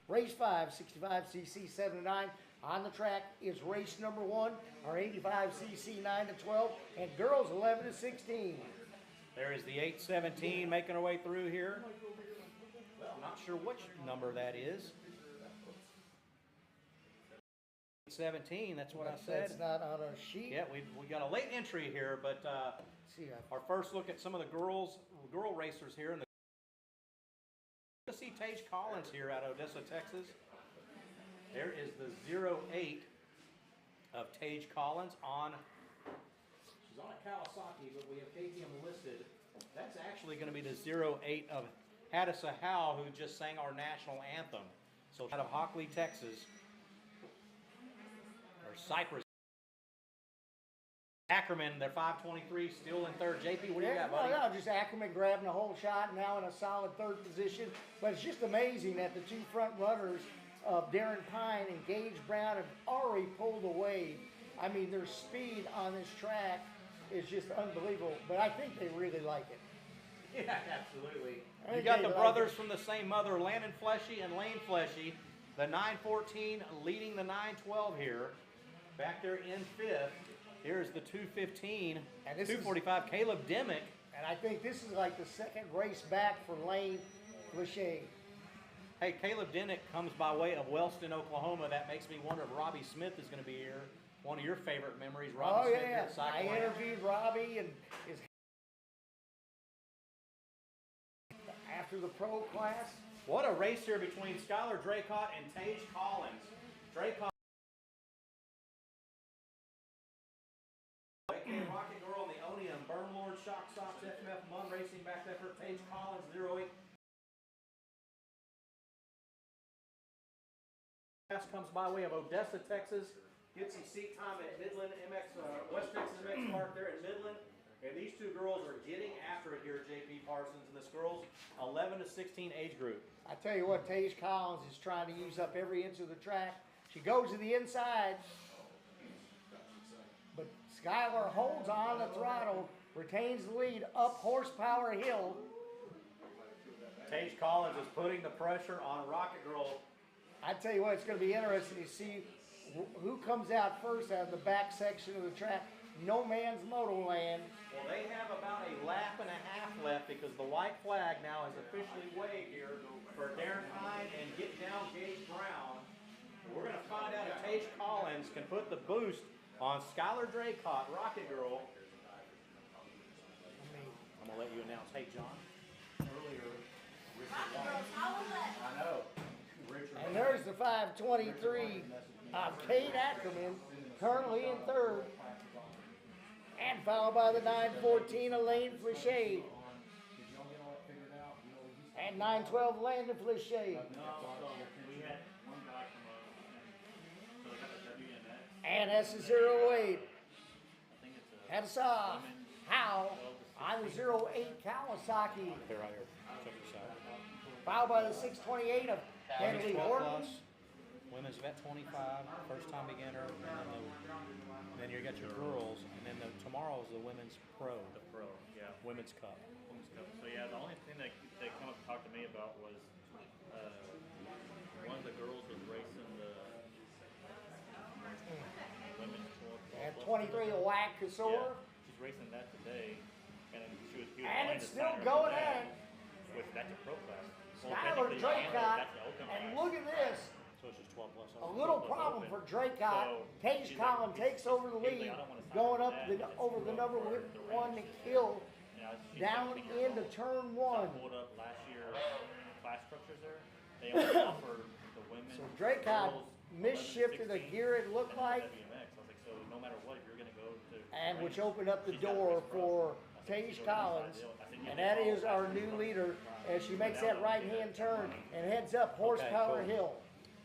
Race 5, 65cc 7 to 9. On the track is race number 1, our 85cc 9 to 12, and girls 11 to 16. There is the 817 making her way through here. Well, I'm not sure which number that is. 17, that's what I said. That's not on a sheet. Yeah, we got a late entry here, but our first look at some of the girl racers here. And to see Tage Collins here out of Odessa, Texas. There is the 08 of Tage Collins on. She's on a Kawasaki, but we have KTM listed. That's actually going to be the 08 of Hadissa Howe, who just sang our national anthem. So out of Hockley, Texas, or Cypress. Ackerman, they're 523, still in third. JP, what do you got, buddy? No, just Ackerman grabbing a whole shot, now in a solid third position. But it's just amazing that the two front runners of Darren Pine and Gage Brown have already pulled away. I mean, their speed on this track is just unbelievable. But I think they really like it. Yeah, absolutely. You got the brothers from the same mother, Landon Fleshy and Lane Fleshy. The 914 leading the 912 here. Back there in fifth. Here's the 215 and 245, Caleb Dimmick. And I think this is like the second race back for Lane Fleshy. Hey, Caleb Dimmick comes by way of Wellston, Oklahoma. That makes me wonder if Robbie Smith is going to be here. One of your favorite memories, Robbie Smith. Yeah, I interviewed Robbie and his after the pro class. What a race here between Skylar Draycott and Tage Collins. Draycott, Rocket Girl on the Onium, Burn Lord, Shock Stocks, FMF, Mun Racing, back effort, Tage Collins, 08. Comes by way of Odessa, Texas. Get some seat time at Midland MX, West Texas MX Park there at Midland. And these two girls are getting after it here at JP Parsons. And this girl's 11 to 16 age group. I tell you what, Tage Collins is trying to use up every inch of the track. She goes to the inside. But Skylar holds on the throttle, retains the lead up Horsepower Hill. Tage Collins is putting the pressure on Rocket Girl. I tell you what, it's going to be interesting to see who comes out first out of the back section of the track. No man's moto land. Well, they have about a lap and a half left because the white flag now is officially waved here for Darren Pine and Get Down Gage Brown. We're going to find out if Tage Collins can put the boost on Skylar Draycott, Rocket Girl. I'm going to let you announce. Hey, John. Earlier, I know. And there's the 523 of Kate Ackerman, currently in third. And followed by the 914 Elaine Fleshy. And 912 Landon Fleshy. And S08. Hadissa Howe on the 08 Kawasaki. Here, right here. Check this out. Followed by the 628 of Henley Horton. Women's vet 25, first time beginner, and then you got your girls, and then tomorrow is the women's pro. The pro, yeah. Women's cup. Women's cup. So yeah, the only thing that they come up and talk to me about was one of the girls was racing the women's 12. And 23 of Wack Casor. Yeah, she's racing that today, and she was and it's still going at it. That's a pro class. Skylar Draycott, and look at this. So it's just 12 plus. A little problem for Draycott. Tage Collins takes over the lead, going up over the number one hill, down into turn one. Pulled up last year's class structures there. They only offered the women. So Draycott misshifted the gear, it looked like. So no matter what, if you're going to go to. And which opened up the door for Tage Collins. And that is our new leader as she makes that right-hand turn and heads up Horsepower Hill.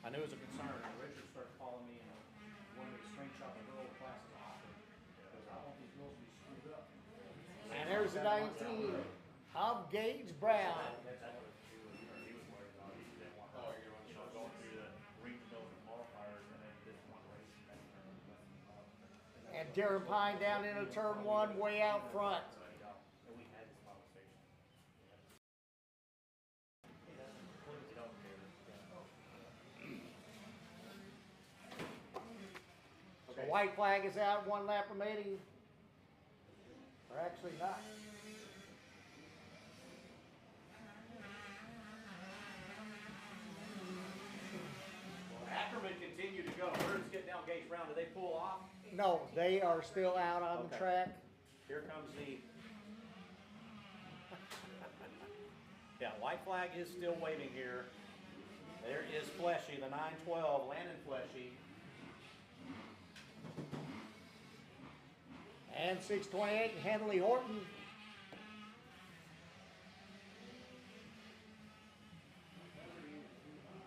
I knew it was a concern. Richard started calling me and wanted me to screenshot the girl classes often because I want these girls to be screwed up. And there's the 19 of Gage Brown. And Darren Pine down into turn one, way out front. white flag is out, 1 lap remaining. Or actually not. Ackerman continued to go. Birds get down Gage Brown. Did they pull off? No, they are still out on the track. Here comes the. Yeah, white flag is still waving here. There is Fleshy, the 912, Landon Fleshy. And 628, Henley Horton.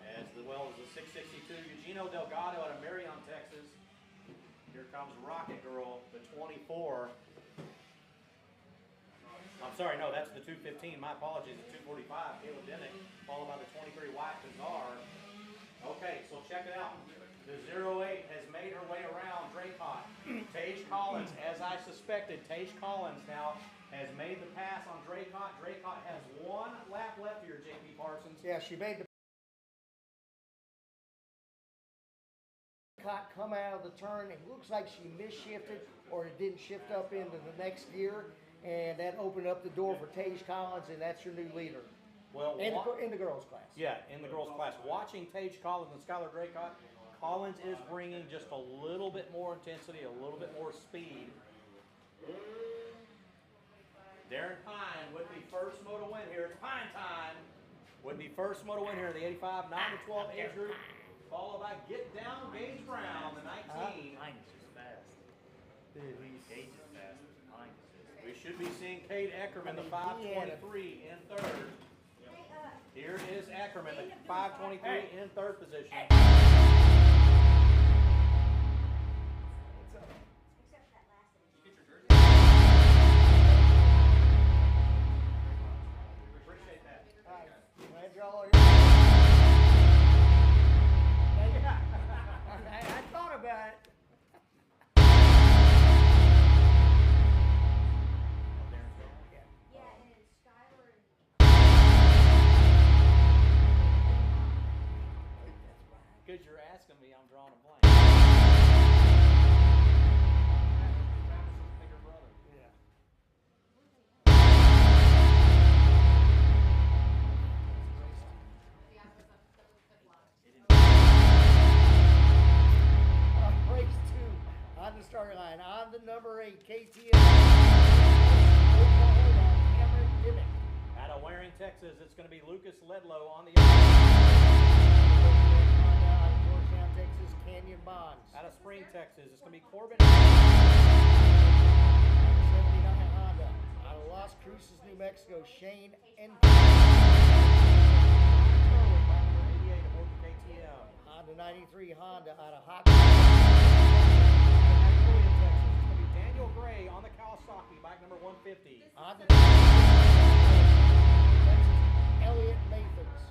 As well as the 662, Eugenio Delgado out of Marion, Texas. Here comes Rocket Girl, the 24. I'm sorry, no, that's the 215. My apologies, the 245, Caleb Dimick, followed by the 23 White Bazaar. Okay, so check it out. The 08 has made her way around Draycott. Tage Collins, as I suspected, Tage Collins now has made the pass on Draycott. Draycott has 1 lap left here, JP Parsons. Yeah, she made the come out of the turn. It looks like she misshifted or it didn't shift up into the next gear, and that opened up the door for Tage Collins, and that's your new leader. Well, in the girls' class. Yeah, in the girls' class. Watching Tage Collins and Skylar Draycott, Collins is bringing just a little bit more intensity, a little bit more speed. Darren Pine with the first moto win here. It's Pine time with the first moto win here in the 85, 9 to 12 age group. Followed by Get Down Gage Brown, the 19. Mine is just fast. Dude, Gage is fast. Mine is just. We should be seeing Kate Eckerman, the 523 in third. Here is Ackerman, the 523 in third position. Appreciate that. all right, glad y'all are I thought about it. Because you're asking me, I'm drawing a blank. Travis's bigger brother. Yeah. Race 2 on the starting line. On the number 8, KTM. Oklahoma, Cameron Dimmick. Out of Waring, Texas, it's going to be Lucas Ledlow on the Out of Georgetown, Texas, Canyon Bonds. Out of Spring, Texas, it's going to be Corbin. Out of 79 Honda. Out of Las Cruces, New Mexico, Shane N. Honda 93 Honda out of Hot. Daniel Gray on the Kawasaki, bike number 150. Honda Elliott Mathens.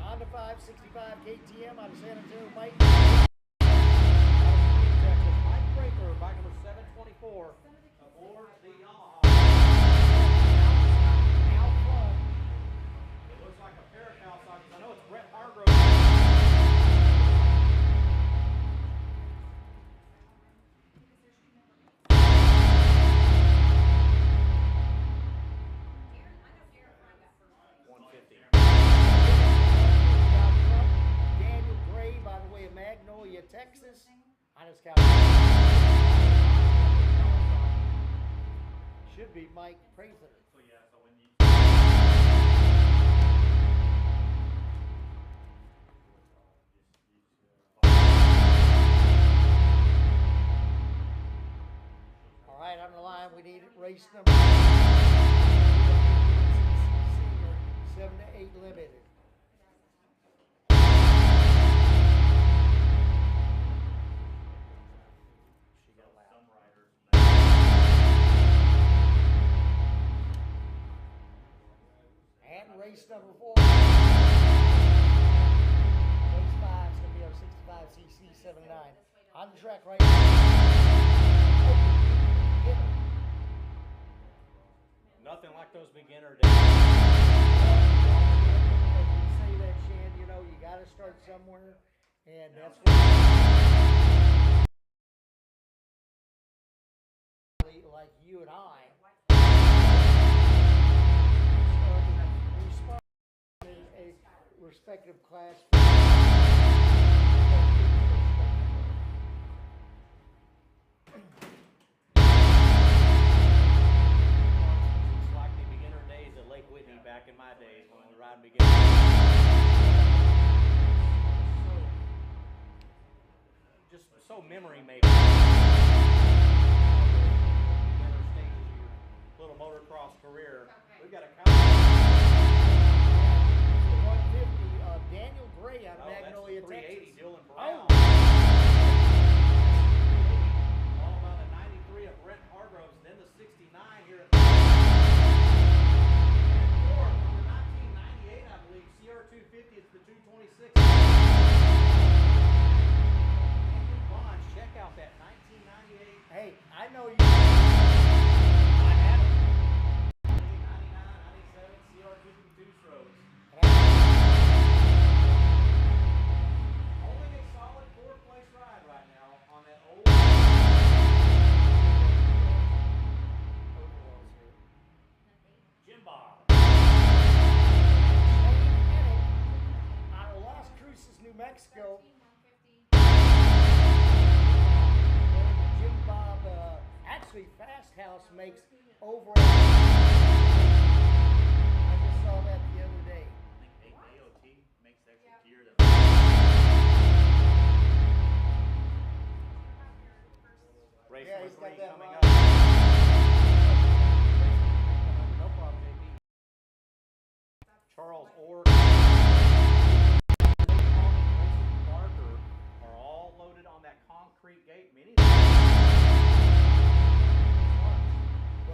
Honda 565 KTM out of San Antonio, Mike. Mike Breaker, bike number 724, aboard the Yamaha. Out front. It looks like a pair of Kawasaki's. I know it's Brett Hargrove. Daniel Gray, by the way, of Magnolia, Texas. On his couch. Should be Mike Prather. So yeah, so when you. All right, on the line, we need race number 7 to 8 limited. Some riders. And race number 4. Race 5 is going to be our 65cc 79. On the track right now. Nothing like those beginner days. As we say that, Shan, you know, know, you got to start somewhere, and that's what, like you and I, we started in a respective class. It's like the beginner days at Lake Whitney back in my days when the ride began. Just so memory making. Beginner stages of your little motocross career. We've got a couple. 150, Daniel Gray out of Magnolia, that's the 380, Texas. Dylan Brown. Oh. All about the 93 of Brent Hargroves, then the 69 here at and fourth on the 1998, I believe, CR250, it's the 226. Bond, check out that 1998. Hey, I know you. I had them. 99, 97, CR252 strokes. Only a solid fourth place ride right now on that old. Jim Bob. Out of Las Cruces, New Mexico. Jim Bob, actually Fast House makes overall. I just saw that the other day. I think AOT makes the extra gear that. Race Yeah, number he's got 3 that coming right. up. No problem, JP. Charles Orr, Barker are all loaded on that concrete gate. Many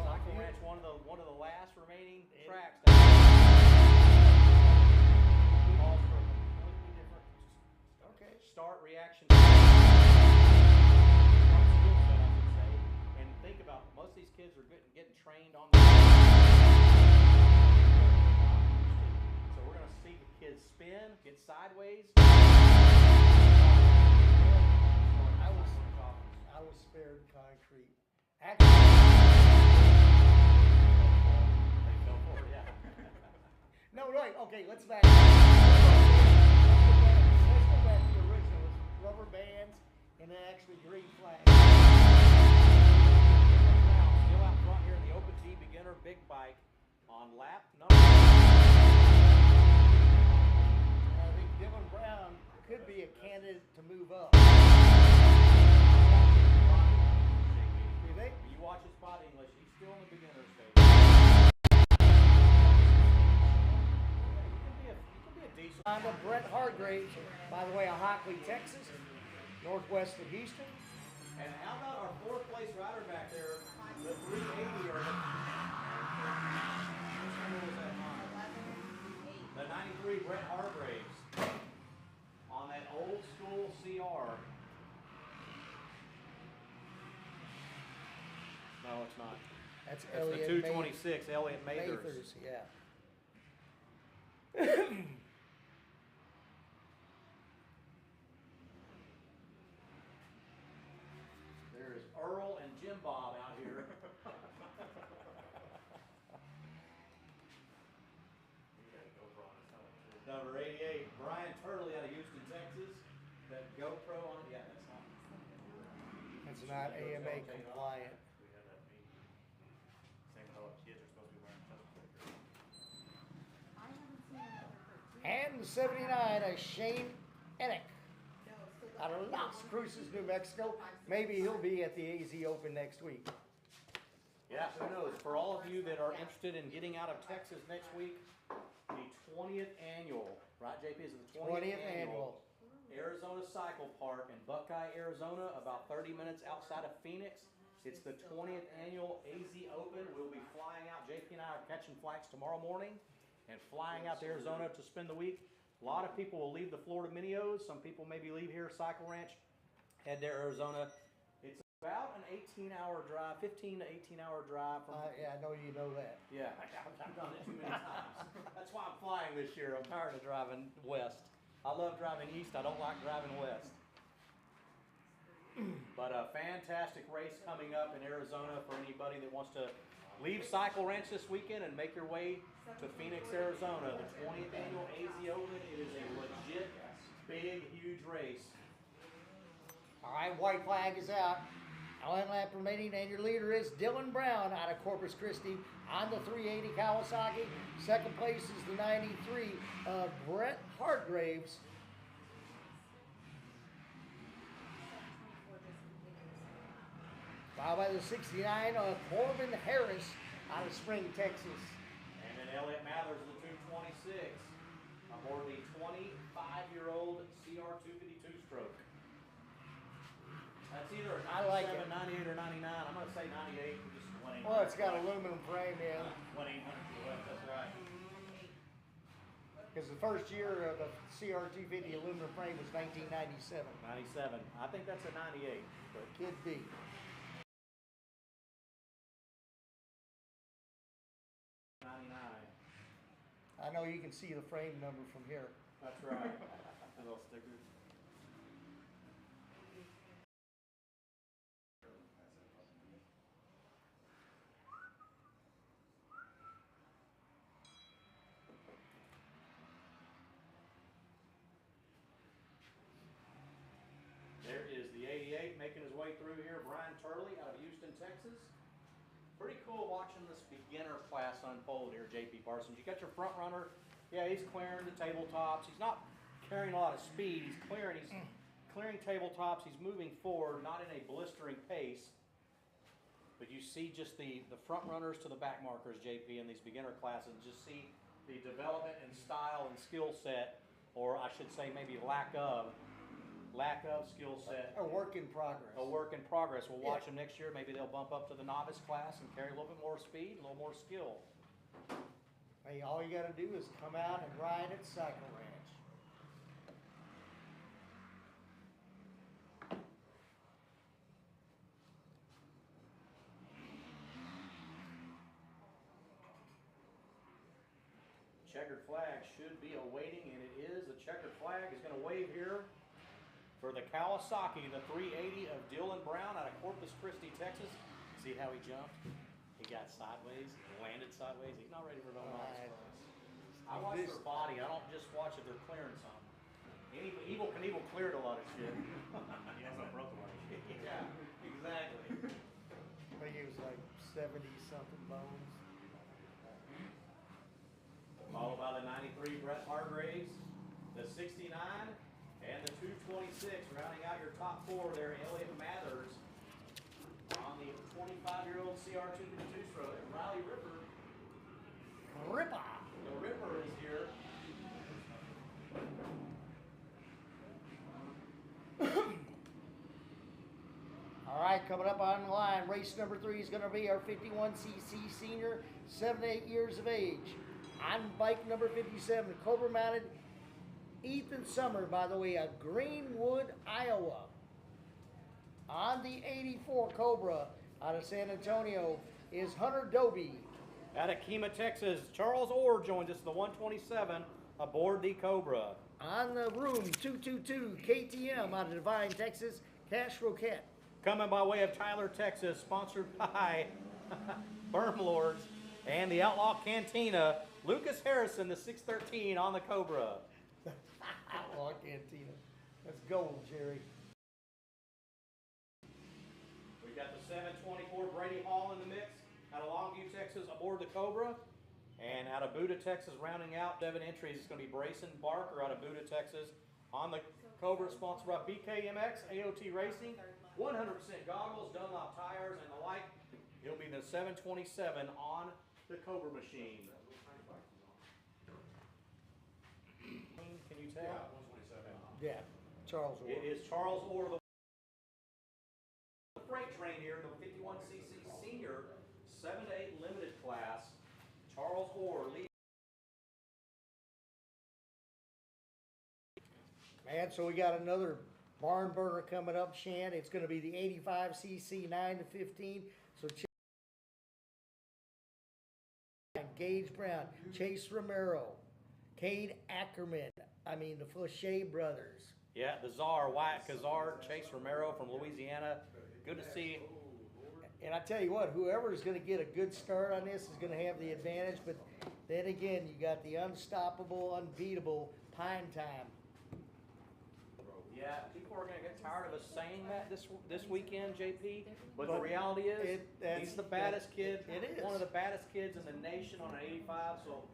Cycle Ranch, one of the last remaining tracks that calls for a completely different start reaction. Skill set, I should say. And think about it, most of these kids are getting trained on the so we're going to see the kids spin, get sideways. I was spared concrete. Actually, They fell for it, yeah. no, right. Okay, let's back. Let's go back to the original. It's rubber bands and then actually green flags. Still out front here in the Open T beginner big bike on lap number. I think Dylan Brown could be a candidate to move up. You think? You watch his body English, he's still in the beginner stage. He can be a decent. On to Brett Hargraves, by the way, of Hockley, Texas, northwest of Houston. And how about our fourth place rider back there, the 380 or the 93 Brett Hargraves on that old school CR. No, it's not. That's That's Elliot the 226 Elliot Mathers. Mathers, yeah. There's Earl and Jim Bob out here. Number 88, Brian Turley out of Houston, Texas. That GoPro on, yeah, that's not. It's not AMA compliant. We had that meeting saying how kids are supposed to be wearing chest protectors. And the 79, a Shane Enick out of Las Cruces, New Mexico. Maybe he'll be at the AZ Open next week. Yeah, who knows? For all of you that are interested in getting out of Texas next week, the 20th annual, right, JP? Is it the 20th annual Arizona Cycle Park in Buckeye, Arizona, about 30 minutes outside of Phoenix. It's the 20th annual AZ Open. We'll be flying out. JP and I are catching flights tomorrow morning and flying out to Arizona to spend the week. A lot of people will leave the Florida Minios. Some people maybe leave here, Cycle Ranch, head to Arizona. It's about an 18-hour drive, 15 to 18-hour drive from. Yeah, I know you know that. Yeah, I've done it too many times. That's why I'm flying this year. I'm tired of driving west. I love driving east. I don't like driving west. But a fantastic race coming up in Arizona for anybody that wants to leave Cycle Ranch this weekend and make your way to Phoenix, Arizona. The 20th annual AZ Open. It is a legit, big, huge race. All right, white flag is out. One lap remaining, and your leader is Dylan Brown out of Corpus Christi on the 380 Kawasaki. Second place is the 93 Brett Hargraves. Followed by the 69 Corbin Harris out of Spring, Texas. And then Elliott Mathers, the 226, aboard the 25-year-old CR252 stroke. That's either a 97, 98, or 99. I'm going to say 98. Just Well, it's got aluminum frame in. 1-800 That's right. Because the first year of the CR250 aluminum frame was 1997. 97. I think that's a 98. But Could be. I know you can see the frame number from here. That's right. A little sticker. There is the 88 making his way through here. Brian Turley out of Houston, Texas. Pretty cool watching this beginner class unfold here, JP Parsons. You got your front runner. Yeah, he's clearing the tabletops. He's not carrying a lot of speed. He's clearing tabletops. He's moving forward, not in a blistering pace. But you see just the front runners to the back markers, JP, in these beginner classes. Just see the development in style and skill set, or I should say maybe lack of skill set. A work in progress. A work in progress. We'll watch them next year. Maybe they'll bump up to the novice class and carry a little bit more speed, a little more skill. Hey, all you got to do is come out and ride at Cycle Ranch. Checkered flag should be awaiting, and it is. The checkered flag is going to wave here for the Kawasaki, the 380 of Dylan Brown out of Corpus Christi, Texas. See how he jumped? He got sideways, landed sideways. He's not ready for no novice class. I watch their body. I don't just watch if they're clearing something. Evil Knievel cleared a lot of shit. He hasn't broke a lot of shit. Yeah, exactly. I think it was like 70-something bones. Followed by the 93 Brett Hargraves, the 69, and the 226. Rounding out your top four there, Elliott Mathers on the 25-year-old CR252 stroke. And Riley Ripper. Ripper! The Ripper is here. All right, coming up on the line, race number 3 is going to be our 51cc senior, 7 to 8 years of age. On bike number 57, Cobra mounted Ethan Summer, by the way, of Greenwood, Iowa. On the 84 Cobra out of San Antonio is Hunter Doby. Out of Kima, Texas, Charles Orr joins us, the 127, aboard the Cobra. On the room, 222 KTM out of Devine, Texas, Cash Roquette. Coming by way of Tyler, Texas, sponsored by Berm Lords and the Outlaw Cantina, Lucas Harrison, the 613 on the Cobra. Outlaw Cantina. That's gold, Jerry. We've got the 724 Brady Hall in the mix out of Longview, Texas, aboard the Cobra. And out of Buda, Texas, rounding out 7 entries, it's going to be Brayson Barker out of Buda, Texas, on the Cobra, sponsored by BKMX, AOT Racing, 100% goggles, Dunlop tires, and the like. He'll be the 727 on the Cobra machine. Can you tell? Yeah, Charles Orr. It is Charles Orr, the freight train here in the 51cc senior 7 to 8 limited class. Charles Orr leads. Man, so we got another barn burner coming up, Shan. It's going to be the 85cc 9 to 15. So Gage Brown, Chase Romero, Cade Ackerman. I mean, the Fauché brothers. Yeah, the Czar, Wyatt Kazar, Chase Romero from Louisiana. Good to see. And I tell you what, whoever is going to get a good start on this is going to have the advantage. But then again, you got the unstoppable, unbeatable Pine Time. Yeah, people are going to get tired of us saying that this weekend, JP. But the reality is, he's the baddest kid. It is one of the baddest kids in the nation on an 85. So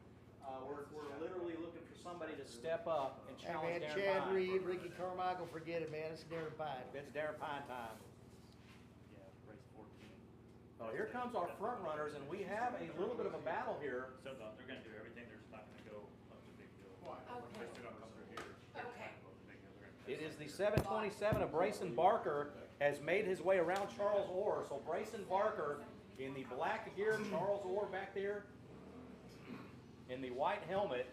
we're literally looking for somebody to step up and challenge man, Darren Chad Pine. Reed, Ricky Carmichael, forget it, man. It's Darren Pine. It's Darren Pine time. Yeah, race 14. Oh, here comes our front runners, and we have a little bit of a battle here. So they're going to do everything. They're just not going to go up the big hill. Okay. They're still going to come through here. Okay. Up the big hill. They're gonna It is the 727 of Brayson Barker has made his way around Charles Orr. So Brayson Barker in the black gear, Charles Orr back there in the white helmet.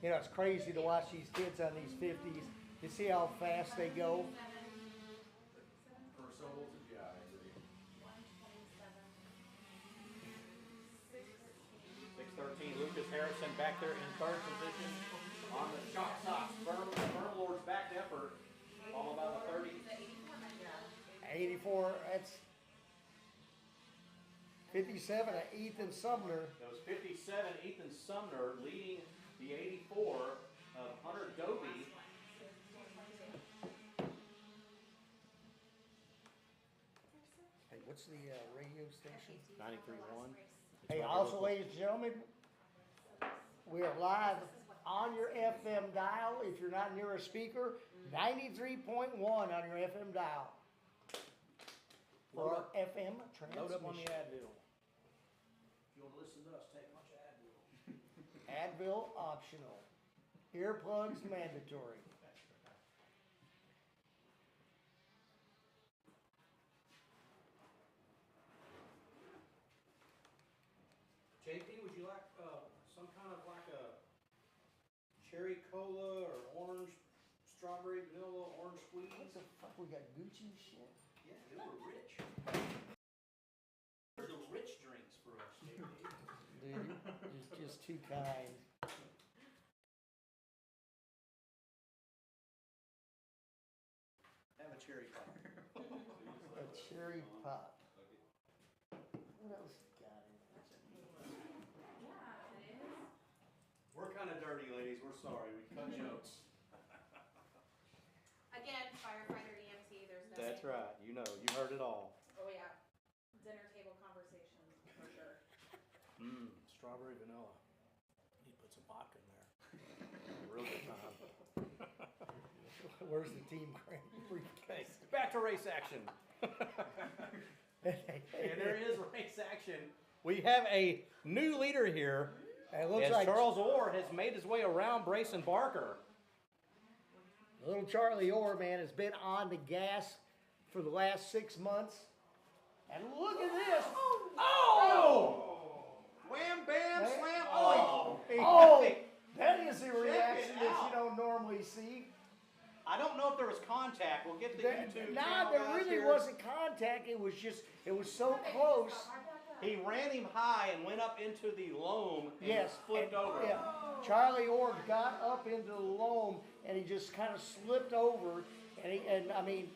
You know, it's crazy to watch these kids on these 50s. You see how fast they go. 613, Lucas Harrison back there in third position on the shock socks. Firm Lord's back effort, all about the 30. 84, that's 57 of Ethan Sumner. That was 57, Ethan Sumner leading the 84 of Hunter Doby. Hey, what's the radio station? 93.1. Hey, also, ladies and gentlemen, we are live on your FM dial. If you're not near a speaker, 93.1 on your FM dial. For our FM Load up on the transmission. Advil. If you want to listen to us, take much Advil. Advil optional. Earplugs mandatory. JP, would you like some kind of like a cherry cola or orange, strawberry, vanilla, orange squeeze? What the fuck? We got Gucci shit? Yeah, they were rich. They're the rich drinks for us, JP. Dude, you're just too kind. Have a cherry pop. A cherry pop. What else you got in there? We're kind of dirty, ladies. We're sorry. We cut jokes. Again, firefighter EMT, there's no. That's right. You know, you heard it all. Oh, yeah. Dinner table conversations, for sure. Strawberry vanilla. You put some vodka in there. Real good time. Where's the team crank briefcase? Back to race action. And there is race action. We have a new leader here. It looks As like Charles Orr has made his way around Brayson Barker. little Charlie Orr, man, has been on the gas for the last 6 months. And look at this. Oh! Wham, bam, Man. slam. Oh, He oh, that is a reaction that out. you don't normally see. I don't know if there was contact. We'll get the YouTube Nah, channel there guys really here. wasn't contact. It was so close. He ran him high and went up into the loam and Yes. flipped and- over. Yeah. Charlie Orr got up into the loam and he just kind of slipped over. And I mean,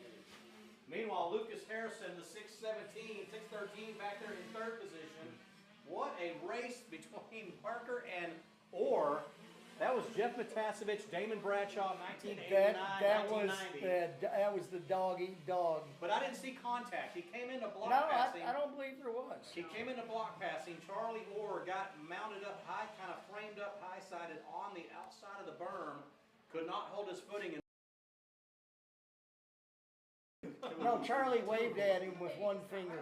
Meanwhile, Lucas Harrison, the 617, 613 back there in third position. What a race between Barker and Orr. That was Jeff Matasevich, Damon Bradshaw, 1989, that 1990. was the dog eat dog. But I didn't see contact. He came into block No, passing. I don't believe there was. He came into block passing. Charlie Orr got mounted up high, kind of framed up high-sided on the outside of the berm. Could not hold his footing. No, Charlie waved at him with one finger.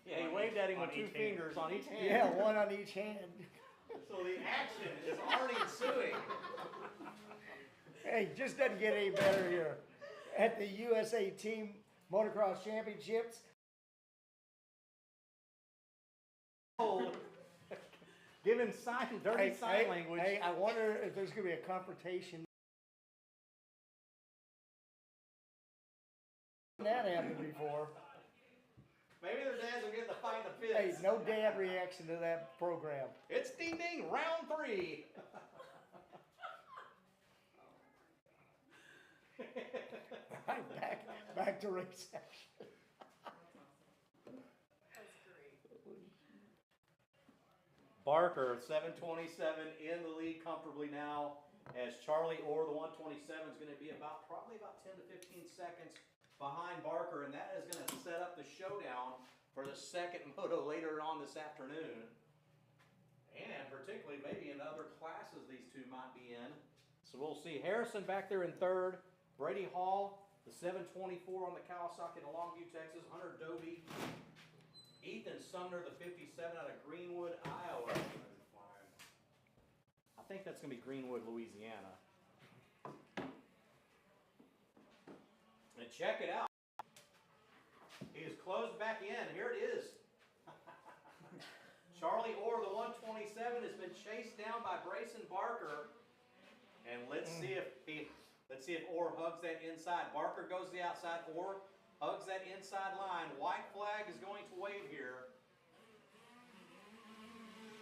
Yeah, he waved at him with On two each hand. fingers on each hand. Yeah, one on each hand. So the action is already ensuing. Hey, just doesn't get any better here. At the USA Team Motocross Championships, Giving dirty sign language. Hey, I wonder if there's going to be a confrontation. That happened before. Maybe their dads will get in the fight in the Hey, pits. No dad reaction to that program. It's ding ding, round 3. Right, back to race action. That's great. Barker, 727, in the lead comfortably now, as Charlie Orr, the 127, is going to be probably about 10 to 15 seconds behind Barker, and that is going to set up the showdown for the second moto later on this afternoon. And particularly maybe in other classes these two might be in. So we'll see Harrison back there in third, Brady Hall, the 724 on the Kawasaki in Longview, Texas, Hunter Doby, Ethan Sumner, the 57 out of Greenwood, Iowa. I think that's going to be Greenwood, Louisiana. And check it out. He is closed back in. Here it is. Charlie Orr, the 127, has been chased down by Brayson Barker. And let's see if Orr hugs that inside. Barker goes the outside. Orr hugs that inside line. White flag is going to wave here.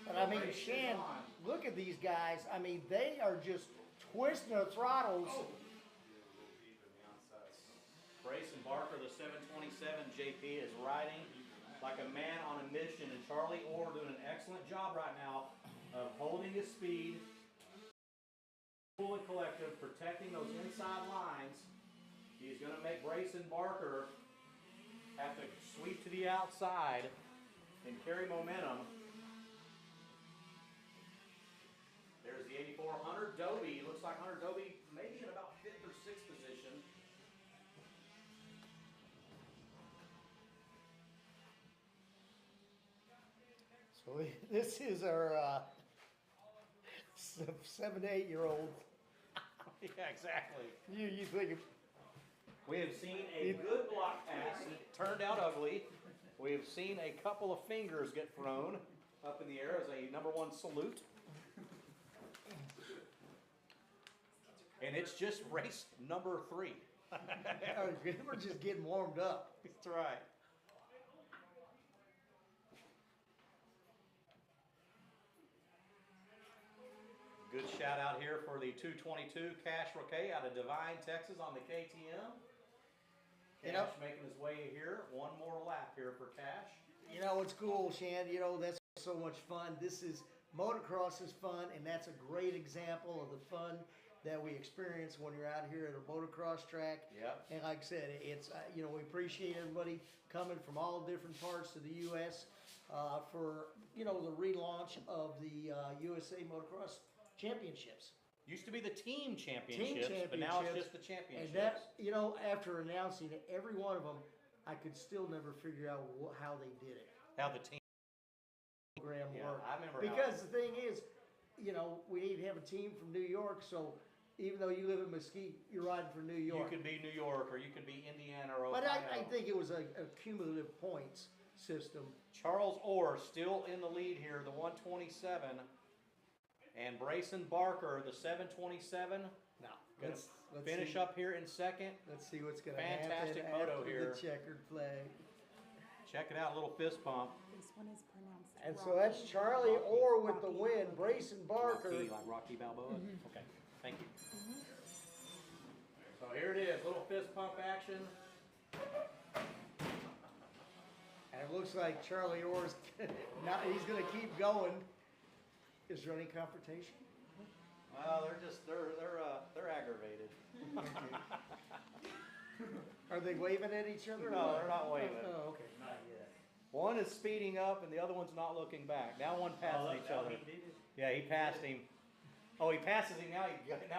But I mean, Shan, look at these guys. I mean, they are just twisting the throttles. Brayson Barker, the 727 JP, is riding like a man on a mission, and Charlie Orr doing an excellent job right now of holding his speed, cool and collective, protecting those inside lines. He's going to make Brayson Barker have to sweep to the outside and carry momentum. There's the 84 Hunter Doby. Looks like Hunter Doby maybe in about 5th or 6th position. So this is our 7 to 8 year old. Yeah, exactly. You think We have seen a good block pass. It turned out ugly. We have seen a couple of fingers get thrown up in the air as a #1 salute. And it's just race number 3. we're just getting warmed up. That's right. Good shout out here for the 222 Cash Roquet out of Divine, Texas on the KTM. Cash making his way here. One more lap here for Cash. You know, it's cool, Shan. You know, that's so much fun. Motocross is fun, and that's a great example of the fun that we experience when you're out here at a motocross track. Yep. And like I said, it's, you know, we appreciate everybody coming from all different parts of the U.S. For, you know, the relaunch of the USA Motocross Championships. Used to be the team championships, but now it's just the championships. And that, you know, after announcing it, every one of them, I could still never figure out how they did it. How the team Program worked. I remember. Because the thing is, you know, we need to have a team from New York, so even though you live in Mesquite, you're riding for New York. You could be New York, or you could be Indiana, or But Ohio. I think it was a cumulative points system. Charles Orr still in the lead here, the 127. And Brayson Barker, the 727. Now, Gonna let's finish see. up here in second. Let's see what's going to happen Fantastic after moto here. the checkered flag. Check it out, a little fist pump. This one is pronounced And so that's Charlie Orr with the win. Brayson Barker. Rocky, like Rocky Balboa? Okay, thank you. So here it is, little fist pump action. And it looks like Charlie Orr's he's going to keep going. Is there any confrontation? Well, they're aggravated. Are they waving at each other? No, they're not waving. Oh, okay. Not yet. One is speeding up and the other one's not looking back. Now one passes each other. Yeah, he passed him. Oh, he passes him, now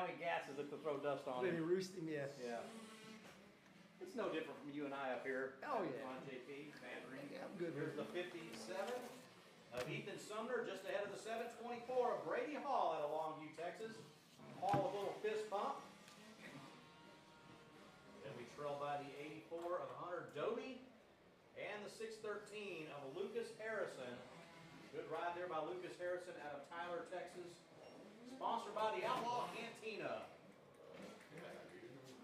he gasses it to throw dust on Did he him. roost him? Yes. Yeah. It's no different from you and I up here. Oh, yeah. On JP, bantering. Yeah, I'm good Here's with the 57 of Ethan Sumner, just ahead of the 724 of Brady Hall out of Longview, Texas. Hall, a little fist pump. Then we trail by the 84 of Hunter Doby and the 613 of Lucas Harrison. Good ride there by Lucas Harrison out of Tyler, Texas. Sponsored by the Outlaw Cantina.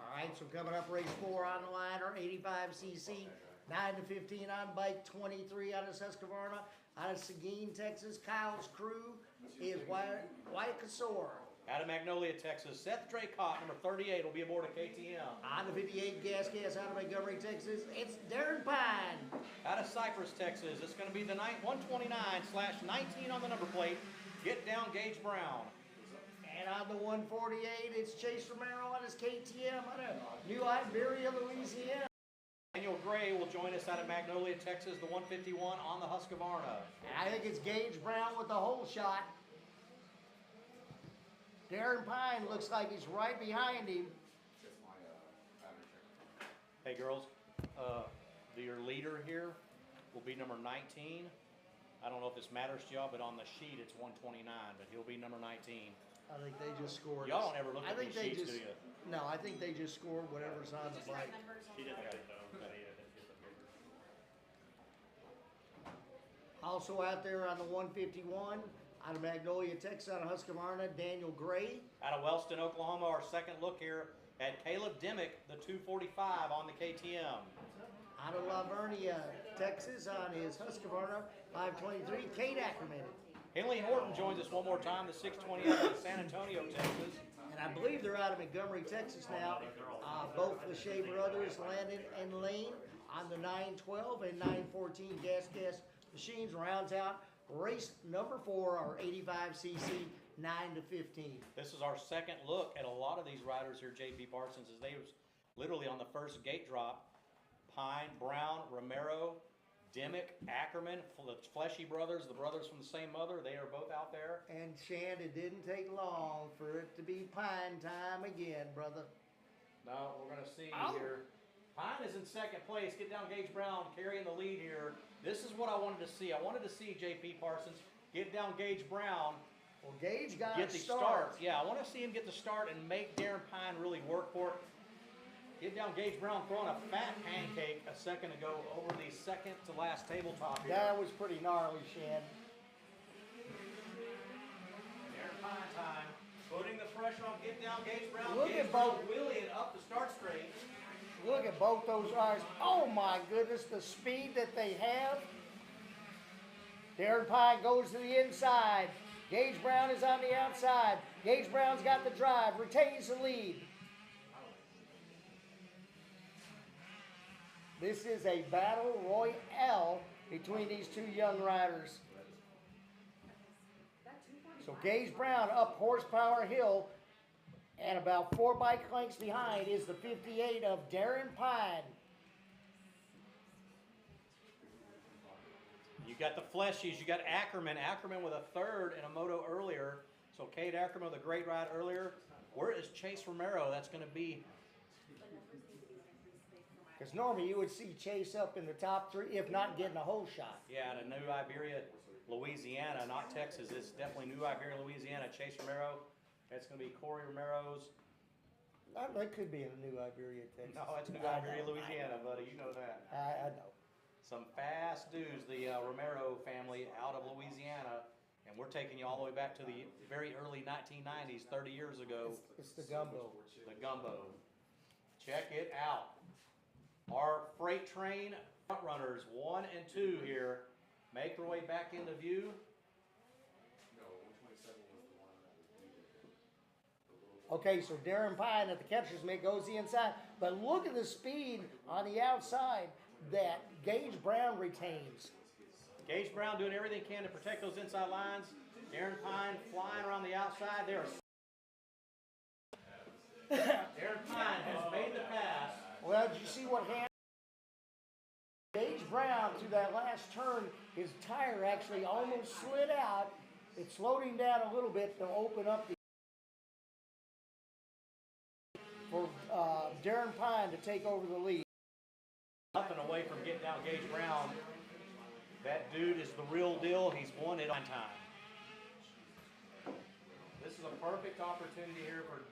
All right, so coming up, race 4 on the line, our 85cc, 9 to 15 on bike, 23 out of Susquehanna, Out of Seguin, Texas, Kyle's crew is Wyatt Casor. Out of Magnolia, Texas, Seth Draycott, number 38, will be aboard a KTM. Out of 58, Gas out of Montgomery, Texas, it's Darren Pine. Out of Cypress, Texas, it's going to be the 129/19 on the number plate. Get down, Gage Brown. And on the 148, it's Chase Romero on his KTM out of New Iberia, Louisiana. Daniel Gray will join us out of Magnolia, Texas, the 151 on the Husqvarna. And I think it's Gage Brown with the hole shot. Darren Pine looks like he's right behind him. Hey girls, your leader here will be number 19. I don't know if this matters to y'all, but on the sheet it's 129, but he'll be number 19. I think they just scored. Y'all don't ever look at these sheets, do you? No, I think they just scored whatever's on the bike. She didn't get it though. Also out there on the 151, out of Magnolia, Texas, out of Husqvarna, Daniel Gray. Out of Wellston, Oklahoma, our second look here at Caleb Dimmick, the 245 on the KTM. Out of La Vernia, Texas, on his Husqvarna 523, Kate Ackerman. Henley Horton joins us one more time, the 620 out of San Antonio, Texas. And I believe they're out of Montgomery, Texas now. Both Lachey brothers, Landon and Lane, on the 912 and 914 gas machines. Rounds out race number 4, our 85cc 9 to 15. This is our second look at a lot of these riders here, JP Parsons, as they was literally on the first gate drop. Pine, Brown, Romero, Dimmick, Ackerman, the Fleshy brothers, the brothers from the same mother, they are both out there. And Shand, it didn't take long for it to be Pine time again, brother. No, we're going to see here. Pine is in second place. Get down, Gage Brown carrying the lead here. This is what I wanted to see. I wanted to see JP Parsons get down Gage Brown. Well, Gage got get a the start. Yeah, I want to see him get the start and make Darren Pine really work for it. Get down Gage Brown throwing a fat pancake a second ago over the second to last tabletop here. That was pretty gnarly, Shand. Darren Pine time. Putting the pressure on Get down Gage Brown. Look Gage at both. wheeling up the start straight. Look at both those riders. Oh my goodness, the speed that they have. Darren Pine goes to the inside. Gage Brown is on the outside. Gage Brown's got the drive, retains the lead. This is a battle royale between these two young riders. So Gage Brown up Horsepower Hill, and about 4 bike lengths behind is the 58 of Darren Pine. You got the Fleshies, you got Ackerman. Ackerman with a third in a moto earlier. So Kate Ackerman with a great ride earlier. Where is Chase Romero? That's going to be... Because normally you would see Chase up in the top 3, if not getting a whole shot. Yeah, to New Iberia, Louisiana, not Texas. It's definitely New Iberia, Louisiana. Chase Romero. That's going to be Corey Romero's. That could be in New Iberia, Texas. No, it's New Iberia, Louisiana, buddy. You know that. I know. Some fast dudes, the Romero family out of Louisiana. And we're taking you all the way back to the very early 1990s, 30 years ago. It's the gumbo. The gumbo. Check it out. Our freight train front runners 1 and 2 here make their way back into view. Okay, so Darren Pine at the catcher's mitt goes the inside, but look at the speed on the outside that Gage Brown retains. Gage Brown doing everything he can to protect those inside lines. Darren Pine flying around the outside. Darren Pine has made the pass. Well, did you see what happened? Gage Brown, through that last turn, his tire actually almost slid out. It slowed him down a little bit to open up the for Darren Pine to take over the lead. Nothing away from getting down Gage Brown. That dude is the real deal. He's won it on time. This is a perfect opportunity here for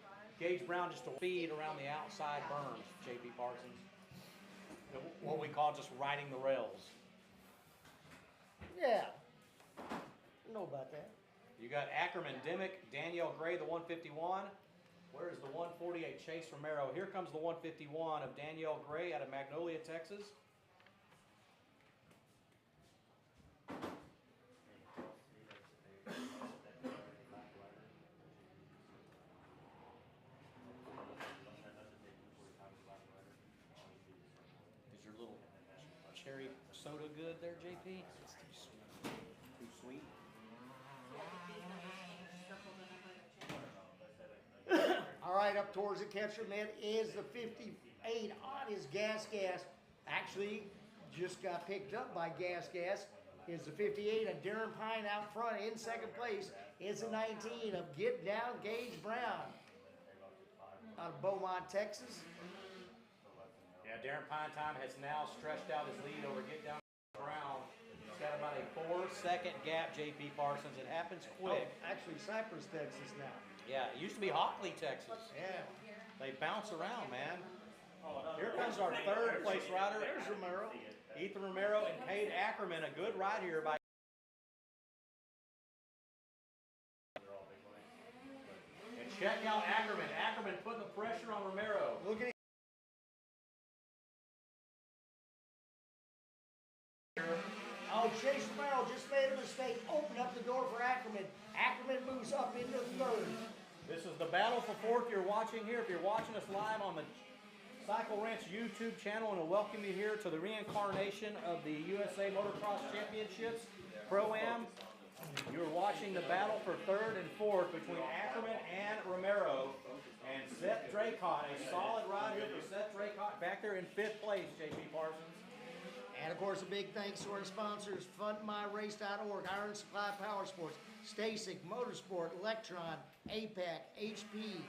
Gage Brown just to feed around the outside berms, JP Parsons. What we call just riding the rails. Yeah. I know about that. You got Ackerman, Dimmick, Danielle Gray, the 151. Where is the 148, Chase Romero? Here comes the 151 of Danielle Gray out of Magnolia, Texas. soda good there, JP? It's too sweet. Too sweet? All right, up towards the catcher net is the 58 on his Gas. Actually, just got picked up by Gas. Is the 58 of Darren Pine out front in second place. Is the 19 of Get Down Gage Brown out of Beaumont, Texas. Yeah, Darren Pine Time has now stretched out his lead over Get Down Brown. He's got about a 4-second gap, JP Parsons. It happens quick. Oh, actually, Cypress, Texas now. Yeah, it used to be Hockley, Texas. Yeah. They bounce around, man. Here comes our third place rider. There's Romero. Ethan Romero and Cade Ackerman. A good ride here by. And check out Ackerman. Ackerman putting the pressure on Romero. Look at him. Oh, Chase Romero just made a mistake. Open up the door for Ackerman. Ackerman moves up into third. This is the battle for fourth you're watching here. If you're watching us live on the Cycle Ranch YouTube channel, and I welcome you here to the reincarnation of the USA Motocross Championships Pro-Am. You're watching the battle for third and fourth between Ackerman and Romero. And Seth Draycott, a solid ride here for Seth Draycott, back there in fifth place, JP Parsons. And of course, a big thanks to our sponsors, FundMyRace.org, Iron Supply Power Sports, Stasic, Motorsport, Electron, APAC, HP,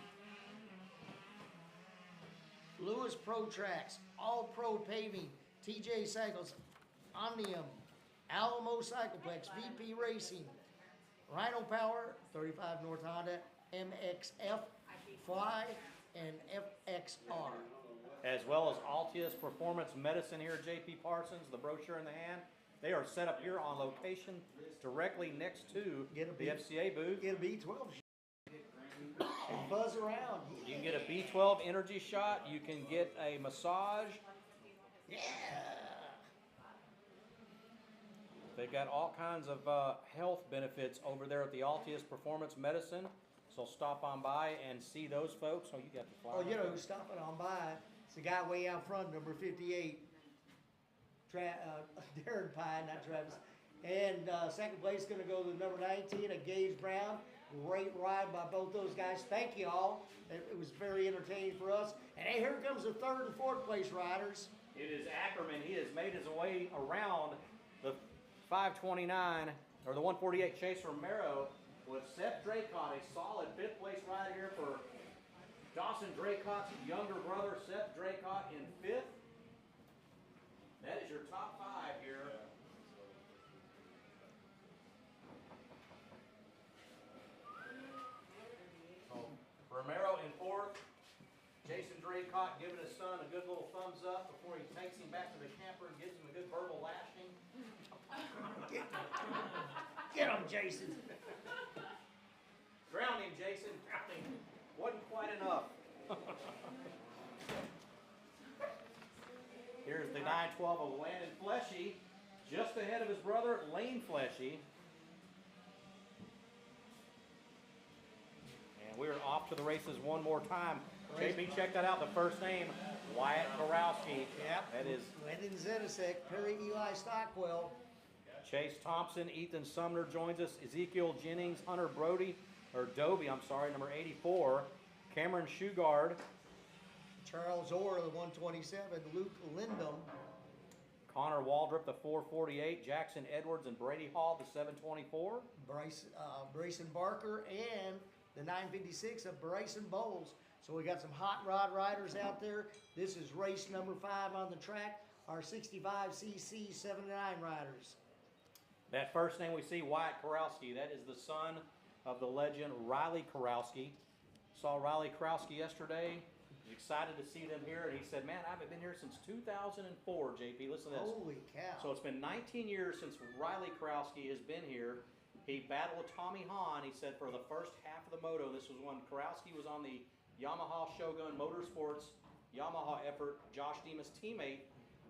Lewis Pro Tracks, All Pro Paving, TJ Cycles, Omnium, Alamo Cycleplex, VP Racing, Rhino Power, 35 North Honda, MXF, Fly, and FXR. As well as Altius Performance Medicine here, JP Parsons, the brochure in the hand. They are set up here on location directly next to the FCA booth. Get a B12 and buzz around. You can get a B12 energy shot. You can get a massage. Yeah. They've got all kinds of health benefits over there at the Altius Performance Medicine. So stop on by and see those folks. Oh, you got the flyer. Oh, you know who's stopping on by? It's the guy way out front, number 58. Darren Pine, not Travis. And second place is going to go to number 19, a Gage Brown. Great ride by both those guys. Thank you all. It was very entertaining for us. And hey, here comes the third and fourth place riders. It is Ackerman. He has made his way around the 529 or the 148 Chase Romero with Seth Draycott, a solid fifth place ride here for Dawson Draycott's younger brother, Seth Draycott, in fifth. That is your top five here. Romero in fourth. Jason Draycott giving his son a good little thumbs up before he takes him back to the camper and gives him a good verbal lashing. Get him, Jason. Drown him, Jason. Drown him. Wasn't quite enough. Here's the 912 of Landon Fleshy, just ahead of his brother, Lane Fleshy. And we're off to the races one more time. JP, check that out. The first name, Wyatt Korowski. Yep. That is Lyndon Zenisek, Perry Eli Stockwell. Chase Thompson, Ethan Sumner joins us. Ezekiel Jennings, Hunter Brody, or Dobie, I'm sorry, number 84. Cameron Shugard. Charles Orr, the 127. Luke Lindum. Connor Waldrop, the 448. Jackson Edwards and Brady Hall, the 724. Bryson Barker, and the 956 of Bryson Bowles. So we got some hot rod riders out there. This is race number 5 on the track. Our 65cc 79 riders. That first name we see, Wyatt Korowski, that is the son of the legend Riley Korowski. Saw Riley Korowski yesterday. Was excited to see them here, and he said, man, I haven't been here since 2004, JP. Listen to this. Holy cow. So it's been 19 years since Riley Korowski has been here. He battled with Tommy Hahn, he said, for the first half of the moto. This was when Korowski was on the Yamaha Shogun Motorsports Yamaha effort. Josh Demas' teammate,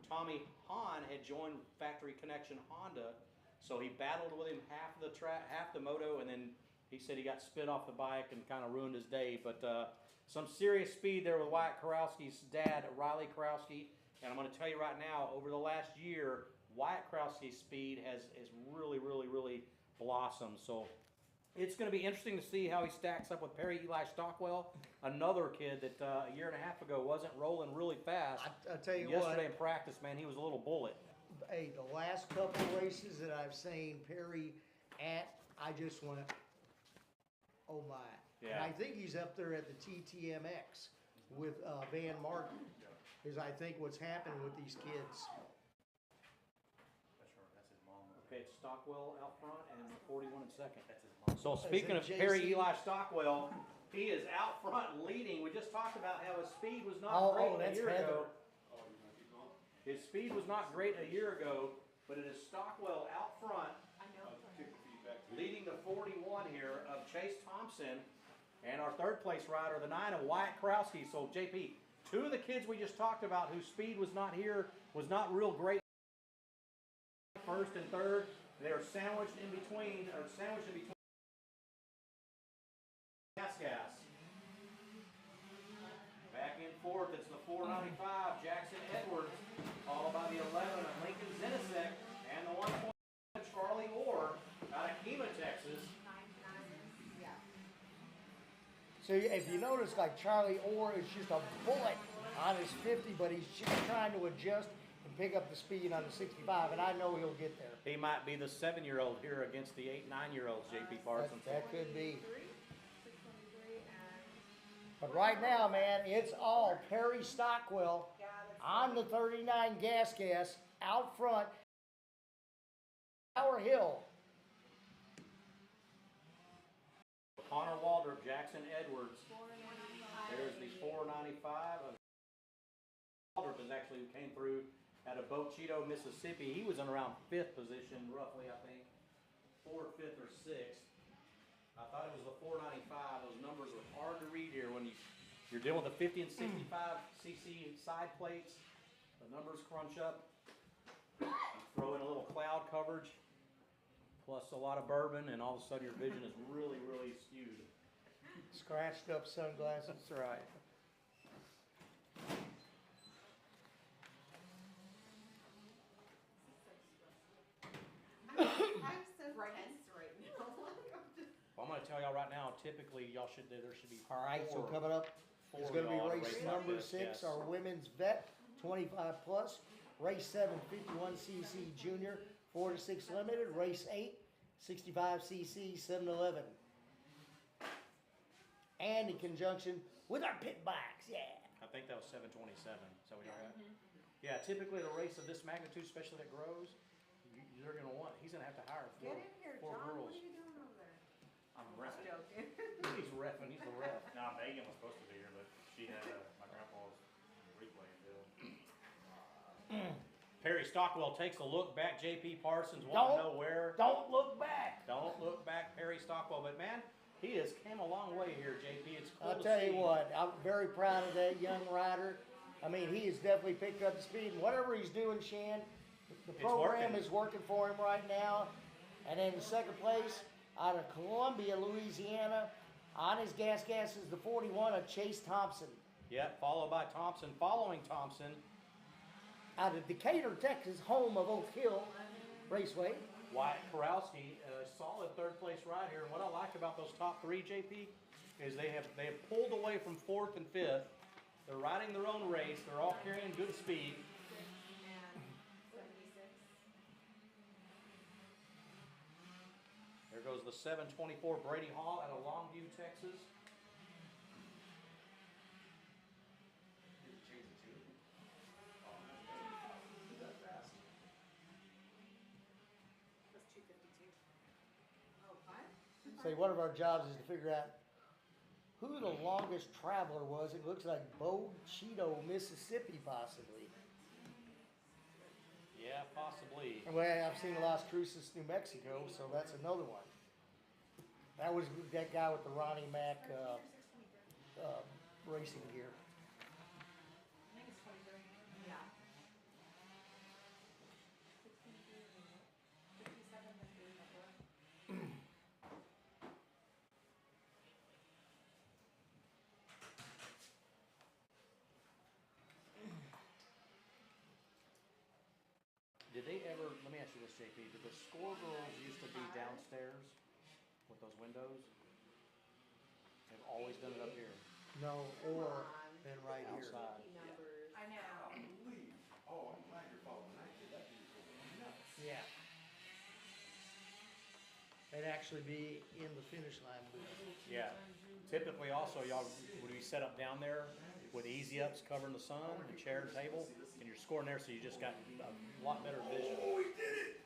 Tommy Hahn, had joined Factory Connection Honda. So he battled with him half the moto, and then he said he got spit off the bike and kind of ruined his day. But some serious speed there with Wyatt Korowski's dad, Riley Korowski. And I'm going to tell you right now, over the last year, Wyatt Krause's speed has really, really, really blossomed. So it's going to be interesting to see how he stacks up with Perry Eli Stockwell, another kid that a year and a half ago wasn't rolling really fast. I tell you Yesterday what, in practice, man, he was a little bullet. hey, the last couple races that I've seen Perry at, I just went, oh my. And Yeah. I think he's up there at the TTMX with Van Martin, is I think what's happening with these kids. That's his mom. Okay, it's Stockwell out front and 41 in second. That's his mom. So speaking that of Perry JC? Eli Stockwell, he is out front leading. We just talked about how his speed was not Oh, great a that's year Heather. ago. His speed was not great a year ago, but it is Stockwell out front, leading the 41 here of Chase Thompson, and our third place rider, the 9 of Wyatt Krause. So JP, two of the kids we just talked about whose speed was not here, was not real great. First and third, they're sandwiched in between. Gas. Back in fourth, it's the 495, Jackson Edwards, followed by the 11 of Lincoln Zenisek, and the 1 Charlie Orr out of Kima, Texas. So if you notice, like Charlie Orr is just a bullet on his 50, but he's just trying to adjust and pick up the speed on the 65, and I know he'll get there. He might be the 7-year-old here against the 8, 9-year-olds, JP Parsons. That could be. But right now, man, it's all Perry Stockwell on the 39 gas out front. Tower Hill. Connor Waldrop, Jackson Edwards. There's the 495 of Waldrop is actually who came through out of Bochito, Mississippi. He was in around 5th position, roughly, I think. 4th, 5th, or 6th. I thought it was the 495. Those numbers are hard to read here when you're dealing with the 50 and 65 cc side plates. The numbers crunch up. You throw in a little cloud coverage, plus a lot of bourbon, and all of a sudden your vision is really, really skewed. Scratched up sunglasses. That's right. I'm so tense right now. Well, I'm going to tell y'all right now, typically y'all should, there should be All right, so four coming up is of going to be y'all to race race like number this, 6, yes. our women's vet, 25 plus. Race 7, 51cc junior, 4 to 6 limited. Race 8, 65cc, 7 to 11. And in conjunction with our pit bikes, yeah. I think that was 727. So we know that. Yeah, typically at a race of this magnitude, especially that grows, you're going to want. He's going to have to hire Get in here, four John. girls. What are you doing over there? I'm reffing. Joking. He's reffing. He's the ref. Now Megan was supposed to be here, but she had my grandpa's replay deal. Perry Stockwell takes a look back. JP Parsons Don't- won't know where. Don't look back. Don't look back, Perry Stockwell. But man, he has came a long way here, JP. It's cool I'll to tell see. you what, I'm very proud of that young rider. I mean, he has definitely picked up the speed. And whatever he's doing, Shan, the It's program working. is working for him right now. And then in second place, out of Columbia, Louisiana, on his gas is the 41 of Chase Thompson. Yep, followed by Thompson. Following Thompson, Out of Decatur, Texas, home of Oak Hill Raceway. Wyatt Karowski, a solid third place ride here. And what I like about those top 3, JP, is they have pulled away from 4th and 5th. They're riding their own race. They're all carrying good speed. And 76. There goes the 724 Brady Hall out of Longview, Texas. That's 252. Oh, what? Say, one of our jobs is to figure out who the longest traveler was. It looks like Bochito, Mississippi, possibly. Yeah, possibly. Well, I've seen Las Cruces, New Mexico, so that's another one. That was that guy with the Ronnie Mack racing gear. I think it's 23. Yeah. 57 and 3. Did they ever, let me ask you this, JP, did the score girls used to be downstairs with those windows? They've always done it up here. No, or then right here. Outside. Numbers. I know. Oh, I'm glad you're following that kid. That dude's going nuts. Yeah. It'd actually be in the finish line booth. Yeah. Typically also, y'all would be set up down there with easy ups covering the sun and chair and table, and you're scoring there, so you just got a lot better vision. Oh, he did it!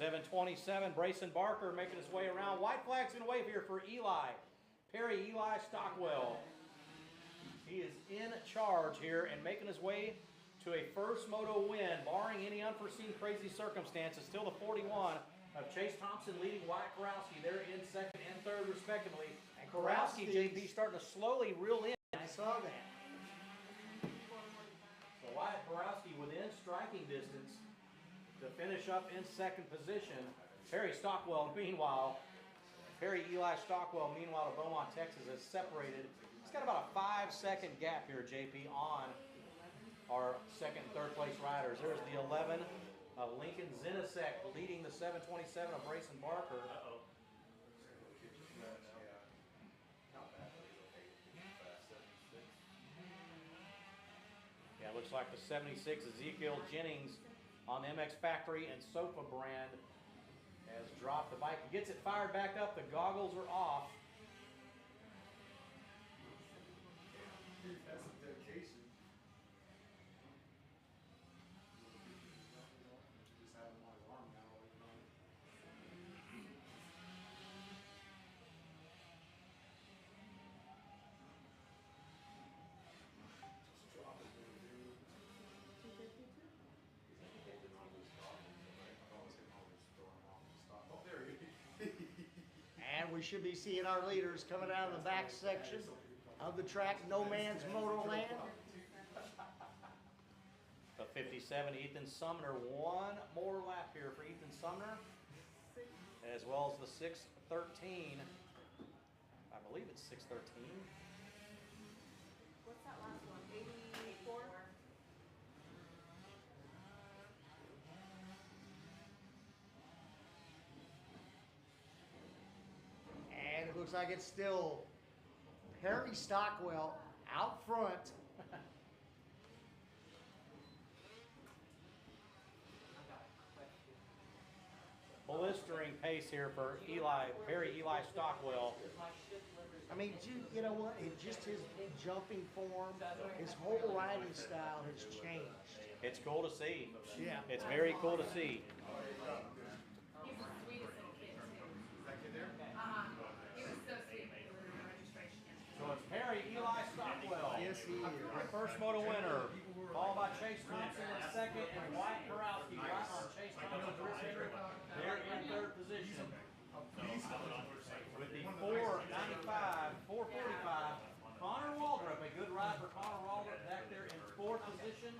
727, Brayson Barker making his way around. White flag's gonna wave here for Eli. Eli Stockwell. He is in charge here and making his way to a first moto win, barring any unforeseen crazy circumstances. Still the 41 of Chase Thompson leading Wyatt Korowski. They're in second and third respectively. And Korowski, JP, starting to slowly reel in. I saw that. So Wyatt Korowski within striking distance to finish up in second position. Eli Stockwell, meanwhile, of Beaumont, Texas, has separated. It's got about a 5-second gap here, JP, on our second and third place riders. There's the 11 of Lincoln Zinasek leading the 727 of Brayson Barker. Yeah, it looks like the 76 Ezekiel Jennings on the MX Factory and Sofa brand has dropped the bike. He gets it fired back up. The goggles are off. That's some dedication. Just have him on his arm now all the time. Just drop it, dude. Oh, there he is. And we should be seeing our leaders coming out of the back section of the track, no man's Motorland. The 57, Ethan Sumner. One more lap here for Ethan Sumner, as well as the 613. I believe it's 613. What's that last one? 84? And it looks like it's still Perry Stockwell out front. Blistering pace here for Eli Stockwell. I mean, you know what? Just his jumping form, his whole riding style has changed. It's cool to see. Yeah. It's very cool to see. He's the sweetest little kid, too. That kid there? He was so sweet when we were doing the registration yesterday. So it's Eli Stockwell. Yes, he is. Our first moto winner. Followed by Chase Thompson in second and Wyatt Korowski right on Chase Thompson's rear fender. They're in third position. With the 495, 445, Connor Waldrop, a good ride for Connor Waldrop back there in fourth position.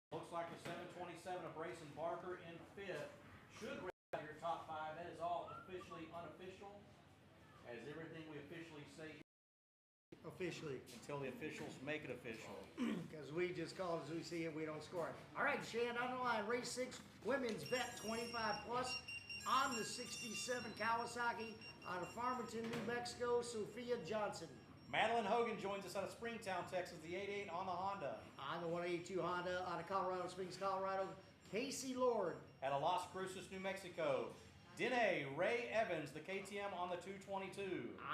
Looks like the 727 of Brayson Barker in fifth. Should race out your top five. That is all officially unofficial, as everything we officially say Officially. until the officials make it official. Because we just call it as we see it, we don't score it. All right, Shan, on the line, race 6, women's vet 25 plus on the 67 Kawasaki out of Farmington, New Mexico, Sophia Johnson. Madeline Hogan joins us out of Springtown, Texas, the 88 on the Honda. On the 182 Honda out of Colorado Springs, Colorado, Casey Lord. Out of Las Cruces, New Mexico, Dene Ray Evans, the KTM on the 222.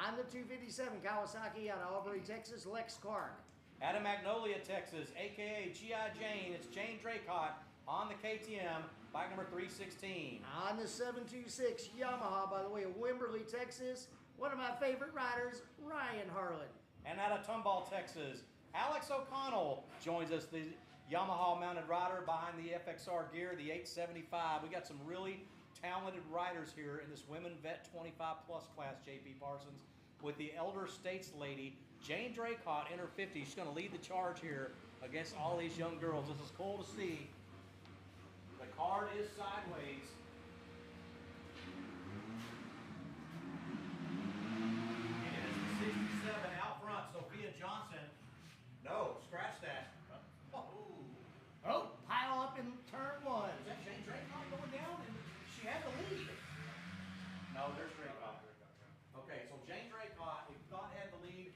On the 257 Kawasaki out of Aubrey, Texas, Lex Clark. Out of Magnolia, Texas, aka G.I. Jane, it's Jane Draycott on the KTM, bike number 316. On the 726 Yamaha, by the way, of Wimberley, Texas, one of my favorite riders, Ryan Harlan. And out of Tomball, Texas, Alex O'Connell joins us, the Yamaha mounted rider behind the FXR gear, the 875. We got some really talented riders here in this women vet 25 plus class, JP Parsons, with the elder states lady, Jane Draycott in her 50s. She's going to lead the charge here against all these young girls. This is cool to see. The card is sideways. And it is the 67 out front, Sophia Johnson. turn one. Is that Jane Draycott going down? And she had the lead. No, there's Draycott. Okay, so Jane Draycott, we thought had the lead.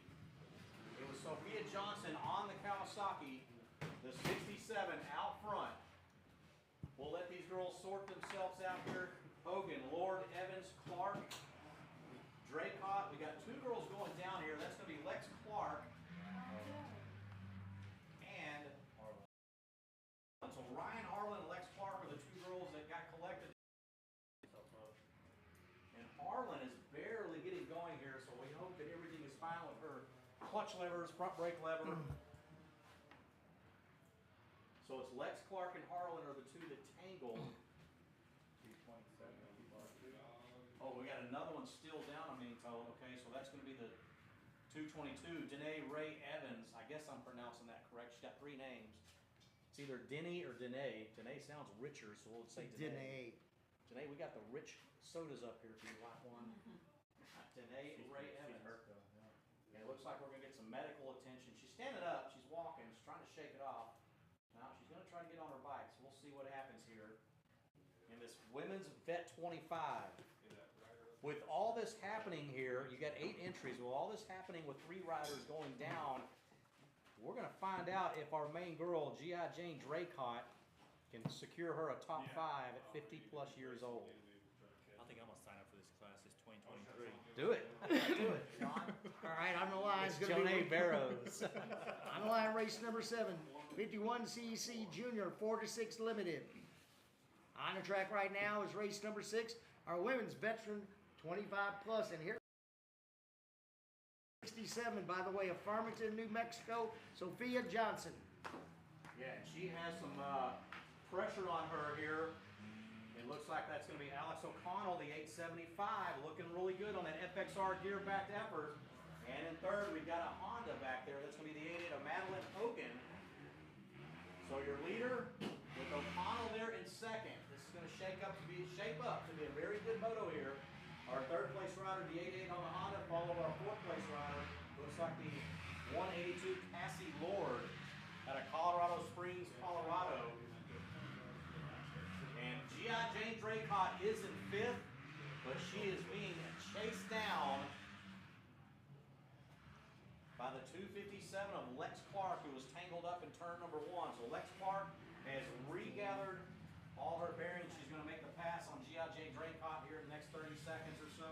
It was Sophia Johnson on the Kawasaki, the 67 out front. We'll let these girls sort themselves out here. Hogan, Lord, Evans, Clark, Draycott. We got two girls going down here. That's going to be Lex Clark and so Ryan Harlan and Lex Clark are the two girls that got collected. And Harlan is barely getting going here, so we hope that everything is fine with her clutch levers, front brake lever. So it's Lex Clark and Harlan are the two that tangled. Oh, we got another one still down, I'm being told. Okay, so that's going to be the 222, Danae Ray Evans. I guess I'm pronouncing that correct. She's got three names. It's either Denny or Danae. Danae sounds richer, so we'll say Danae. Danae, we got the rich sodas up here if you want one. Danae Ray Evans. Yeah, it looks like we're going to get some medical attention. She's standing up. She's walking. She's trying to shake it off. Now she's going to try to get on her bike, so we'll see what happens here. In this women's Vet 25. With all this happening here, you got 8 entries. With all this happening with 3 riders going down, we're going to find out if our main girl, G.I. Jane Draycott, can secure her a top 5 at 50 plus years old. I think I'm gonna sign up for this class. It's 2023. Do it. Do it, Sean. All right, on the line is It's going to Johnny be Barrows. on the line race number 7, 51 CEC Junior 4 to 6 limited. On the track right now is race number 6, our women's veteran 25 plus, and here 67 by the way of Farmington, New Mexico, Sophia Johnson. Yeah, and she has some pressure on her here. It looks like that's going to be Alex O'Connell, the 875, looking really good on that FXR gear-backed effort. And in third, we've got a Honda back there. That's going to be the 88 of Madeline Hogan. So your leader with O'Connell there in second. This is going to shape up to be a very good moto here. Our third place rider, the 88 on the Honda, followed by our fourth place rider. Looks like the 182 Cassie Lord out of Colorado Springs, Colorado. And G.I. Jane Draycott is in 5th, but she is being chased down by the 257 of Lex Clark, who was tangled up in turn number 1. So Lex Clark has regathered all her bearings. She's going to make the pass on G.I. Jane Draycott here in the next 30 seconds or so.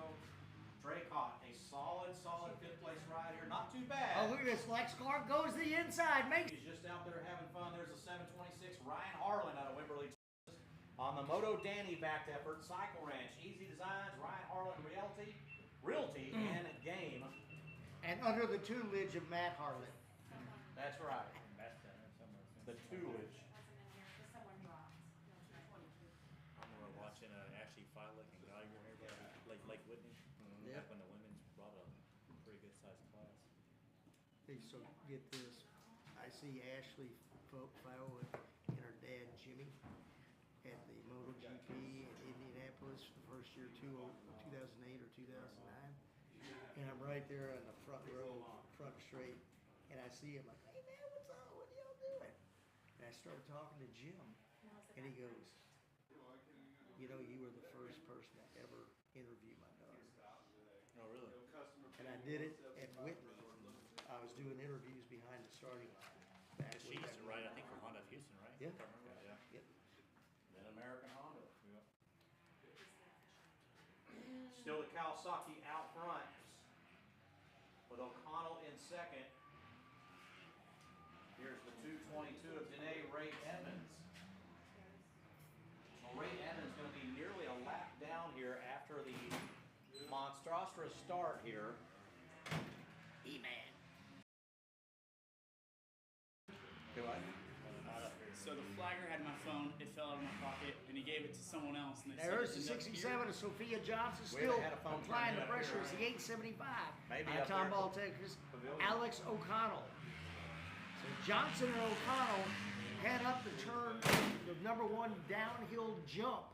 Draycott, a solid 5th place ride here. Not too bad. Oh, look at this. Lex Clark goes to the inside. He's just out there having fun. There's a 726 Ryan Harlan out of Wimberley, Texas. On the Moto Danny backed effort, Cycle Ranch, Easy Designs, Ryan Harlan Realty, and Game. And under the tutelage of Matt Harlan. That's right. The tutelage. Someone dropped. I remember watching Ashley Filick and Geiger here by Lake Whitney. Yep. Back when the women's brought a pretty good sized class. Hey, so get this. I see Ashley Fowler and her dad Jimmy at the MotoGP in Indianapolis the first year, 2008 or 2009. And I'm right there in the front row, front straight, and I see him like, hey man, what's up? What are y'all doing? And I started talking to Jim, and he goes, you know, you were the first person to ever interview my daughter. Oh, really? And I did it at Whitney. I was doing interviews behind the starting line. Back She way used to back ride, I when. think, for Honda of Houston, right? Yeah. I remember that, yeah. Yep. Then American Honda. Yeah. Still the Kawasaki out front with O'Connell in second. Here's the 222 of Danae Ray Evans. So Ray Evans going to be nearly a lap down here after the monstrous start here. E-Man. Do I? So the flagger had my phone, it fell out of my pocket, and he gave it to someone else. And they There's said the it's 67 of Sophia Johnson, We still haven't had a phone applying turn the yet pressure. here, It's the 875. Maybe Out up of there. Tomball, Texas. Pavilion. Alex O'Connell. So Johnson and O'Connell head up to turn the number 1 downhill jump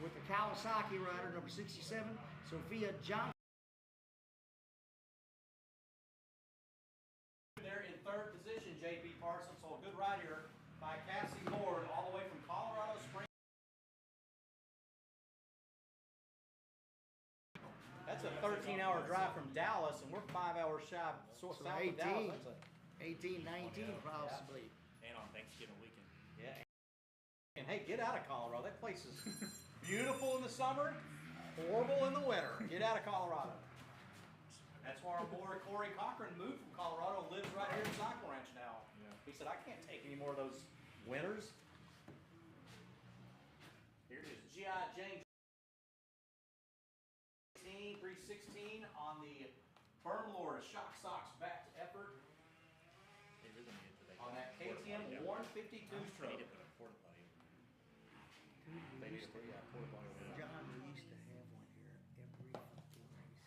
with the Kawasaki rider, number 67, Sophia Johnson. They're in third position, JP Parsons, so a good ride here by Cassie Lord, all the way from Colorado Springs. That's a 13-hour drive from Dallas, and we're 5 hours shy south of Dallas. 18, 19 possibly. And on Thanksgiving weekend. Yeah. And hey, get out of Colorado. That place is beautiful in the summer, horrible in the winter. Get out of Colorado. That's why our boy Corey Cochran moved from Colorado and lives right here in Cycle Ranch now. Yeah. He said, I can't take any more of those winters. Here is G.I. Jane 316 on the Firm Lord Shock Socks back to effort They really needed to. on that KTM 152 stroke. They need to put a porta potty over there. They need to put porta potty over there. John, we used to have one here every fucking race.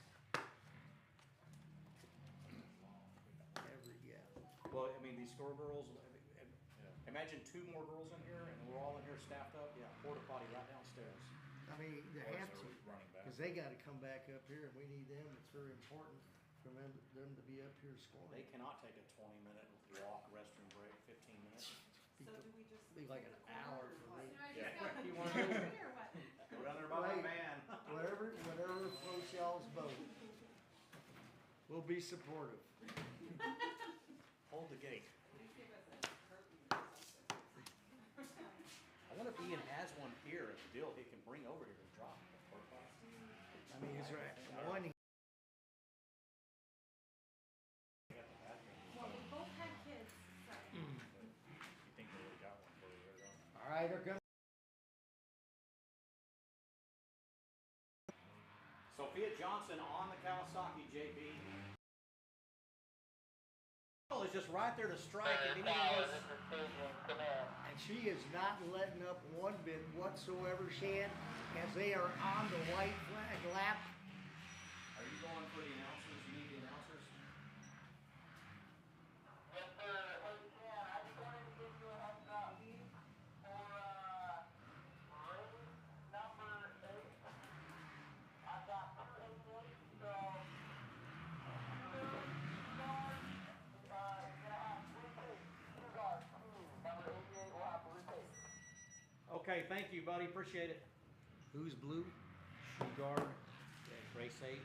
Well, I mean, these store girls, imagine 2 more girls in here and we're all in here staffed up. Yeah, porta potty right downstairs. I mean, they Or have so to, running back. because they gotta come back up here and we need them. It's very important for them to be up here They scoring. cannot take a 20-minute walk, restroom break, 15 minutes. So do we just? Be like an hour for me. You Yeah. know, I just You go wanna do- free or what? Run there by my Right. van. Whatever floats y'all's boat. We'll be supportive. Hold the gate. Just give us a curfew or something. I wonder if Ian has one here at the deal he can bring over here to drop the porta potty. I mean, it's right. One, Well, we both had kids, so. You think they would've got one for you, though? all right, they're gonna. Sophia Johnson on the Kawasaki JB. Is just right there to strike if anything goes. And she is not letting up one bit whatsoever, Shan, as they are on the white flag lap. Are you going for the announcers? You need the announcers? Okay, thank you, buddy. Appreciate it. Who's blue? Shoe guard, race 8.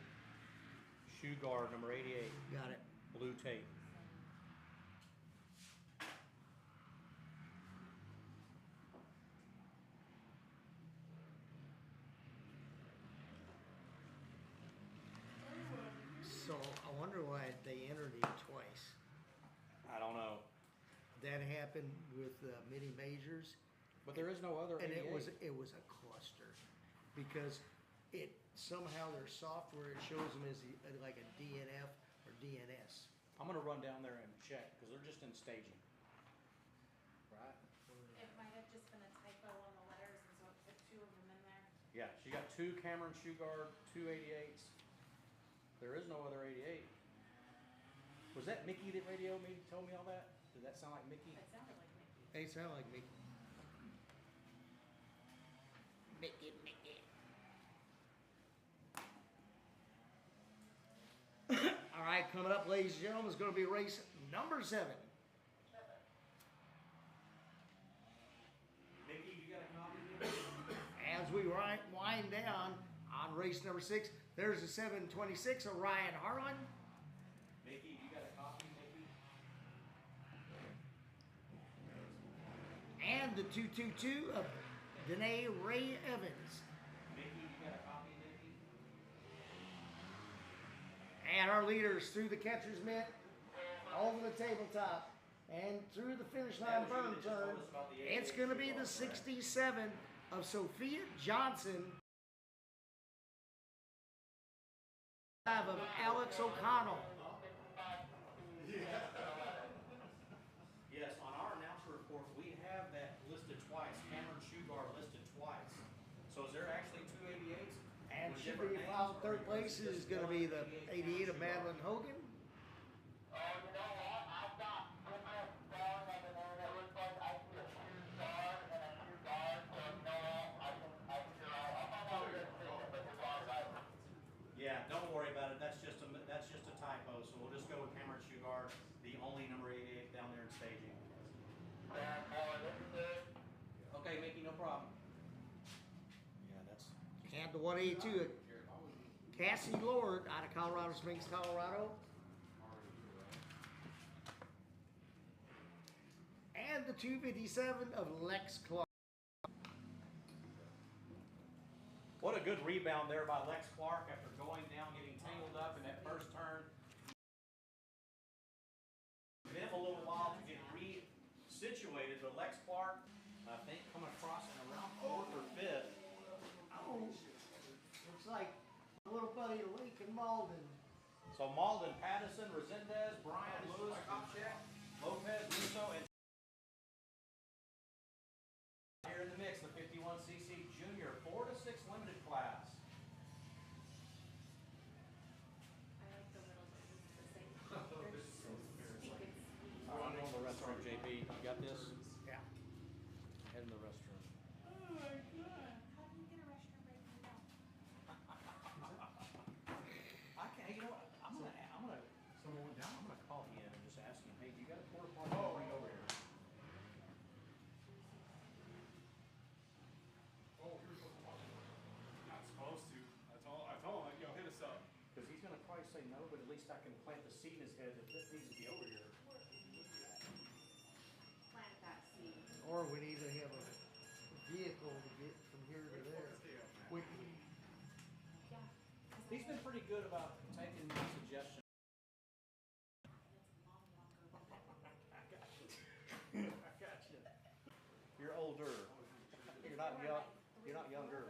Shoe guard number 88, Got it. blue tape. So I wonder why they entered him twice. I don't know, That happened with mini majors, but there is no other. and 88. it was a cluster because it somehow their software it shows them as like a DNF or DNS. I'm gonna run down there and check because they're just in staging. Right? It might have just been a typo on the letters, and so it put 2 of them in there. Yeah, she got 2 Cameron shoe guard, 2 88s. There is no other 88. Was that Mickey that radioed me, told me all that? Did that sound like Mickey? It sounded like Mickey. They sound like me. Mickey. All right, coming up, ladies and gentlemen, is going to be race number 7. Mickey, you got a copy? As we wind down on race number 6, there's the 726 of Ryan Harlan. Mickey, you got a copy, Mickey? And the 222 of Danae Ray Evans. Mickey, you got a copy, Mickey? And our leaders through the catcher's mitt, over the tabletop, and through the finish line burn turn. It's going to be the 67 of Sophia Johnson. Of Alex O'Connell. Yes, on our announcer report, we have that listed twice. Cameron shoe guard listed twice. So is there actually 2 88s? And with should different be names, filed or third is place it is just going to one be the 88 of Cameron shoe guard? Madeline Hogan. Yeah, don't worry about it. That's just a typo. So we'll just go with Cameron shoe guard, the only number 88 down there in staging. And the 182, Cassie Lord out of Colorado Springs, Colorado. And the 257 of Lex Clark. What a good rebound there by Lex Clark after going down, getting tangled up in that first turn. Been a little while to get re-situated, but Lex Clark, I think, coming across in around 4th or 5th. Oh, looks like a little buddy Lincoln Malden. So Malden, Pattison, Resendez, Brian, Lewis, Kopchak, Lopez, Russo, and here in the mix, the 51cc junior 4 to 6 limited class. I like the little babies, the same. They're so stinking sweet. I'm going to the restroom, JP. You got this? Yeah. Head in the restroom. How do you get a restroom break now? I can't. You know what? I'm gonna call him and just ask him. Hey, do you got a porta potty? Bring over here. Not supposed to. I told him, yo, hit us up. Because he's gonna probably say no, but at least I can plant the seed in his head that this needs to be over here. Plant that seed. Or we need to have a vehicle to get from here to there. We, Yeah. He's been pretty good about taking my suggestions. I got you. I got you. You're older. You're not young. You're not younger.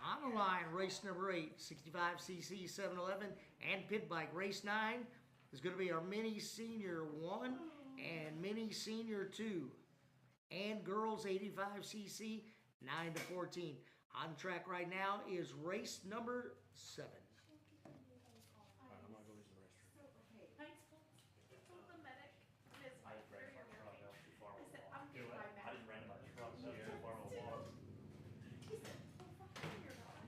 on the line, race number 8, 65cc 711 and pit bike. Race 9 is going to be our mini senior 1 and mini senior 2. And girls 85cc 9 to 14. On track right now is race number 7. I'm gonna go use the restroom. I told the medic, Ms. I just ran my truck, that was too far. I said, I'm getting my I just ran my truck, that was too far of a walk. He said, well, fuck, you're gone.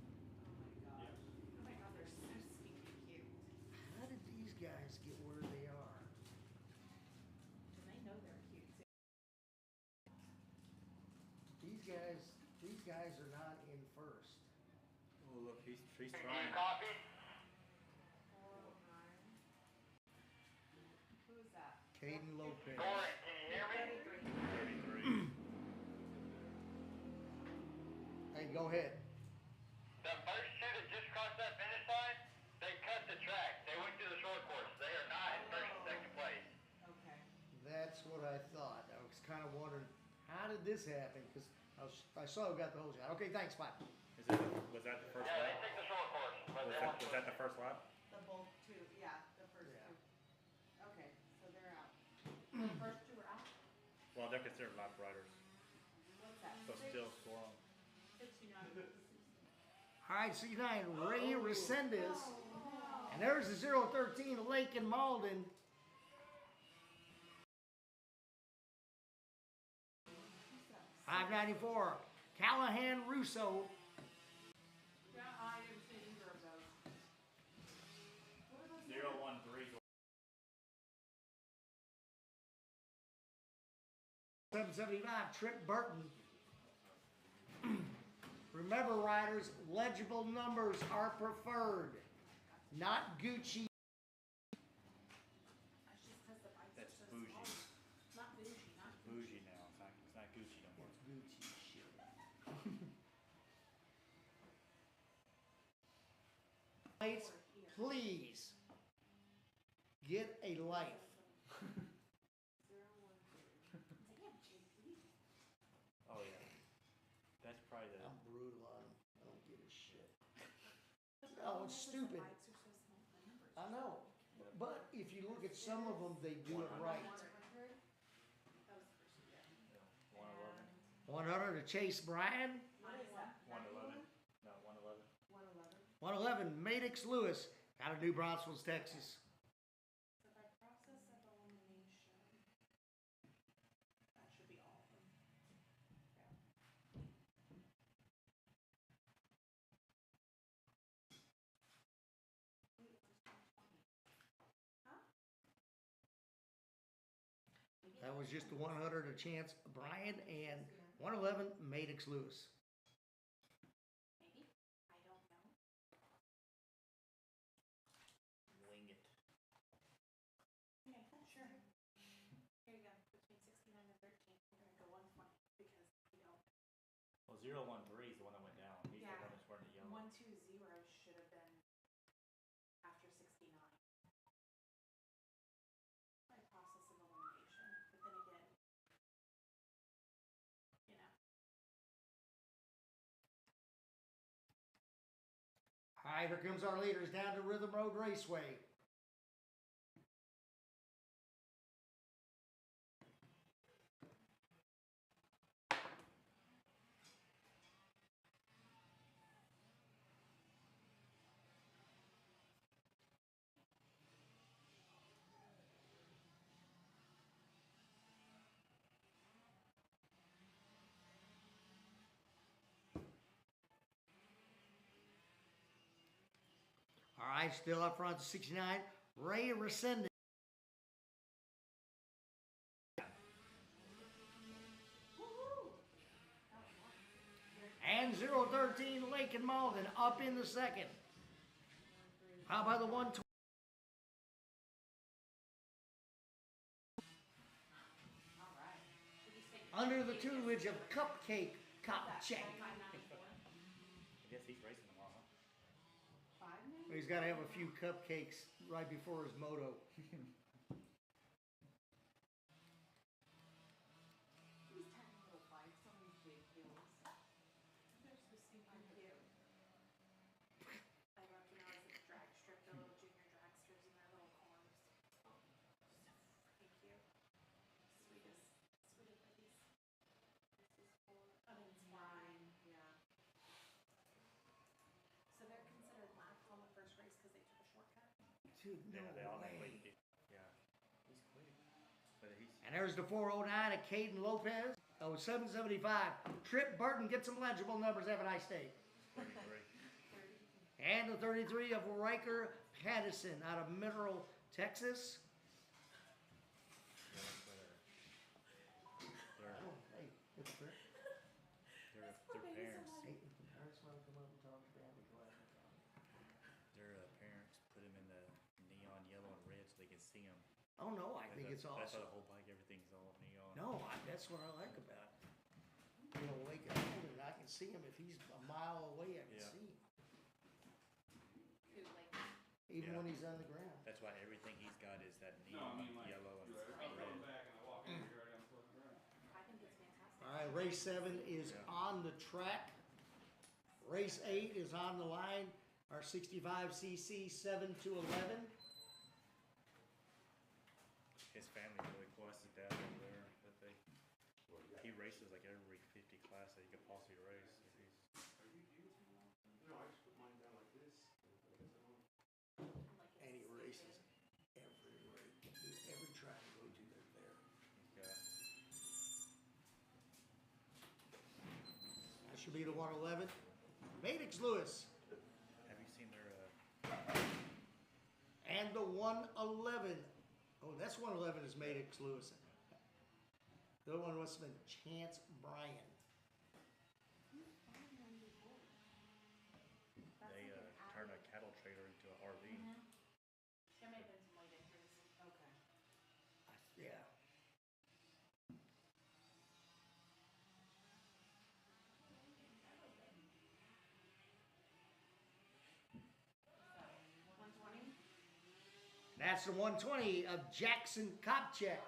Oh my god, they're so stinking cute. How did these guys get where they are? And they know they're cute too. These guys are not in first. Oh, look, he's trying. Who's that? Caden Lopez. 33. Hey, go ahead. The first two that just crossed that finish line, they cut the track. They went to the short course. They are not in first and second place. Okay. That's what I thought. I was kind of wondering, how did this happen? Because I saw who got the hose out. Okay, thanks, bye. Was that the first Yeah, they lap? took the short course, but they went Was that the first lap? The both two, yeah, the first Yeah. two. Okay, so they're out. The first two are out? Well, they're considered lap riders, What's that? so still score on. 69. All right, C9, Ray Resendez. And there's the 013, Lake and Malden. .594, Callahan Russo. Yeah, I didn't see either of those. 013. 775, Trip Burton. Remember, riders, legible numbers are preferred, not Gucci. That's just because the bikes That's are so bougie. small. Not bougie, not Bougie now. It's not Gucci no more. Gucci shit. Lights, please get a life. Oh yeah. That's probably the. I'm brutal on them. I don't give a shit. No, it's stupid. The bikes are so small, the numbers. I know. But if you look at some of them, they do it right. 100? That was the first year. 111. 100 to Chase Bryan. What is that? 111. No, 111. 111? 111, Maddox Lewis out of New Braunfels, Texas. So by process of elimination, that should be all of them. That was just the 100 of Chance Bryan and 111 Maddox Lewis. Maybe. I don't know. Wing it. Okay, sure. Here you go. Between 69 and 13, we're gonna go 120 because you don't. Well, 013 is the one that went down. He's Yeah. the one that's wearing the yellow. 120 should have been after 69. By process of elimination, but then again, you know. All right, here comes our leaders down to Rhythm Road Raceway. All right, still up front, 69, Ray Resendez. And 013, Lake and Malden up in the second. How about the 120? Under the tutelage of Cupcake Kopchak. I guess he's racing tomorrow, huh? He's got to have a few cupcakes right before his moto. These tiny little bikes on these big hills. They're so stinking cute. I love when I was at the drag strip, the little junior dragsters and their little corns. So freaking cute. Sweetest babies. This is for, I mean, it's fine. Yeah. So they're considered last on the first race because they took a shortcut. Dude, no Yeah, they all way. quick. Yeah. He's quick. But he's And there's the 409 of Caden Lopez. Oh, 775. Trip Burton, get some legible numbers. Have a nice day. 33. And the 33 of Riker Pattison out of Mineral, Texas. They're, Oh, hey, it's Trip. their parents. Hey, if the parents want to come up and talk to Daddy, go ahead. Their parents put him in the neon yellow and red so they can see him. Oh, no, I think it's That's awesome. how the whole bike, everything's all neon. No, that's what I like about it. You know, Lake and Malden, I can see him. If he's a mile away, I can Yeah. see him. Who, like, Even Yeah. when he's on the ground. That's why everything he's got is that No, I neon mean like, yellow and I come red. back and I walk in here, I'm looking around. I think it's fantastic. All right, race 7 is Yeah. on the track. Race 8 is on the line. Our 65cc 7 to 11. His family's really close. His dad over there. He races like every 50 class that he could possibly race. If he's, No, I just put mine down like this. I guess I don't. Like it's And he stupid. races every track I go to, they're there. he's got That should be the 111. Maddox Lewis. Have you seen their? And the 111. Oh, that's 111 is Maddox Lewis. The other one must have been Chance Bryan. They turn a cattle trailer into an RV. There may have been some late entries. Okay. Yeah. So, 120? That's the 120 of Jackson Kopchak.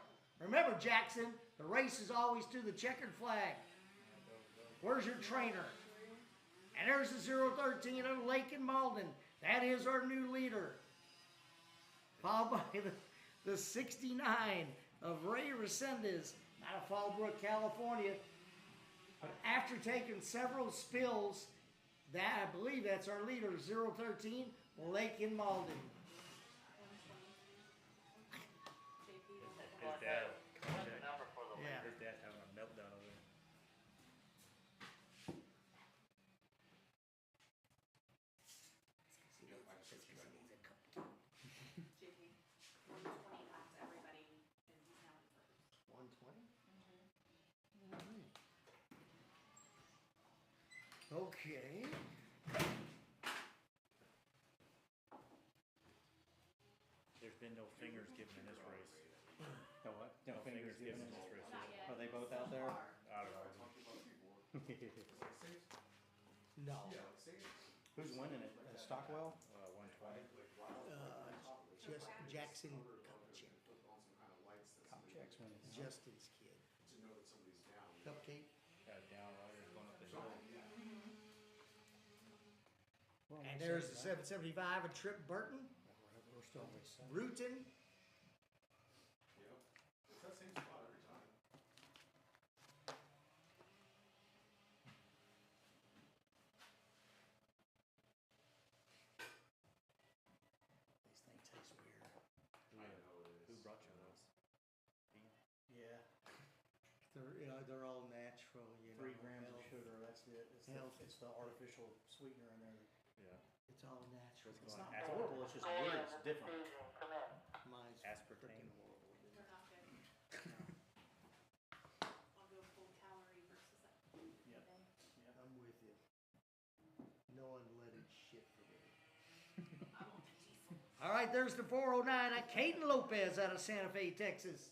Remember, Jackson, the race is always to the checkered flag. Where's your trainer? And there's the 013 of Lake and Malden. That is our new leader. Followed by the 69 of Ray Resendez out of Fallbrook, California. But after taking several spills, that I believe that's our leader, 013, Lake and Malden. 120. JP. His dad. What's the number for the Yeah. His dad's having a meltdown over there. JP. 120 laps everybody, and he's now in first. 120 Okay. There's been no fingers given in this race. No what? No fingers given in this race. Not yet. Are they both out there? I don't know. No. Who's winning it? Stockwell? 120. Just Jackson Cupcake. Cupcake's winning. Justin's kid. Cupcake. Down riders going up the hill. And there's the 775 of Trip Burton. We're still on race 7. Rutan. It's that same spot every time. These things taste weird. Who brought you those? Yeah. They're all natural, you know. 3 grams of health. sugar, that's it. Health. It's the artificial sweetener in there. Yeah. It's all natural. It's not horrible, it's just weird, it's different. Mine's Aspartame. freaking horrible. They're not good. I'll go full calorie versus that. Yep. Day. I'm with you. No unleaded shit for me. I want the diesel. All right, there's the 409 at Caden Lopez out of Santa Fe, Texas.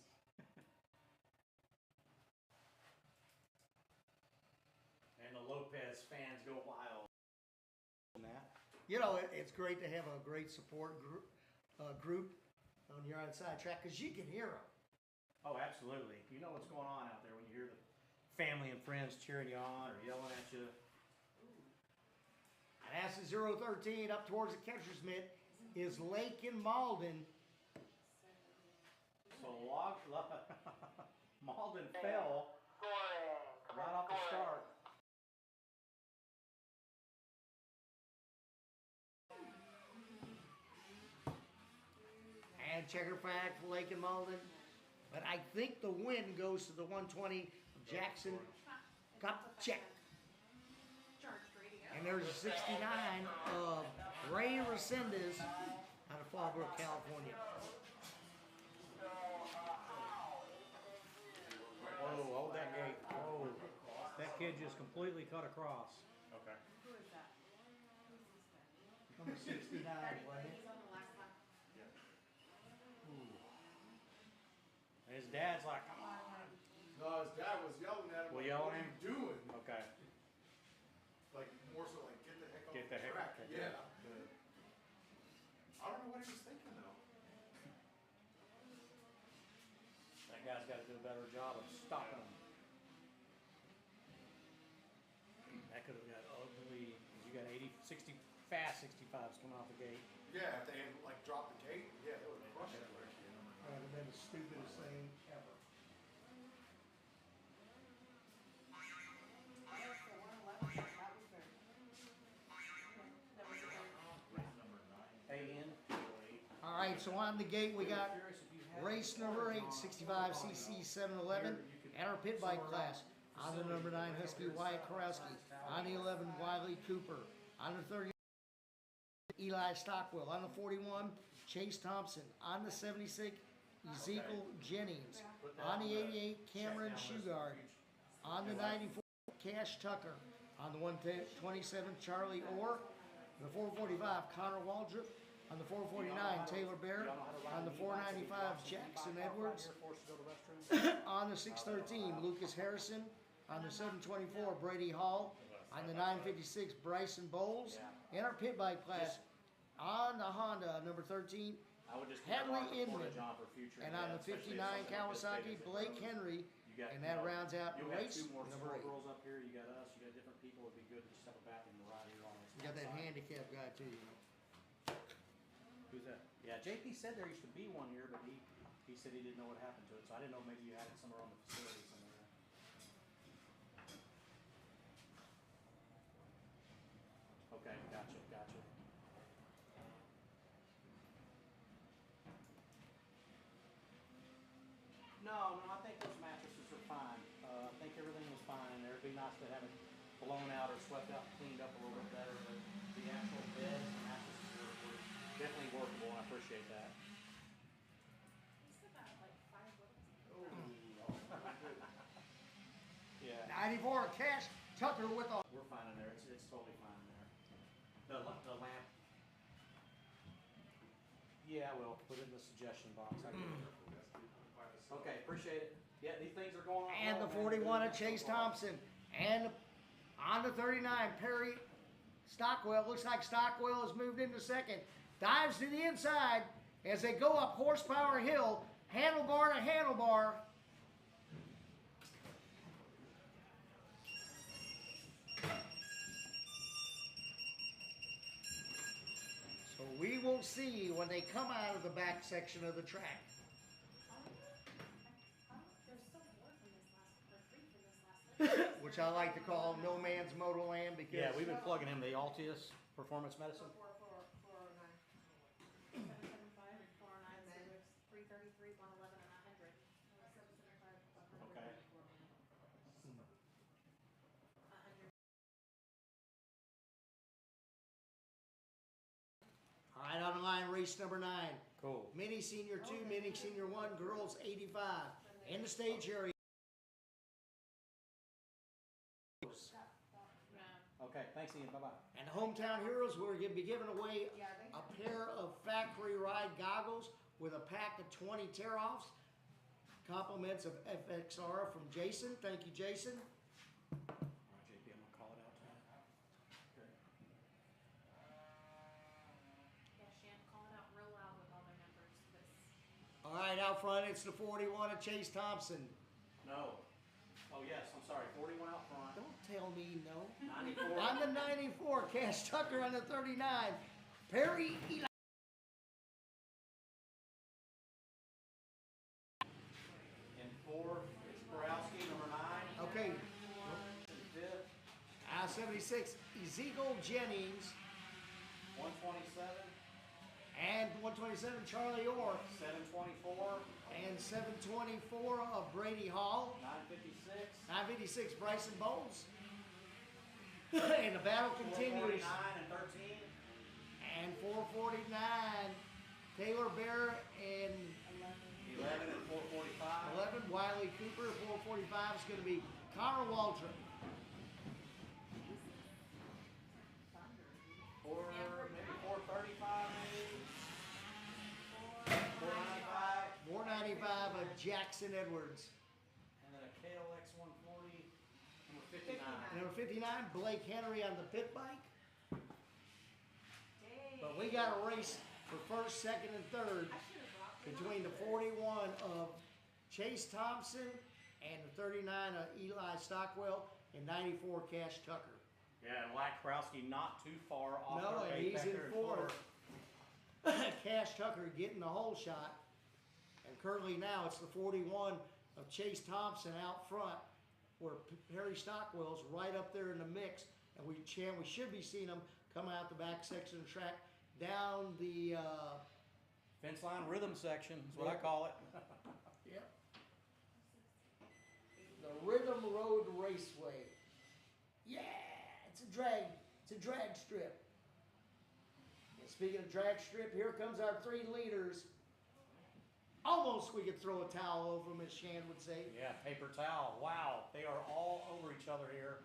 And the Lopez fans go wild. You know, it's great to have a great support group on your outside track because you can hear them. Oh, absolutely. You know what's going on out there when you hear the family and friends cheering you on or yelling at you. And that's the 013 up towards the catcher's mitt is Lake and Malden. So Malden fell right off the start. And checker flag for Lake and Malden. But I think the win goes to the 120 of Jackson Cupcake. Charged radio. And there's a 69 of Ray Resendez out of Fallbrook, California. Whoa, hold that gate. Whoa. That kid just completely cut across. Okay. Who is that? Who's this guy? Number 69, wasn't it? He's on the last lap. And his dad's like, come on. No, his dad was yelling at him. Well, like, yelling what at are you doing? Okay. Like, more so like, get the heck off Get the the heck track. off the Yeah. track. I don't know what he was thinking, though. That guy's got to do a better job of stopping him. That could have got ugly. You got 80, 60, fast 65s coming off the gate. Yeah, if they had, like, dropped the gate, yeah, they would have crushed it. That would have been the stupidest thing ever. All right, so on the gate we got race number 8, 65cc 711, and our pit bike class. On the number 9, Husky Wyatt Karowski. On the 11, Wiley Cooper. On the 30, Eli Stockwell. On the 41, Chase Thompson. On the 76, Ezekiel Jennings. On the 88, Cameron Shugard. On the 94, Cash Tucker. On the 127, Charlie Orr. The 445, Connor Waldrop. On the 449, Taylor Barrett. On the 495, Jackson Edwards. On the 613, Lucas Harrison. On the 724, Brady Hall. On the 956, Bryson Bowles. In our pit bike class, on the Honda, number 13, I would just Hadley Inman. John for future. And on the 59 Kawasaki, Blake Henry. And that rounds out You have race 2 more number 8. girls up here. You got us. You got different people. It'd be good to just have a back and ride here on this. You got that handicap guy too, you know. Who's that? Yeah, JP said there used to be one here, but he said he didn't know what happened to it. So I didn't know maybe you had it somewhere on the facility somewhere. Okay, gotcha. No, I think those mattresses are fine. I think everything was fine there. It'd be nice to have it blown out or swept out and cleaned up a little bit better, but the actual beds and mattresses were definitely workable, and I appreciate that. He's still got like 5 bullets. Yeah. 94, Cash Tucker with a... We're fine in there. It's Yeah, I will. Put it in the suggestion box. I get it. Okay, appreciate it. Yeah, these things are going on. And the 41 of Chase Thompson. And on the 39, Perry Stockwell. Looks like Stockwell has moved into second. Dives to the inside as they go up Horsepower Hill. Handlebar to handlebar. So we will see when they come out of the back section of the track. There's still more from this last, or 3 from this last. Which I like to call no man's moto land because Yeah, we've been plugging him the Altius Performance Medicine. 775, 409, so there's 333, 111, and 100. 775, 100. Okay. 100. all right, on the line, race number 9. Cool. Mini Senior 2, Mini Senior 1, girls 85. In the stage area. Okay, thanks, Ian. Bye-bye. And the Hometown Heroes, we're going to be giving away a pair of factory ride goggles with a pack of 20 tear-offs. Compliments of FXR from Jason. Thank you, Jason. All right, JP, I'm going to call it out tonight. Okay. Yeah, Shan, call it out real loud with all their numbers. All right, out front, it's the 41 of Chase Thompson. No. Oh, yes, I'm sorry. 41 out front. Don't tell me no. 94. On the 94, Cash Tucker on the 39. Perry Eli. And 4, it's Borowski, number 9. Okay, And 5th, 76, Ezekiel Jennings. 127, And 127, Charlie Orr. 724, And 724 of Brady Hall. 956, 956, Bryson Bowles. And the battle 449, continues. and 13. And 449, Taylor Bear and 11 and 445. 11, Wiley Cooper. 445 is going to be Connor Waldron. Maybe 435, maybe. 495. 495 of Jackson Edwards. And then a KLX 140, number 59. Number 59, Blake Henry on the pit bike. But we got a race for first, second, and third between the 41 of Chase Thompson and the 39 of Eli Stockwell and 94 Cash Tucker. Yeah, and Lack Krowski not too far off. No, our and gate he's back in there fourth. Cash Tucker getting the whole shot. And currently now it's the 41 of Chase Thompson out front, where Perry Stockwell's right up there in the mix. And we should be seeing him come out the back section of the track down the Fence line rhythm section is what I call it. yep. The Rhythm Road Raceway. Yeah, it's a drag strip. And speaking of drag strip, here comes our 3 leaders. Almost we could throw a towel over them, as Shan would say. Yeah, paper towel. Wow, they are all over each other here.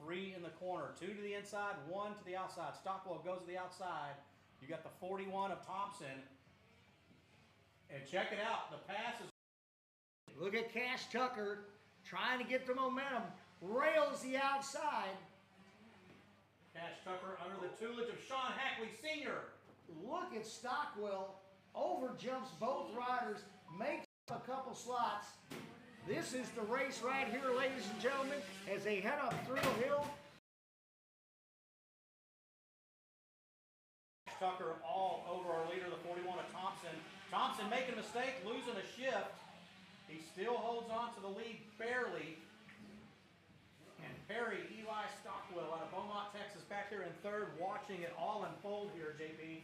3 in the corner, 2 to the inside, 1 to the outside. Stockwell goes to the outside. You got the 41 of Thompson. And check it out, the pass is. Look at Cash Tucker trying to get the momentum. Rails the outside. Cash Tucker under the tutelage of Sean Hackley Sr. Look at Stockwell. Overjumps both riders. Makes a couple slots. This is the race right here, ladies and gentlemen, as they head up Thrill Hill. Tucker all over our leader, the 41 of Thompson. Thompson making a mistake, losing a shift. He still holds on to the lead barely. And Perry, Eli Stockwell out of Beaumont, Texas, back here in third, watching it all unfold here, JB.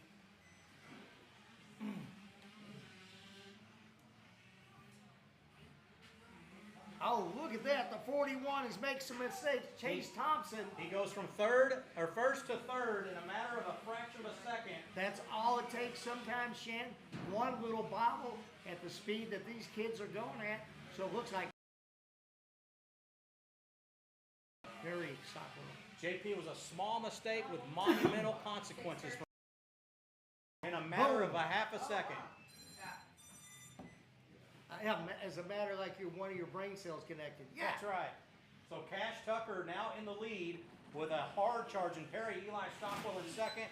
Oh, look at that. The 41 is making some mistakes. Chase Thompson. He goes from first to third in a matter of a fraction of a second. That's all it takes sometimes, Shan. One little bobble at the speed that these kids are going at. So it looks like Perry Stockwell. JP was a small mistake with monumental consequences. In a matter of by half a second. Yeah, as a matter like one of your brain cells connected. Yeah. That's right. So Cash Tucker now in the lead with a hard charging Perry. Eli Stockwell in second.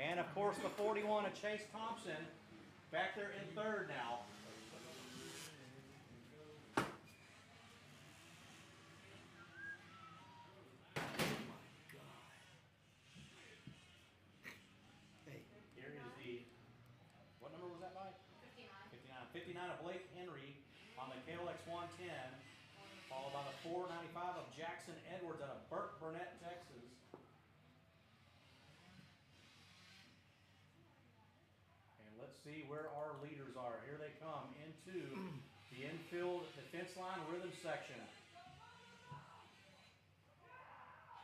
And of course the 41 of Chase Thompson back there in third now. Here is the, what number was that by? 59 of Blake Henry on the KLX 110, followed by the 495 of Jackson Edwards out of Burke Burnett, Texas. And let's see where our leaders are. Here they come into the infield defense line rhythm section.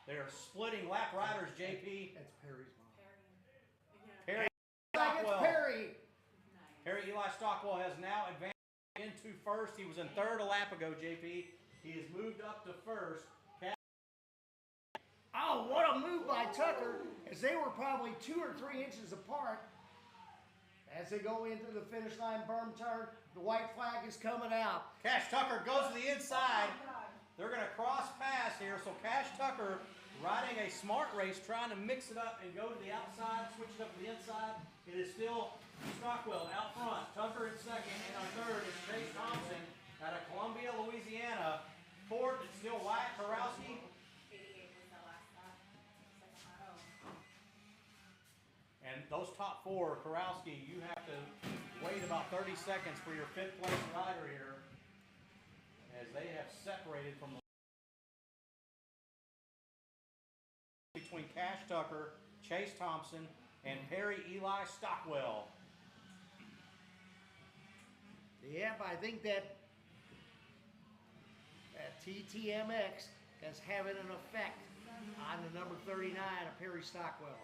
They are splitting lap riders, JP. That's Perry's mom. Perry Like it's Stockwell. Perry. Perry Eli Stockwell has now advanced into first. He was in third a lap ago, JP. He has moved up to first. Oh, what a move by Tucker, as they were probably 2 or 3 inches apart. As they go into the finish line berm turn, the white flag is coming out. Cash Tucker goes to the inside. They're going to cross paths here. So Cash Tucker riding a smart race, trying to mix it up and go to the outside, switch it up to the inside. It is still Stockwell out front, Tucker in second, and on third is Chase Thompson out of Columbia, Louisiana. Fourth, it's still Wyatt Karowski. 88 was that last lap. Second lap. And those top four, Karowski, you have to wait about 30 seconds for your fifth place rider here, as they have separated from the between Cash Tucker, Chase Thompson, and Perry Eli Stockwell. Yep, I think that TTMX is having an effect on the number 39 of Perry Stockwell.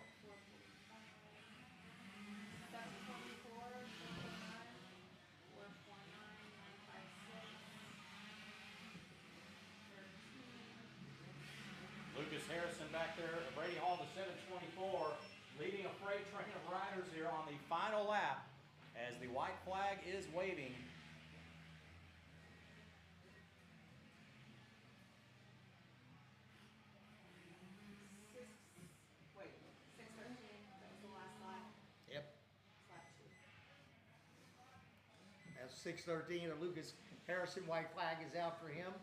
724, 429, 560, 13. Lucas Harrison back there, Brady Hall, the 724, leading a freight train of riders here on the final lap as the white flag is waving. Wait, 613. That was the last lap. Yep. Lap 2. That's 6:13, and Lucas Harrison, white flag is out for him.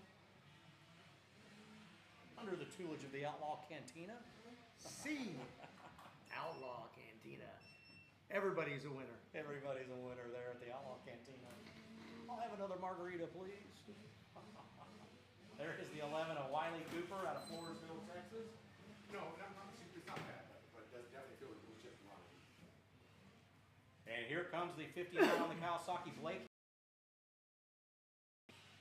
Under the tutelage of the Outlaw Cantina. C. Outlaw Cantina. Everybody's a winner. Everybody's a winner there at the Outlaw Cantina. I'll have another margarita, please. There is the 11 of Wiley Cooper out of Floresville, Texas. No, it's not bad, but it does definitely feel like it was just running. And here comes the 59 on the Kawasaki Blake.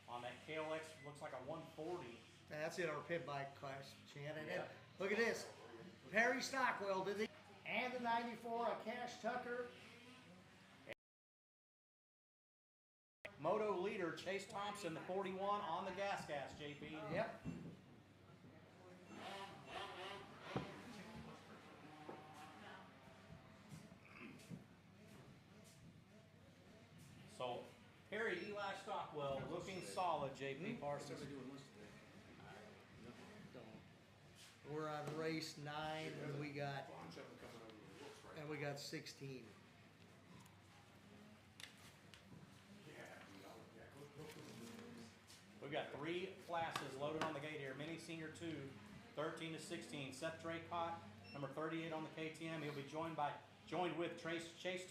On that KLX, looks like a 140. That's in our pit bike class, Shannon. Yeah. And look at this. Perry Stockwell did the and the 94 of Cash Tucker. Moto leader Chase Thompson, the 41 on the gas, JP. Yep. So Perry Eli Stockwell looking solid, JP Parsons. We're on race 9, and we got 16. We've got 3 classes loaded on the gate here. Mini Senior 2, 13 to 16. Seth Draycott, number 38 on the KTM. He'll be joined with Chase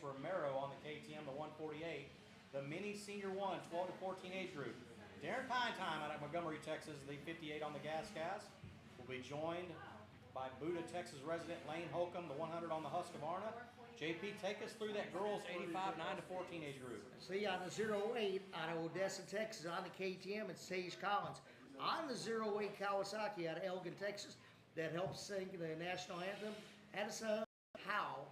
Romero on the KTM, the 148. The Mini Senior 1, 12 to 14 age group. Darren Pine Time out of Montgomery, Texas, the 58 on the gas. Will be joined by Buda, Texas resident Lane Holcomb, the 100 on the Husqvarna. JP, take us through that girls 85, 9 to 14 age group. See, on the 08 out of Odessa, Texas, on the KTM, it's Sage Collins. On the 08 Kawasaki out of Elgin, Texas, that helps sing the national anthem, Addison Howe.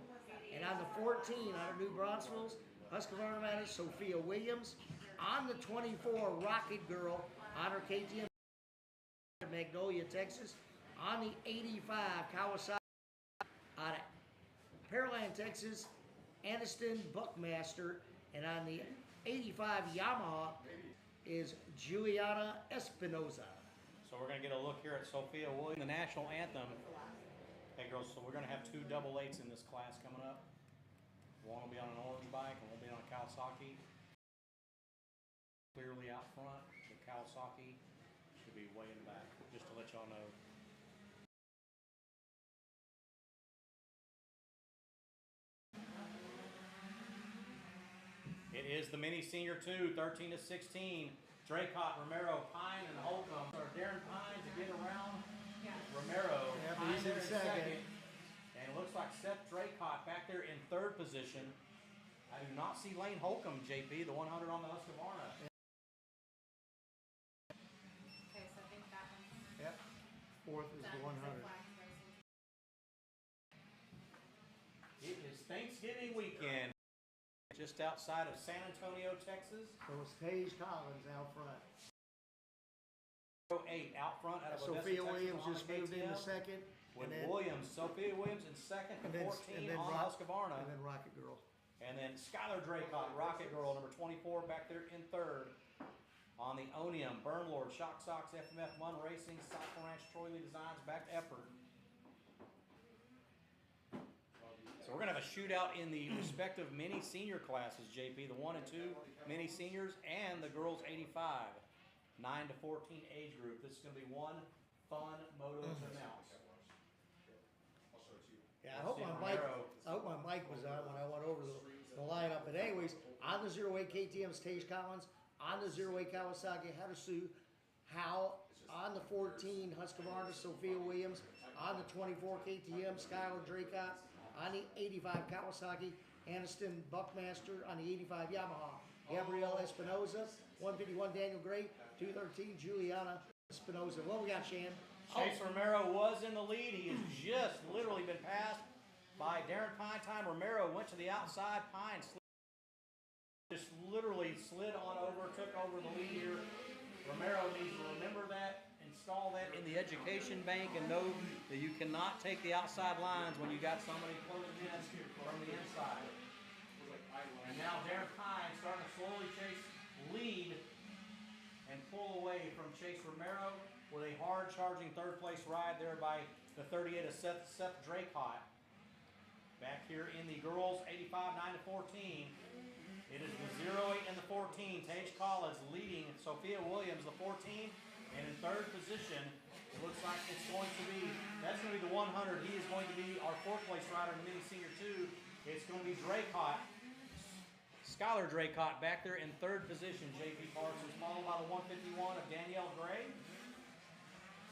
And on the 14 out of New Braunfels, Husqvarna man is Sophia Williams. On the 24, Rocket Girl, on her KTM, Magnolia, Texas. On the 85 Kawasaki out of Pearland, Texas, Aniston Buckmaster, and on the 85 Yamaha is Juliana Espinoza. So we're gonna get a look here at Sophia Williams, the national anthem. Hey girls, so we're gonna have two double eights in this class coming up. One will be on an orange bike, and one will be on a Kawasaki. Clearly out front, the Kawasaki should be way in the back, just to let y'all know. It is the mini senior 2, 13 to 16. Draycott, Romero, Pine, and Holcomb. Or Darren Pine to get around Romero. Yeah, but Pine he's there in second. And it looks like Seth Draycott back there in third position. I do not see Lane Holcomb, JP, the 100 on the Husqvarna. Okay, so I think that one's. Yep. Fourth is the 100. It is Thanksgiving weekend. Just outside of San Antonio, Texas. So it's Tage Collins out front. 8 out front out of Sophia Odessa, Williams Texas, just on the moved into KTM. second. With and then, Williams, Sophia Williams in second, and 14 on the Husqvarna. And then Rocket Girl. And then Skylar Draycott, Rocket Girl, number 24, back there in third. On the Onium, Burnlord, Shock Socks, FMF, Munn Racing, Cycle Ranch, Troy Lee Designs, back to effort. So we're going to have a shootout in the respective mini senior classes, JP. The 1 and 2 mini seniors and the girls 85. 9 to 14 age group. This is going to be one fun moto to announce. Yeah, I hope my mic was on when I went over the lineup. But anyways, on the 08 KTM's Tage Collins, on the 08 Kawasaki Harasu, Howe, on the 14 Husqvarna Sophia Williams, on the 24 KTM Skylar Draycott, on the 85 Kawasaki Aniston Buckmaster, on the 85 Yamaha Gabrielle Espinoza, 151 Daniel Gray, 213 Juliana Espinoza. What we got, Shan? Chase Romero was in the lead. He has just literally been passed by Darren Pine. Time Romero went to the outside. Pine just literally slid on over, took over the lead here. Romero needs to remember that, install that in the education bank, and know that you cannot take the outside lines when you got somebody closing in from the inside. And now Darren Pine starting to slowly chase lead and pull away from Chase Romero with a hard charging third place ride there by the 38 of Seth Draycott. Back here in the girls 85 9 to 14. It is the 08 and the 14. Tage Collins leading Sophia Williams, the 14. And in third position, it looks like it's going to be, that's going to be the 100. He is going to be our fourth place rider in the mini senior 2. It's going to be Draycott. Skylar Draycott back there in third position. JP Parsons followed by the 151 of Danielle Gray.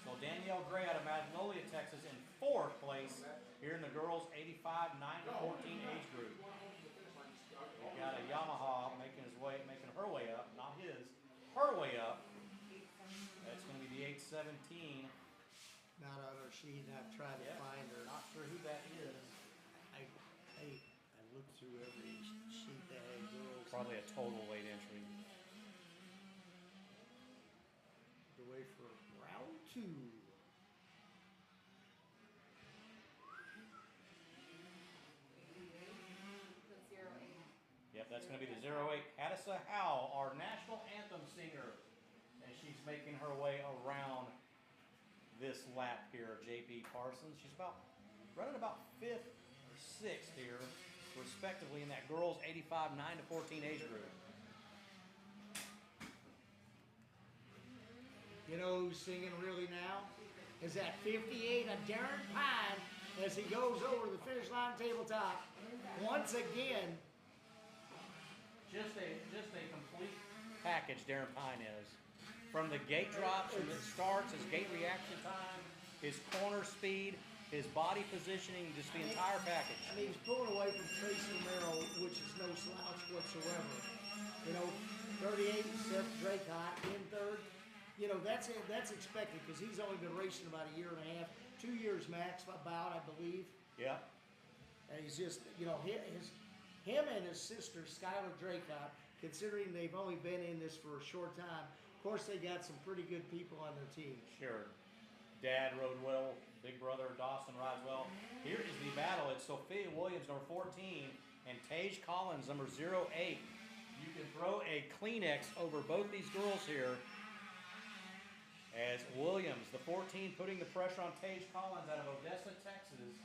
So Danielle Gray out of Magnolia, Texas in fourth place here in the girls 85 9 to 14 age group. We've got a Yamaha making her way up, not his, her way up. That's going to be the 817. Not on her sheet. I've tried to find her. Not sure who that is. I looked through every sheet that had girls. Probably a total late entry. The way for round 2. Yep, that's going to be the 08 Hadissa Howe, our national anthem singer. And she's making her way around this lap here, JP Parsons. She's running about 5th or 6th here, respectively, in that girls 85 9 to 14 age group. You know who's singing really now? Is that 58 of Darren Pine as he goes over the finish line tabletop once again. Just a complete package Darren Pine is. From the gate drops, from the starts, his gate reaction time, his corner speed, his body positioning, just the entire package. I mean, he's pulling away from Tracy Romero, which is no slouch whatsoever. You know, 38, Seth Draycott in third. You know, that's expected because he's only been racing about a year and a half, 2 years max, about, I believe. Yeah. And he's just, you know, him and his sister, Skylar Draycott, considering they've only been in this for a short time, of course they got some pretty good people on their team. Sure. Dad rode well. Big brother Dawson rides well. Here is the battle. It's Sophia Williams, number 14, and Tage Collins, number 08. You can throw a Kleenex over both these girls here. As Williams, the 14, putting the pressure on Tage Collins out of Odessa, Texas.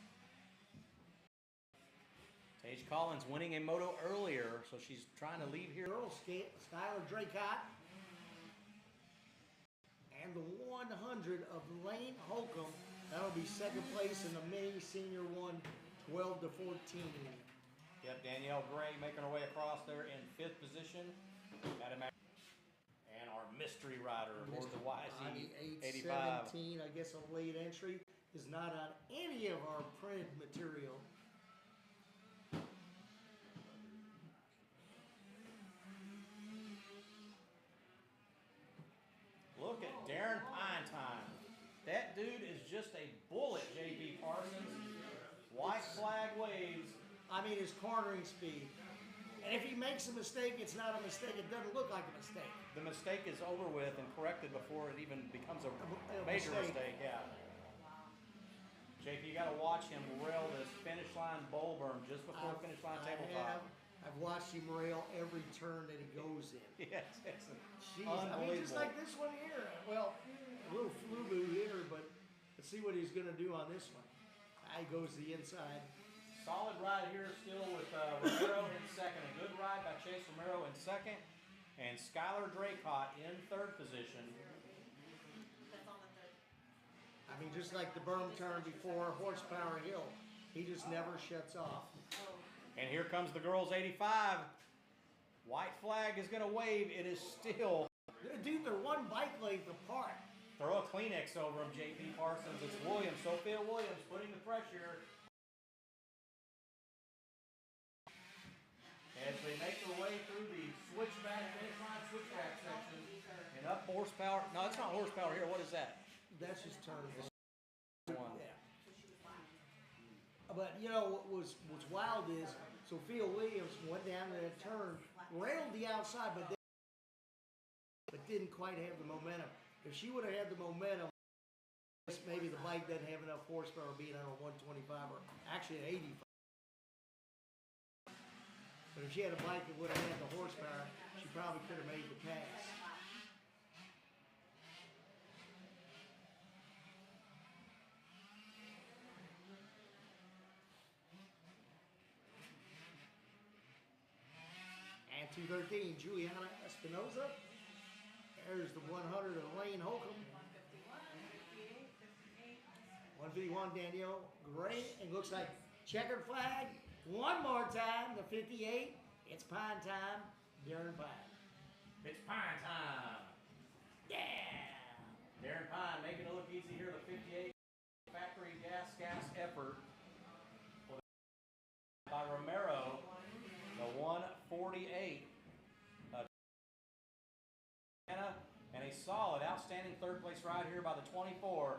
Tage Collins winning a moto earlier, so she's trying to leave here. Girls, Skylar Draycott. And the 100 of Lane Holcomb. That'll be second place in the mini senior one, 12 to 14. Yep, Danielle Gray making her way across there in 5th position. And our mystery rider aboard the YZ 85. 817, I guess a late entry, is not on any of our printed material. Look at Darren Pine time. That dude is just a bullet, JP Parsons. White flag waves. I mean, his cornering speed. And if he makes a mistake, it's not a mistake. It doesn't look like a mistake. The mistake is over with and corrected before it even becomes a major mistake. Yeah. JP, you got to watch him rail this finish line bowl berm just before finish line tabletop. I've watched him rail every turn that he goes in. Yes, it's I mean, just like this one here. Well, a little flu-boo here, but let's see what he's going to do on this one. He goes to the inside. Solid ride here still with Romero in second. A good ride by Chase Romero in second. And Skylar Draycott in 3rd position. That's on the third. I mean, just like the berm turn before Horsepower Hill. He just never shuts off. And here comes the girls 85. White flag is going to wave. It is still. Dude, they're one bike length apart. Throw a Kleenex over him, JP Parsons. It's Williams, Sophia Williams putting the pressure. As they make their way through the switchback, finish line switchback section. And up horsepower. No, it's not horsepower here. What is that? That's just turn one. Yeah. But you know what's wild is Sophia Williams went down to that turn, railed the outside, but didn't quite have the momentum. If she would have had the momentum, maybe the bike doesn't have enough horsepower being on a 125 or actually an 85. But if she had a bike that would have had the horsepower, she probably could have made the pass. And 213, Juliana Espinoza. There's the 100 of Lane Holcomb. 151, Danielle Gray. And looks like checkered flag. One more time, the 58. It's Pine time. Darren Pine. It's Pine time. Yeah. Darren Pine making it look easy here. The 58 factory gas effort by Romero. The 148. And a solid, outstanding 3rd place ride here by the 24.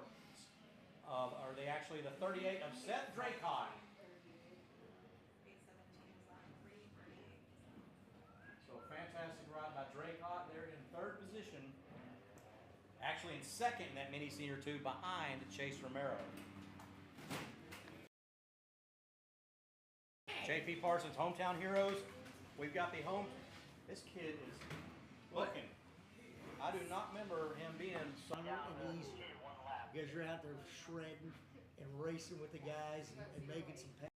Are they actually the 38 of Seth Draycott? So fantastic ride by Draycott there in 3rd position. Actually in 2nd in that mini senior 2 behind Chase Romero. JP Parsons, hometown heroes. We've got the home. This kid is looking. I do not remember him being Summer and easy. Because you're out there shredding and racing with the guys and making some passes.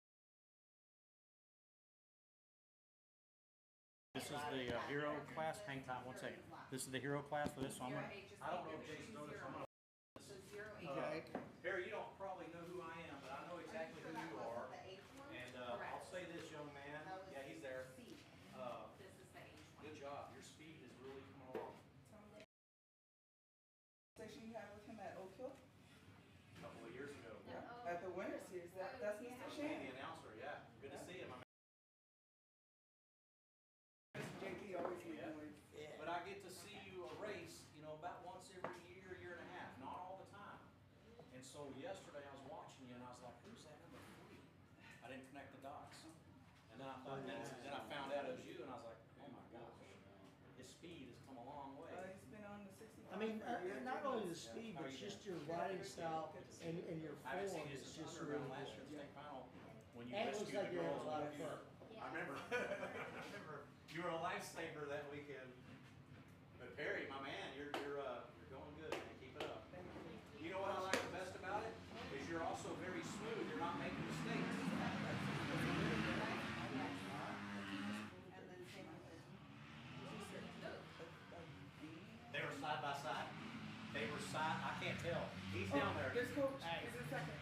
This is the hero class. Hang tight 1 second. This is the hero class for this one. I don't know if Jason noticed. I'm gonna. Okay. Barry, you don't probably know who I am, but I know exactly who you are. And I'll say this, young man. Yeah, he's there. Good job. Your speed is really coming along. Station you had with him at Oak Hill? A couple of years ago. At the Winter Series. That's Mr. Shane. The announcer, yeah. Good to see him. JP always get noise. But I get to see you race, you know, about once every year, year and a half, not all the time. And so yesterday I was watching you and I was like, who's that number 3? I didn't connect the dots. And then I thought, then I found out it was you and I was like, oh my gosh, his speed has come a long way. He's been on the 65. I mean, not only the speed, but just your riding style and your I haven't form seen is his just under really around last good. year's state final when you And it looks rescued like the you're having girls a lot over of here. fun. I remember. I remember you were a lifesaver that weekend. But Perry, my man, you're going good, man. Keep it up. You know what I like the best about it? Is you're also very smooth. You're not making mistakes. They were side by side. They were side. I can't tell. He's down there. This coach is in second.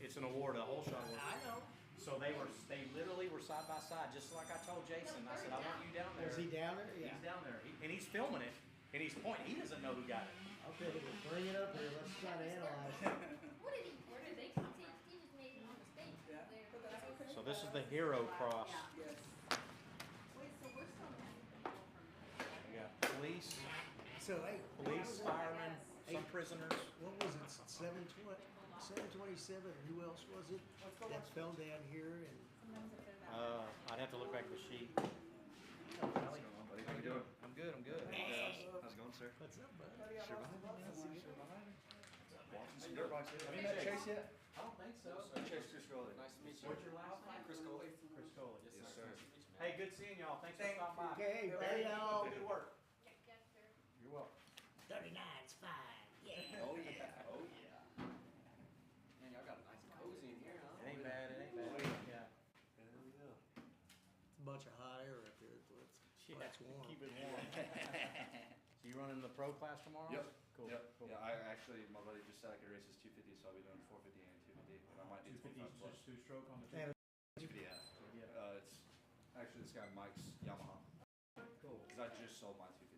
It's an award, a whole shot award. I know. So they literally were side by side, just like I told Jason. I said, I want you down there. Is he down there? Yeah. He's down there, and he's filming it, and he's pointing. He doesn't know who got it. Okay, well, bring it up here. Let's try to analyze it. Where did they come from? He just made a mistake. Yeah, but that's okay. So this is the Hero Cross. Yes. Wait, so we're still missing We got police, So, hey, firemen, some prisoners. what was it? 727. Who else was it? That fell down here and. I'd have to look back at the sheet. How you doing? I'm good. How's it going, sir? What's up, bud? Walking some dirt bikes here. Have you met Chase yet? I don't think so. Chase Chris Rowley. Nice to meet you. What's your last name? Chris Cole. Chris Cole. Yes, sir. Hey, good seeing y'all. Thanks for stopping by. Okay, hey, y'all. Good work. You're welcome. 39's fine. Yeah. Oh yeah. Oh yeah. Man, y'all got a nice cozy in here, huh? It ain't bad. Yeah. It's a bunch of hot air up here. That's warm. Keep it warm. So you running the pro class tomorrow? Yep. Cool. Yep. Cool. Yeah, I actually, my buddy just said I could race his 250, so I'll be doing 450 and 250, and I might do 250 25 plus. just two-stroke on the And 250, yeah. It's actually this guy Mike's Yamaha, Cool. because I just sold my 250.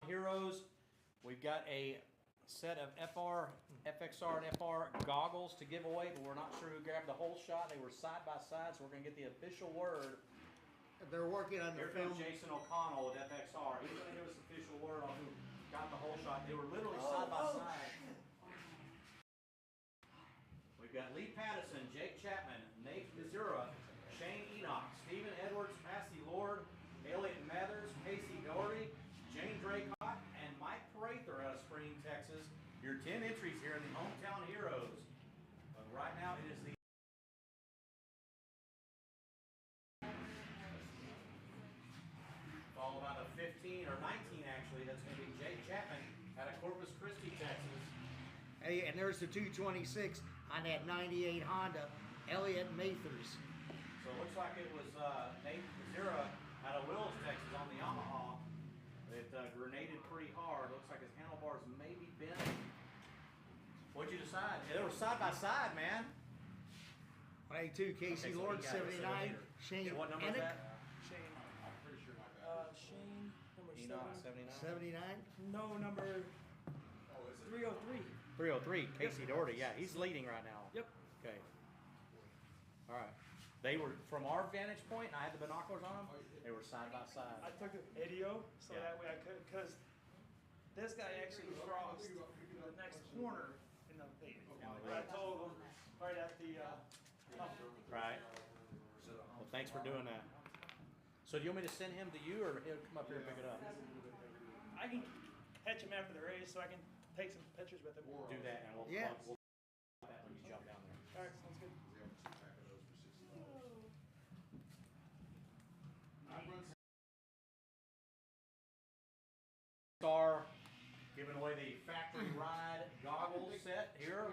Heroes, we've got a set of FXR and FR goggles to give away, but we're not sure who grabbed the whole shot. They were side by side, so we're going to get the official word. They're working on the Here film. comes Jason O'Connell with FXR. He's going to give us official word on who got the whole shot. They were literally side by side. We've got Lee Pattison, Jake Chapman, Nate Missoura, Shane Enoch, Stephen Edwards, Massey Lord, Elliot Mathers, Casey Doherty, Jane Draycott, and Mike Prather out of Spring, Texas. Your 10 entries here in the Hometown Heroes. But right now it is the followed by the 15 or 19 actually. That's going to be Jake Chapman out of Corpus Christi, Texas. Hey, and there's the 226 on that 98 Honda, Elliot Mathers. So it looks like it was Nate Missoura out of Willis, Texas on the Yamaha. It grenaded pretty hard. Looks like his handlebars maybe bent. What'd you decide? They were side by side, man. 92 Casey Okay, so Lord, he got it. 79 Shane And what number is Enoch, that? Shane. I'm pretty sure my bad. Shane, number Enoch, 79. 79. No, number 303. 303, Casey Doherty. Yeah, he's leading right now. Yep. Okay. All right. They were, from our vantage point, and I had the binoculars on them, they were side by side. I took a video so Yeah. that way I could, because this guy actually crossed the next corner in the lead. I told him right at the hump. Right. Well, thanks for doing that. So do you want me to send him to you, or he'll come up here and pick it up? I can catch him after the race so I can take some pictures with him. Do that, and we'll Yeah. we'll that when you jump down there. All right, sounds good. Star giving away the factory ride goggles set here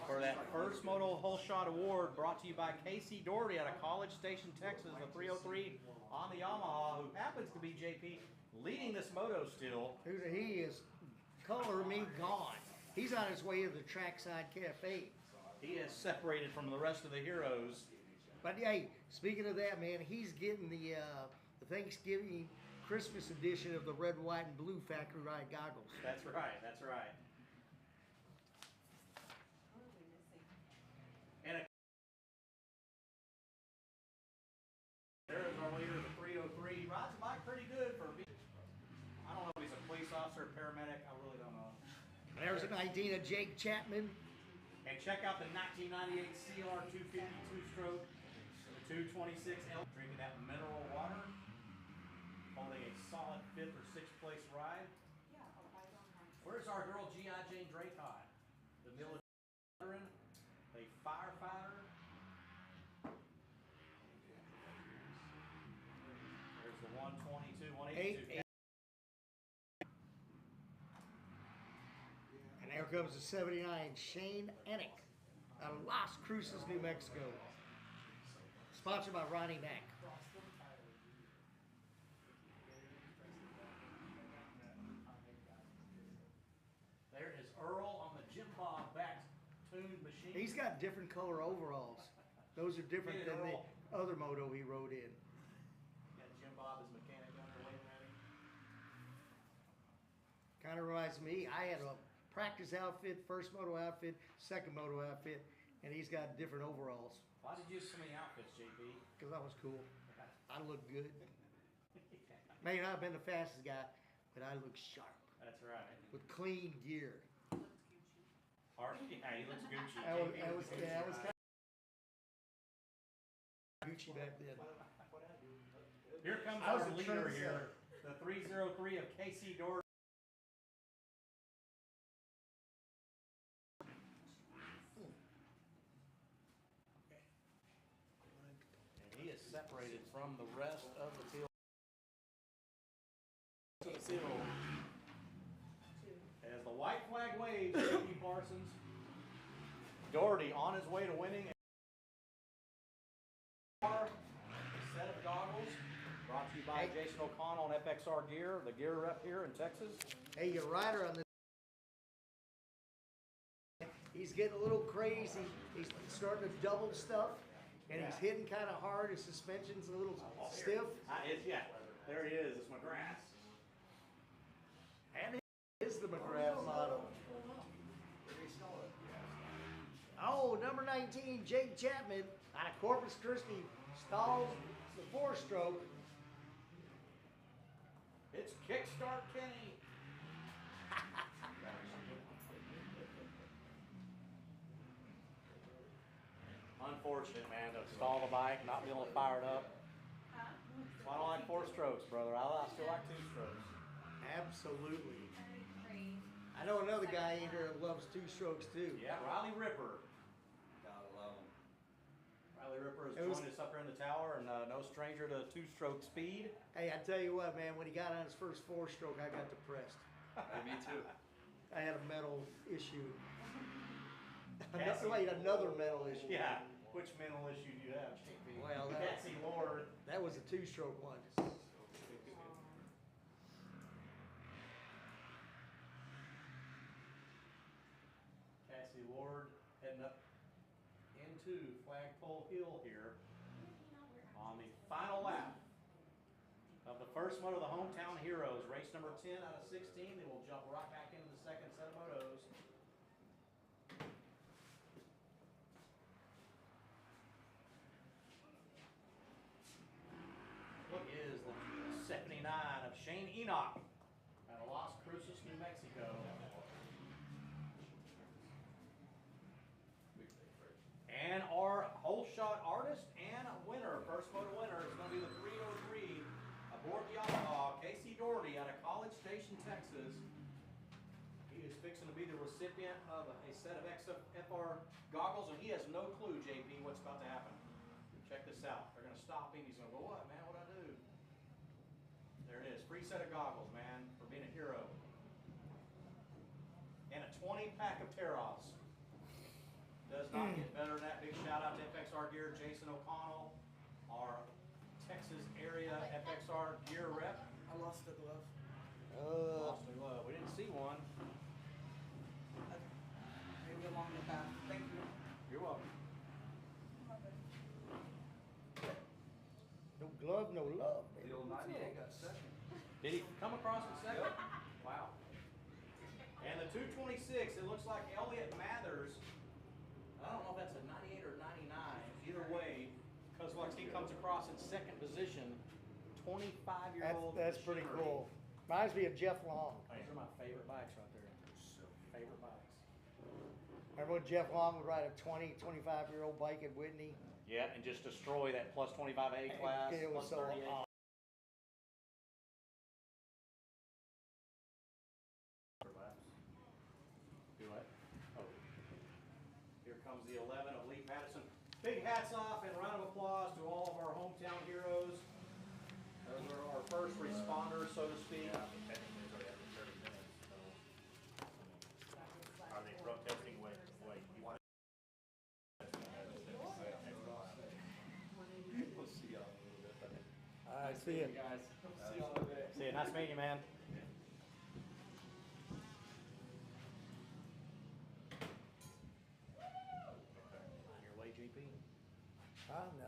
for that first Moto Whole Shot Award, brought to you by Casey Doherty out of College Station, Texas, the 303 on the Yamaha, who happens to be JP leading this moto still. Dude, he is color me gone. He's on his way to the Trackside Cafe. He is separated from the rest of the heroes. But hey, speaking of that, man, he's getting the Thanksgiving Christmas edition of the red, white, and blue factory ride goggles. That's right, that's right. And there is our leader, the 303. He rides a bike pretty good for being, I don't know if he's a police officer, paramedic, I really don't know. There's a 19 of Jake Chapman. And check out the 1998 CR 250 two-stroke, the 226 L, drinking that mineral water, holding a solid 5th or 6th place ride. Where's our girl G.I. Jane Draycott, the military veteran? They fired 8. And there comes the 79 Shane Enick out of Las Cruces, New Mexico. Sponsored by Ronnie Mack. There is Earl on the Jim Bob back tuned machine. He's got different color overalls. Those are different than the other moto he rode in. Got Jim Bob as mechanic down there waving at him. Kind of reminds me, I had a practice outfit, first moto outfit, second moto outfit, and he's got different overalls. Why did you use so many outfits, JP? Because I was cool. I looked good. May not have been the fastest guy, but I looked sharp. That's right. With clean gear. Yeah, he looks Gucci. I was kind of Gucci back then. Here comes I was our a leader trendsetter. here, the 303 of Casey Doherty. And he is separated from the rest of the field. As the white flag waves, J.P. Parsons, Doherty on his way to winning. Set of goggles brought to you by Jason O'Connell and FXR Gear, the gear rep here in Texas. Hey, your rider on this. He's getting a little crazy. He's starting to double stuff, and he's hitting kind of hard. His suspension's a little stiff. Yeah, there he is. It's McGrath. And it is the McGrath model. Oh, number 19, Jake Chapman out of Corpus Christi stalls the 4-stroke. It's Kickstart Kenny. Unfortunate, man, to stall the bike, not be able to fire it up. I don't like 4 strokes, brother. I still like 2 strokes. Absolutely. I know another guy in here that loves 2 strokes too. Yeah, Riley Ripper. Gotta love him. Riley Ripper has joined us up here in the tower, and no stranger to 2-stroke speed. Hey, I tell you what, man, when he got on his first 4-stroke, I got depressed. Me too. I had a mental issue. Cassie. Wait, another mental issue. Yeah. Which mental issue do you have, JP? Well, Cassie Lord. that was a 2-stroke one. Cassie Lord heading up into Flagpole Hill here on the final lap of the first moto of the Hometown Heroes, race number 10 out of 16. They will jump right back into the second set of motos. What is the 79 of Shane Enoch out of Las Cruces, New Mexico? And our whole shot artist and winner, first moto winner, is going to be the 303 aboard the Yamaha, Casey Doherty out of College Station, Texas. He is fixing to be the recipient of a set of XFR goggles, and he has no clue, JP, what's about to happen. Check this out. They're going to stop him. He's going to go, what, man? What'd I do? There it is. Free set of goggles, man, for being a hero. And a 20-pack of tear-offs. Does not get better than that. Big shout out to FXR Gear, Jason O'Connell, our Texas area FXR Gear rep. I lost the glove. Lost the glove. We didn't see one. Maybe along the path. Thank you. You're welcome. No glove, no love. The old 98 got second. Did he come across in second? Wow. And the 226, it looks like Elliot Mathers. I don't know if that's a 98 or 99. Either way, because like he comes across in second position, 25-year-old. That's pretty cool. Reminds me of Jeff Long. These are my favorite bikes right there. Favorite bikes. Remember when Jeff Long would ride a 25-year-old bike at Whitney? Yeah, and just destroy that plus 25A class. It was plus so 38. awesome. Do what? Oh. Here comes the 11 of Lee Patterson. Big hats off and round of applause to all of our hometown heroes. Those are our first responders, so to speak. Yeah, I mean, technically it's already after 30 minutes, so. Are they protesting what you want? We'll see y'all in a little bit. All right, see you. guys. See y'all in a bit. See you, nice meeting you, man. On your way, GP? No.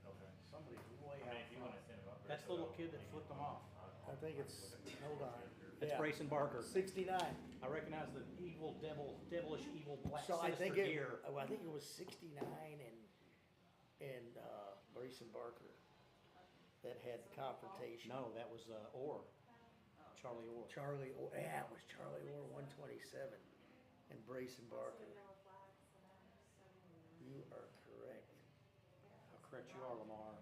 Okay. Somebody's way I mean, out if you front. wanna send them up there. That's the little kid that flipped them off. I think it's, hold on. That's Yeah. Grayson Barker. 69. I recognize the evil, devilish, evil black So I think sinister gear. I think it was 69 and Grayson Barker that had confrontation. No, that was Orr. Charlie Orr. Charlie, yeah, it was Charlie Orr 127 and Grayson Barker. You are correct. How correct you are, Lamar.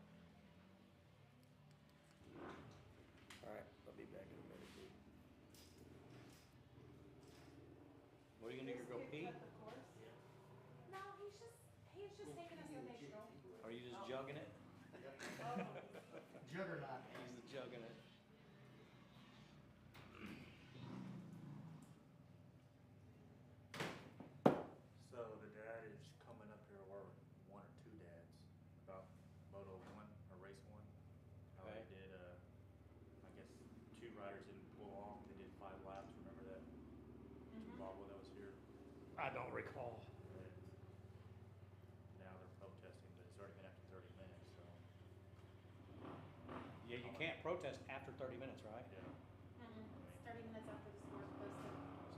All right, I'll be back in a minute, dude. What are you gonna do? Go pee? No, he's just taking us to make sure. Are you just jugging it? Juggernaut. He's the jugging it. So the dad is coming up here, or one or two dads, about Moto 1 or Race 1. How Okay. they did, I guess 2 riders didn't pull off, they did 5 laps, remember that? Bobble that was here? I don't recall. And now they're protesting, but it's already been after 30 minutes, so. Yeah, you can't protest after 30 minutes, right? Yeah, 30 minutes after the score is posted,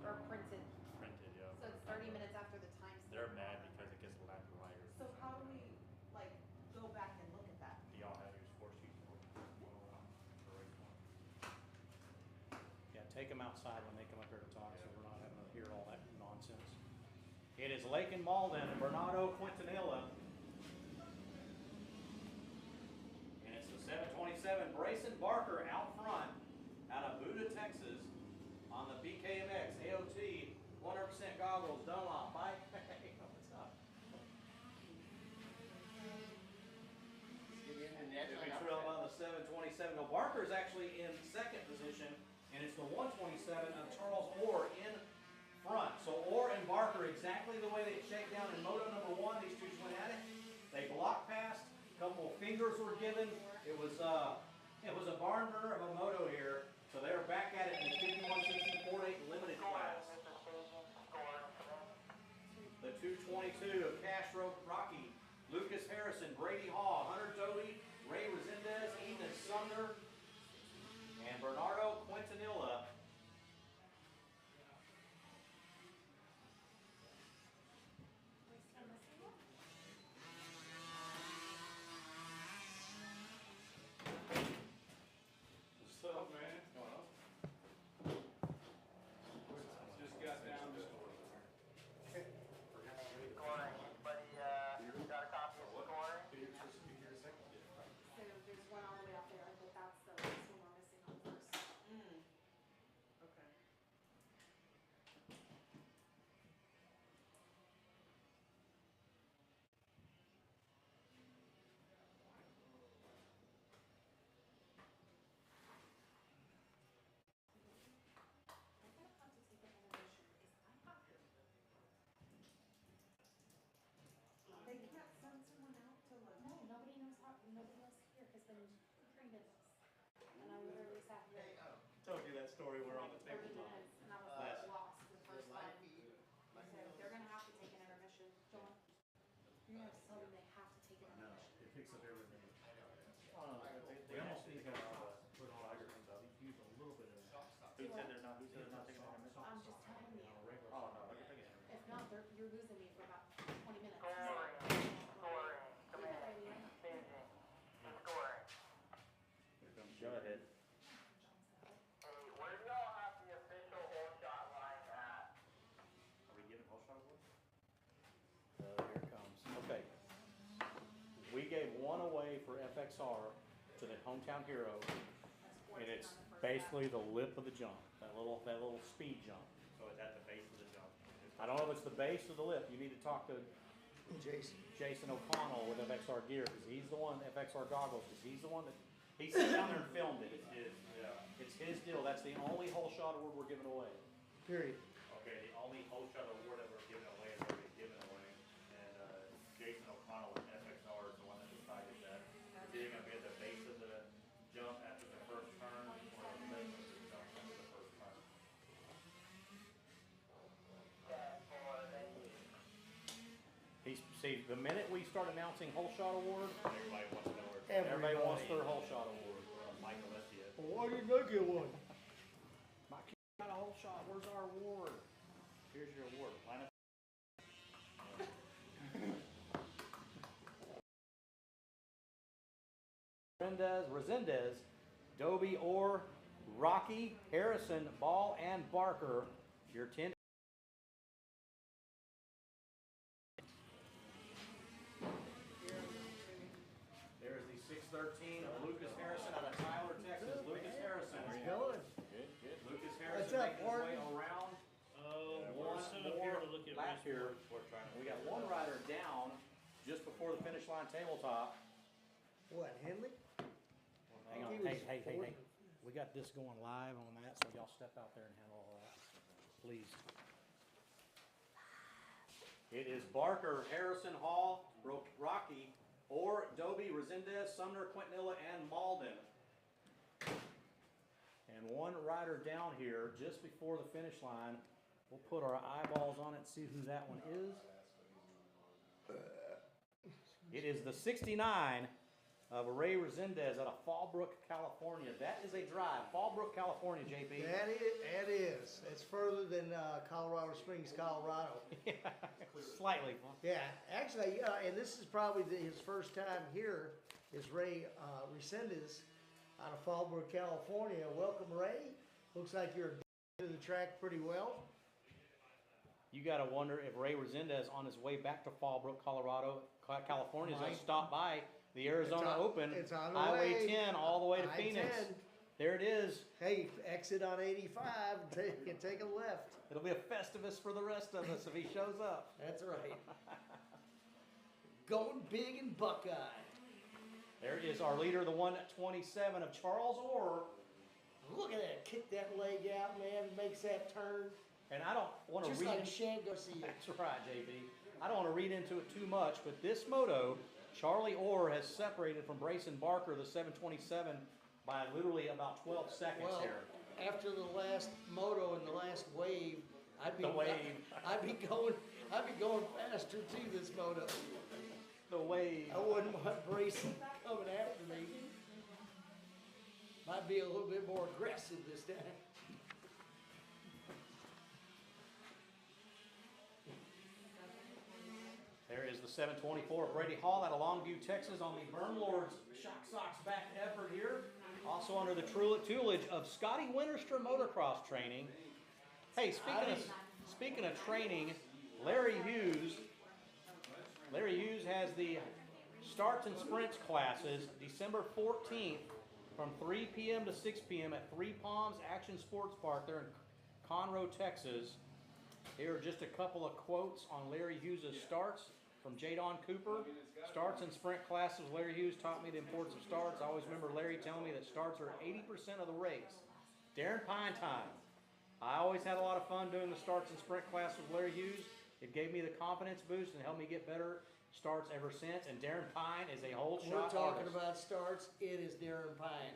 or printed. printed, yeah. So it's 30 minutes after the time. They're mad because it gets lapped riders. So how do we, like, go back and look at that? Do y'all have your score sheet for Race 1? Yeah, take them outside when they come up here to talk, so we're not having to hear all that nonsense. It is Lake and Malden and Bernardo Quintanilla. And it's the 727 Brayson Barker out front, out of Buda, Texas, on the BKMX AOT 100% goggles, Dunlop bike. What's up? Big trail on the 727. Now Barker's actually in second position, and it's the 127 of Charles Orr in front. So Orr and Barker exactly the way they shake down in Moto number 1. These two just went at it. They block passed. A couple of fingers were given. It was a barn burner of a moto here. So they are back at it in the 51.64.8 limited class. The 222 of Cash Rocky, Lucas Harrison, Brady Hall, Hunter Doty, Ray Resendez, Ethan Sumner, and Bernardo Quintanilla. What's up, man? What's going on? Just got down to. So there's one all the way out there, but that's the last one we're missing on first. Okay. I'm gonna have to take an intermission because I have to. They can't send someone out to like. No, nobody knows here because then 3 minutes. And I literally sat here Told you that story. We're on the 30 tabletop. minutes and I was like lost the first time. So they're gonna have to take an intermission. John, you're gonna have to tell them they have to take an intermission. It picks up everything. They almost need to put on use a little bit of. Who said they're not taking that intermission? I'm just telling you. Oh, no, they're taking it. If not, you're losing me for about 20 minutes. Go ahead. Where do y'all have the official whole shot line at? Are we giving whole shot awards? Here it comes. Okay. We gave one away for FXR to the hometown hero, and it's basically the lip of the jump, that little speed jump. So it's at the base of the jump. I don't know if it's the base or the lip. You need to talk to Jason O'Connell with FXR gear, because he's the one, FXR goggles, because he's the one that, he sat down there and filmed it. It's his. Yeah. It's his deal. That's the only whole shot award we're giving away. Period. Okay, the only whole shot award that we're giving away is already given away. And Jason O'Connell with FXR is the one that decided that. Is he going to be at the base of the jump after the first turn, or the middle of the jump after the first turn? See, the minute we start announcing whole shot award, Everybody wants to know where it's everybody wants their whole shot award. Mike Alessia. Well, why didn't I get one? My kid got a whole shot. Where's our award? Here's your award. Line up. Resendez, Dobie, Orr, Rocky, Harrison, Ball, and Barker. Your 10. There's the 613 of Lucas Harrison out of Tyler, Texas. Lucas Harrison. Good. Good. Lucas What's Harrison up, making his way Gordon? around. We're set up here to look at lap race here. board. We got one rider down just before the finish line tabletop. What, Henley? Hang on. He was Hey. fourth. We got this going live on that, so y'all step out there and handle all that, please. It is Barker, Harrison, Hall, Rocky, Orr, Dobie, Resendez, Sumner, Quintanilla, and Malden. And one rider down here just before the finish line. We'll put our eyeballs on it and see who that one is. It is the 69 of Ray Resendez out of Fallbrook, California. That is a drive. Fallbrook, California, JP. That is. It's further than Colorado Springs, Colorado. Yeah, slightly. Yeah, actually, and this is probably his first time here, is Ray Resendez out of Fallbrook, California. Welcome, Ray. Looks like you're to the track pretty well. You got to wonder if Ray Resendez on his way back to Fallbrook, California, is going to stop by the Arizona Open, it's on the Highway way. 10 all the way to I-10. Phoenix. There it is. Hey, exit on 85 and take a left. It'll be a Festivus for the rest of us if he shows up. That's right. Going big in Buckeye. There is our leader, the 127 of Charles Orr. Look at that. Kick that leg out, man. Makes that turn. And I don't want to Just read. like Shan Garcia. That's right, JB. I don't want to read into it too much, but this moto, Charlie Orr has separated from Brayson Barker, the 727, by literally about 12 seconds Well, here. after the last moto and the last wave, I'd be going faster too this moto. The wave. I wouldn't want Brayson coming after me. Might be a little bit more aggressive this time. There is the 724 of Brady Hall out of Longview, Texas on the Burn Lords Shock Socks back effort here. Also under the tutelage of Scotty Winterster Motocross Training. Hey, speaking of training, Larry Hughes has the starts and sprints classes December 14th from 3 p.m. to 6 p.m. at Three Palms Action Sports Park there in Conroe, Texas. Here are just a couple of quotes on Larry Hughes' starts from Jadon Cooper. Starts and sprint classes. Larry Hughes taught me the importance of starts. I always remember Larry telling me that starts are 80% of the race. Darren Pine time. I always had a lot of fun doing the starts and sprint classes with Larry Hughes. It gave me the confidence boost and helped me get better starts ever since. And Darren Pine is a whole shot We're talking artist. about starts. It is Darren Pine.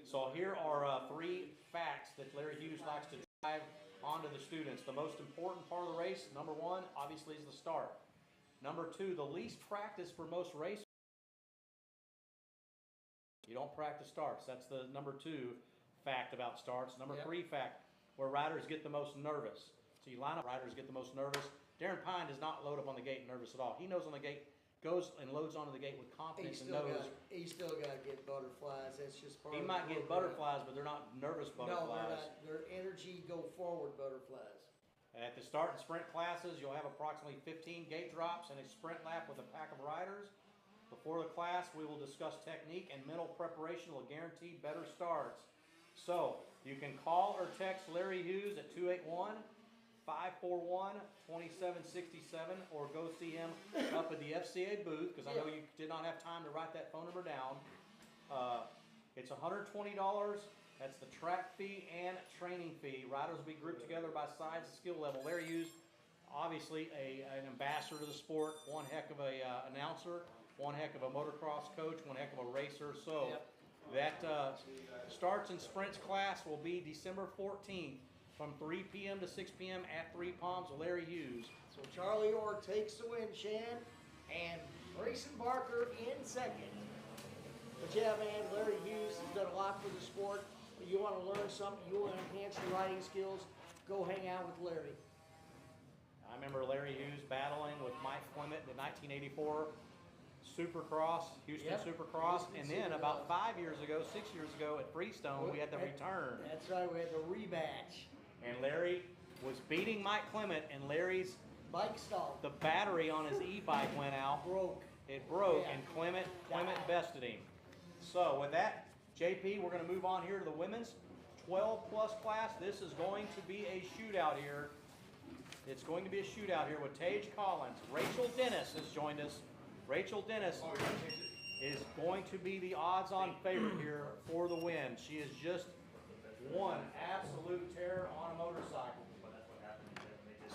So here are 3 facts that Larry Hughes likes to drive onto the students. The most important part of the race, number 1, obviously is the start. Number 2, the least practice for most racers. You don't practice starts. That's the number 2 fact about starts. Number 3 fact, where riders get the most nervous. So you line up riders get the most nervous. Darren Pine does not load up on the gate nervous at all. He knows on the gate, goes and loads onto the gate with confidence and knows. He's still got to get butterflies. That's just part of He the might get program. butterflies, but they're not nervous butterflies. No, they're not. They're energy go forward butterflies. At the start and sprint classes, you'll have approximately 15 gate drops and a sprint lap with a pack of riders. Before the class, we will discuss technique and mental preparation will guarantee better starts. So, you can call or text Larry Hughes at 541-2767, or go see him up at the FCA booth, because I know you did not have time to write that phone number down. It's $120. That's the track fee and training fee. Riders will be grouped together by size and skill level. Larry Hughes, obviously an ambassador to the sport, one heck of a announcer, one heck of a motocross coach, one heck of a racer. So that starts and sprints class will be December 14th from 3 p.m. to 6 p.m. at Three Palms with Larry Hughes. So Charlie Orr takes the win, Shan, and Grayson Barker in second. But yeah, man, Larry Hughes has done a lot for the sport. You want to learn something, you want to enhance your riding skills, go hang out with Larry. I remember Larry Hughes battling with Mike Clement in the 1984 Supercross, Houston Supercross, and then about 6 years ago at Freestone, we had the return. That's right, we had the rematch. And Larry was beating Mike Clement, and Larry's bike stalled. The battery on his e-bike went out. It broke, and Clement bested him. So with that, JP, we're going to move on here to the women's 12-plus class. This is going to be a shootout here. It's going to be a shootout here with Tage Collins. Rachel Dennis has joined us. Rachel Dennis is going to be the odds-on favorite here for the win. She is just one absolute terror on a motorcycle.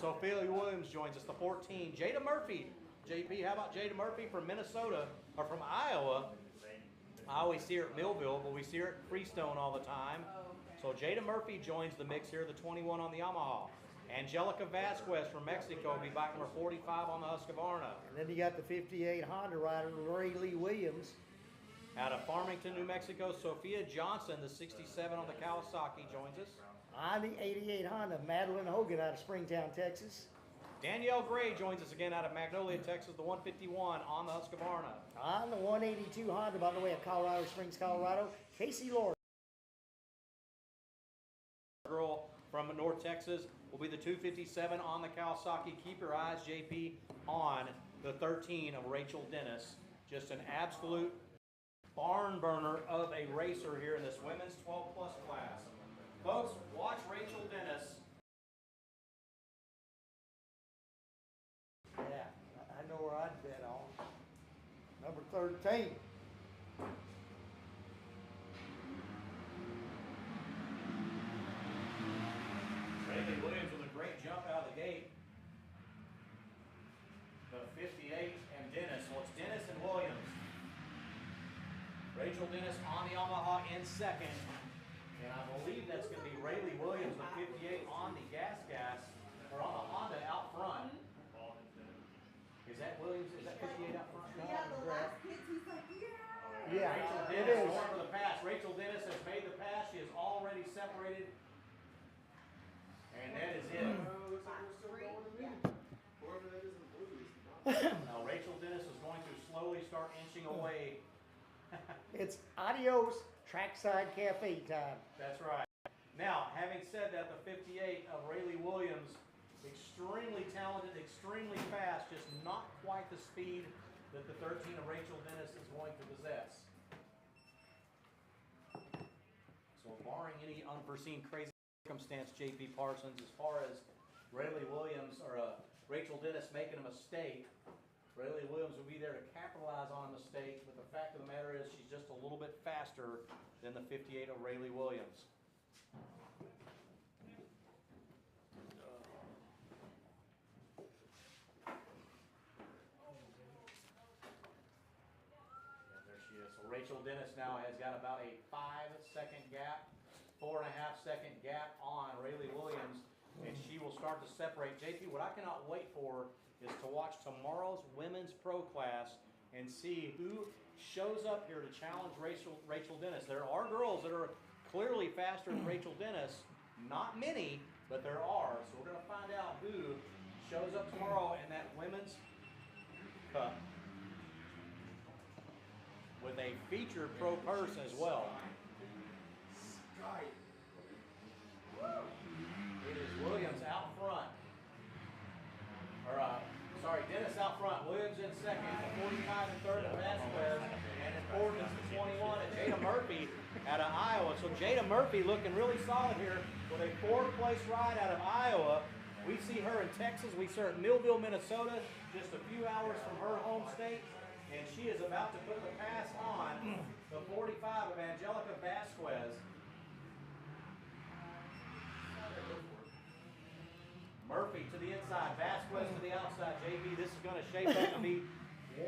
Sophia Williams joins us, the 14. Jada Murphy. JP, how about Jada Murphy from Minnesota, or from Iowa? I always see her at Millville, but we see her at Freestone all the time. So Jada Murphy joins the mix here, the 21 on the Yamaha. Angelica Vasquez from Mexico will be bike number 45 on the Husqvarna. And then you got the 58 Honda rider, Ray Williams. Out of Farmington, New Mexico, Sophia Johnson, the 67 on the Kawasaki, joins us. On the 88 Honda, Madeline Hogan out of Springtown, Texas. Danielle Gray joins us again out of Magnolia, Texas, the 151 on the Husqvarna. On the 182 Honda, by the way, of Colorado Springs, Colorado, Casey Lord. Girl from North Texas will be the 257 on the Kawasaki. Keep your eyes, JP, on the 13 of Rachel Dennis. Just an absolute barn burner of a racer here in this women's 12-plus class. Folks, watch Rachel Dennis. Yeah, I know where I'd bet on. Number 13. Rayleigh Williams with a great jump out of the gate. The 58 and Dennis. Well, it's Dennis and Williams. Rachel Dennis on the Yamaha in second. And I believe that's going to be Rayleigh Williams, the 58 on the gas, or on the Honda out front. Is that Williams? Is that 58 out front? Yeah, the last kids, he's like, yeah. Yeah, Rachel it Dennis is. going for the pass. Rachel Dennis has made the pass. She is already separated. And that is it. Looks like we're still going to me. Whoever that is in blue is not. Now Rachel Dennis is going to slowly start inching away. It's adios trackside cafe time. That's right. Now, having said that, the 58 of Rayleigh Williams, extremely talented, extremely fast, just not quite the speed that the 13 of Rachel Dennis is going to possess. So barring any unforeseen crazy circumstance, JP Parsons, as far as Rayleigh Williams or Rachel Dennis making a mistake, Rayleigh Williams will be there to capitalize on a mistake, but the fact of the matter is she's just a little bit faster than the 58 of Rayleigh Williams. And there she is. So Rachel Dennis now has got about a 5-second gap, 4.5-second gap on Rayleigh Williams, and she will start to separate. JP, what I cannot wait for is to watch tomorrow's women's pro class and see who shows up here to challenge Rachel Dennis. There are girls that are clearly faster than Rachel Dennis. Not many, but there are. So we're going to find out who shows up tomorrow in that women's cup with a featured pro purse as well. It is Williams out front. Dennis out front. Williams in second. 45 and third at Vasquez. And in fourth is the 21 at Jada Murphy out of Iowa. So Jada Murphy looking really solid here with a fourth place ride out of Iowa. We see her in Texas. We see her at Millville, Minnesota, just a few hours from her home state. And she is about to put the pass on the 45 of Angelica Vasquez. Murphy to the inside, Vasquez to the outside. JB, this is going to shape up to be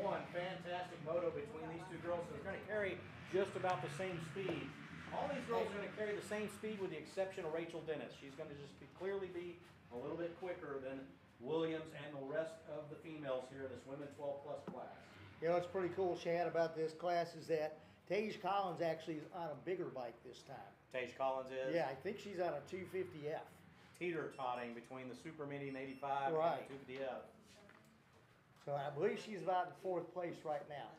one fantastic moto between these two girls. They're going to carry just about the same speed. All these girls are going to carry the same speed with the exception of Rachel Dennis. She's going to just clearly be a little bit quicker than Williams and the rest of the females here in this women 12 plus class. You know, what's pretty cool, Chad, about this class is that Tage Collins actually is on a bigger bike this time. Tage Collins is? Yeah, I think she's on a 250F. Teeter-totting between the Super Mini and 85 Right. and the 250F. So I believe she's about in 4th place right now.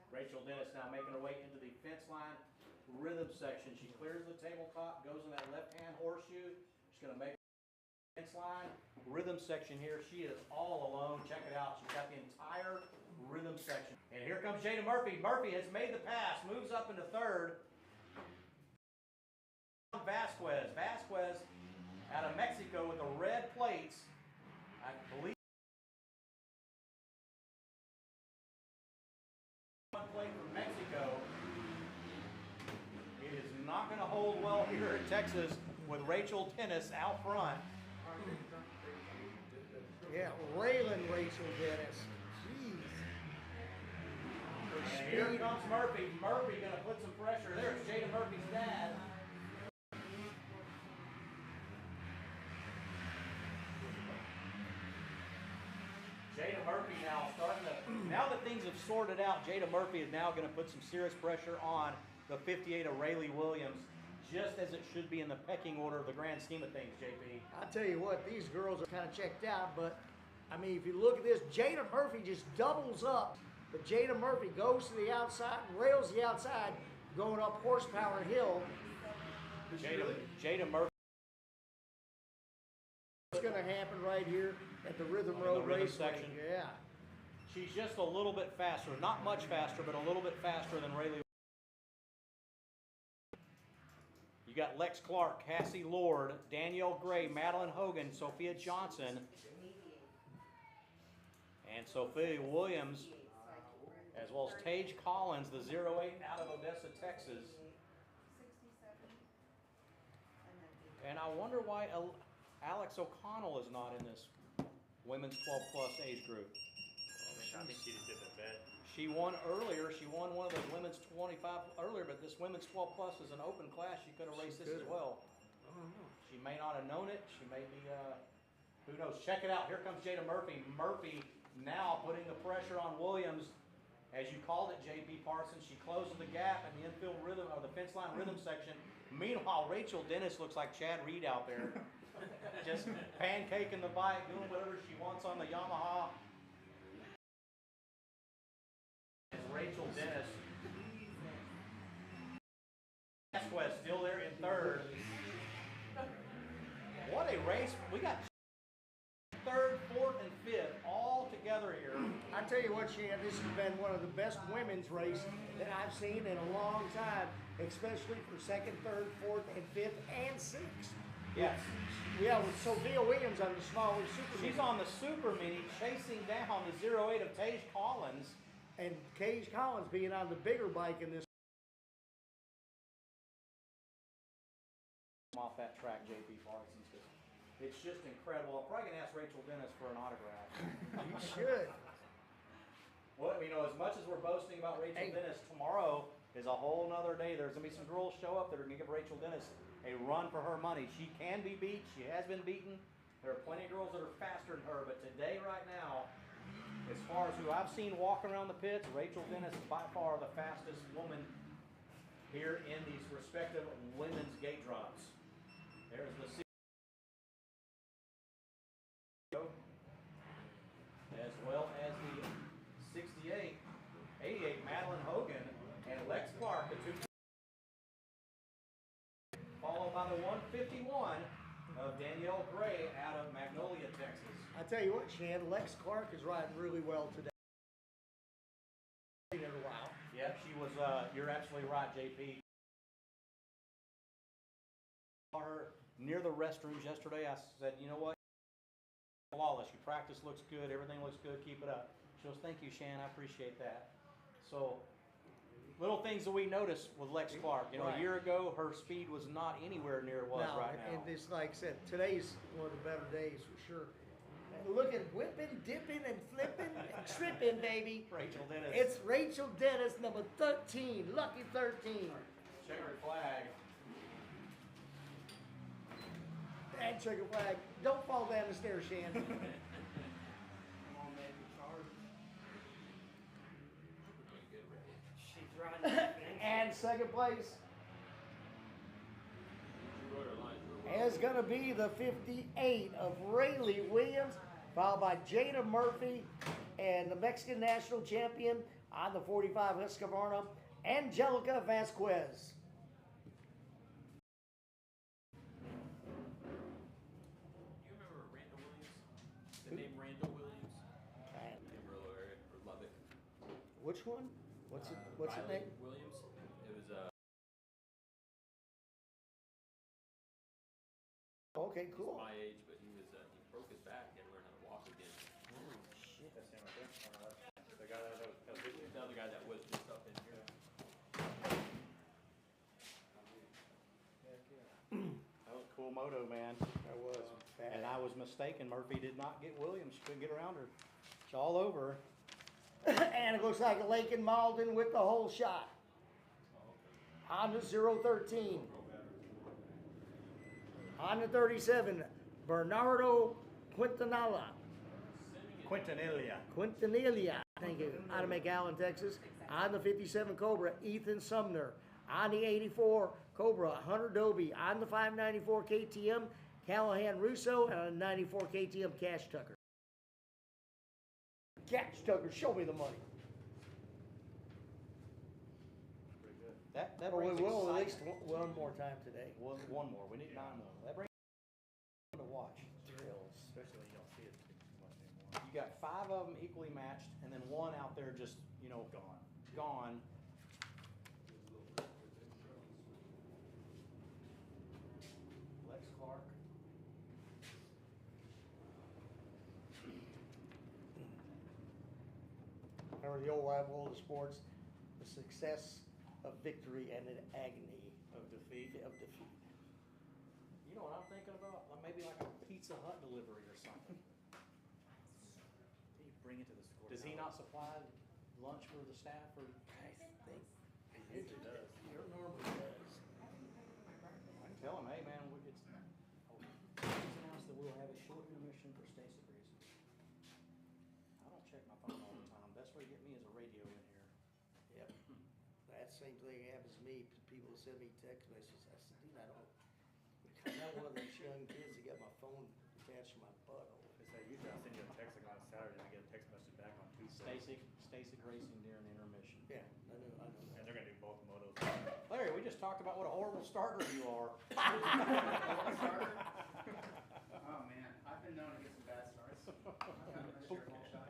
Rachel Dennis now making her way into the fence line rhythm section. She clears the tabletop, goes in that left-hand horseshoe. She's going to make fence line rhythm section here. She is all alone. Check it out. She's got the entire rhythm section. And here comes Jada Murphy. Murphy has made the pass, moves up into 3rd. Vasquez. Vasquez out of Mexico with the red plates. I believe one plate from Mexico. It is not going to hold well here in Texas with Rachel Dennis out front. Yeah, Raylan Rachel Dennis. Jeez. And here comes Murphy. Murphy going to put some pressure. There's Jada Murphy's dad. Jada Murphy now starting to, now that things have sorted out, Jada Murphy is now going to put some serious pressure on the 58 of Rayleigh Williams, just as it should be in the pecking order of the grand scheme of things, JP. I tell you what, these girls are kind of checked out, but I mean, if you look at this, Jada Murphy just doubles up. But Jada Murphy goes to the outside, rails the outside, going up Horsepower Hill. Jada Murphy. What's going to happen right here at the Rhythm Road rhythm race section. Yeah. She's just a little bit faster, not much faster, but a little bit faster than Rayleigh. You got Lex Clark, Cassie Lord, Danielle Gray, Madeline Hogan, Sophia Johnson, and Sophia Williams, as well as Tage Collins, the 08 out of Odessa, Texas. And I wonder why Alex O'Connell is not in this women's 12 plus age group. I think she just did the bet. She won earlier. She won one of the women's 25 earlier, but this women's 12 plus is an open class. She could have raced this as well. She may not have known it. She may be, who knows? Check it out. Here comes Jada Murphy. Murphy now putting the pressure on Williams. As you called it, J.P. Parsons, she closes the gap in the infield rhythm, or the fence line rhythm section. Meanwhile, Rachel Dennis looks like Chad Reed out there. Just pancaking the bike, doing whatever she wants on the Yamaha. Rachel Dennis. Vasquez still there in 3rd. What a race. We got 3rd, 4th, and 5th all together here. I tell you what, Shan, this has been one of the best women's races that I've seen in a long time, especially for 2nd, 3rd, 4th, and 5th, and 6th. Yes. Yeah, with Sophia Williams on the smaller Super She's Mini. on the Super Mini chasing down the 08 of Tage Collins. And Tage Collins being on the bigger bike in this. Off that track, J.P. Parsons. It's just incredible. I'm probably going to ask Rachel Dennis for an autograph. You should. Well, you know, as much as we're boasting about Rachel Dennis, tomorrow is a whole nother day. There's going to be some girls show up that are going to give Rachel Dennis a run for her money. She can be beat. She has been beaten. There are plenty of girls that are faster than her, but today, right now, as far as who I've seen walking around the pits, Rachel Dennis is by far the fastest woman here in these respective women's gate drops. There's the as well as the 68, 88, Madeline Hogan, and Lex Clark, the two, followed by the 151 of Danielle Gray out of Magnolia, Texas. I tell you what, Shan, Lex Clark is riding really well today. In a while. Yeah, she was, you're absolutely right, JP. Her near the restrooms yesterday, I said, you know what? Flawless. Your practice looks good. Everything looks good. Keep it up. She goes, thank you, Shan. I appreciate that. So, little things that we noticed with Lex Clark. You know, Right. a year ago, her speed was not anywhere near it was right now. And it's like I said, today's one of the better days for sure. And look at whipping, dipping, and flipping, and tripping, baby. Rachel Dennis. It's Rachel Dennis, number 13, lucky 13. Checker flag. And checker flag. Don't fall down the stairs, Shan. Come on, man, you charge. She's riding. And second place is going to be the 58 of Rayleigh Williams, followed by Jada Murphy and the Mexican national champion on the 45 Husqvarna, Angelica Vasquez. You remember Randall Williams? The name Randall Williams? Amarillo area, or Lubbock. Which one? What's his Riley name? Williams. It was Okay, he cool. was my age, but he broke his back and had to learn how to walk again. Holy shit. That's him right there. The guy that was with you. The other guy that was just up in here. That was a cool moto, man. That was bad. And I was mistaken. Murphy did not get Williams. She couldn't get around her. It's all over. And it looks like Lakin Malden with the whole shot. On the 013. On the 37, Bernardo Quintanilla. Quintanilla. Thank you. Out of McAllen, Texas. On the 57 Cobra, Ethan Sumner. On the 84 Cobra, Hunter Doby. On the 594 KTM, Callahan Russo. And on the 94 KTM, Cash Tucker. Cash Tucker, show me the money. That Oh, we brings will at least excitement. one more time today. One more. We need 9 more. That brings to watch. Thrills. Especially when you don't see it too much anymore. You got 5 of them equally matched, and then one out there just, you know, gone. Lex Clark. Remember the old live world of sports, the success of victory and an agony Of defeat. of defeat. You know what I'm thinking about? Maybe like a Pizza Hut delivery or something. You bring it to the score. Does he not supply lunch for the staff or? I think He usually does. he normally does. I can tell him, hey man, it's announced that we'll have a short intermission for Stacy reasons. I don't check my phone all the time. Best way to get me is a radio in here. Yep. That same thing happens to me. People send me text messages. I said, dude, I don't. I'm not one of those young kids that got my phone attached to my butthole. It's like usually I send you a text like on Saturday and I get a text message back on Tuesday. Stacy racing during intermission. Yeah, I know that. And they're gonna do both motos. Larry, we just talked about what a horrible starter you are. Oh man, I've been known to get some bad starts.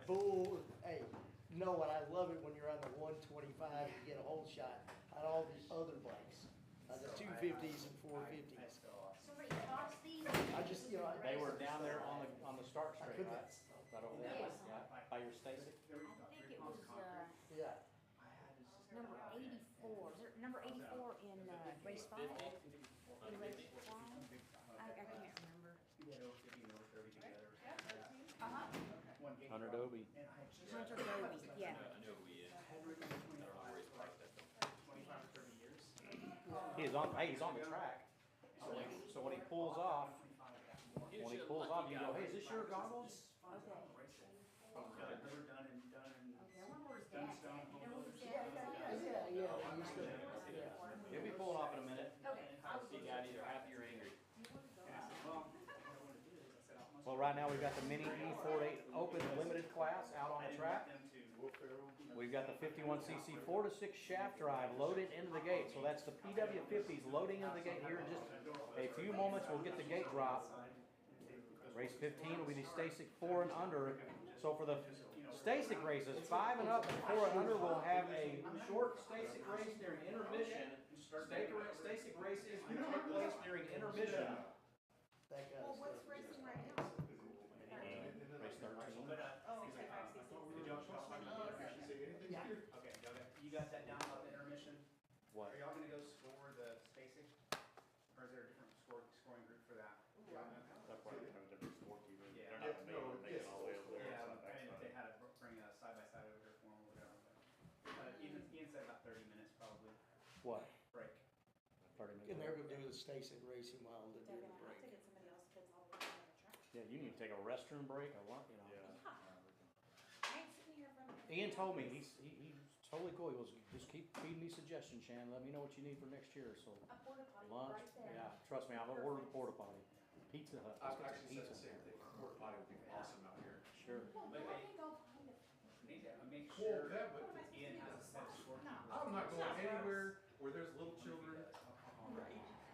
Bull. Hey, you know what? I love it when you're on the 125 and you get a whole shot on all the other bikes, on the 250s and 450s. Somebody tossed these. I just, you know, They were down there on the start I straight, couldn't. right? Right over there, Yes. yeah, by your Stacy. I think it was, Yeah. number 84. Is there number 84 in, race 5? In race 5? I can't remember. Uh-huh. Hunter Doby. Hunter Doby, yeah. I know who he is. I don't know where he's parked at though. 25 or 30 years. He's on the track. So when he pulls off, you go, hey, is this your goggles? Okay. Never done in Okay, I wonder where his dad's at. You know where his Yeah, dad is? yeah. You still, yeah. He'll be pulling off in a minute. Okay. See a guy either happy or angry. Well, right now we've got the Mini E48 Open Limited class out on the track. We've got the 51cc 4 to 6 shaft drive loaded into the gate. So that's the PW50s loading into the gate here in just a few moments. We'll get the gate drop. Race 15 will be the Stasic 4 and under. So for the Stasic races, 5 and up and 4 and under will have a short Stasic race during intermission. Stasic races will take place during intermission. Well, what's racing right now? Race 13. Oh, okay. Did y'all talk about the intermission? Yeah. Okay, you got that down about the intermission? What? Are y'all gonna go score the Stasic? Or is there a different scoring group for that? That's why they have a different scorekeeper. Yeah. They're not gonna make it all the way over there. Yeah, It's not I mean, if they backside. had to bring a side-by-side over here for them or whatever. Ian said about 30 minutes probably, What? break. 30 And minutes. they're gonna do the Stasic racing while they're They're doing the gonna have break. to get somebody else that's all the way on the track. Yeah, you need to take a restroom break or what, you know. Yeah. I ain't sitting here from. Ian told me, he's totally cool. He goes, just keep feeding me suggestions, Shannon. Let me know what you need for next year. So A porta potty lunch, right there. yeah, trust me, I've ordered a porta potty. Pizza Hut. I've Let's get actually some said the pizza. same thing. Porta potty would be awesome out here. Sure. Well, why don't we go find it? Need to make Cool, sure yeah, but Ian has a set scorekeeper. I'm not going anywhere where there's little children.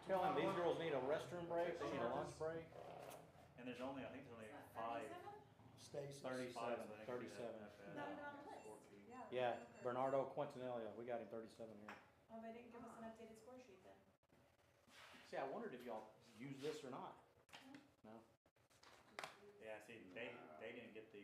Tell him these girls need a restroom break, they need a lunch break. And there's only, I think there's only 5. 37. 37, 37. Not even on the list. Yeah, Bernardo Quintanilla, we got him 37 here. Oh, they didn't give us an updated score sheet then. See, I wondered if y'all use this or not. No? Yeah, see, they didn't get the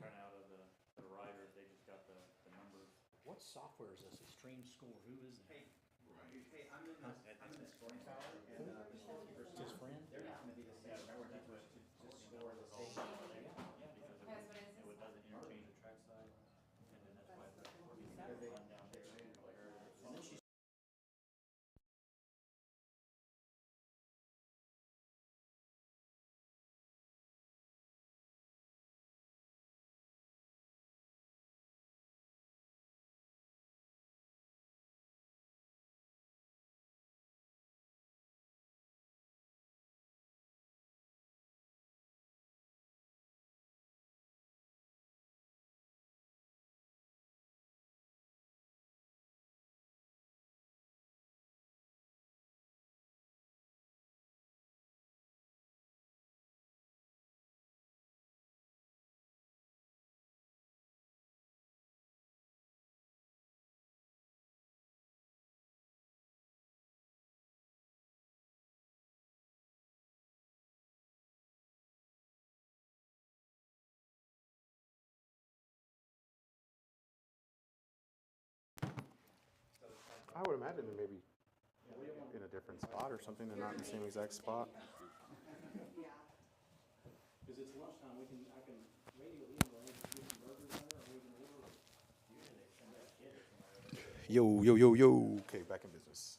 printout of the riders. They just got the numbers. What software is this? Extreme Score, who is that? Hey, I'm in the scoring tower and the scorekeeper's His friend? they're not gonna be the same. We're just to score the same. Because it doesn't interchange the track side. And then that's why the run down there. I would imagine they're maybe in a different spot or something. They're not in the same exact spot. Because it's lunchtime, I can radio Ian, go ahead and get some burgers in there, or we can order. Usually they send that kid or somebody. Okay, back in business.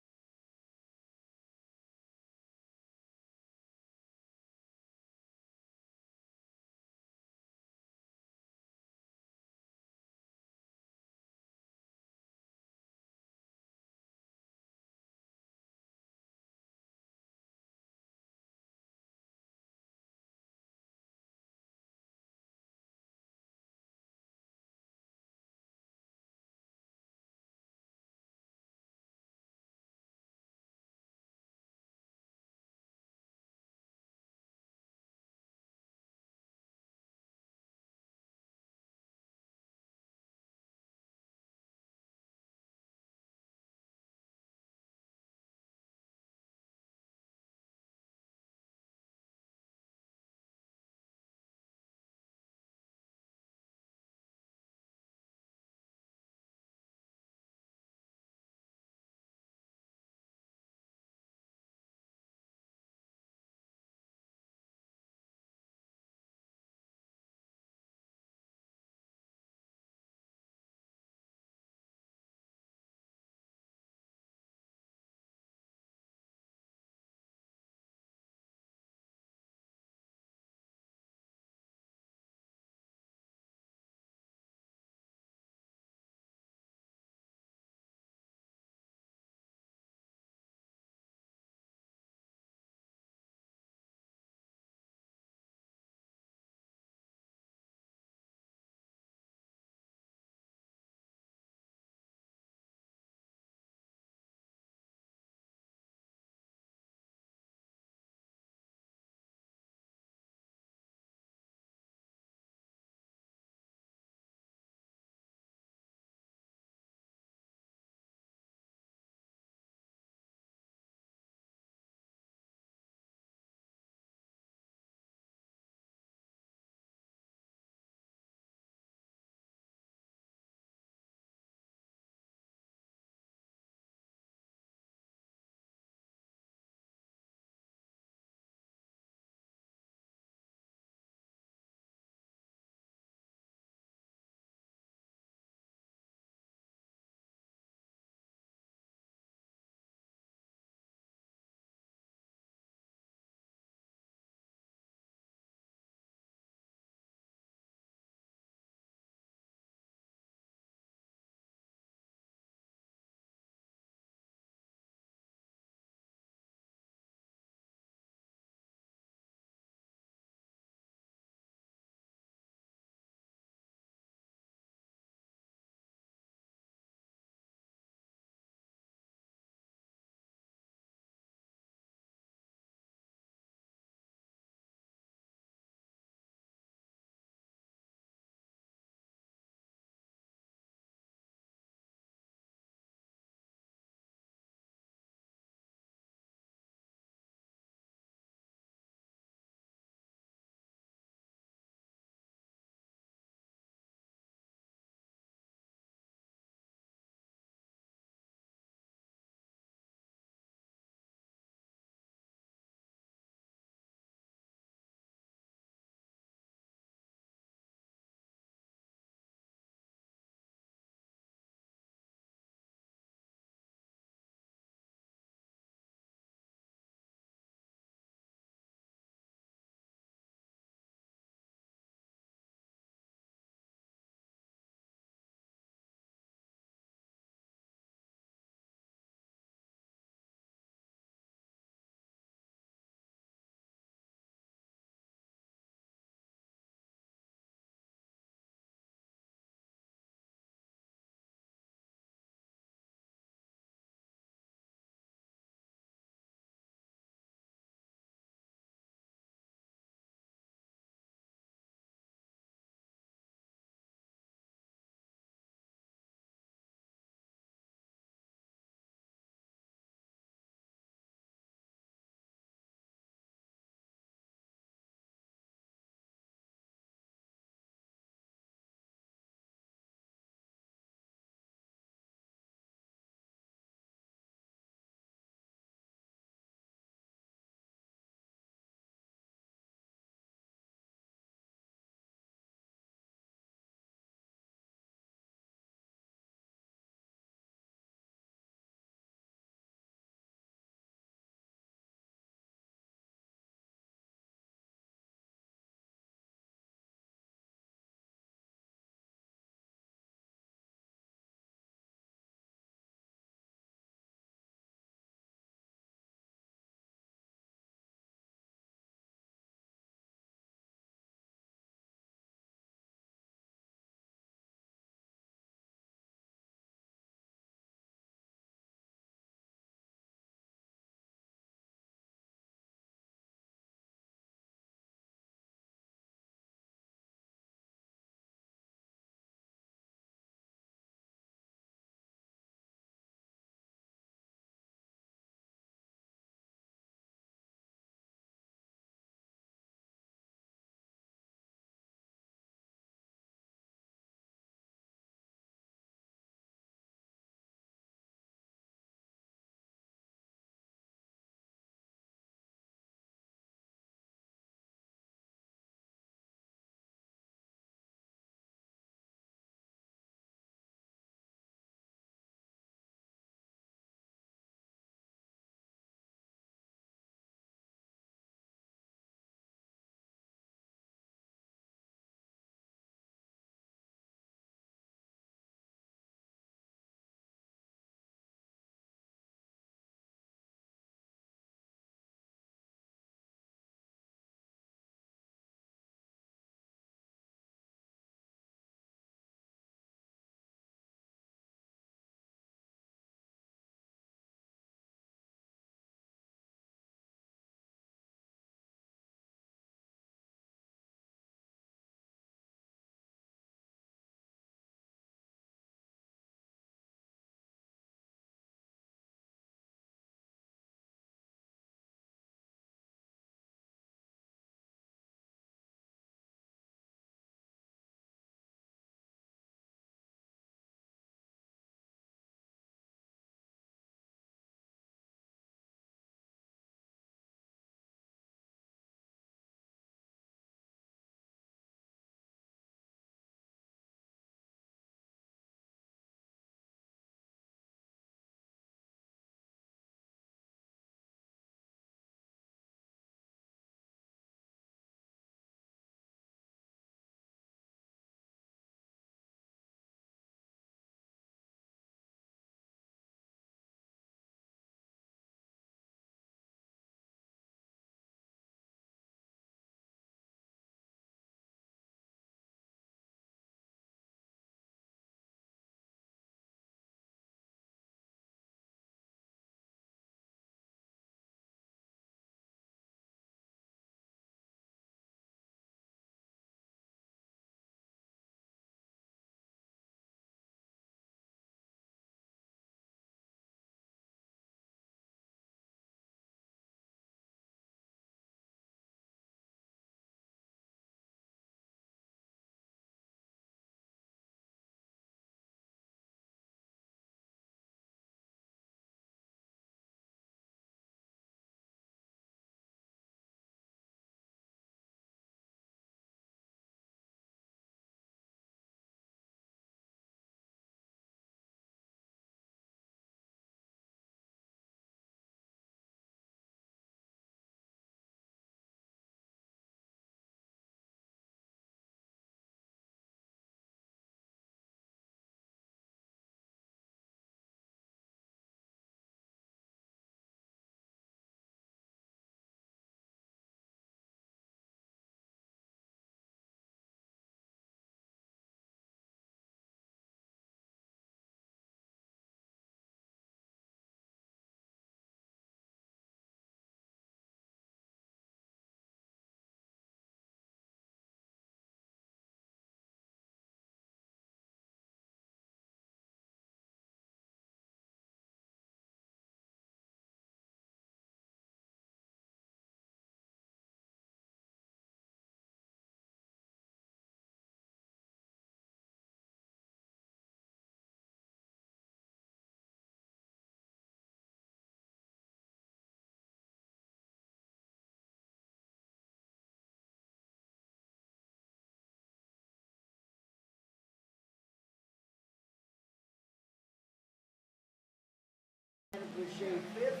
Cliche fifth,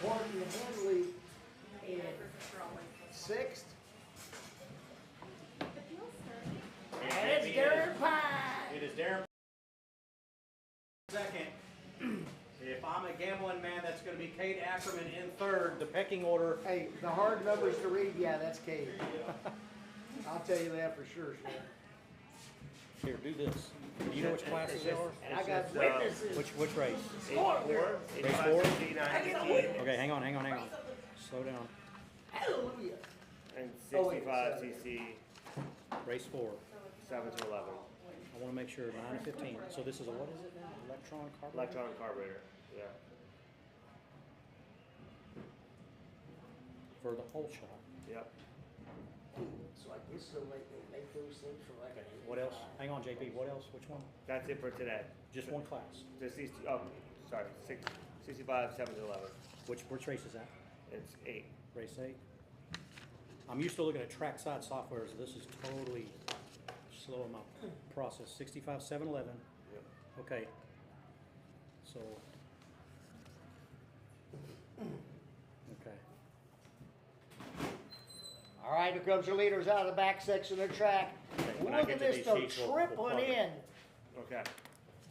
Horton Henley in sixth, and it's Darren Pine. It is Darren. Second. If I'm a gambling man, that's going to be Cade Ackerman in third. The pecking order. Hey, the hard numbers to read, yeah, that's Cade. I'll tell you that for sure, Sean. Here, do this. Do you know which classes they are? And I got witnesses. Which race? Four. Race 4? Okay, hang on. Slow down. Hallelujah. And Oh, wait, 65 sorry. cc, Race 4. 7 to 11. I want to make sure 9 and 15. So this is a, what is it now? Electron carburetor? Electron carburetor. Yeah. For the whole shot. Yep. So I guess so like they make those things for like an 85. What else? Hang on, JP. What else? Which one? That's it for today. Just one class. Just these two, oh, sorry, 65, 7 to 11. Which race is that? It's 8. Race 8. I'm used to looking at trackside software, so this is totally slowing my process. 65, 7, 11. Yep. Okay. So. Okay. All right, here comes your leaders out of the back section of the track. when I Look get at to this, these though, sheets, we'll tripling plug it. in Okay.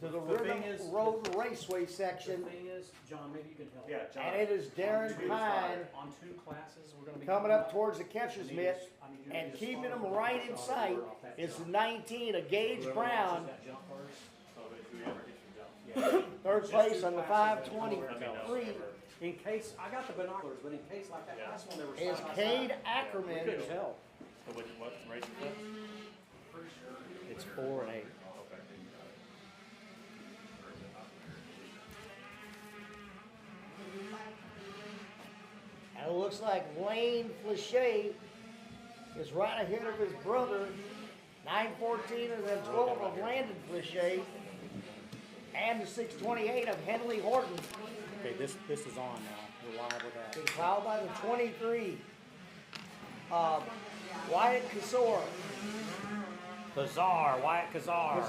to the The Rhythm thing is- Road Raceway section. The thing is, John, maybe you can help. Yeah, John. And it is Darren Pine On 2 classes, we're going to be coming up towards the catcher's mitt. And keeping them right in sight is the 19 of Gage Brown. Third place on the 523 In case, I got the binoculars, but in case like that last one, they were is side by Cade side. Ackerman. We couldn't tell. So what race is that? It's 4 and 8. And it looks like Lane Flechet is right ahead of his brother. 914 and then 12 of Landon Flechet. And the 628 of Henley Horton. Okay, this is on now. We're live with that. Being fouled by the 23 of Wyatt Kasor. Kazar, Wyatt Kazar.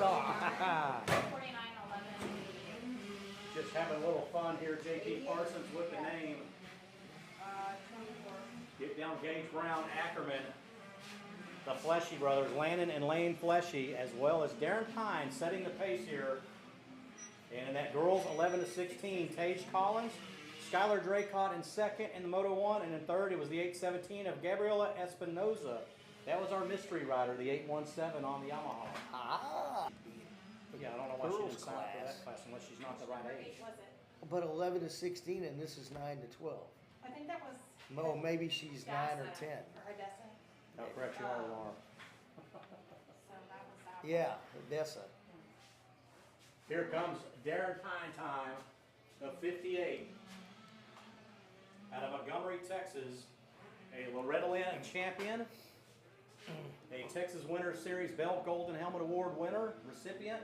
Just having a little fun here, JP Parsons with the name. Get down Gage Brown, Ackerman, the Fleshy brothers, Landon and Lane Fleshy, as well as Darren Pine setting the pace here. And in that girls 11 to 16, Tage Collins, Skylar Draycott in second in the Moto 1, and in third it was the 817 of Gabriela Espinoza. That was our mystery rider, the 817 on the Yamaha. Ah. Yeah, I don't know why she Girls didn't sign up for class. that class unless she's not the right age. Was it? But 11 to 16 and this is 9 to 12. I think that was. Oh, maybe she's 9 or 10. Or Odessa. How correct you are, Laura. So that was that. Yeah, Odessa. Here comes Darren Pine time of 58. Out of Montgomery, Texas, a Loretta Lynn champion, a Texas Winter Series Belt Golden Helmet Award winner, recipient.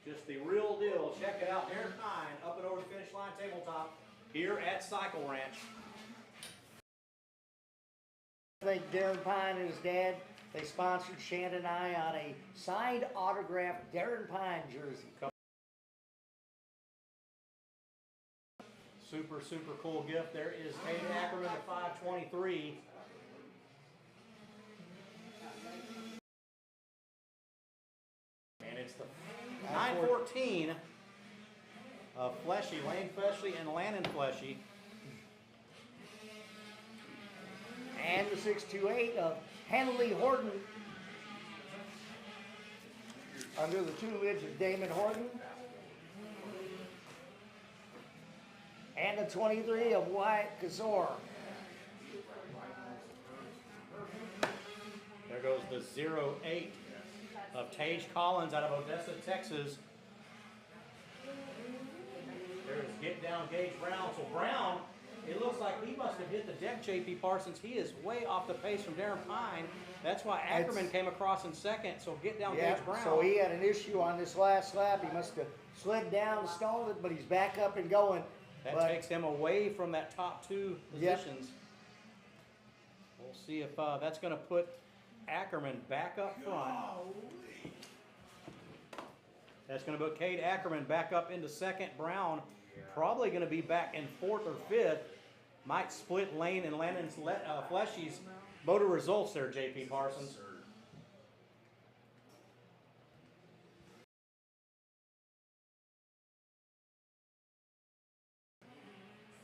Just the real deal. Check it out. Darren Pine up and over the finish line tabletop here at Cycle Ranch. I think Darren Pine and his dad, they sponsored Shannon and I on a signed autographed Darren Pine jersey. Super, super cool gift. There is Cade Ackerman at 523. And it's the 914 of Fleshy, Lane Fleshy and Landon Fleshy. And the 628 of Henley Horton. Under the tutelage of Damon Horton. And the 23 of Wyatt Kasor. There goes the 08 of Tage Collins out of Odessa, Texas. There's Get Down Gage Brown. So Brown, it looks like he must have hit the deck, JP Parsons. He is way off the pace from Darren Pine. That's why Ackerman came across in second. So Get Down Yeah, Gage Brown. so he had an issue on this last lap. He must have slid down, stalled it, but he's back up and going. That takes him away from that top 2 positions. We'll see if that's going to put Ackerman back up front. That's going to put Cade Ackerman back up into second. Brown probably going to be back in 4th or 5th. Might split Lane and Landon's Fleshy's motor results there, J.P. Parsons.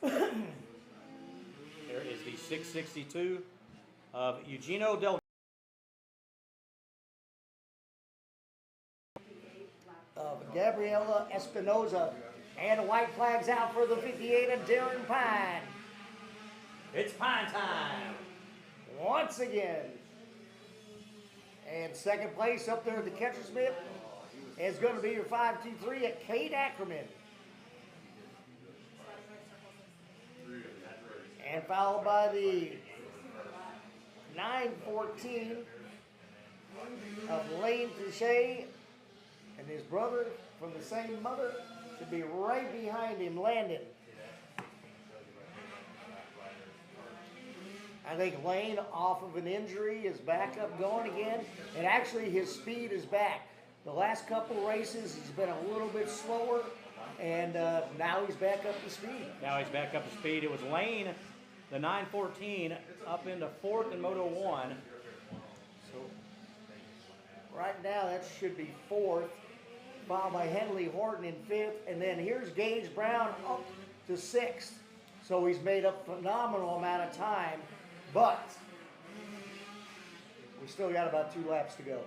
There is the 662 of Eugenio Del Gabriela Espinoza. And the white flag's out for the 58 of Darren Pine. It's Pine time. Once again. And second place up there at the catcher's mitt is going to be your 523 at Kate Ackerman. And followed by the 914 of Lane Touche and his brother from the same mother should be right behind him, Landon. I think Lane, off of an injury, is back up going again. And actually, his speed is back. The last couple races, he's been a little bit slower. And now he's back up to speed. Now he's back up to speed. It was Lane, the 914, up into 4th in Moto 1. So right now, that should be 4th. Followed by Henley Horton in 5th. And then here's Gage Brown up to 6th. So he's made up a phenomenal amount of time. But we still got about 2 laps to go.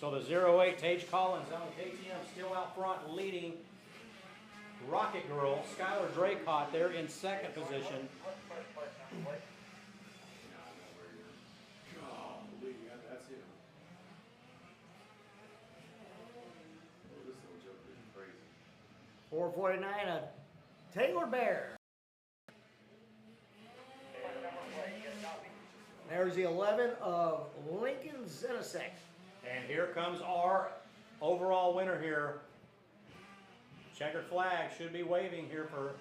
So the 08 Tage Collins on KTM still out front leading Rocket Girl. Skylar Draycott there in 2nd position. That's it. 449 of Taylor Bear. There's the 11 of Lincoln Zenasek. And here comes our overall winner here. Checkered flag should be waving here for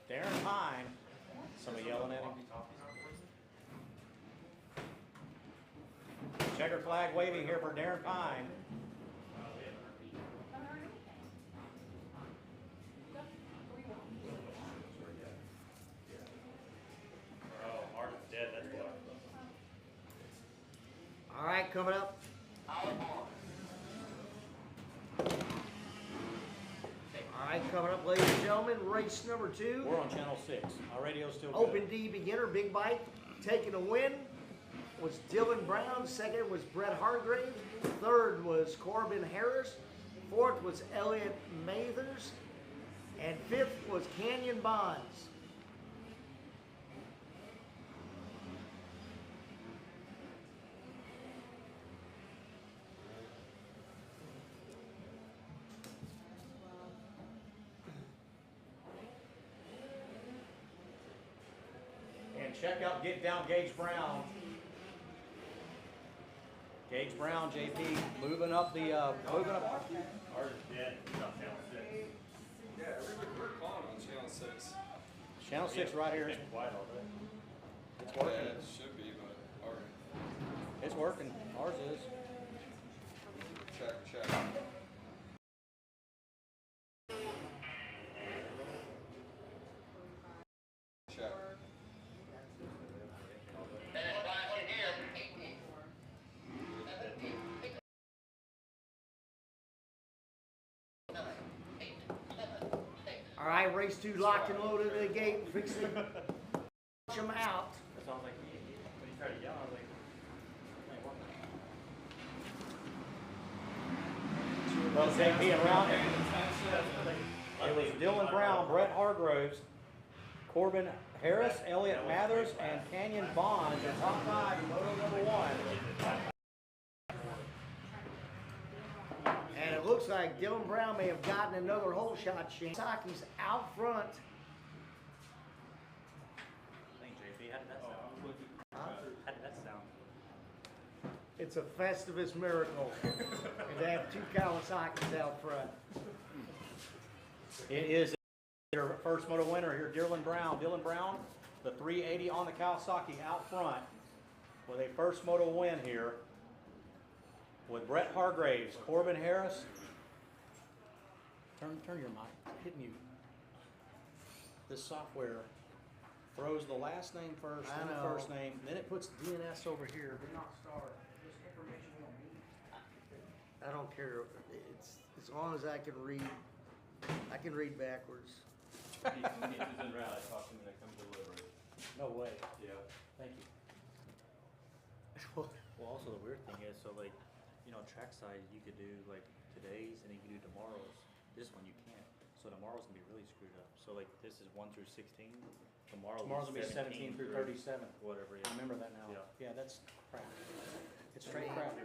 Darren Pine. Somebody yelling at him. Checkered flag waving here for Darren Pine. All right, coming up. All right, coming up, ladies and gentlemen, race number 2. We're on channel 6. Our radio's still good. Open D beginner, big bike, taking a win was Dylan Brown. 2nd was Brett Hargrave. 3rd was Corbin Harris. 4th was Elliot Mathers. And 5th was Canyon Bonds. And check out, get down Gage Brown. Gage Brown, JP, moving up the, moving up. Ours is dead. It's on channel 6. Yeah, we're calling on channel 6. Channel 6 right here. It's been quiet all day. It's working. Yeah, it should be, but alright. It's working. Ours is. Check. Check. All right, race 2 locked and loaded at the gate. Fixing to push them out. That sounds like when you tried to yell, I was like, Well, JP around it. It was Dylan Brown, Brett Hargroves, Corbin Harris, Elliot Mathers, and Canyon Bonds in top 5 in moto number 1. And it looks like Dylan Brown may have gotten another hole shot. Saki's out front. Thank JP. How did that sound? How did that sound? It's a Festivus miracle. They have 2 Kawasaki's out front. It is their first moto winner here, Dylan Brown. Dylan Brown, the 380 on the Kawasaki out front. with a first moto win here with Brett Hargraves, Corbin Harris. Turn your mic, hit mute. This software throws the last name first, then the first name, then it puts DNS over here. Do not start. This information we don't need. I don't care. It's as long as I can read. I can read backwards. He's in route. Talk to me when I come deliver it. No way. Yeah. Thank you. Well, also the weird thing is, so like, you know, track size you could do like today's and then you could do tomorrow's. This one you can't. So tomorrow's gonna be really screwed up. So like this is 1 through 16. Tomorrow's Tomorrow's gonna be 17 through 37. Whatever. I remember that now. Yeah. Yeah, that's crap. It's straight crap.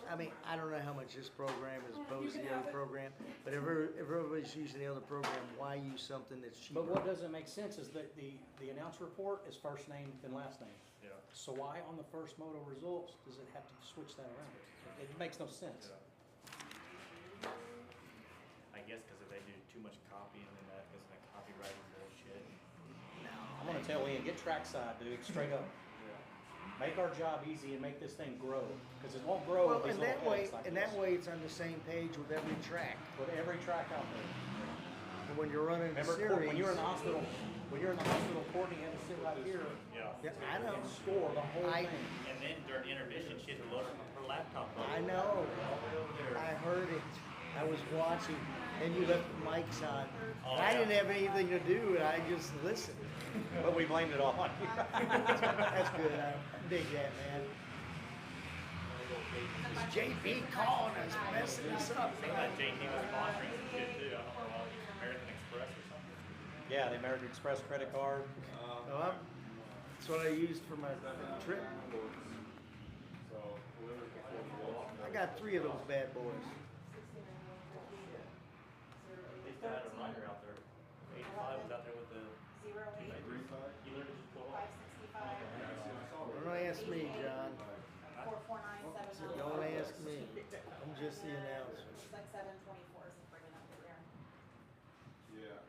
I mean, I don't know how much this program is opposed to the other program, but if everybody's using the other program, why use something that's cheaper? But what doesn't make sense is that the announce report is first name then last name. Yeah. So why on the first moto results does it have to switch that around? It makes no sense. I guess because if they do too much copying, then that is like copywriting bullshit. I'm gonna tell Ian, get trackside, dude, straight up. Make our job easy and make this thing grow, because it won't grow Well, with these and that little way, headaches like and this. that way, it's on the same page with every track. With every track out there. And when you're running a Remember, series, when you were in the hospital, Courtney had to sit right here yeah, I know. and score the whole thing. And then during intermission, she had to load her laptop up. I know. I heard it. I was watching, and you left the mics on. Oh, I yeah. didn't have anything to do, and I just listened. But we blamed it all on you. That's good. I dig that, man. It's JP calling us, messing us up, man. JT was sponsoring some shit too. I don't know, American Express or something. Yeah, the American Express credit card. That's what I used for my trip. I got 3 of those bad boys. They still had a rider out there. 85 was out there with the 08 565 Don't ask me, John. 44970. Don't ask me. I'm just the announcer. It's like 724 is bringing up the rear. Yeah,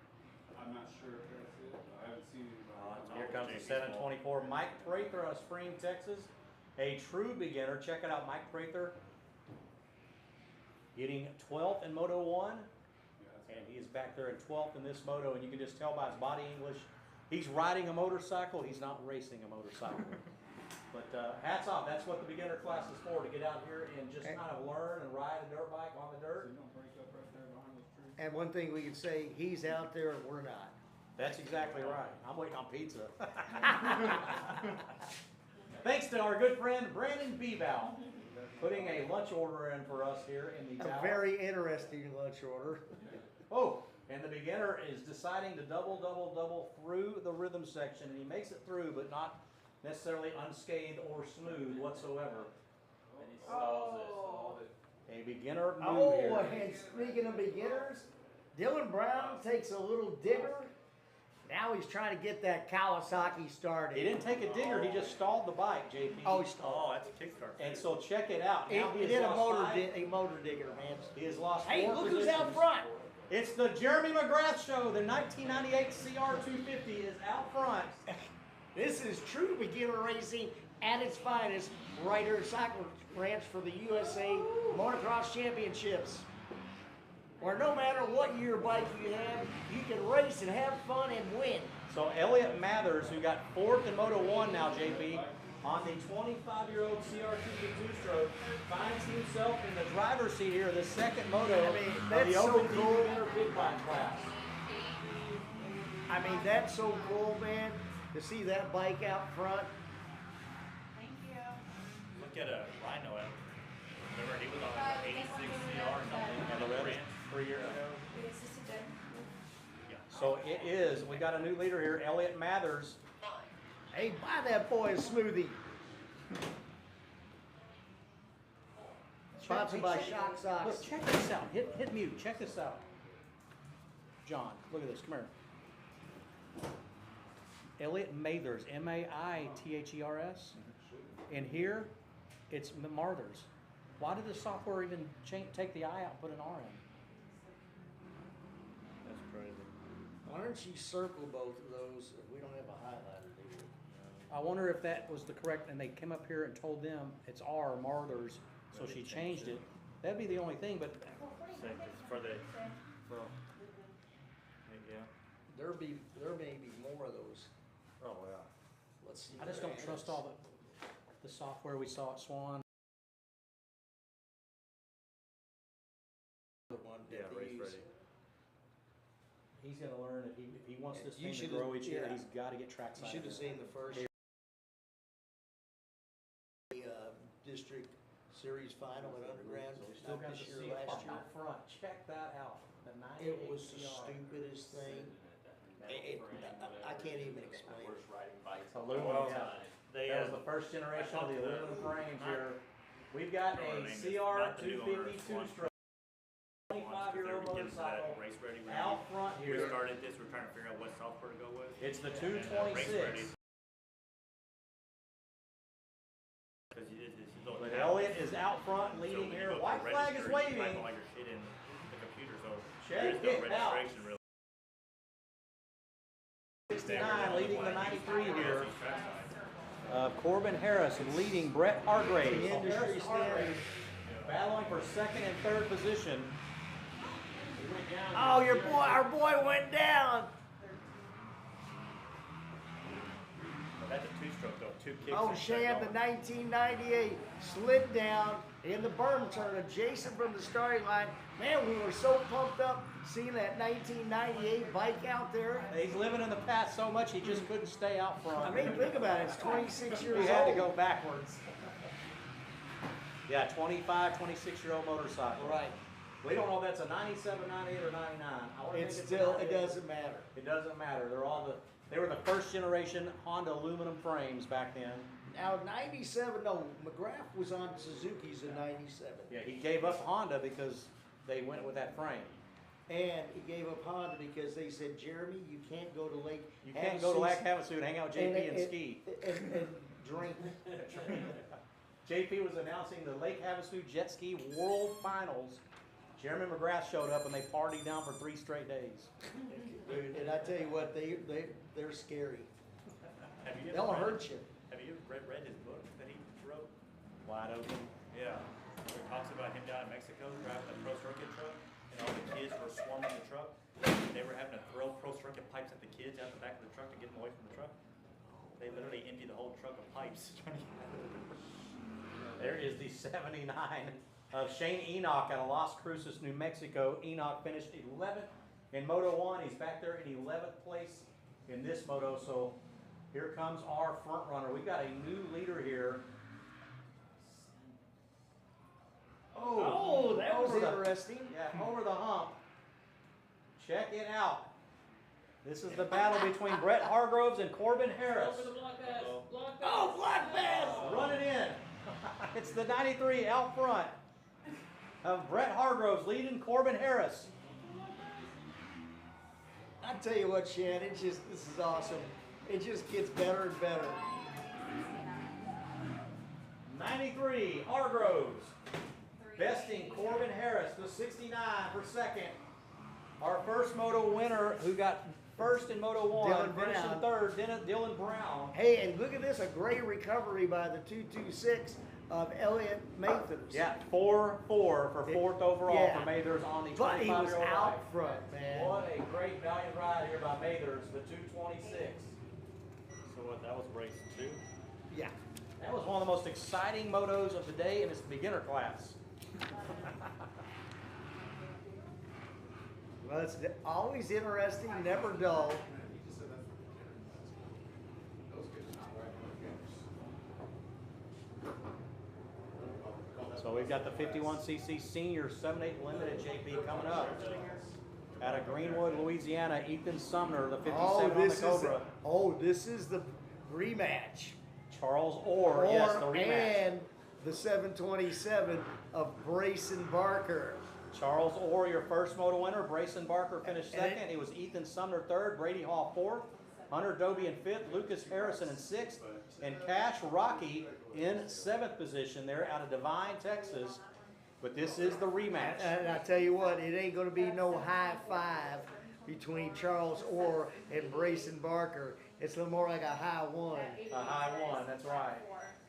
I'm not sure if that's it. I haven't seen anybody. Here comes the 724. Mike Prather out of Spring, Texas. A true beginner. Check it out, Mike Prather. Getting 12th in Moto 1. And he is back there in 12th in this moto. And you can just tell by his body English, he's riding a motorcycle. He's not racing a motorcycle. But hats off. That's what the beginner class is for, to get out here and just kind of learn and ride a dirt bike on the dirt. And one thing we can say, he's out there and we're not. That's exactly right. I'm waiting on pizza. Thanks to our good friend Brandon Bebow, putting a lunch order in for us here in the A tower. very interesting lunch order. Oh, and the beginner is deciding to double through the rhythm section, and he makes it through, but not necessarily unscathed or smooth whatsoever. And he stalls A beginner move Oh, here. and speaking of beginners, Dylan Brown takes a little digger. Now he's trying to get that Kawasaki started. He didn't take a digger, he just stalled the bike, JP. Oh, he stalled. Oh, that's a kickstart. And so check it out. Now He has did a lost motor digger, man. He has lost Hey, 4 look positions. who's out front. It's the Jeremy McGrath show. The 1998 CR250 is out front. This is true beginner racing at its finest, right here at Cycle Ranch for the USA Motocross Championships. Where no matter what year bike you have, you can race and have fun and win. So Elliot Mathers, who got 4th in Moto 1 now, JP, on the 25-year-old CR250 two-stroke, finds himself in the driver's seat here of the second moto I mean, of that's the so Open cool. Beginner Big Bike class. I mean, that's so cool, man, to see that bike out front. Thank you. Look at a Rhino. Remember, he was on an 86 CR or something. And the red 3 years ago. It's just a good. So it is, we got a new leader here, Elliot Mathers. Hey, buy that boy a smoothie. Sponsored by Shock Socks. Look, check this out. Hit mute. Check this out. John, look at this. Come here. Elliot Mathers, M-A-I-T-H-E-R-S. And here, it's Marthers. Why did the software even take the I out and put an R in? That's crazy. Why don't you circle both of those? We don't have a highlighter, do we? I wonder if that was the correct, and they came up here and told them it's our Marthers, so she changed it. That'd be the only thing, but For the, well, yeah. There may be more of those. Oh, yeah. Let's see. I just don't trust all the software we saw at Swan. The one Yeah, that they race use. ready. He's gonna learn that if he wants this You thing to should've- grow each year, yeah. he's gotta get You trackside. should have seen the first district series final at Underground. Still got this the year, CR last year. out front. Check that out. The It 98 was the CR. stupidest thing. I can't even explain it. Aluminum. Well, Yeah. they, That was the first generation of the aluminum frames here. We've got Or a name is CR not the new owner, 252 it's stroke, They 25-year-old were getting to that motorcycle race ready. out front We here. started this, we're trying to figure out what software to go with. It's the And, race 226. ready. 'Cause it's those But tablets. Elliott is out front So leading when you here. go to White the flag is register, you type waving. all your shit in the computer, so Check there is no it out. registration really. 69 leading the 93 here. These track sides. Corbin Harris leading Brett Hargraves. The industry standard. Battling for second and third position. Oh, our boy went down. But that's a two-stroke though, two kicks. Oh, and Shan, the going. 1998 slid down in the berm turn of Jason from the starting line. Man, we were so pumped up seeing that 1998 bike out there. He's living in the past so much he just couldn't stay out front. I mean, think about it. It's 26 years old. He had to go backwards. Yeah, 25, 26-year-old motorcycle. Right. We don't know if that's a 97, 98, or 99. I wanna It's think a still, it 98. doesn't matter. It doesn't matter. They were the first generation Honda aluminum frames back then. Now, 97, no, McGrath was on Suzuki's in 97. Yeah, he gave up Honda because they went with that frame. And he gave up Honda because they said, Jeremy, you can't go to Lake You can't go to Lake Havasu Havasu and hang out with JP and ski. and drink. JP was announcing the Lake Havasu Jet Ski World Finals. Jeremy McGrath showed up and they partied down for 3 straight days. Dude, and I tell you what, they're scary. Have you They'll ever read- hurt you. Have you read his book that he wrote? Wide open. Yeah. Where it talks about him down in Mexico driving a pro circuit truck, and all the kids were swarming the truck. They were having to throw pro circuit pipes at the kids out the back of the truck to get them away from the truck. They literally emptied the whole truck of pipes trying to get out of it. There is the 79 of Shane Enoch out of Las Cruces, New Mexico. Enoch finished 11th in Moto 1. He's back there in 11th place in this moto. So here comes our front runner. We've got a new leader here. Oh, that was over the- interesting. Yeah, over the hump. Check it out. This is the battle between Brett Hargroves and Corbin Harris. Over the block pass. Block pass. Oh, black pass! Running in. It's the 93 out front of Brett Hargroves leading Corbin Harris. I tell you what, Shan, this is awesome. It just gets better and better. 93 Hargroves besting Corbin Harris, the 69 for second. Our first moto winner who got first in Moto 1, Dylan finishing Brown. third, Dylan Brown. Hey, and look at this, a great recovery by the 226 of Elliott Mathers. Yeah, 4-4 for fourth overall Yeah. for Mathers on the 25-year-old But he was ride. out front, man. What a great valiant ride here by Mathers, the 226. So what, that was race 2? Yeah. That was one of the most exciting motos of the day, and it's the beginner class. Well, it's always interesting, never dull. So we've got the 51cc Senior 7/8 Limited JP coming up. Out of Greenwood, Louisiana, Ethan Sumner, the 57 on the Cobra. This is the rematch. Charles Orr, yes, the rematch. And the 727 of Brayson Barker. Charles Orr, your first moto winner. Brayson Barker finished And it- second. It was Ethan Sumner third, Brady Hall fourth, Hunter Doby in fifth, Lucas Harrison in sixth, and Cash Rocky in seventh position there out of Divine, Texas. But this is the rematch. And I tell you what, it ain't gonna be no high five between Charles Orr and Brayson Barker. It's a little more like a high one. A high one, that's right.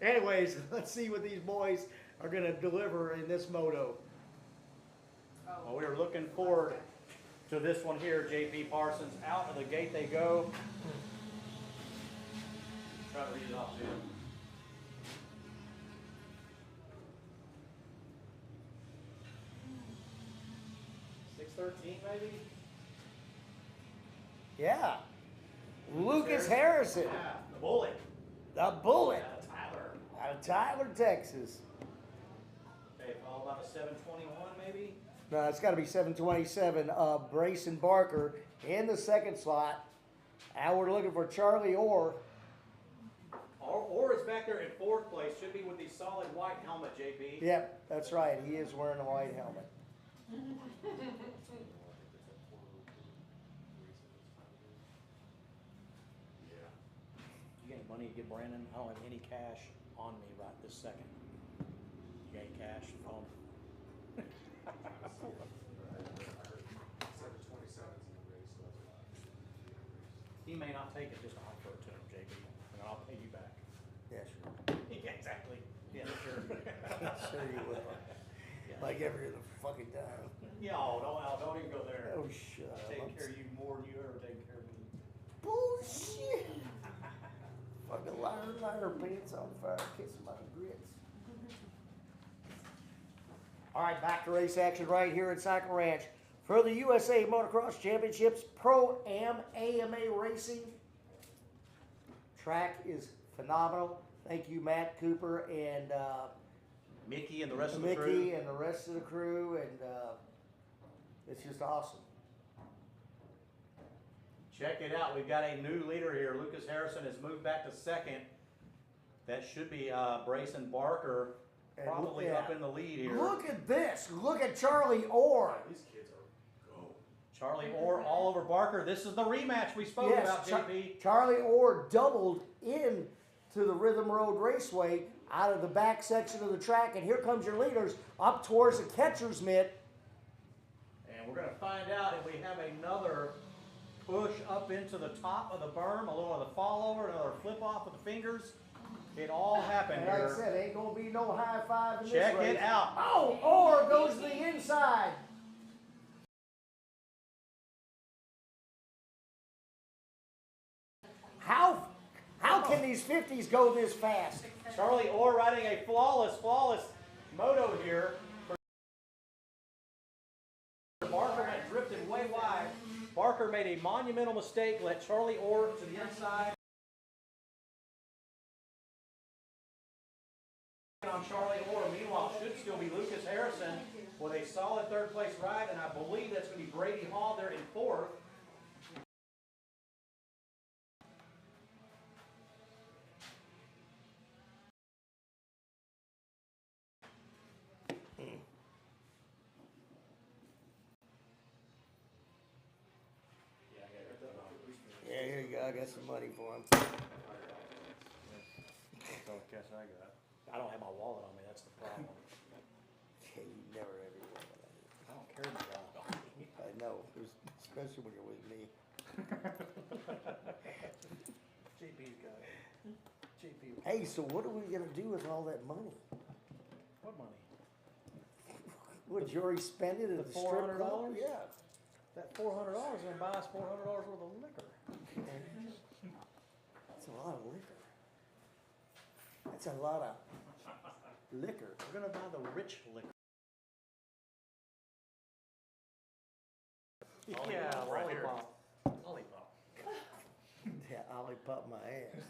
Anyways, let's see what these boys are gonna deliver in this moto. Well, we were looking forward to this one here, JP Parsons. Out of the gate they go. Try to read it off to you. $613 maybe? Yeah. Lucas Harrison. Yeah, the bullet. The bullet. Tyler. Out of Tyler, Texas. Okay, all about a 721 maybe? No, it's got to be 727. Brayson Barker in the second slot. Now we're looking for Charlie Orr. Orr is back there in fourth place. Should be with the solid white helmet, JP. Yep, that's right. He is wearing a white helmet. You got any money to give Brandon? I don't have any cash on me right this second. You got any cash? He may not take it, just offer it to him, JB, and I'll pay you back. Yeah, sure. Yeah, exactly. Yeah, sure. Sure you will. Like every other fucking time. Yeah, don't even go there. Oh, shut up. I've taken care of you more than you ever taken care of me. Bullshit. Fucking liar, pants on fire, kissing my grits. All right, back to race action right here at Cycle Ranch. For the USA Motocross Championships Pro-Am AMA Racing. Track is phenomenal. Thank you, Matt Cooper and Mickey and the rest of the crew. Mickey and the rest of the crew, and it's just awesome. Check it out. We've got a new leader here. Lucas Harrison has moved back to second. That should be Brayson Barker, probably up in the lead here. Look at this. Look at Charlie Orr. These kids are go. Charlie Orr all over Barker. This is the rematch we spoke about, JP. Charlie Orr doubled in to the Rhythm Road Raceway out of the back section of the track, and here comes your leaders up towards the catcher's mitt. And we're going to find out if we have another push up into the top of the berm, a little of the fall over, another flip off with the fingers. It all happened And like here. I said, ain't going to be no high five in this Check race. it out. Oh, Orr goes to the inside. How can these 50s go this fast? Charlie Orr riding a flawless moto here. Barker had drifted way wide. Barker made a monumental mistake, let Charlie Orr to the inside. On Charlie Orr, meanwhile, should still be Lucas Harrison with a solid third place ride, and I believe that's going to be Brady Hall there in fourth. Yeah, here you go. I got some money for him. That's all the cash I got. I don't have my wallet on me, that's the problem. Yeah, you never have your wallet on you. I don't carry my wallet on me. I know, especially when you're with me. JP's got it. JP. Hey, so what are we gonna do with all that money? What money? Would Jory spend it at the strip $400? club? Yeah. That $400 is going to buy us $400 worth of liquor. That's a lot of liquor. That's a lot of liquor. We're going to buy the rich liquor. Yeah, lollipop. Lollipop. Yeah, Ollie popped my ass.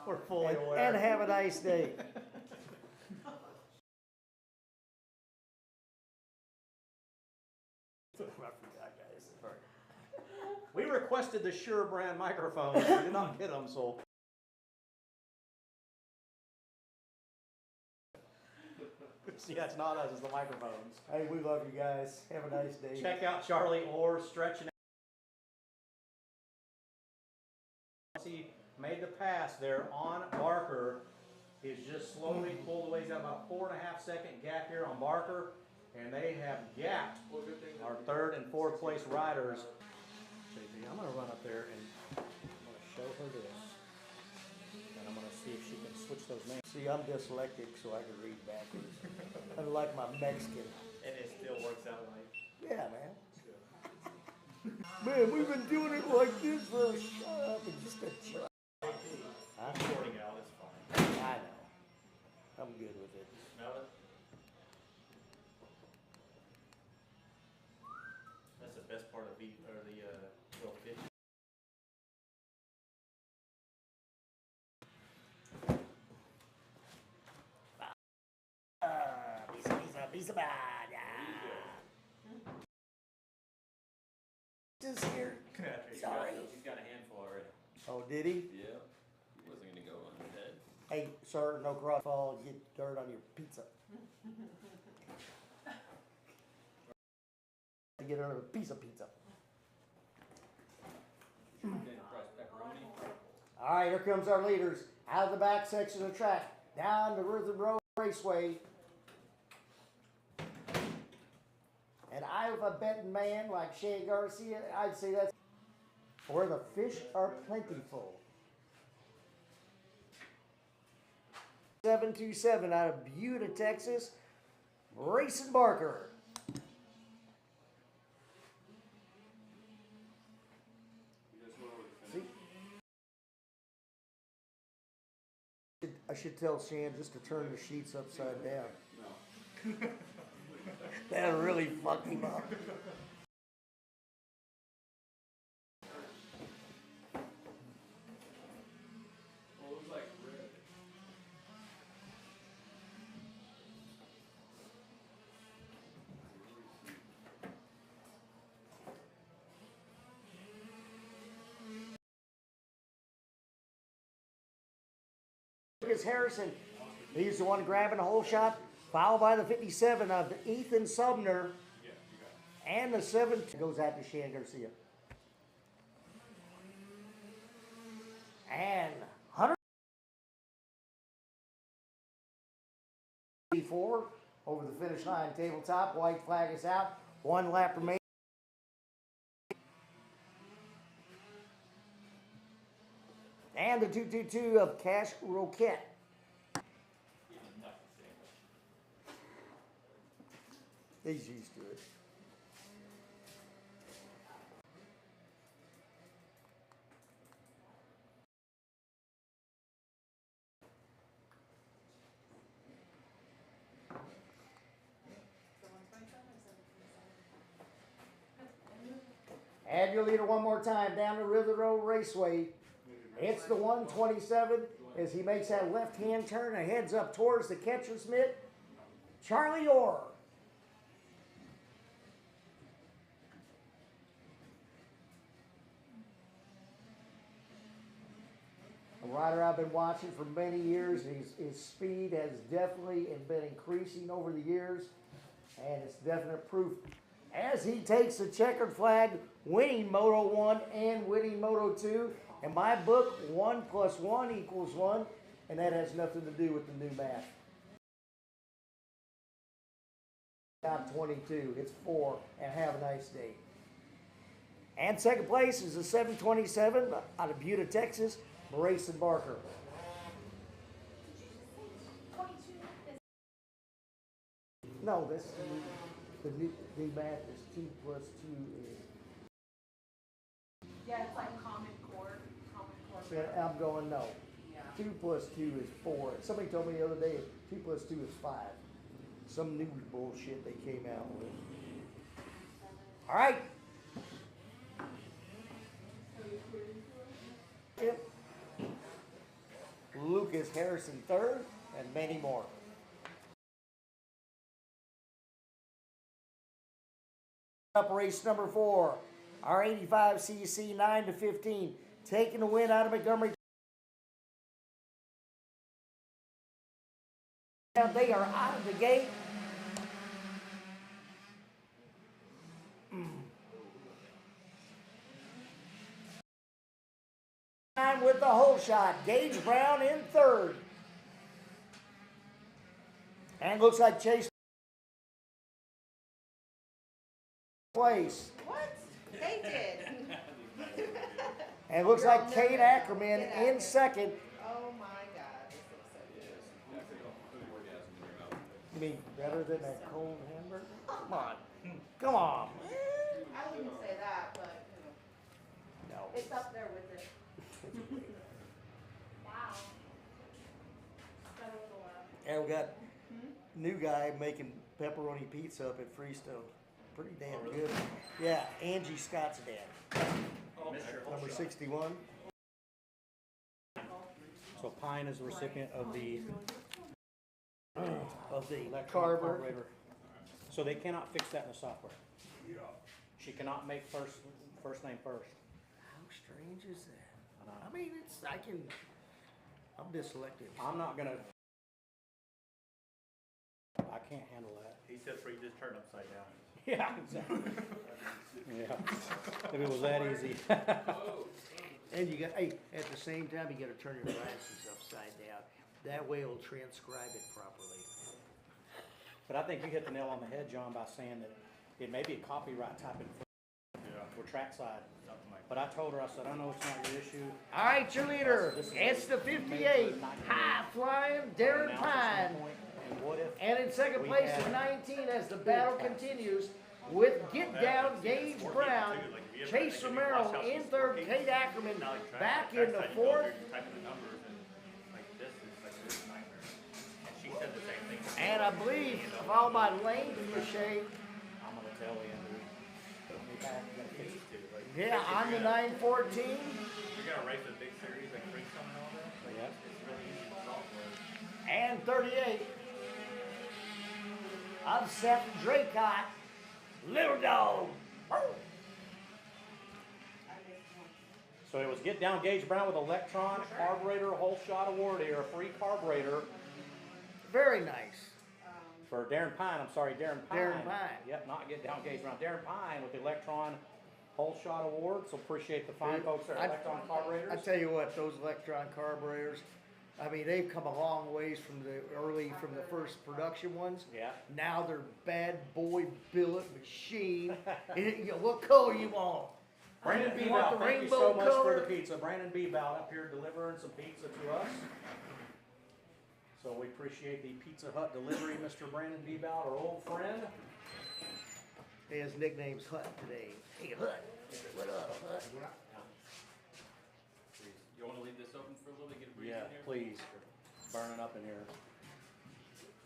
We're fully aware. And have a nice day. We requested the Shure brand microphones. We did not get them, so. See, that's not us, it's the microphones. Hey, we love you guys. Have a nice day. Check out Charlie Orr stretching. He made the pass there on Barker. He's just slowly pulled away. He's got about 4.5 second gap here on Barker. and they have gapped our third and fourth place riders. JP, I'm gonna run up there and I'm gonna show her this. And I'm gonna see if she can switch those names. See, I'm dyslexic, so I can read backwards. Unlike my Mexican. And it still works out like. Yeah, man. Man, we've been doing it like this for shut up and just a shut. I'm sorting out, it's fine. I know. I'm good with it. Smell it? That's the best part of the real fish. Piece of bad. Just here. Sorry. He's got a handful already. Oh, did he? Yeah. He wasn't gonna go on his head. Hey, sir, no crossfall. Get dirt on your pizza. Get her a piece of pizza. All right, here comes our leaders out of the back section of the track, down the Rhythm Road Raceway. And I, with a betting man like Shea Garcia, I'd say that's where the fish are plentiful. 727 out of Buda, Texas, Racing Barker. See? I should tell Shan just to turn the sheets upside down. No. That really fucked him up. Lucas Harrison, he's the one grabbing a hole shot, followed by the 57 of Ethan Subner, and the 7 goes out to Shan Garcia. And 184 over the finish line tabletop. White flag is out. 1 lap remaining. And the 222 of Cash Roquette. He's used to it. Add your leader one more time down the River Road Raceway. It's the 127 as he makes that left-hand turn and heads up towards the catcher's mitt. Charlie Orr. A rider I've been watching for many years. His speed has definitely been increasing over the years, and it's definite proof. As he takes the checkered flag, winning Moto 1 and winning Moto 2. In my book, 1 + 1 = 1, and that has nothing to do with the new math. Not 22, it's 4, and have a nice day. And second place is the 727 out of Buda, Texas, Racing Barker. No, this is the new math is 2 + 2 is. Yeah, it's like Common Core. Yeah, I'm going no. Yeah. 2 + 2 is 4. Somebody told me the other day 2 + 2 is 5. Some new bullshit they came out with. All right. Yep. Lucas Harrison third, and many more. Up race number 4, our 85cc 9 to 15, taking the win out of Montgomery. They are out of the gate. With the hole shot, Gage Brown in third. And looks like Chase place. What? They did. And it looks You're like all Kate nervous. Ackerman Get out in here. second. Oh my God, this looks so good. You mean better than that cold hamburger? Come on. Come on. I wouldn't say that, but you know, No. it's up there with it. Wow. And we got new guy making pepperoni pizza up at Freestone. Pretty damn good. Yeah, Angie Scott's dad. Number 61. So Pine is the recipient of the electronic Carver. carburetor. So they cannot fix that in the software. She cannot make first name first. How strange is that? I mean, I'm dyslexic. I'm not gonna. I can't handle that. He said for you just turn upside down. Yeah, exactly. Yeah, if it was that easy. And you got, hey, at the same time, you gotta turn your glasses upside down. That way it'll transcribe it properly. But I think you hit the nail on the head, John, by saying that it may be a copyright type infringement for trackside. But I told her, I said, I know it's not your issue. All right, your leader. It's the 58, high flying Darren Pine. And what if? And in second place is 19 as the battle continues with Get Down, Gage Brown, Chase Romero in third, Kate Ackerman back in the fourth. And I believe, followed by Lane Lachey. I'm gonna tell you, dude. Put me back, you gotta fix it too. Like, Yeah, on the 914. You're gonna race a big series like Freestone and all that. Like, Yep. It's really easy to software. And 38 of Seth Draycott, Little Dog. So it was Get Down, Gage Brown with Electron Carburetor Whole Shot Award here, a free carburetor Very nice. for Darren Pine. I'm sorry, Darren Pine. Darren Pine. Yep, not Get Down, Gage Brown. Darren Pine with the Electron Whole Shot Award. So appreciate the fine folks at Electron Carburetors. I tell you what, those Electron carburetors, I mean, they've come a long ways from the first production ones. Yeah. Now they're bad boy billet machine. What color you want? Brandon You want Bebout, the thank you so rainbow much for color? the pizza. Brandon Bebout up here delivering some pizza to us. So we appreciate the Pizza Hut delivery, Mr. Brandon Bebout, our old friend. His nickname's Hut today. Hey, Hut. What up, Hut? You want to leave this open for a little bit, get a breeze Yeah, in here? please. Burning up in here.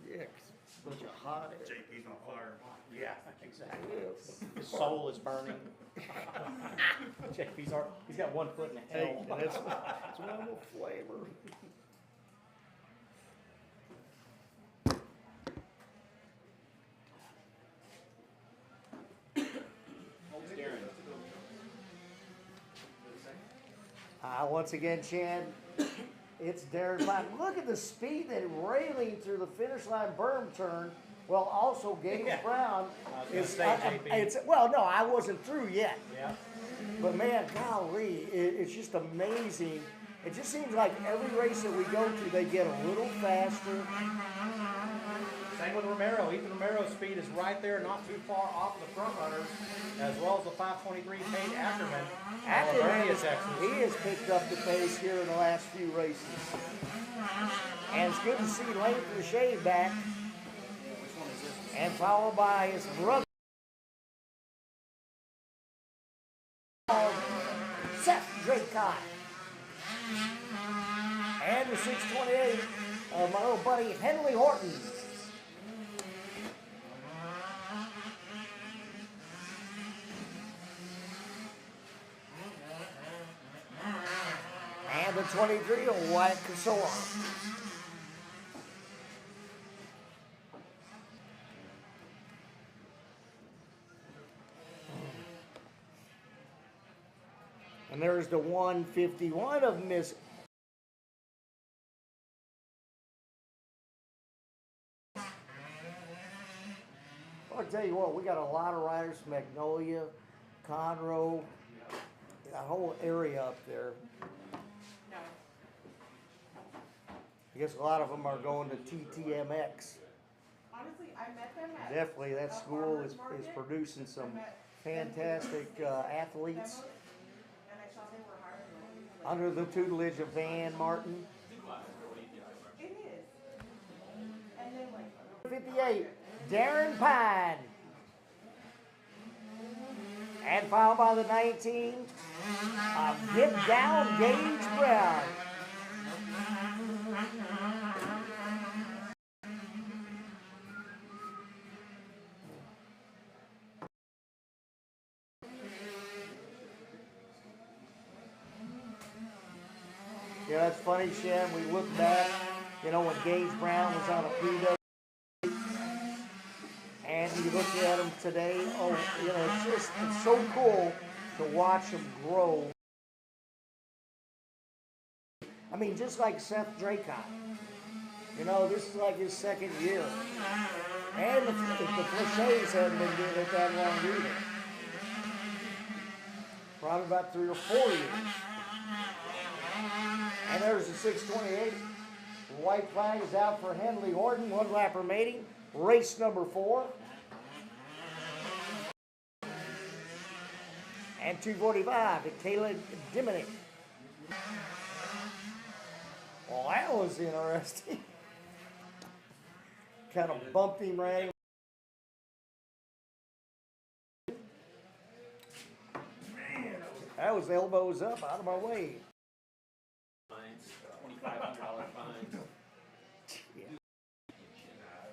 Yeah, 'cause it's a bunch of hot air. JP's on fire. Yeah, exactly. Yes. His soul is burning. JP's he's got 1 foot in Hey, hell. that's one of the flavor. Once again, Chan, it's Darren Pine. Look at the speed that railing through the finish line berm turn. Well, also Gage Yeah. Brown I was gonna is. say, JP. Well, no, I wasn't through yet. Yeah. But man, golly, it's just amazing. It just seems like every race that we go to, they get a little faster. Same with Romero. Ethan Romero's speed is right there, not too far off the front runners, as well as the 523 Kate Ackerman. Ackerman, Texas. he has picked up the pace here in the last few races. And it's good to see Lane Lachey back. And followed by his brother, Seth Draycott. And the 628 of my little buddy Henley Horton. And the 23 of Wyatt Casola. And there's the 151 of Miss. I'll tell you what, we got a lot of riders from Magnolia, Conroe, that whole area up there. I guess a lot of them are going to TTMX. Honestly, I met them at Definitely, that a school farmer's is market. producing some I met fantastic athletes under the tutelage of Van Martin. It is. And then like 58, Darren Pine. And followed by the 19, Get Down Gage Brown. Yeah, that's funny, Shem. We look back, you know, when Gage Brown was on a PW, and you look at him today, oh, you know, it's so cool to watch him grow. I mean, just like Seth Draycott. You know, this is like his second year. And the cliches haven't been doing it that long either. Probably about 3 or 4 years. And there's the 628. White flag is out for Henley Horton. 1 lap remaining. Race number 4. And 245 to Caleb Diminick. Well, that was interesting. Kind of bumped him right. That was elbows up, out of my way. Fines, $2,500 fines. Yeah.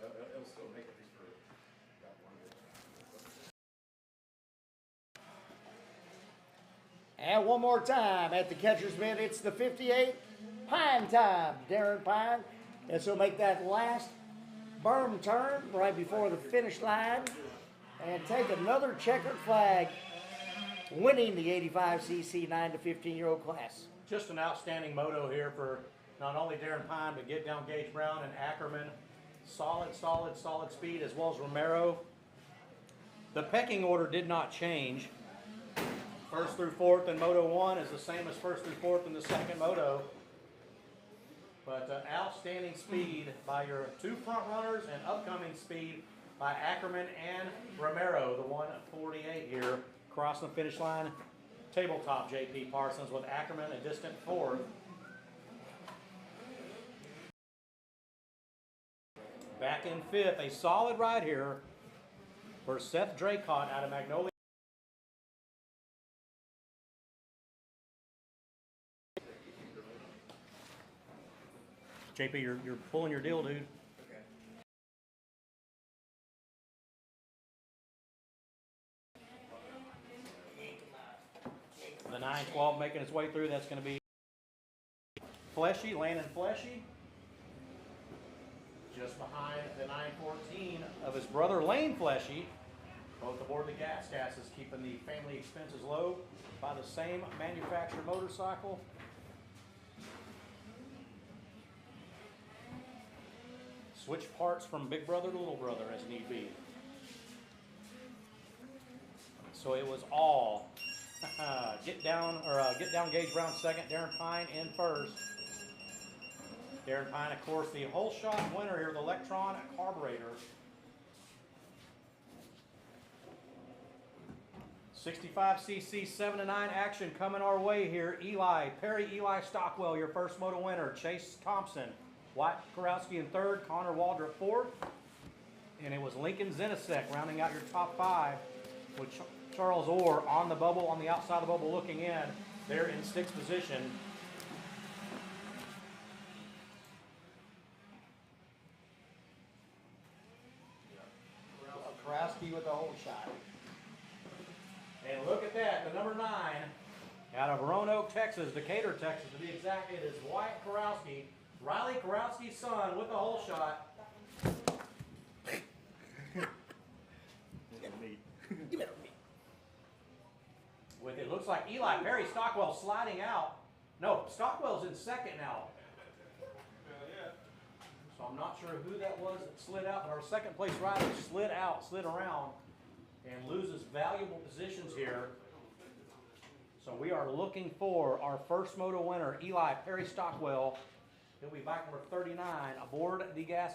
It'll still make it for that one. And one more time at the catcher's mitt, it's the 58 Pine time. Darren Pine. And so make that last berm turn right before the finish line and take another checkered flag, winning the 85cc 9 to 15-year-old class. Just an outstanding moto here for not only Darren Pine, but Get Down Gage Brown and Ackerman. Solid speed, as well as Romero. The pecking order did not change. First through fourth in Moto 1 is the same as first through fourth in the second Moto. But outstanding speed by your 2 front runners and upcoming speed by Ackerman and Romero, the 148 here, crossing the finish line. Tabletop JP Parsons with Ackerman a distant 4th. Back in 5th, a solid ride here for Seth Draycott out of Magnolia. JP, you're pulling your deal, dude. The 912 making its way through. That's going to be Fleshy, Landon Fleshy. Just behind the 914 of his brother Lane Fleshy. Both aboard the gas gases, keeping the family expenses low by the same manufacturer motorcycle. Switch parts from big brother to little brother as need be. So it was all Get Down Gage Brown second, Darren Pine in first. Darren Pine, of course, the whole shot winner here, the Electron carburetor. 65cc 7 to 9 action coming our way here. Perry Eli Stockwell, your first moto winner. Chase Thompson, Wyatt Kurowski in third, Connor Waldrop fourth. And it was Lincoln Zenasek rounding out your top 5 with Charles Orr on the bubble, on the outside of the bubble looking in. They're in 6th position. Kurowski with the whole shot. And look at that, the number 9 out of Roanoke, Texas, Decatur, Texas to be exact. It is Wyatt Kurowski, Riley Kurowski's son with the whole shot. With it looks like Eli Perry Stockwell sliding out. No, Stockwell's in second now. So I'm not sure who that was that slid out, but our second place rider slid around, and loses valuable positions here. So we are looking for our first moto winner, Eli Perry Stockwell. He'll be bike number 39 aboard the gas.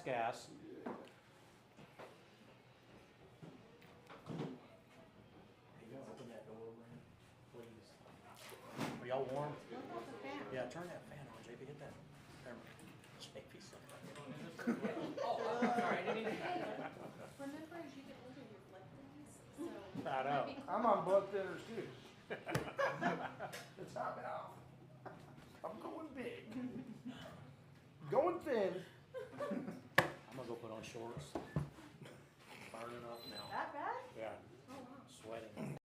Y'all warm? What about the fan? Yeah, turn that fan on, JP. Hit that. There. JP's so Sorry, I didn't mean to. Remember, as you get older, your blood thinners, so. I know. I'm on blood thinners too. To top it off. I'm going big. Going thin. I'm gonna go put on shorts. Burning up now. That bad? Yeah. Oh, wow. Sweating.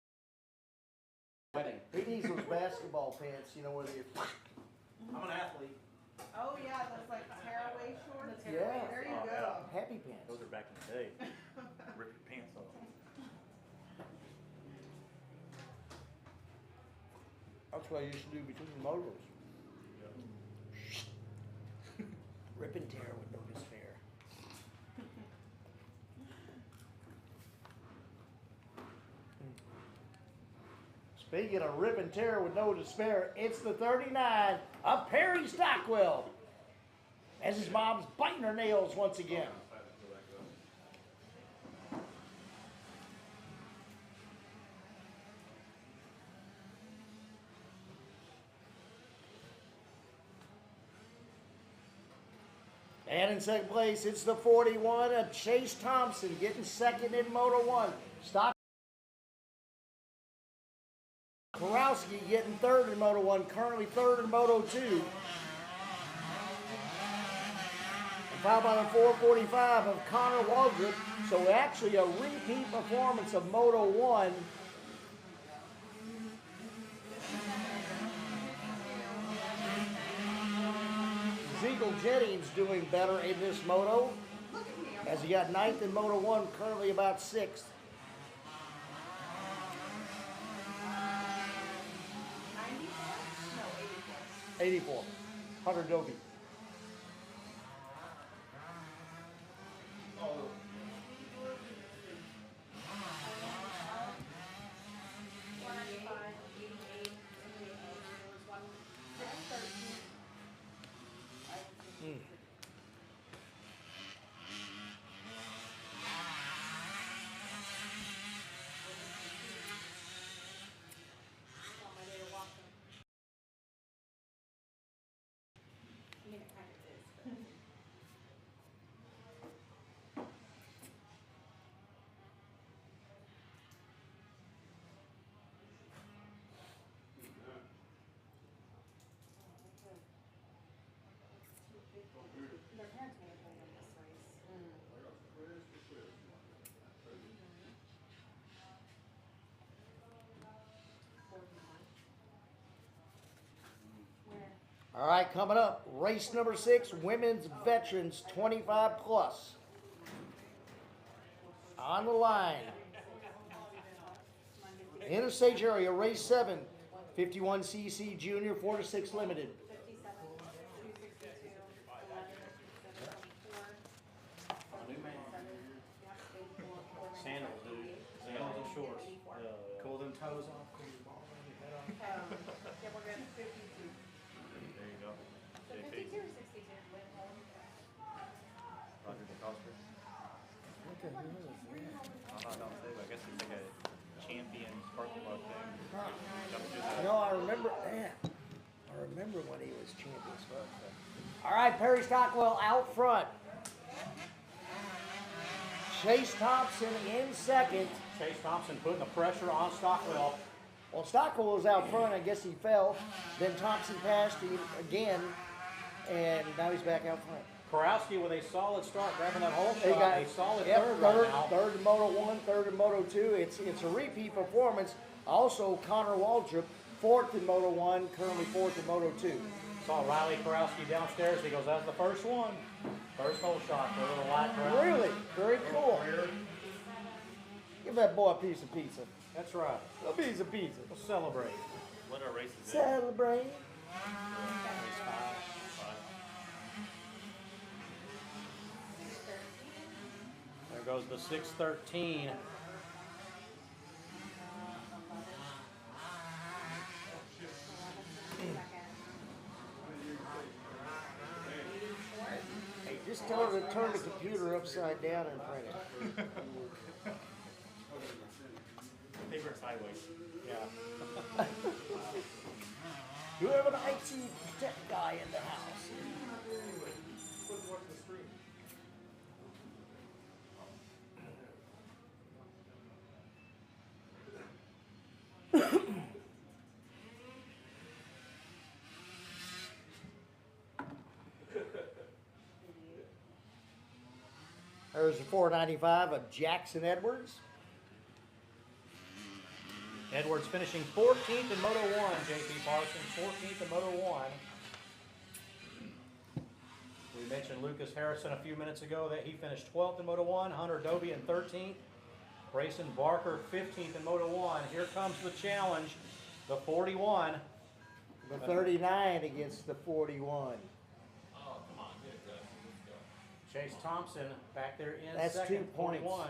Sweating. He needs those basketball pants, you know, where they. I'm an athlete. Oh, yeah, those like tearaway shorts. Yeah. There you go. Happy pants. Those are back in the day. Rip your pants off. That's what I used to do between the motors. Rip and tear with no despair. Speaking of rip and tear with no despair, it's the 39 of Perry Stockwell. As his mom's biting her nails once again. And in second place, it's the 41 of Chase Thompson getting second in Moto 1. Stock Korowski getting third in Moto 1, currently third in Moto 2. And followed by the 445 of Connor Waldrop. So actually a repeat performance of Moto 1. Ezekiel Jennings doing better in this moto, as he got ninth in Moto 1, currently about 6th. 84. 100 Dobie. All right, coming up, race number 6, women's veterans 25 plus. On the line. Interstage area, race 7, 51cc junior, 4 to 6 limited. Sandals, dude. Sandals and shorts. Cool them toes off. Cool your ball around your head off. Yeah, we're good. 52. There you go. 52 or 62? Roger DeCoster. I'm not downstairs, but I guess it's like a champion sparkling mode thing. Jump through the- No, I remember that. I remember when he was champion. All right, Perry Stockwell out front. Chase Thompson in second. Chase Thompson putting the pressure on Stockwell. Well, Stockwell was out front. I guess he fell. Then Thompson passed him again, and now he's back out front. Korowski with a solid start, grabbing that whole They shot. got A solid yep, third right now. third in Moto 1, third in Moto 2. It's a repeat performance. Also, Connor Waldrop, fourth in Moto 1, currently fourth in Moto 2. Saw Riley Korowski downstairs. He goes, that's the first one. First hole shot for a little light crowd. Really? Very cool. Give that boy a piece of pizza. That's right. A piece of pizza. We'll celebrate. What are races in? Celebrate. Race 5. There goes the 613. Hey, just tell her to turn the computer upside down and print it. Paper sideways. Yeah. Do we have an IT tech guy in the house? There's the 495 of Jackson Edwards. Edwards finishing 14th in Moto 1, JP Parsons, 14th in Moto 1. We mentioned Lucas Harrison a few minutes ago that he finished 12th in Moto 1, Hunter Dobie in 13th, Grayson Barker 15th in Moto 1. Here comes the challenge, the 41. The 39 against the 41. Chase Thompson back there in That's second, 2 points. 41.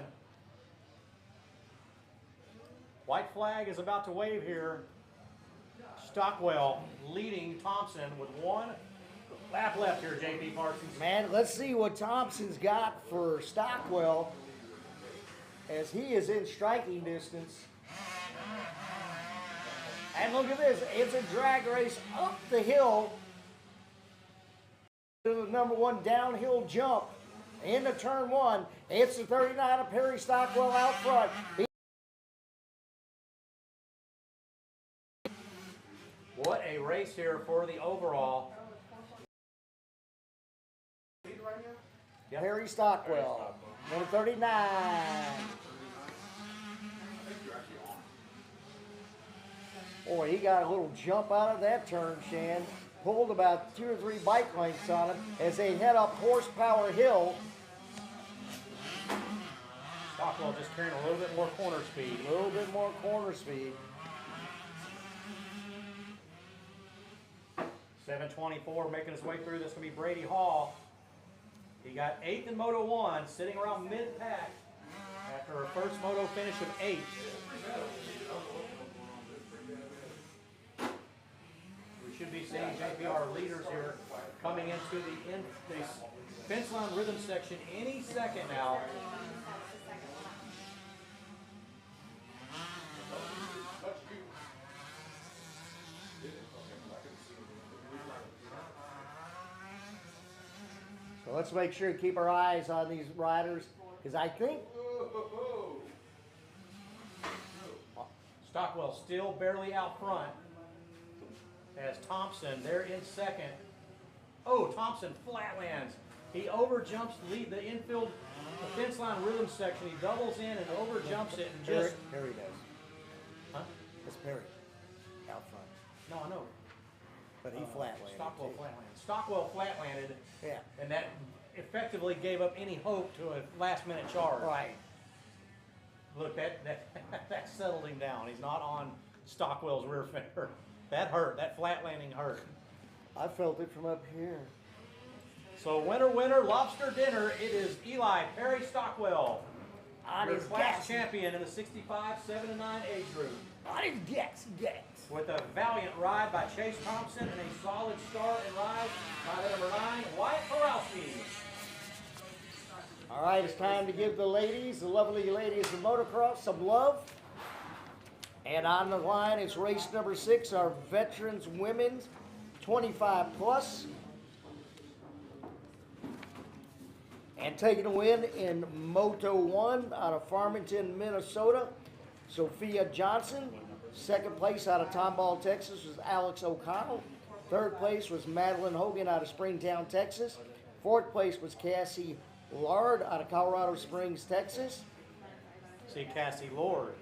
White flag is about to wave here. Stockwell leading Thompson with 1 lap left here, JP Parsons. Man, let's see what Thompson's got for Stockwell as he is in striking distance. And look at this, it's a drag race up the hill to the number 1 downhill jump into turn 1. It's the 39 of Perry Stockwell out front. What a race here for the overall. Yep. Perry Stockwell, number 39. Boy, he got a little jump out of that turn, Shan. Pulled about 2 or 3 bike lengths on him as they head up Horsepower Hill. Stockwell just carrying a little bit more corner speed. A little bit more corner speed. 724 making his way through. This is going to be Brady Hall. He got 8th in Moto 1, sitting around mid-pack after a first Moto finish of 8. We should be seeing JPR leaders here coming into the fence line rhythm section any second now. So let's make sure to keep our eyes on these riders, because I think Stockwell still barely out front as Thompson, they're in second. Oh, Thompson flatlands. He overjumps the infield, the fence line rhythm section. He doubles in and overjumps it and just... Perry does. Huh? That's Perry out front. No, I know. But he flatlanded. Stockwell too. flatlanded. Stockwell flatlanded. Yeah. And that effectively gave up any hope to a last-minute charge. Right. Look, that settled him down. He's not on Stockwell's rear fender. That hurt. That flat landing hurt. I felt it from up here. So winner, lobster dinner. It is Eli Perry Stockwell, On your his class gas. champion in the 65, 7 and 9 age group. On his gas. With a valiant ride by Chase Thompson and a solid start and ride by the number 9, Wyatt Porowski. All right, it's time to give the ladies, the lovely ladies of motocross, some love. And on the line is race number 6, our veterans women's 25 plus. And taking a win in Moto 1 out of Farmington, Minnesota, Sophia Johnson. Second place out of Tomball, Texas was Alex O'Connell. Third place was Madeline Hogan out of Springtown, Texas. Fourth place was Cassie Lard out of Colorado Springs, Texas. See Cassie Lord.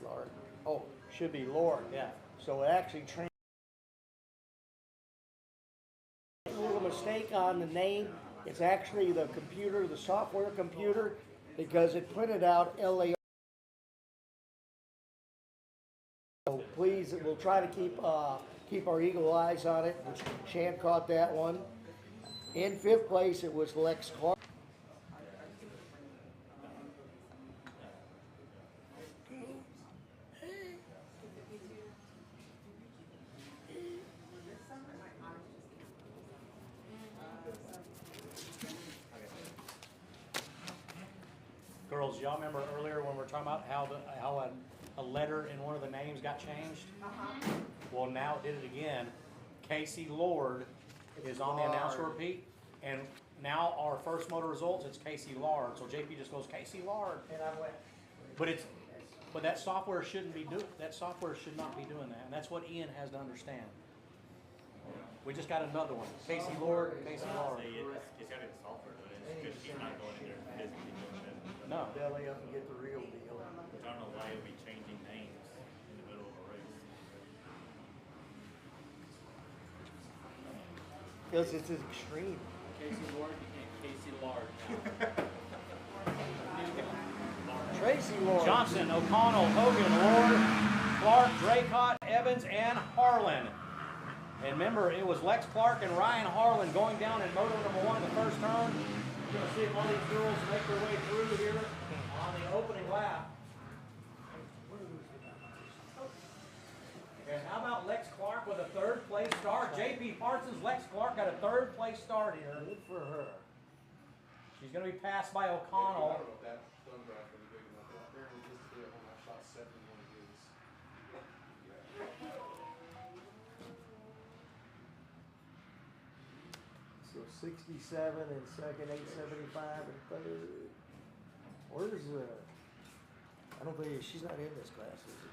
Lard. Oh, should be Lord. Yeah. So it actually a little mistake on the name. It's actually the computer, the software computer, because it printed out LA. So please, we'll try to keep our eagle eyes on it. Shan caught that one. In 5th place, it was Lex Clark. Girls, y'all remember earlier when we were talking about how a letter in one of the names got changed? Well, now it did it again. Casey Lord is on the announcer repeat, and now our first motor results, it's Casey Lard. So JP just goes Casey Lard. And I went, But that software shouldn't be that software should not be doing that, and that's what Ian has to understand. We just got another one. Casey Lord, Casey Lard. It's got to be software, but it's just he's not going in there physically doing that. No. belly up and get the real deal. Which I don't know why he'll be changing names in the middle of a race. Because it's extreme. Casey Lord became Casey Lard Tracy Lord. Johnson, O'Connell, Hogan, Lord, Clark, Draycott, Evans, and Harlan. And remember, it was Lex Clark and Ryan Harlan going down in moto number 1 the first turn. You're going to see all these girls make their way through here on the opening lap. And how about Lex Clark with a 3rd place start? JP Parsons, Lex Clark got a 3rd place start here. Good for her. She's going to be passed by O'Connell. So 67 in second, 875 in third. Where's I don't think she's not in this class, is it?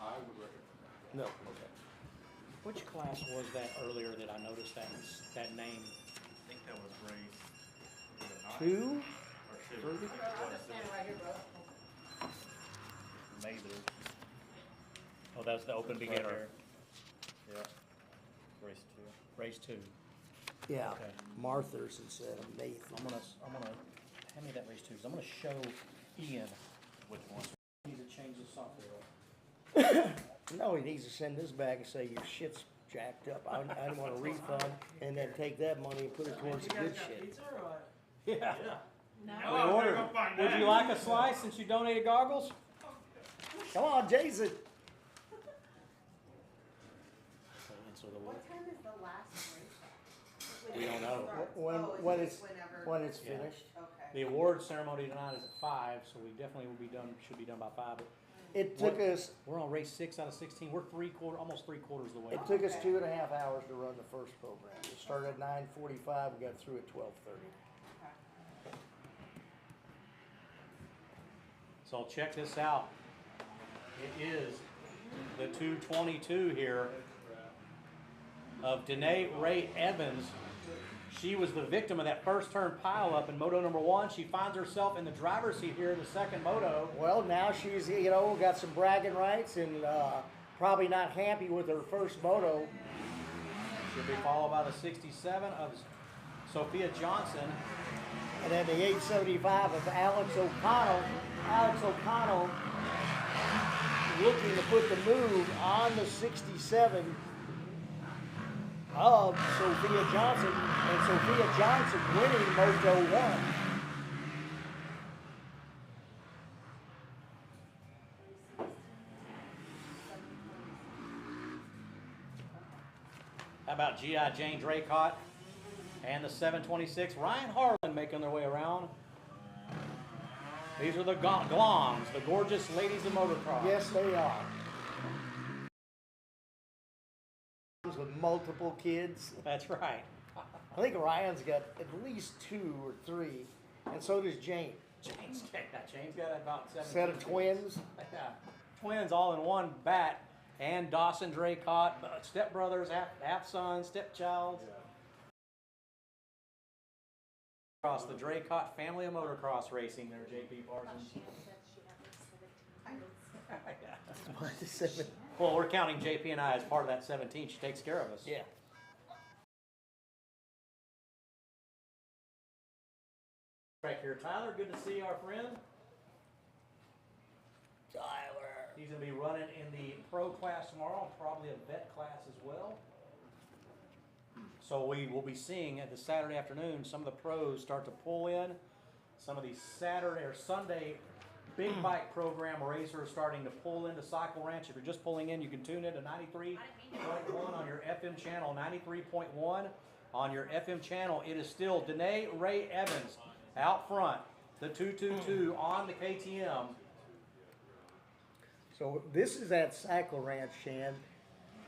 I would recommend that. No. Okay. Which class was that earlier that I noticed that name? I think that was race. Was it 9? 2? Or 2? Thirty? Mather. Oh, that's the open beginner. Yeah. Race 2. Race 2. Yeah. Okay. Marthers instead of Nathan. I'm gonna hand me that race 2 because I'm gonna show Ian Which one? he needs to change the software. No, he needs to send this back and say your shit's jacked up. I want a refund, and then take that money and put it towards the good shit. Pizza or what? Yeah. No. Oh, I better ordered. go find Would that. you like a slice since you donated goggles? Come on, Jason. What time is the last race? We don't know. When it's whenever. Yeah. finished. Okay. The award ceremony tonight is at 5, so we definitely should be done by 5. But It took us we're on race 6 out of 16. We're almost 3/4 of the way. It took us 2.5 hours to run the first program. We started at 9:45 and got through at 12:30. So check this out. It is the 222 here of Danae Ray Evans. She was the victim of that first turn pileup in moto number 1. She finds herself in the driver's seat here in the second moto. Well, now she's, got some bragging rights and probably not happy with her first moto. She'll be followed by the 67 of Sophia Johnson. And then the 875 of Alex O'Connell. Alex O'Connell looking to put the move on the 67 of Sophia Johnson. And Sophia Johnson winning Moto 1. How about G.I. Jane Draycott and the 726? Ryan Harlan making their way around. These are the Gloms, the gorgeous ladies of motocross. Yes, they are. With multiple kids. That's right. I think Ryan's got at least 2 or 3, and so does Jane. Jane's got about 7 Set of twins. Yeah. Twins all in one bat. And Dawson Draycott, stepbrothers, half sons, stepchild. Across the Draycott family of motocross racing there, JP Parsons. Well, we're counting JP and I as part of that 17. She takes care of us. Yeah. Right here, Tyler. Good to see our friend. Tyler. He's going to be running in the pro class tomorrow, probably a vet class as well. So we will be seeing at the Saturday afternoon some of the pros start to pull in. Some of these Saturday or Sunday big bike program racers starting to pull into Cycle Ranch. If you're just pulling in, you can tune in to 93.1 on your FM channel, 93.1 on your FM channel. It is still Danae Ray Evans out front, the 222 on the KTM. So this is at Cycle Ranch, Shan.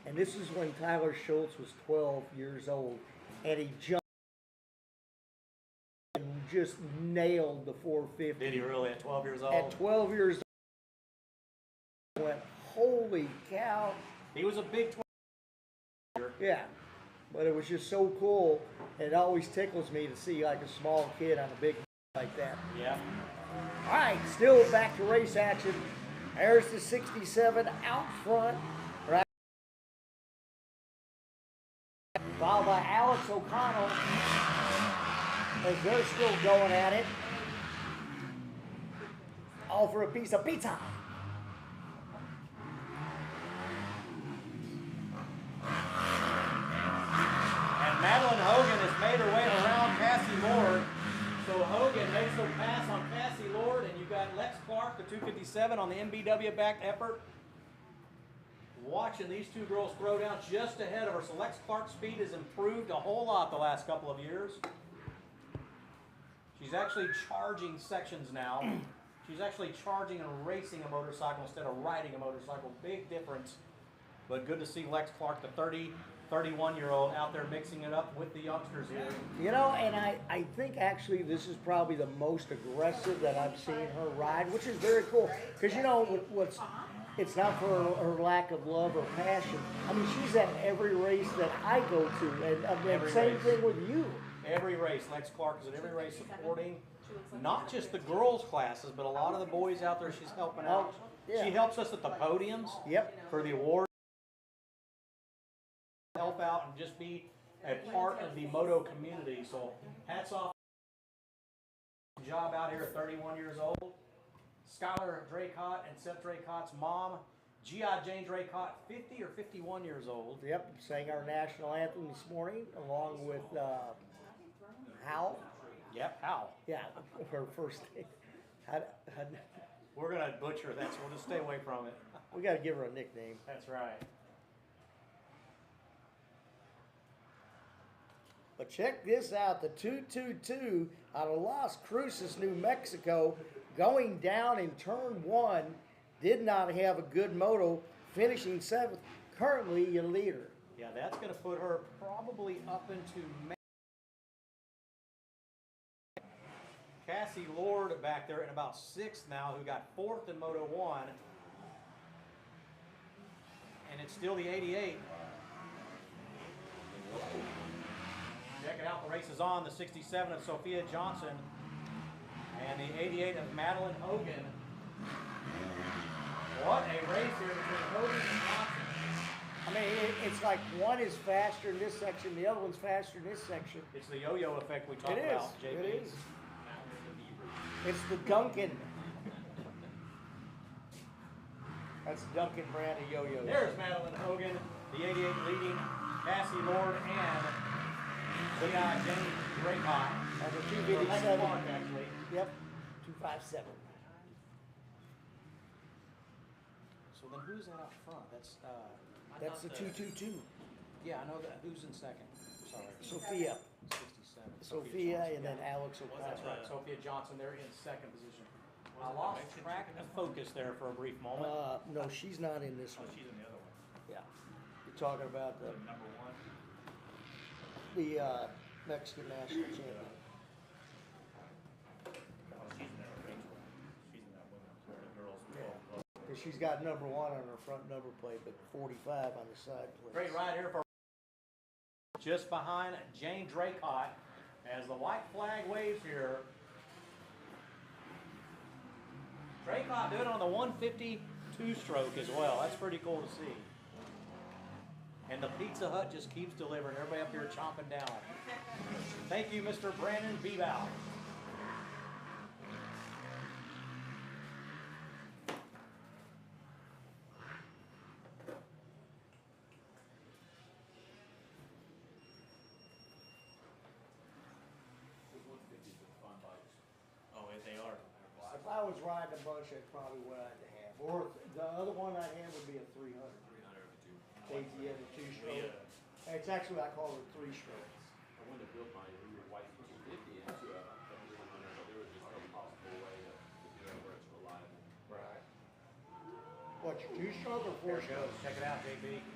And this is when Tyler Schultz was 12 years old, and he jumped and just nailed the 450. Did he really at 12 years old? At 12 years old, went, holy cow. He was a big 12. Yeah, but it was just so cool. And it always tickles me to see like a small kid on a big like that. Yeah. All right, still back to race action. There's the 67 out front. Right. Followed by Alex O'Connell as they're still going at it. All for a piece of pizza. And Madeline Hogan has made her way around Cassie Lord. So Hogan makes her pass on Cassie Lord, and you've got Lex Clark, the 257 on the MBW backed effort. Watching these two girls throw down just ahead of her. So Lex Clark's speed has improved a whole lot the last couple of years. She's actually charging sections now. She's actually charging and racing a motorcycle instead of riding a motorcycle. Big difference. But good to see Lex Clark, the 31-year-old, out there mixing it up with the youngsters here. You know, and I think actually this is probably the most aggressive that I've seen her ride, which is very cool. Because, you know, it's not for her lack of love or passion. I mean, she's at every race that I go to. And same thing with you. Every race. Lex Clark is at every race supporting not just the girls' classes, but a lot of the boys out there she's helping out. Yeah. She helps us at the podiums for the awards. Help out and just be a part of the moto community. So hats off. Job out here at 31 years old. Skylar Draycott and Seth Draycott's mom, G.I. Jane Draycott, 50 or 51 years old. Yep, sang our national anthem this morning along with Hal. Yep, Hal. Yeah, her first name. We're going to butcher that, so we'll just stay away from it. We got to give her a nickname. That's right. But check this out, the 222 out of Las Cruces, New Mexico, going down in turn one, did not have a good moto, finishing 7th, currently a leader. Yeah, that's going to put her probably up into Cassie Lord back there in about 6th now, who got 4th in Moto 1. And it's still the 88. Check it out, the race is on. The 67 of Sophia Johnson and the 88 of Madeline Hogan. What a race here between Hogan and Johnson. I mean, it's like one is faster in this section, the other one's faster in this section. It's the yo-yo effect we talked about, JP. It is. It's the Duncan. That's Duncan brand of yo-yos. There's Madeline Hogan, the 88 leading Cassie Lord and G.I. Jane Draycott. And the 257. Actually. Yep, 257. So then who's that out front? That's the 222. Yeah, I know that. Who's in second? Sorry. Sophia. 67. Sophia and then Alex O'Connell. That's right. Sophia Johnson, they're in second position. I lost track of focus there for a brief moment. No, she's not in this one. She's in the other one. Yeah. You're talking about the Number one. Mexican national champion. Oh, she's in that range one. She's in that one where the girls. Yeah. Because she's got number 1 on her front number plate, but 45 on the side plate. Great ride here for just behind Jane Draycott as the white flag waves here. Draycott doing it on the 152 stroke as well. That's pretty cool to see. And the Pizza Hut just keeps delivering. Everybody up here chomping down. Thank you, Mr. Brandon Bebow. Oh, they are. If I was riding a bunch, that's probably what I'd have. Or the other one I'd have would be a 300. 300 the 2-stroke. It's actually, I call it a 3-stroke. I wanted to build my white 250 into a 300, but there was just no possible way to do it where it's reliable. Right. What, your 2-stroke or There it 4-stroke? goes. Check it out, JB.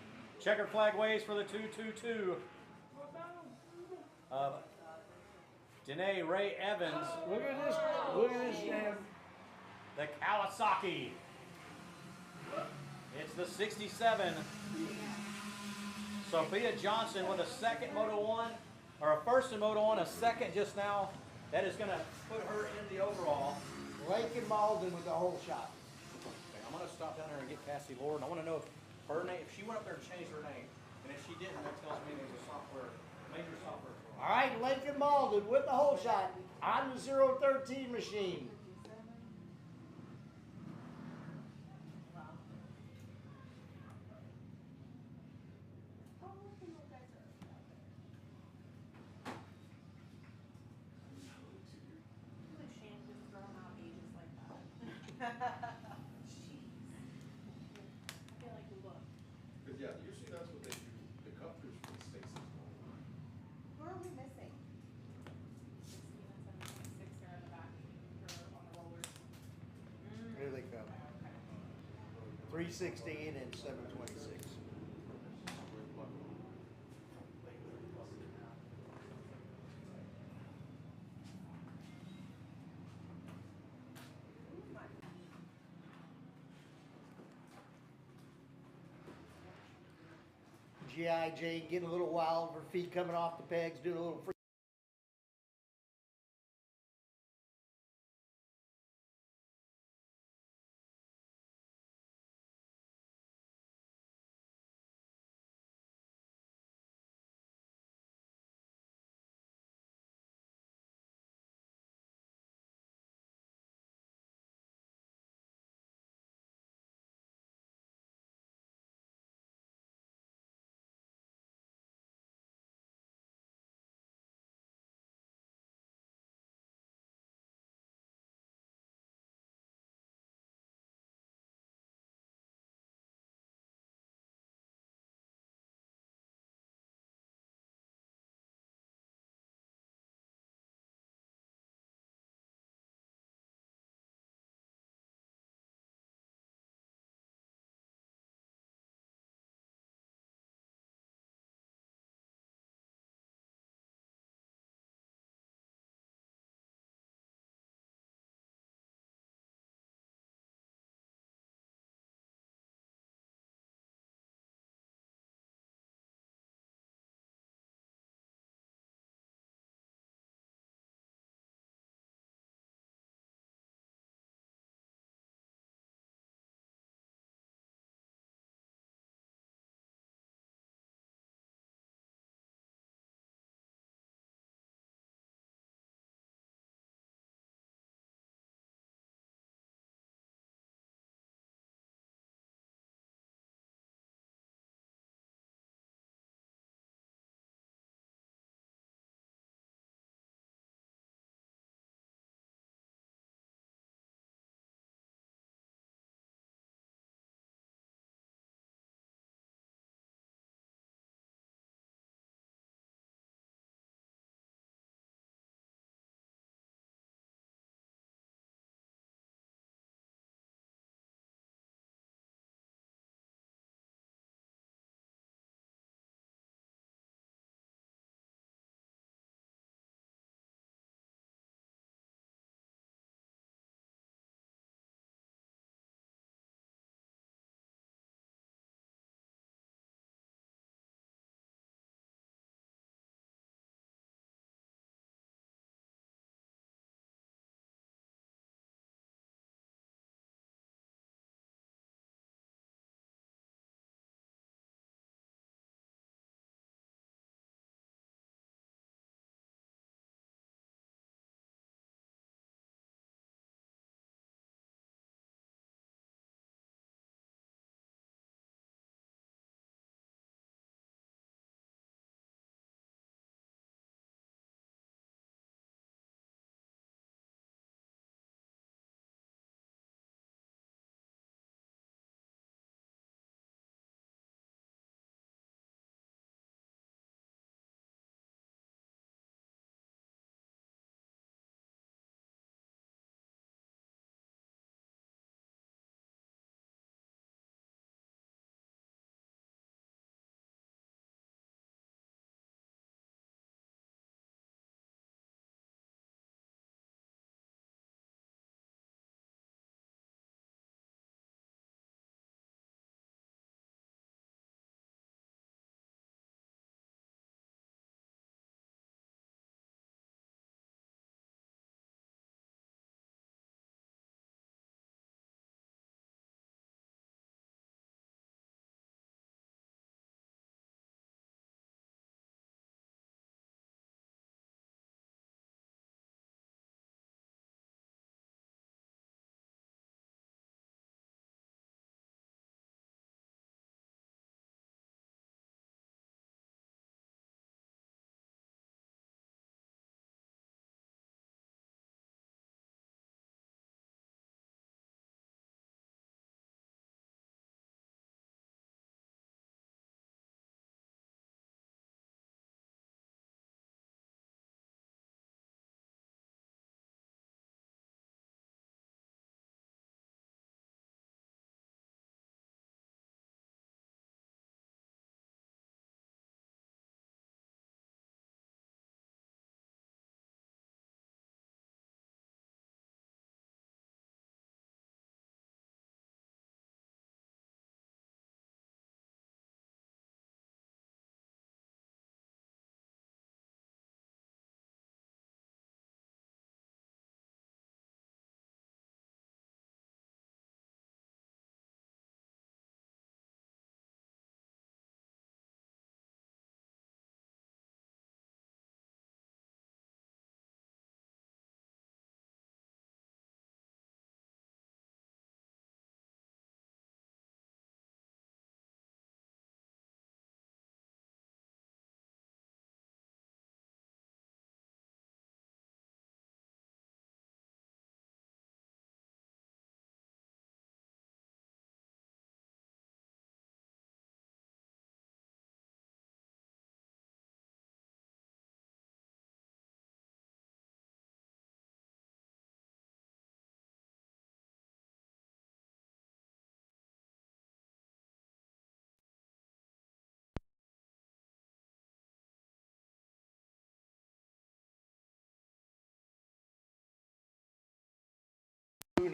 Checkered flag waves for the 222 of Danae Ray Evans. Look at this. Look at this damn. The Kawasaki. It's the 67. Sophia Johnson with a second Moto 1, or a first in Moto 1, a second just now. That is going to put her in the overall. Lakin Malden with the whole shot. Okay, I'm going to stop down there and get Cassie Lord. I want to know if her name, if she went up there and changed her name. And if she didn't, that tells me there's a software, major software. All right, Lakin Malden with the whole shot on the 013 machine. Shannon just throwing out ages like that. Jeez. I feel like we look. Because yeah, usually that's what they do. The cup proofs for the stakes. Who are we missing? 16 and 7.6 are in the back for on the rollers. Here they come. 316 and 726. G.I. Jane getting a little wild, her feet coming off the pegs, doing a little free.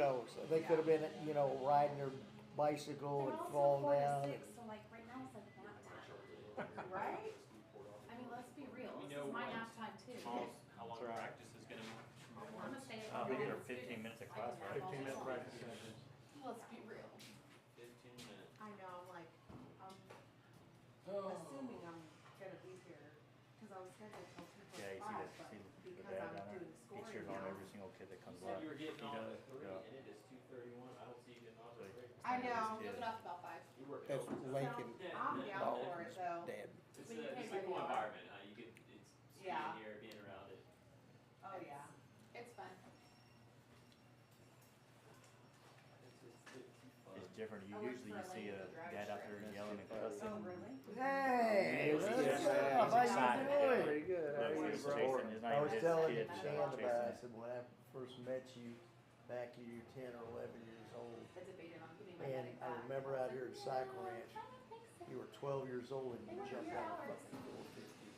know, so they could have been, you know, riding their bicycle and fall down. So like right now it's like nap time. Right? I mean, let's be real. You This know is my what? nap time too. How long practice is gonna be tomorrow I'm morning? gonna stay I up. think they're 15 minutes of class, right? 15-minute practice session. Let's be real. 15 minutes. I know, I'm like, assuming I'm gonna be here, cause I was scheduled till 2:45, Yeah, you but see the because dad I'm down there. doing He scoring cheers on now. every single kid that comes You said by. you were getting He off does, at 3, yeah. and it is 2:31. I don't see you getting off at 3. I know. You'll get off about 5. You work That's Lincoln. I'm down for it though. Dad. It's But you a pay it's a cool by the hour. environment. You get it's Yeah. being here, being around it. Oh, yeah. It's fun. It's different. I worked Usually for you a see lady a who drives dad out there trucks. yelling and cussing. Oh, really? Hey, what's He's up? How excited. you doing? Pretty good. How But are you, he's bro? chasing. It's not I even was his telling kid. Shan Chasing about it. I it. said, when I first met you, back when you were 10 or 11 years old, I debated on putting my and netting I back. remember out here at Cycle Ranch, you were 12 years old and you jumped out of fucking 450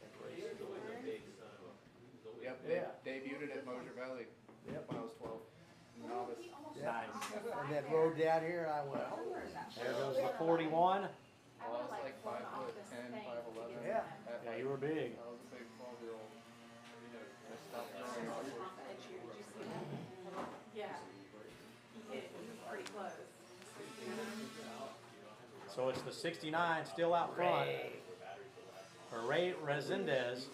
and He raced. was always a big son of a. He was always Yep, Yeah. debuted it at Mosier Valley Yep. when I was 12. Novice. Yeah. And then rode down here and I went, oh, There goes the 41. I Well, I would was like float 5 off foot this 10, thing 5'11". Yeah. At Yeah, like- you were big. I was a big 12-year-old. I stopped Off growing up. the edge here. Did you see that? Yeah. He hit it pretty close. So it's the 69 still out front for Ray Resendez.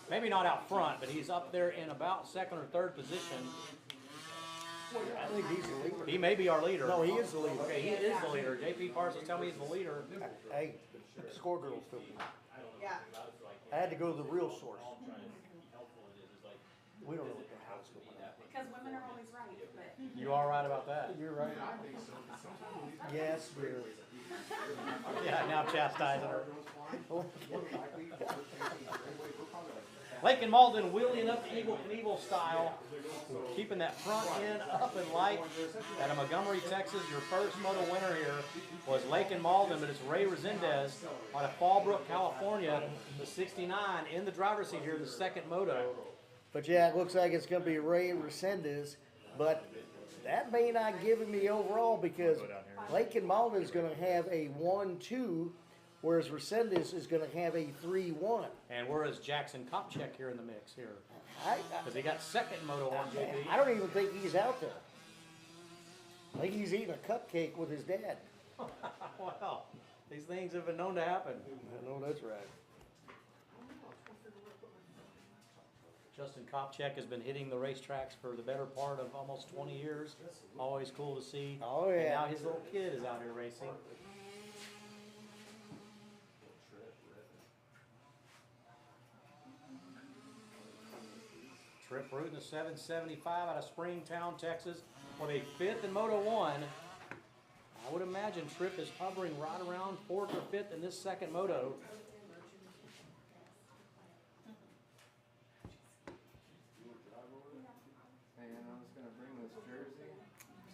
Maybe not out front, but he's up there in about second or third position. I think he's the leader. He may be our leader. No, he is the leader. Okay, he is the leader. JP Parsons tell me he's the leader. Hey, score girls told me. Yeah. I had to go to the real source. All trying to be helpful in it. It's like We don't know what the hell's going on. Because women are always right, but You are right about that. You're right. Yes, dear. Yeah, now chastising her. Lakin Malden wheeling up the Eagle Knievel style, keeping that front end up and light. Out of Montgomery, Texas, your first moto winner here was Lakin Malden, but it's Ray Resendez out of Fallbrook, California, the 69 in the driver's seat here, the second moto. But yeah, it looks like it's going to be Ray Resendez, but that may not give him the overall because Lakin Malden is going to have a 1-2, whereas Resendez is going to have a 3-1. And where is Jackson Kopchek here in the mix here? I Because he got second moto on JB. don't even think he's out there. I think he's eating a cupcake with his dad. Well, these things have been known to happen. I know that's right. Justin Kopchek has been hitting the racetracks for the better part of almost 20 years. Always cool to see. Oh, And yeah. now his little kid is out here racing. Trip Root in the 775 out of Springtown, Texas, with a fifth in Moto 1. I would imagine Trip is hovering right around fourth or fifth in this second moto. Man, I was gonna bring this jersey.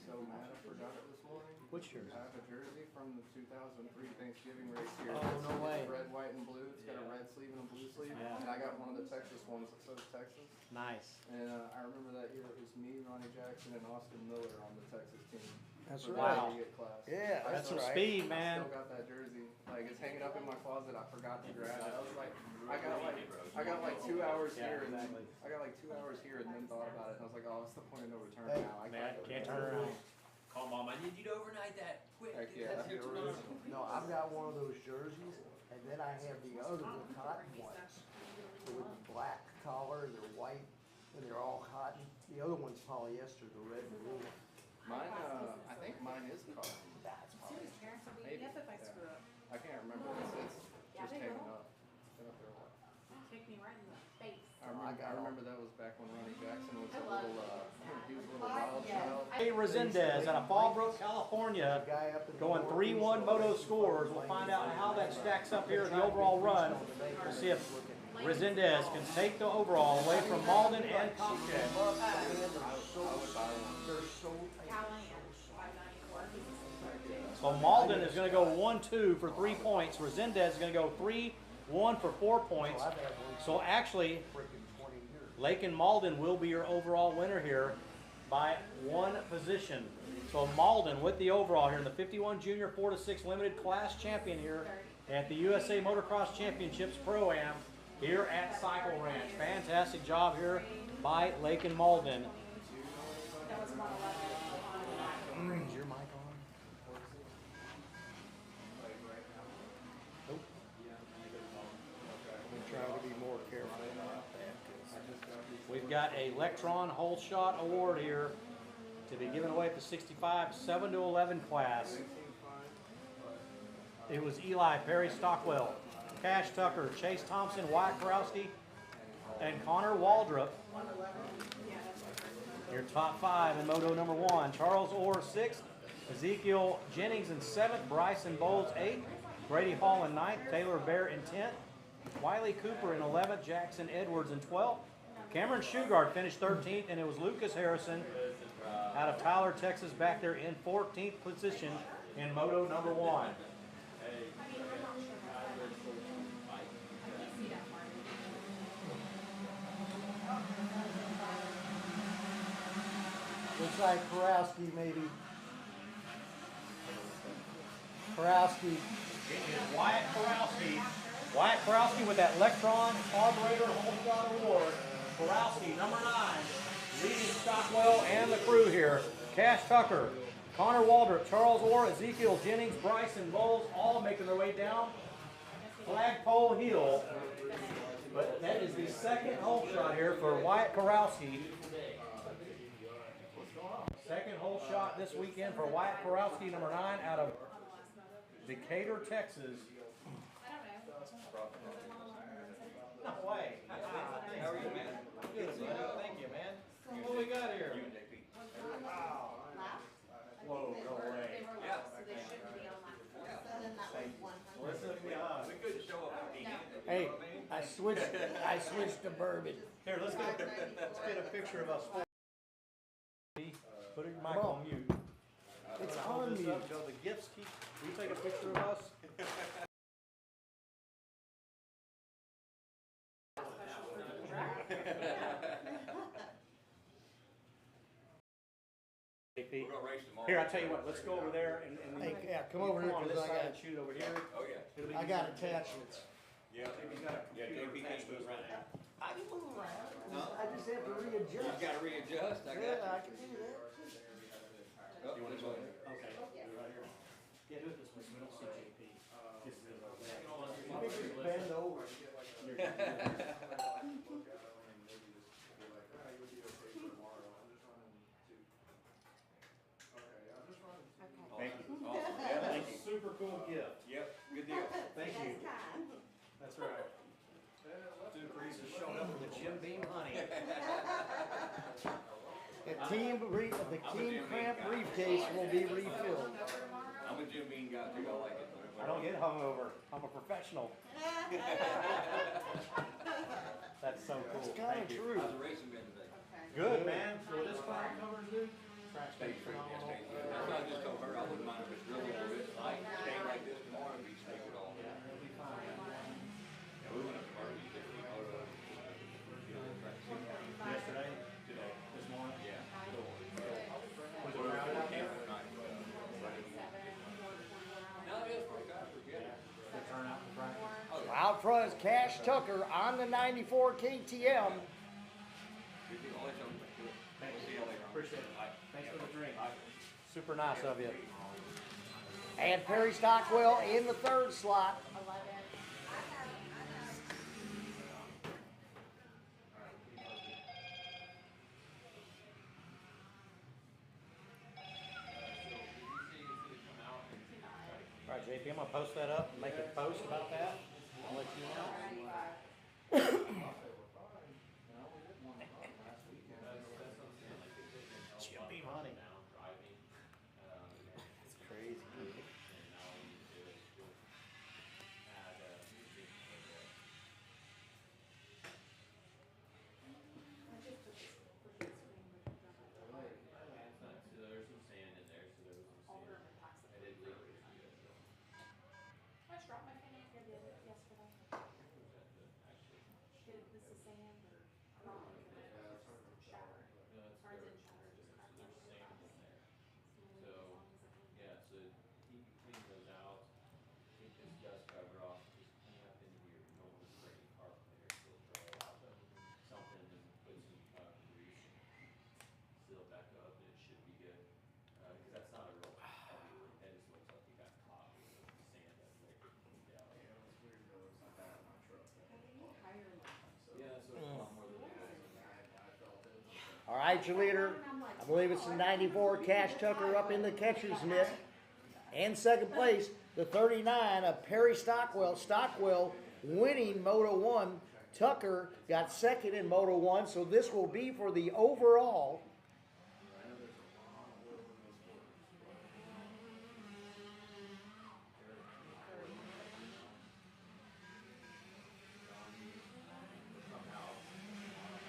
So mad I forgot it this morning. Which jersey? I have a jersey from the 2003 Thanksgiving race here. Oh, It's no way. Red, white, and blue. It's got a red sleeve and a blue sleeve. Yeah. And I got one of the Texas ones that says Texas. Nice. And I remember that year it was me, Ronnie Jackson, and Austin Miller on the Texas team. That's for the right. immediate class. Yeah, That's some right. speed, I man. still got that jersey. Like it's hanging up in my closet. I forgot to grab it. I was like, I got like 2 hours Yeah, here, and then exactly. I got like 2 hours here, and then thought about it, and I was like, oh, it's the point of no return Hey, now. I Man, go can't get turn it. around. call mom. I need you to overnight that. Quick. Heck get yeah. that here tomorrow. No, I've got one of those jerseys, and then I have the other cotton ones with the black collar, they're white, and they're all cotton. The other one's polyester, the red and blue one. Mine, I think mine is cotton. That's Serious polyester. parents will Maybe. beat me up if I screw up. I can't remember. It's Yeah, just they hanging will. up. It's been up there a while. Kick me right in the face. I remember that was back when Ronnie Jackson was I a love little, he was a little wild child. Ray Resendez out of Fallbrook, California, The guy up in the going northeast 3-1 moto scores. We'll find out how that stacks up here in the overall run. We'll see if Resendez can take the overall away from Malden and Kopchek. They're so Callahan, 594. So Malden is going to go 1-2 for 3 points. Resendez is going to go 3-1 for 4 points. I've had one So actually, freaking 20 years. Lakin Malden will be your overall winner here. by 1 position. So Malden with the overall here in the 51 Junior 4-6 Limited Class champion here at the USA Motocross Championships Pro-Am here at Cycle Ranch. Fantastic job here by Lake and Malden. Is your mic on? Nope. I'm trying to be more careful about that. We've got a Electron Hole Shot Award here to be given away at the 65 7-11 class. It was Eli, Perry Stockwell, Cash Tucker, Chase Thompson, Wyatt Karowski, and Connor Waldrop. Your top 5 in Moto number 1. Charles Orr 6th, Ezekiel Jennings in 7th, Bryson Bowles 8th, Brady Hall in 9th, Taylor Bear in 10th, Wiley Cooper in 11th, Jackson Edwards in 12th. Cameron Shugard finished 13th, and it was Lucas Harrison out of Tyler, Texas, back there in 14th position in Moto number 1. Looks like Karowski maybe. Karowski. It is Wyatt Karowski. Wyatt Karowski with that Electron Carburetor Hole Shot Award. Karowski, number 9, leading Stockwell and the crew here. Cash Tucker, Connor Waldrop, Charles Orr, Ezekiel Jennings, Bryson Bowles, all making their way down Flagpole Hill. But that is the second hole shot here for Wyatt Karowski. Second hole shot this weekend for Wyatt Karowski, number 9, out of Decatur, Texas. No way. How are you, man? Good, thank you, man. What do we got here? Whoa, no way. Yeah. Listen, We couldn't show up for Hey, I switched to bourbon. here, let's get a picture of us. Put your mic Come on on. mute. It's Hold on this mute. up till the gifts keep. Will you take a picture of us? We're gonna race tomorrow. Here, I tell you what. Let's go over there and Hey, yeah, come over here on this because side and shoot over here. Oh, yeah. I got attachments. Yeah. Yeah, JP can't move around. I can move around. I just have to readjust. You gotta readjust, I got Yeah, you. I can do that. Oh, this way. Okay. Right here. Yeah, do it this way so we don't see JP. Maybe just bend over. Thank you. Awesome. Yeah, thank you. Super cool gift. Yep, good deal. Thank you. That's right. Duke Reese has shown up with the Jim Beam honey. The team cramp briefcase will be refilled. I'm a Jim Beam guy too, I like it. I don't get hungover. I'm a professional. That's so cool. It's kind of Thank you. true. How's the racing been today? Good, man. So this track covers, dude? Track's Stay been true, yeah, phenomenal. stay true. That's why I just told her I wouldn't mind if it's really a little bit light, stay like this tomorrow and be safe at all. Yeah, it'll be fine. Yeah, we went up to Murphy, did we go to, you know, the track. Yesterday? Today. This morning? Yeah. Was it crowded out there? No, it is pretty good, pretty good. Good turnout for practice. Out front is Cash Tucker on the 94 KTM. Good deal. I'll let you know. We'll see you later. Appreciate it. All right. Thanks for the drink. Super nice of you. And Perry Stockwell in the 3rd slot. All right, JP, I'm gonna post that up and make a post about that. I'll let you know. Jim Beam honey. It's crazy. There's some sand in there, so there was some sand. I did leave it. I just dropped my phone here yesterday. All right, your leader. I believe it's the 94 Cash Tucker up in the catcher's mitt. And second place, the 39 of Perry Stockwell. Stockwell winning Moto 1. Tucker got second in Moto 1, so this will be for the overall.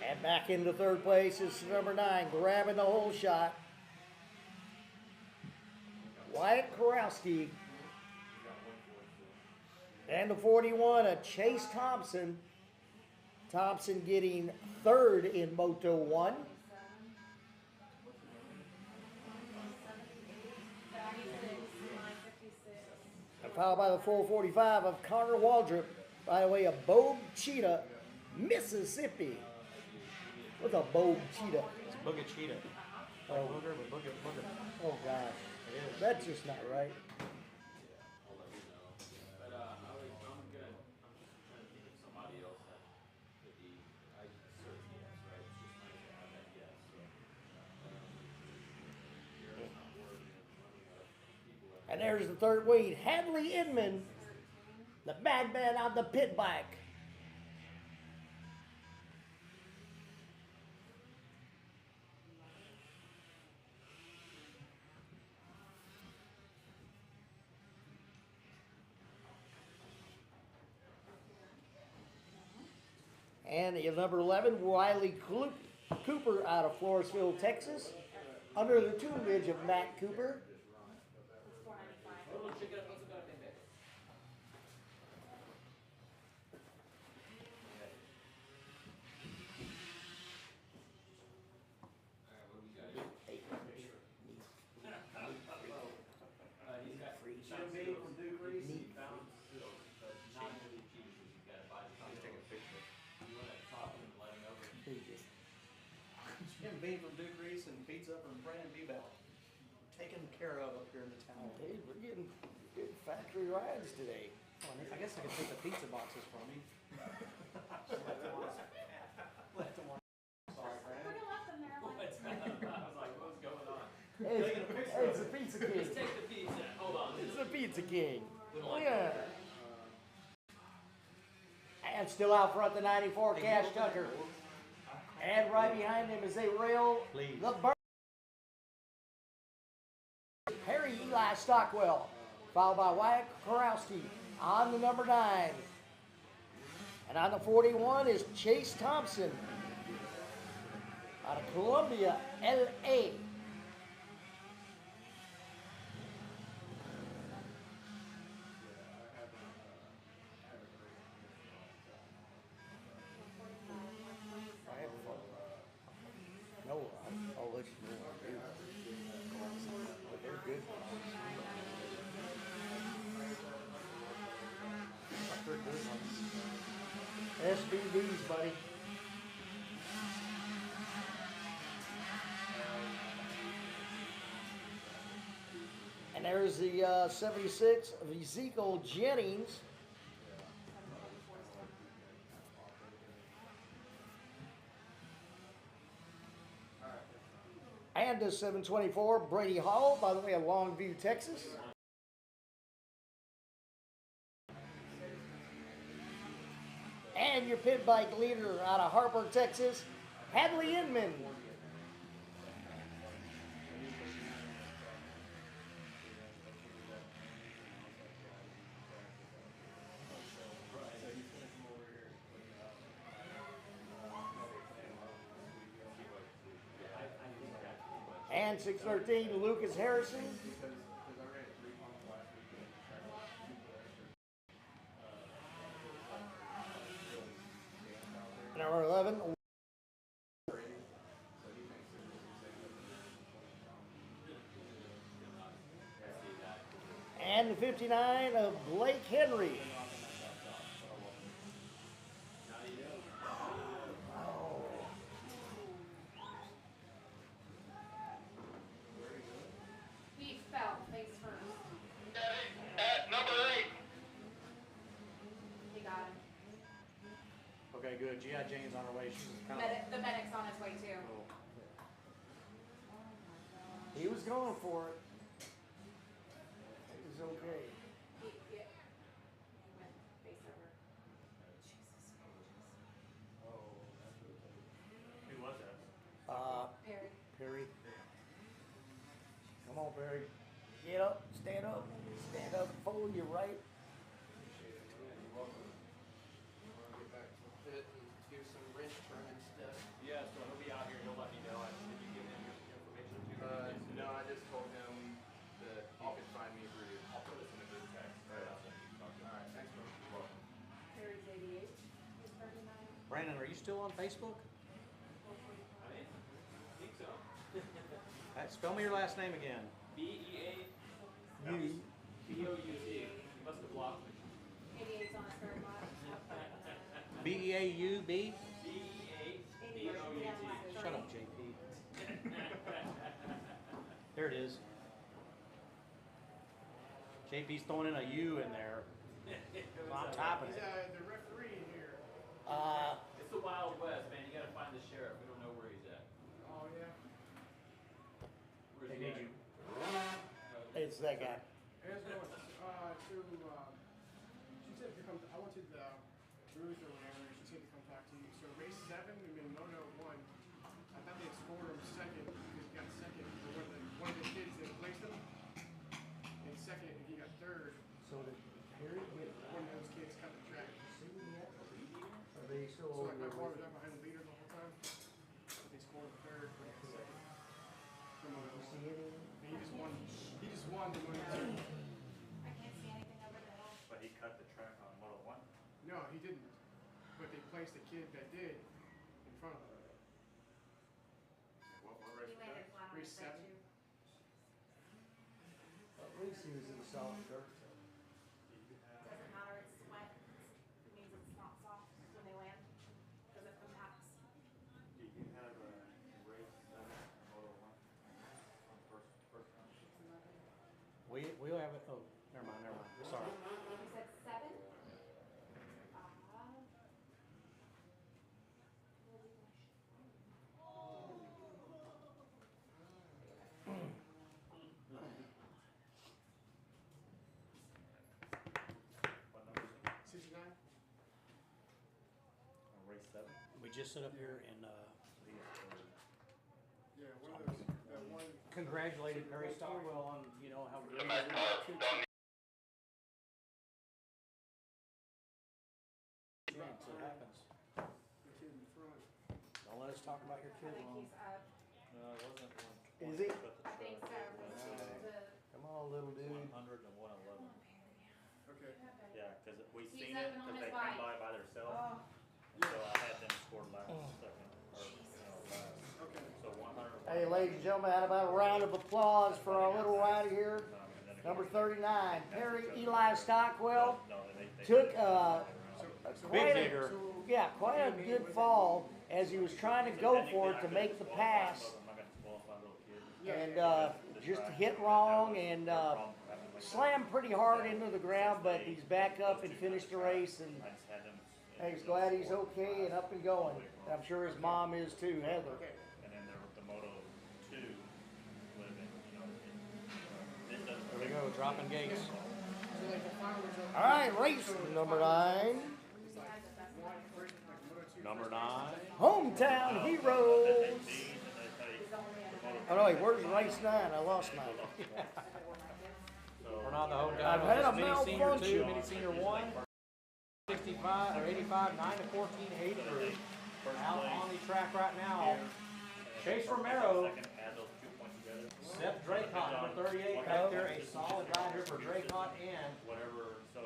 And back into third place is number 9, grabbing the whole shot. Wyatt Korowski. And the 41 of Chase Thompson. Thompson getting third in Moto 1. And followed by the 445 of Connor Waldrop by the way of Bogue Cheetah, Mississippi. What's a Bogue Cheetah? It's Booger Cheetah. Oh, Booger, but Booger. Oh gosh, that's just not right. And there's the third weed, Hadley Inman, the madman on the pit bike. And number 11, Wiley Cooper out of Floresville, Texas, under the tutelage of Matt Cooper. Jim Beam from Duke Reese and pizza from Brandon Bebout. Taken care of up here in the town. Hey, we're getting good factory rides today. Well, I guess I could take the pizza boxes from me. Left them on. Sorry, Brandon. Who left them there? I was like, what's going on? Hey, it's the Pizza King. Let's take the pizza. Hold on. It's the Pizza King. Wouldn't like Yeah. And still out front, the 94 Cash Tucker. And right behind him as they rail the burn. Harry Eli Stockwell, followed by Wyatt Korowski on the number 9. And on the 41 is Chase Thompson out of Columbia, LA. No, I'll let you know. But they're good. They're good. SBBs, buddy. And there's the 76 of Ezekiel Jennings. And the 724, Brady Hall, by the way, of Longview, Texas. And your pit bike leader out of Harper, Texas, Hadley Inman. And 613, Lucas Harrison. Number 11. And the 59 of Blake Henry. He fell face first. At number 8. He got him. Okay, good. G.I. Jane's on her way. She's kind of. The medic's on his way too. going for it. It was okay. He went face over. Who was that? Perry. Perry. Come on, Perry. Get up, stand up, forward, you're right. Get back to the pit and do some wrench turning stuff. Yeah, so he'll be out here. He'll let me know. Did you give him your information too? No, I just told him that he could find me through you. I'll put this in a group text. Right. I'll send you a copy. Alright, thanks, bro. You're welcome. Perry's 88. He's 39. Brandon, are you still on Facebook? I think so. Spell me your last name again. B-E-A-U. B-O-U-T. You must have blocked me. 88's on his third lot. B-E-A-U-B? B-E-A-B-O-U-T. Shut up, JP. There it is. JP's throwing in a U in there. I'm typing it. The referee here. It's the Wild West, man. You gotta find the sheriff. We don't know where he's at. Oh, yeah. Where's They he need at? you. It's that guy. Here's going to, she said to come, I went to the booth or whatever, she said to come talk to you. So race 7, I mean, Moto 1, I thought they had scored him second because he got second for one of the kids that placed him. And second, and he got third. So did Perry get One of those kids cut the track. see yet? Are they still So over like my there car with was right behind the leader the whole time. But they scored third for second. For Moto you? 1. See anything? But he just won the Moto 2. I can't see anything over the hill. But he cut the track on Moto 1. No, he didn't. But they placed a kid that did in front of him. What race He was that? landed flat on Race his side 7. too. At least he was in solid dirt. Doesn't matter, it's wet. It means it's not soft when they land. Because it compacts. Do you have a race 7 Moto 1 on first round? We'll have it. Oh, never mind. Sorry. You said 7? What number is it? 69? On race 7? We just sit up here and Yeah, one of those. That one. congratulated Perry Stockwell on, how great he is. Chance, it happens. The kid in front. Don't let us talk about your I kid think long. he's up. No, it wasn't one. Is he? I think so. He's able to. Come on, little dude. 100 and 111. Okay. Yeah, because we He's seen up it and on because his they came bike. by themselves. Oh, So I had them scored last second. Or, last. Okay. So 100. Hey, ladies and gentlemen, how about a round of applause for our little rider here? Number 39, Perry Eli Stockwell. No, they Took Big digger. quite a good fall as he was trying to go for it to make the pass, and just hit wrong and slammed pretty hard into the ground. But he's back up and finished the race, and he's glad he's okay and up and going. I'm sure his mom is too, Heather. And then the Moto 2 would have been, There we go, dropping gates. So like the finals are. All right, race number 9, Number 9. hometown heroes. Oh no, wait, where's race 9? I lost mine. We're not the hometown. I've had a Mini senior 2, malfunction. mini senior 1. 65 or 85, 9 to 14 age group. Out on the track right now. Chase Romero, Seth Draycott, number 38, back there, a solid rider for Draycott and whatever, so.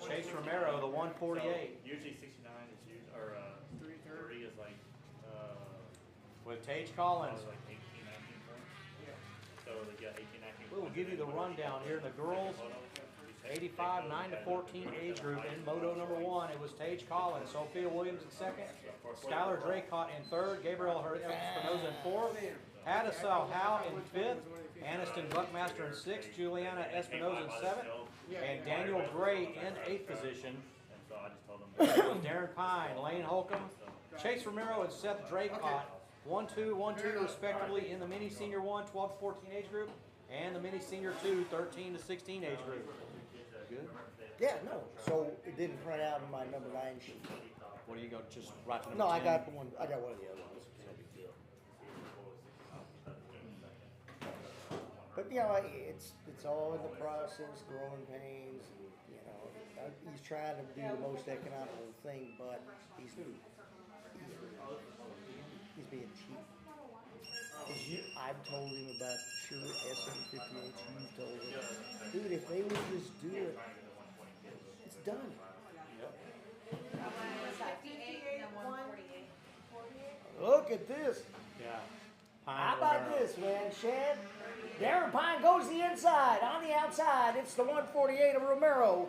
Chase Romero, the 148. Usually 69 is used, or 3 is like, With Tage Collins. like 18, 19 points. So they got 18, 19. We'll give you the rundown here. The girls, 85, 9 to 14 age group in Moto number 1. It was Tage Collins, Sophia Williams in second, Skylar Draycott in third, Gabriel Espinoza in fourth, Hadasal Howe in fifth, Aniston Buckmaster in sixth, Juliana Espinoza in seventh, and Daniel Gray in eighth position. And so I just told them. Darren Pine, Lane Holcomb, Chase Romero, and Seth Draycott 1-2, 1-2 respectively in the mini senior 1, 12 to 14 age group, and the mini senior 2, 13 to 16 age group. Good. Yeah, no. So it didn't print out in my number 9 sheet. What do you go? Just right to number No, 10? I got one. I got one of the other ones. It's no big deal. But you know, it's all in the process, growing pains. And, you know, he's trying to do the most economical thing, but he's being cheap. I've told him about sure SM58. You've told him, dude, if they would just do it, it's done. Look at this. Yeah. How about this, man? Shad? Darren Pine goes the inside. On the outside, it's the 148 of Romero.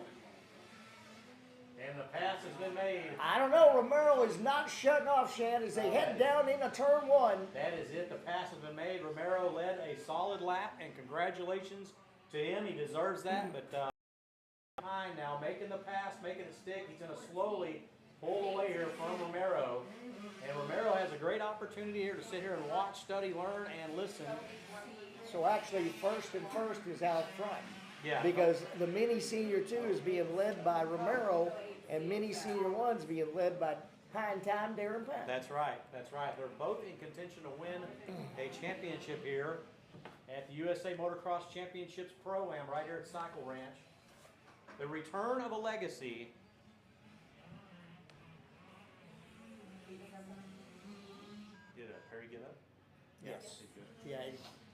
And the pass has been made. I don't know. Romero is not shutting off, Shad, as they head down into turn 1. That is it. The pass has been made. Romero led a solid lap, and congratulations to him. He deserves that. But Pine now making the pass, making it stick. He's going to slowly pull away here from Romero. And Romero has a great opportunity here to sit here and watch, study, learn, and listen. So actually, first is out front. Yeah. Because the mini senior 2 is being led by Romero, and mini senior 1's being led by Pine Time Darren Pine. That's right. That's right. They're both in contention to win a championship here at the USA Motocross Championships Pro-Am right here at Cycle Ranch. The return of a legacy. Did Perry get up? Yes. Yeah,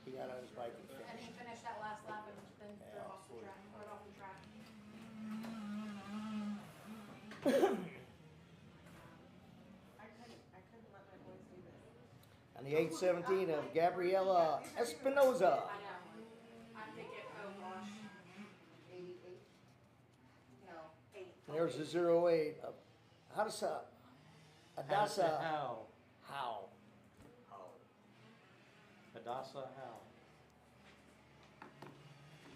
he got on his bike and And finished. he finished that last lap and then drove off the track. Rode off the track. I couldn't let my boys do this. On the 817 of Gabriela Espinoza. I know. I'm thinking, oh gosh. 88? No, 8. There's the 08 of Adasa How? Howe. Hadassah Howe.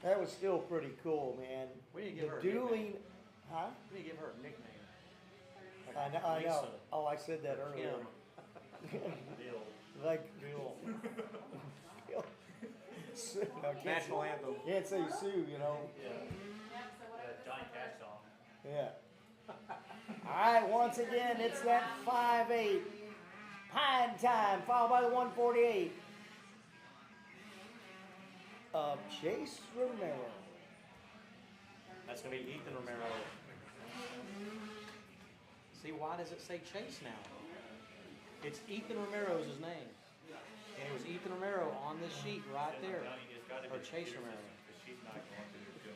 That was still pretty cool, man. We need to give her a dueling, huh? We need to give her a nickname. I know. Lisa. Oh, I said that earlier. Bill. Like Bill. Sue. I can't National say- anthem. Can't say Sue, you know. Johnny Cash song. Yeah. All right, once again, it's that 5-8 Pine Time, followed by the 148 of Chase Romero. That's going to be Ethan Romero. See, why does it say Chase now? It's Ethan Romero's his name. And it was Ethan Romero on this sheet right there. Or Chase Romero. She's not going to do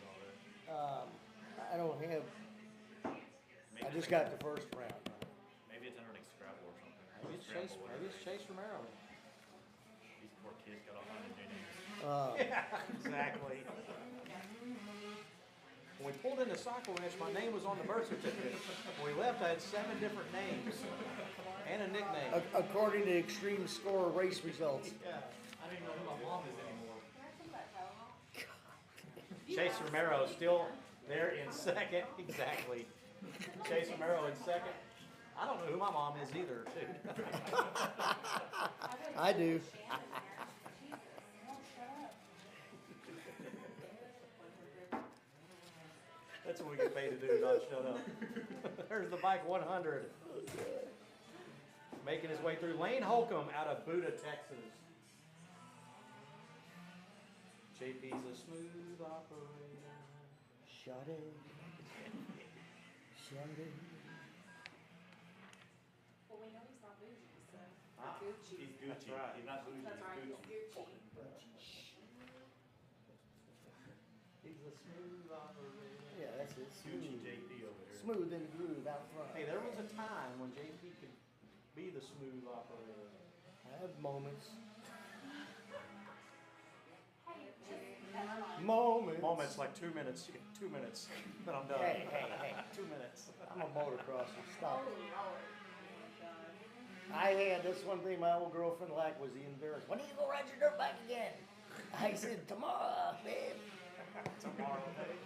all that. I don't have, I just got the first round. Maybe it's under like Scrabble or something. Maybe it's Chase Romero. These poor kids got all kinds of names. Yeah, exactly. When we pulled into Cycle Ranch, my name was on the birth certificate. When we left, I had 7 different names and a nickname. According to Extreme Score race results. Yeah, I don't even know who my mom is anymore. Chase Romero still there in second. Exactly. Chase Romero in second. I don't know who my mom is either, too. I do. That's what we get paid to do, not shut up. There's the bike 100. Making his way through. Lane Holcomb out of Buda, Texas. JP's a smooth operator. Shut it. Shut it. Well, we know he's not bougie, so. Gucci. He's Gucci. That's right. He's not bougie. That's right, He's he's Gucci. Gucci. He's a smooth operator. Yeah, that's it. Gucci Smooth. JP over here. Smooth and groove out front. Hey, there was a time when JP could be the smooth operator. I have moments. Moments. Like 2 minutes. 2 minutes. Then I'm done. Hey. 2 minutes. I'm a motocrosser. Stop it. I had this one thing my old girlfriend liked was the embarrassed. When do you go ride your dirt bike again? I said, tomorrow, babe. Tomorrow, babe.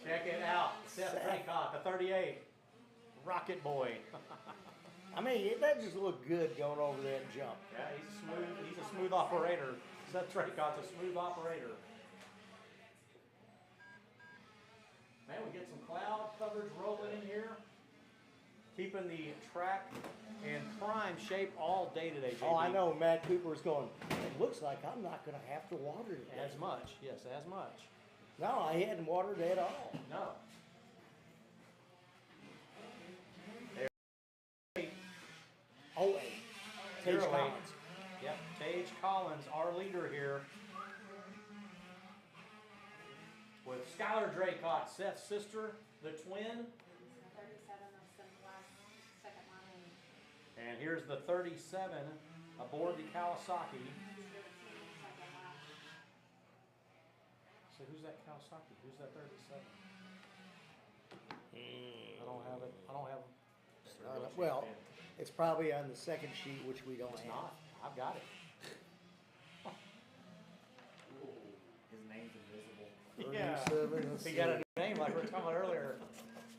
Check it out. Seth Draycott, the 38. Rocket Boy. I mean, it doesn't just look good going over that jump. Yeah, he's a smooth operator. Seth Draycott's a smooth operator. Man, we get some cloud coverage rolling in here. Keeping the track in prime shape all day today, JB. Oh, I know. Matt Cooper's going, it looks like I'm not going to have to water it. As much, yes, as much. No, I hadn't watered it at all. No. Oh, Tage 08. Collins. Yep, Tage Collins, our leader here. With Skylar Draycott, Seth's sister, the twin. 37 of the last second line. And here's the 37 aboard the Kawasaki. So who's that Kawasaki? Who's that 37? I don't have it. I don't have it. Well, it's probably on the second sheet, which we don't It's have. not. I've got it. His name's invisible. Yeah. 37, let's He see. got a new name like we were talking about earlier.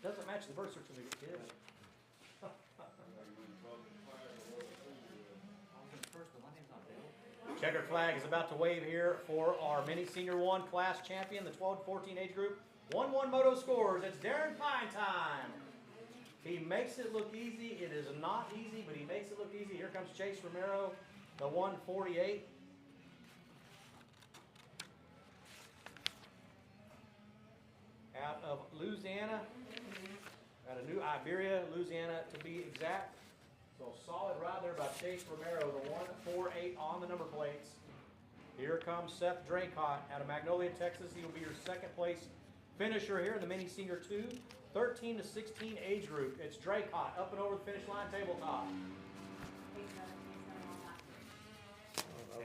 Doesn't match the birth certificate, kid. Checkered flag is about to wave here for our mini senior one class champion, the 12 to 14 age group. 1-1 moto scores. It's Darren Pine time. He makes it look easy. It is not easy, but he makes it look easy. Here comes Chase Romero, the 148. Out of Louisiana, out of New Iberia, Louisiana to be exact. So solid ride there by Chase Romero, the 148 on the number plates. Here comes Seth Draycott out of Magnolia, Texas. He will be your second place finisher here in the mini senior 2, 13 to 16 age group. It's Draycott up and over the finish line tabletop.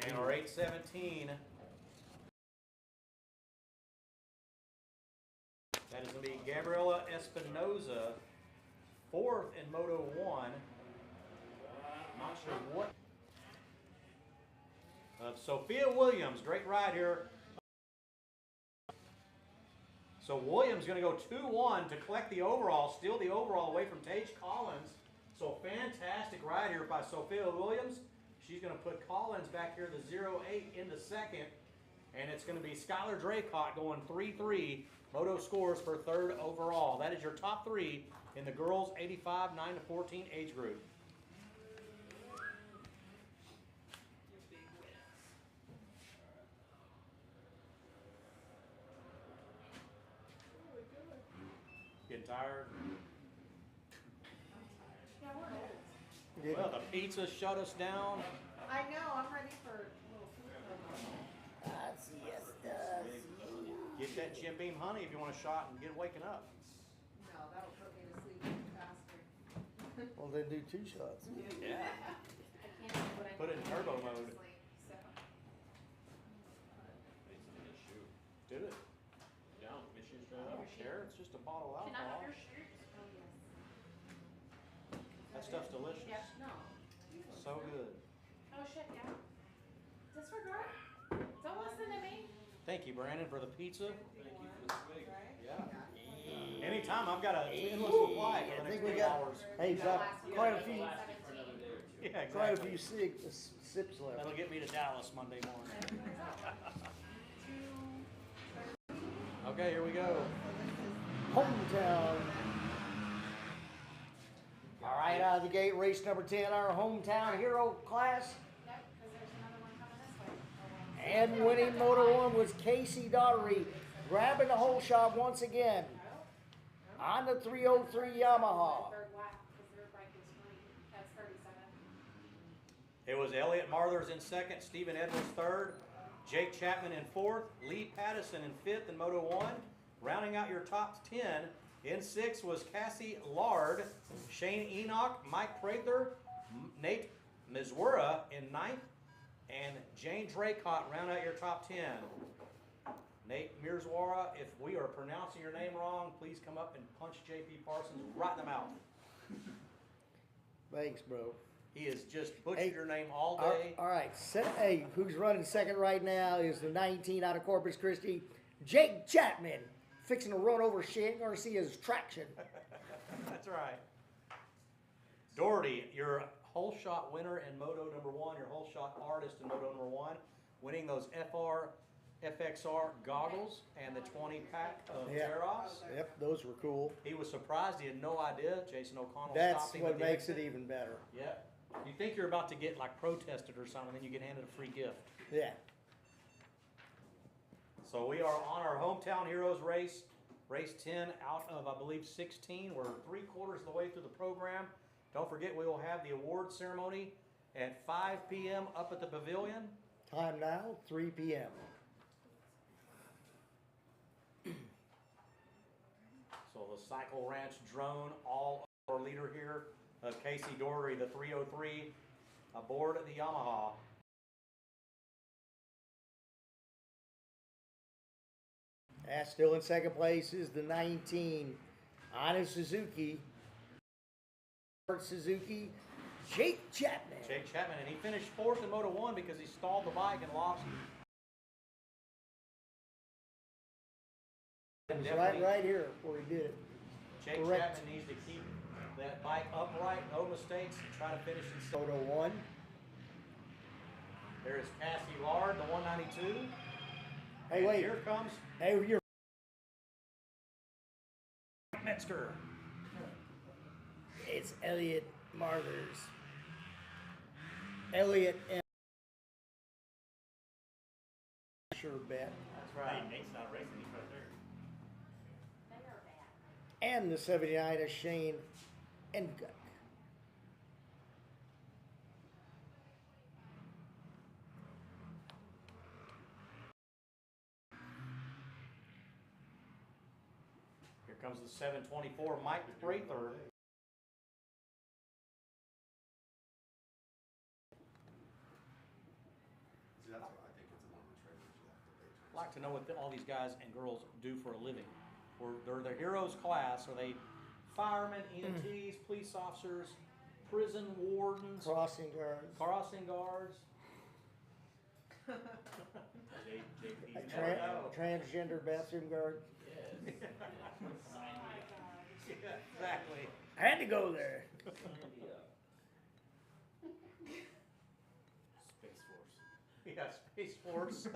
And our 817. That is going to be Gabriela Espinoza, 4th in Moto 1. Not sure what. Sophia Williams, great ride here. So Williams going to go 2-1 to collect the overall, steal the overall away from Tage Collins. So fantastic ride here by Sophia Williams. She's going to put Collins back here, the 0-8 in the second. And it's going to be Skylar Draycott going 3-3. Moto scores for 3rd overall. That is your top 3 in the girls 85, 9 to 14 age group. Getting tired? Yeah, we're old. Well, the pizza shut us down. I know, I'm ready for a little food. Get that Jim Beam honey if you want a shot and get waking up. No, that'll put me to sleep faster. Well, then do 2 shots. Yeah. I can't do what I Put it in do turbo to mode. sleep, so. Did it? Down, mission straight Oh, up. Sure, it's just a bottle of Can I have alcohol. your shirt? Oh, yes. That stuff's delicious. Yep. No. So good. Oh, shit, yeah. Disregard. Don't listen to me. Thank you, Brandon, for the pizza. Thank you for the steak. Yeah. Anytime, I've got an endless supply for I the think next we 2 got, hours. hey, we've got quite a few, For another day or 2. Yeah, quite a exactly. few sips left. That'll get me to Dallas Monday morning. Okay, here we go. Hometown. All right, out of the gate, race number 10, our hometown hero class. Nope, because there's another one coming this way. And winning Moto 1 was Casey Daughtery, grabbing the whole shot once again on the 303 Yamaha. Third lap, because their bike was free. That's 37. It was Elliot Marthers in 2nd, Stephen Edwards 3rd, Jake Chapman in 4th, Lee Pattison in 5th in Moto 1. Rounding out your top 10, in 6th was Cassie Lard, Shane Enoch, Mike Prather, Nate Mizwara in 9th, and Jane Draycott round out your top 10. Nate Mirzwara, if we are pronouncing your name wrong, please come up and punch JP Parsons right in the mouth. Thanks, bro. He has just butchered Hey, your name all All day. all right, hey, who's running second right now is the 19 out of Corpus Christi, Jake Chapman. fixing to run over Shane Garcia's traction. That's right. Doherty, your whole shot winner in Moto number 1, your whole shot artist in Moto number 1, winning those FXR goggles and the 20 pack of tear-offs. Yep, those were cool. He was surprised. He had no idea. Jason O'Connell That's stopped him. what makes it even better. Yep. You think you're about to get like protested or something, then you get handed a free gift. Yeah. So we are on our Hometown Heroes race, race 10 out of, I believe, 16. We're 3/4 of the way through the program. Don't forget, we will have the award ceremony at 5 p.m. up at the pavilion. Time now, 3 p.m. So the Cycle Ranch drone, all our leader here, Casey Doherty, the 303, aboard the Yamaha. Still in second place is the 19 Honda Suzuki. Suzuki, Jake Chapman. Jake Chapman, and he finished 4th in Moto 1 because he stalled the bike and lost. Right here where he did it. Jake Chapman needs to keep that bike upright, no mistakes, and try to finish in Moto 1. There's Cassie Lard, the 192. Hey, and wait. Here comes. Hey, you're. Metzger. It's Elliot Marthers. Elliot and sure bet. That's right. Hey, Nate's not racing, he's right there. They are bad. And the 79 is Shane Enguk. Here comes the 724, Mike Prather. I'd like to know what all these guys and girls do for a living. Or they're the heroes class. Are they firemen, EMTs, police officers, prison wardens, Crossing guards. crossing guards? Transgender bathroom guard. Yeah, exactly. I had to go there. Space Force. Yeah, Space Force.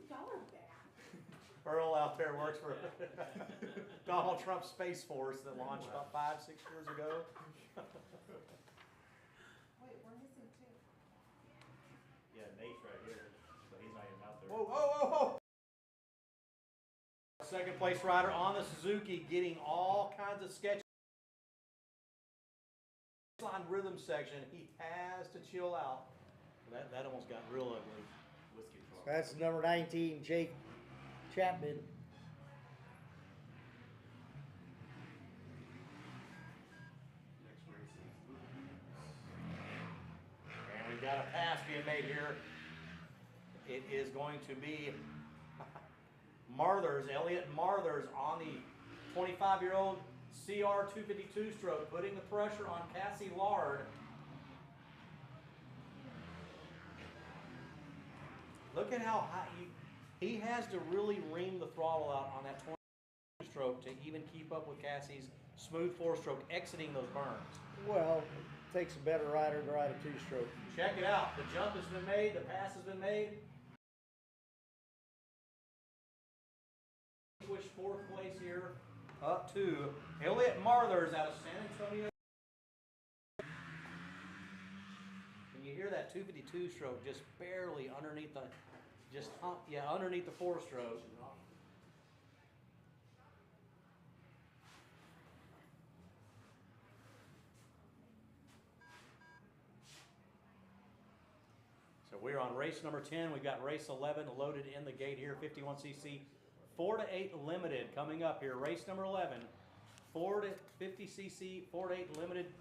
Y'all are bad. Earl out there works for Donald Trump's Space Force that launched about 5-6 years ago. Wait, we're missing two. Yeah, Nate's right here, but he's not even out there. Whoa, whoa, whoa, whoa! Second place rider on the Suzuki getting all kinds of sketches. On rhythm section, he has to chill out. That almost got real ugly. Whiskey truck. That's number 19, Jake Chapman. And we've got a pass being made here. It is going to be Marthers, Elliot Marthers on the 25-year-old CR 252 stroke, putting the pressure on Cassie Lard. Look at how high he has to really ream the throttle out on that 22 stroke to even keep up with Cassie's smooth 4-stroke exiting those berms. Well, it takes a better rider to ride a 2-stroke. Check it out. The jump has been made. The pass has been made. Switch 4th place here up to Elliot Marthers out of San Antonio. Can you hear that 252 stroke just barely underneath the, underneath the 4-stroke? So we're on race number 10. We've got race 11 loaded in the gate here, 51cc. 4 to 8 limited coming up here. Race number 11, 4 to 50cc, 4 to 8 limited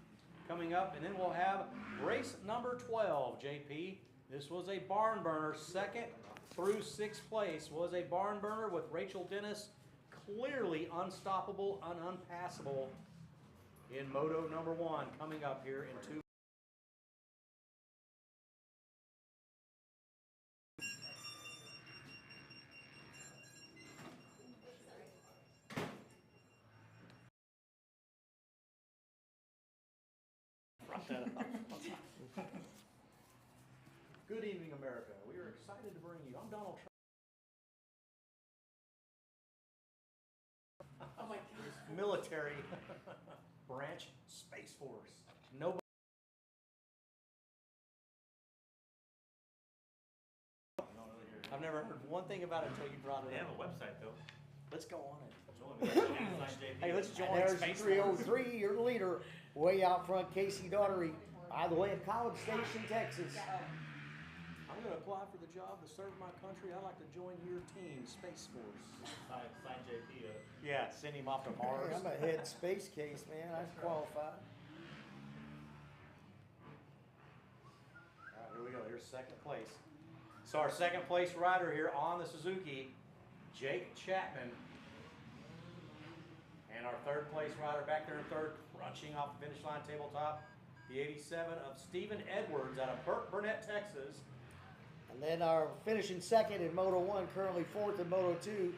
coming up. And then we'll have race number 12, JP. This was a barn burner. 2nd through 6th place was a barn burner with Rachel Dennis clearly unstoppable and unpassable in Moto number 1 coming up here in 2. fucked that up. Good evening, America. We are excited to bring you. I'm Donald Trump. Oh my gosh. Military branch Space Force. Nobody. I've never heard one thing about it until you brought it They have up. a website though. Let's go on it. Hey, let's join There's Space 303, your leader, way out front, Casey Daughtery, by the way, of College Station, Texas. I'm going to apply for the job to serve my country. I'd like to join your team, Space Force. Sign JP up. Yeah, send him off to Mars. Hey, I'm a head space case, man. I qualify. All right, here we go. Here's second place. So our second place rider here on the Suzuki, Jake Chapman. And our third place rider back there in third, crunching off the finish line tabletop, the 87 of Stephen Edwards out of Burnett, Texas. And then our finishing second in Moto 1, currently fourth in Moto 2,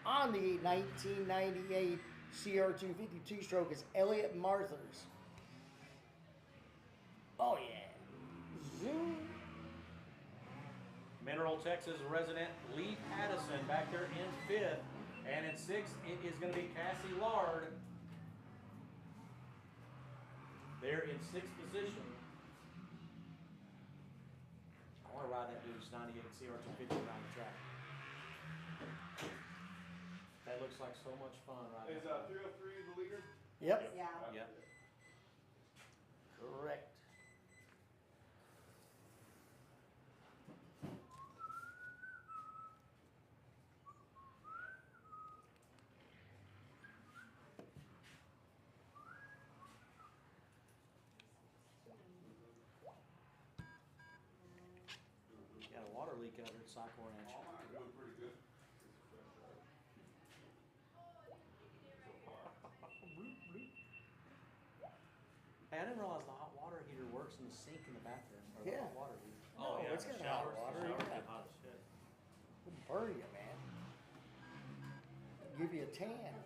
on the 1998 CR250 two-stroke is Elliot Marthers. Oh yeah. Zoom. Mineral, Texas resident Lee Pattison back there in fifth. And in sixth, it is going to be Cassie Lard. There in sixth position. I want to ride that dude's 98 CR250 around the track. That looks like so much fun riding. Is 303 the leader? Yep. Yeah. Yep. Correct. Got a water leak out here at Cycle Ranch. You're doing pretty good. Hey, I didn't realize the hot water heater works in the sink in the bathroom. Or the Yeah. hot water heater. Oh, yeah, it's the got hot showers, water, the showers yeah. get hot as shit. It'll burn you, man. Give you a tan.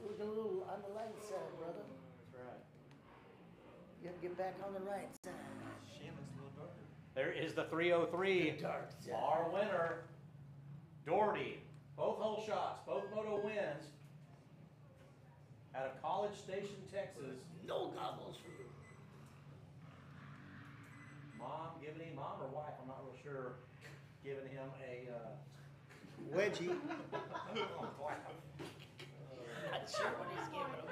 Look a little on the light side, brother. That's right. You gotta get back on the right side. Shit, looks a little darker. There is the 303. The dark side. Our winner, Doherty. Both hole shots, both moto wins. Out of College Station, Texas. No goggles for you. Mom giving him, mom or wife, I'm not real sure, giving him a Wedgie. wow. Not sure what he's giving him.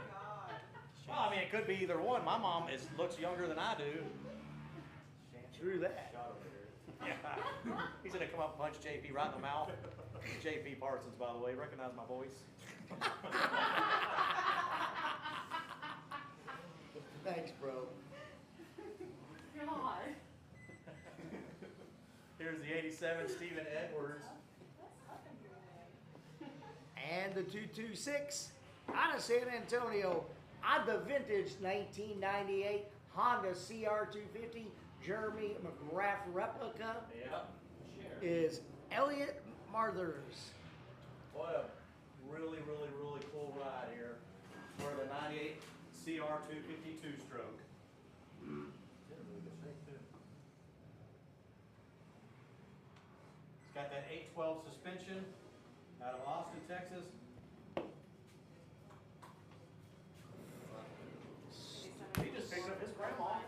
Well, I mean, it could be either one. My mom looks younger than I do. True that. Shot over here. Yeah. He's gonna come up and punch JP right in the mouth. JP Parsons, by the way, recognize my voice. Thanks, bro. God. Here's the 87 Stephen Edwards. And the 226 out of San Antonio on the vintage 1998 Honda CR250 Jeremy McGrath replica Yep. is Elliot Marthers. What a really, really, really cool ride here for the 98 CR250 two-stroke. It's got that 812 suspension out of Austin, Texas. He just picked up his grandma.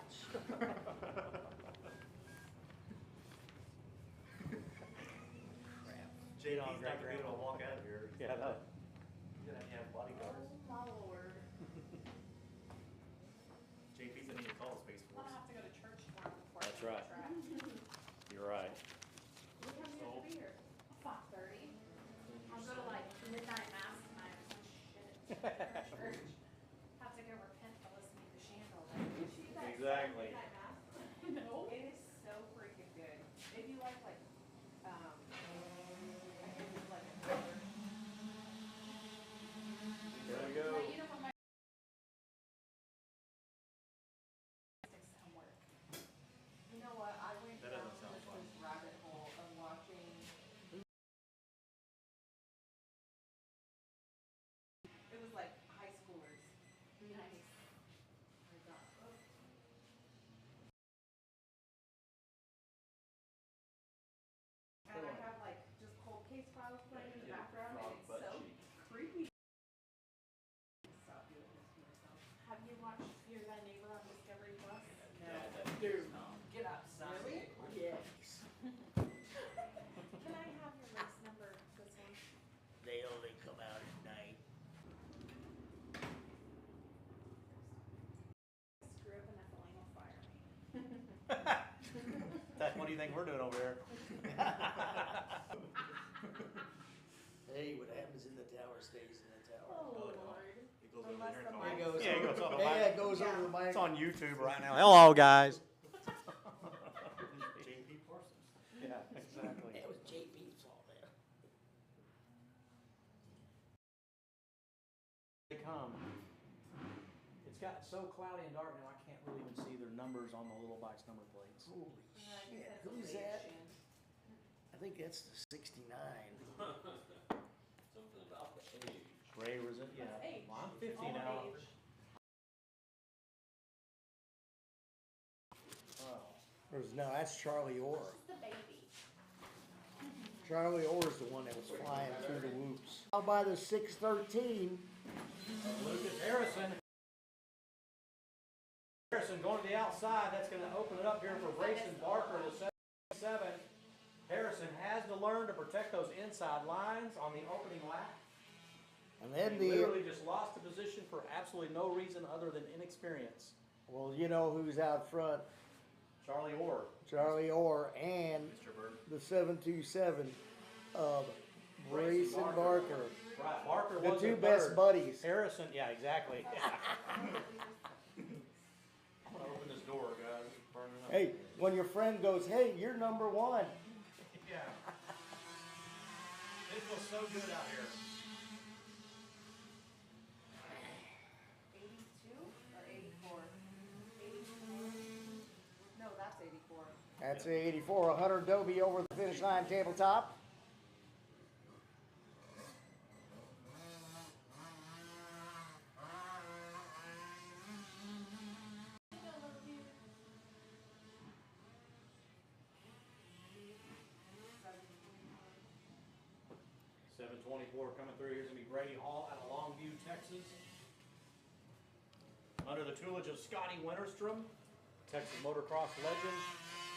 He's not gonna be able to walk out of here. Yeah, no. You're gonna have bodyguards. Oh my lord. JP's gonna need to call a Space I'm Force. gonna have to go to church tomorrow before I That's go to right. track. You're right. What time do you have to be here? 5:30. I'll go to like midnight mass tonight or some shit. Church. Have to go repent for listening to Chandel. Exactly. Midnight mass? No. It is so freaking good. If you like I think it's like a color. There we go. My uniform, my homework. You know what? do you think we're doing over here? Hey, what happens in the tower stays in the tower. Oh, Lord. It goes over Unless there the and mic. It goes Yeah, it over- goes on the yeah, mic. it goes over the mic. It's on YouTube right now. Hello, guys. JP Parsons. Yeah, exactly. It was JP's fault there. They come. It's got so cloudy and dark now, I can't really even see their numbers on the little bike's number plates. Holy I think shit, that's a who's big that? shin. I think that's the 69. Something about the age. Ray was it? Yeah. That's age. Well, I'm 50 All now. age. Oh. No, that's Charlie Orr. She's the baby. Charlie Orr's the one that was flying through the whoops. Out by the 613. Lucas Harrison. Harrison going to the outside. That's going to open it up here for Brayson Barker, the 77. Harrison has to learn to protect those inside lines on the opening lap. And then He the, literally just lost the position for absolutely no reason other than inexperience. well, you know who's out front? Charlie Orr. Charlie Orr and Mr. Bird. the 727 of Brayson Barker. Right, Barker The was two in best third. buddies. Harrison, yeah, exactly. I'm gonna open this door, guys. It's burning up. Hey, when your friend goes, hey, you're number one. Yeah. It feels so good out here. 82 or 84? 84? No, that's 84. That's a 84, 100 Dobie over the finish line tabletop. .724 coming through. Here's gonna be Brady Hall out of Longview, Texas. Under the tutelage of Scotty Winterstrom, Texas motocross legend.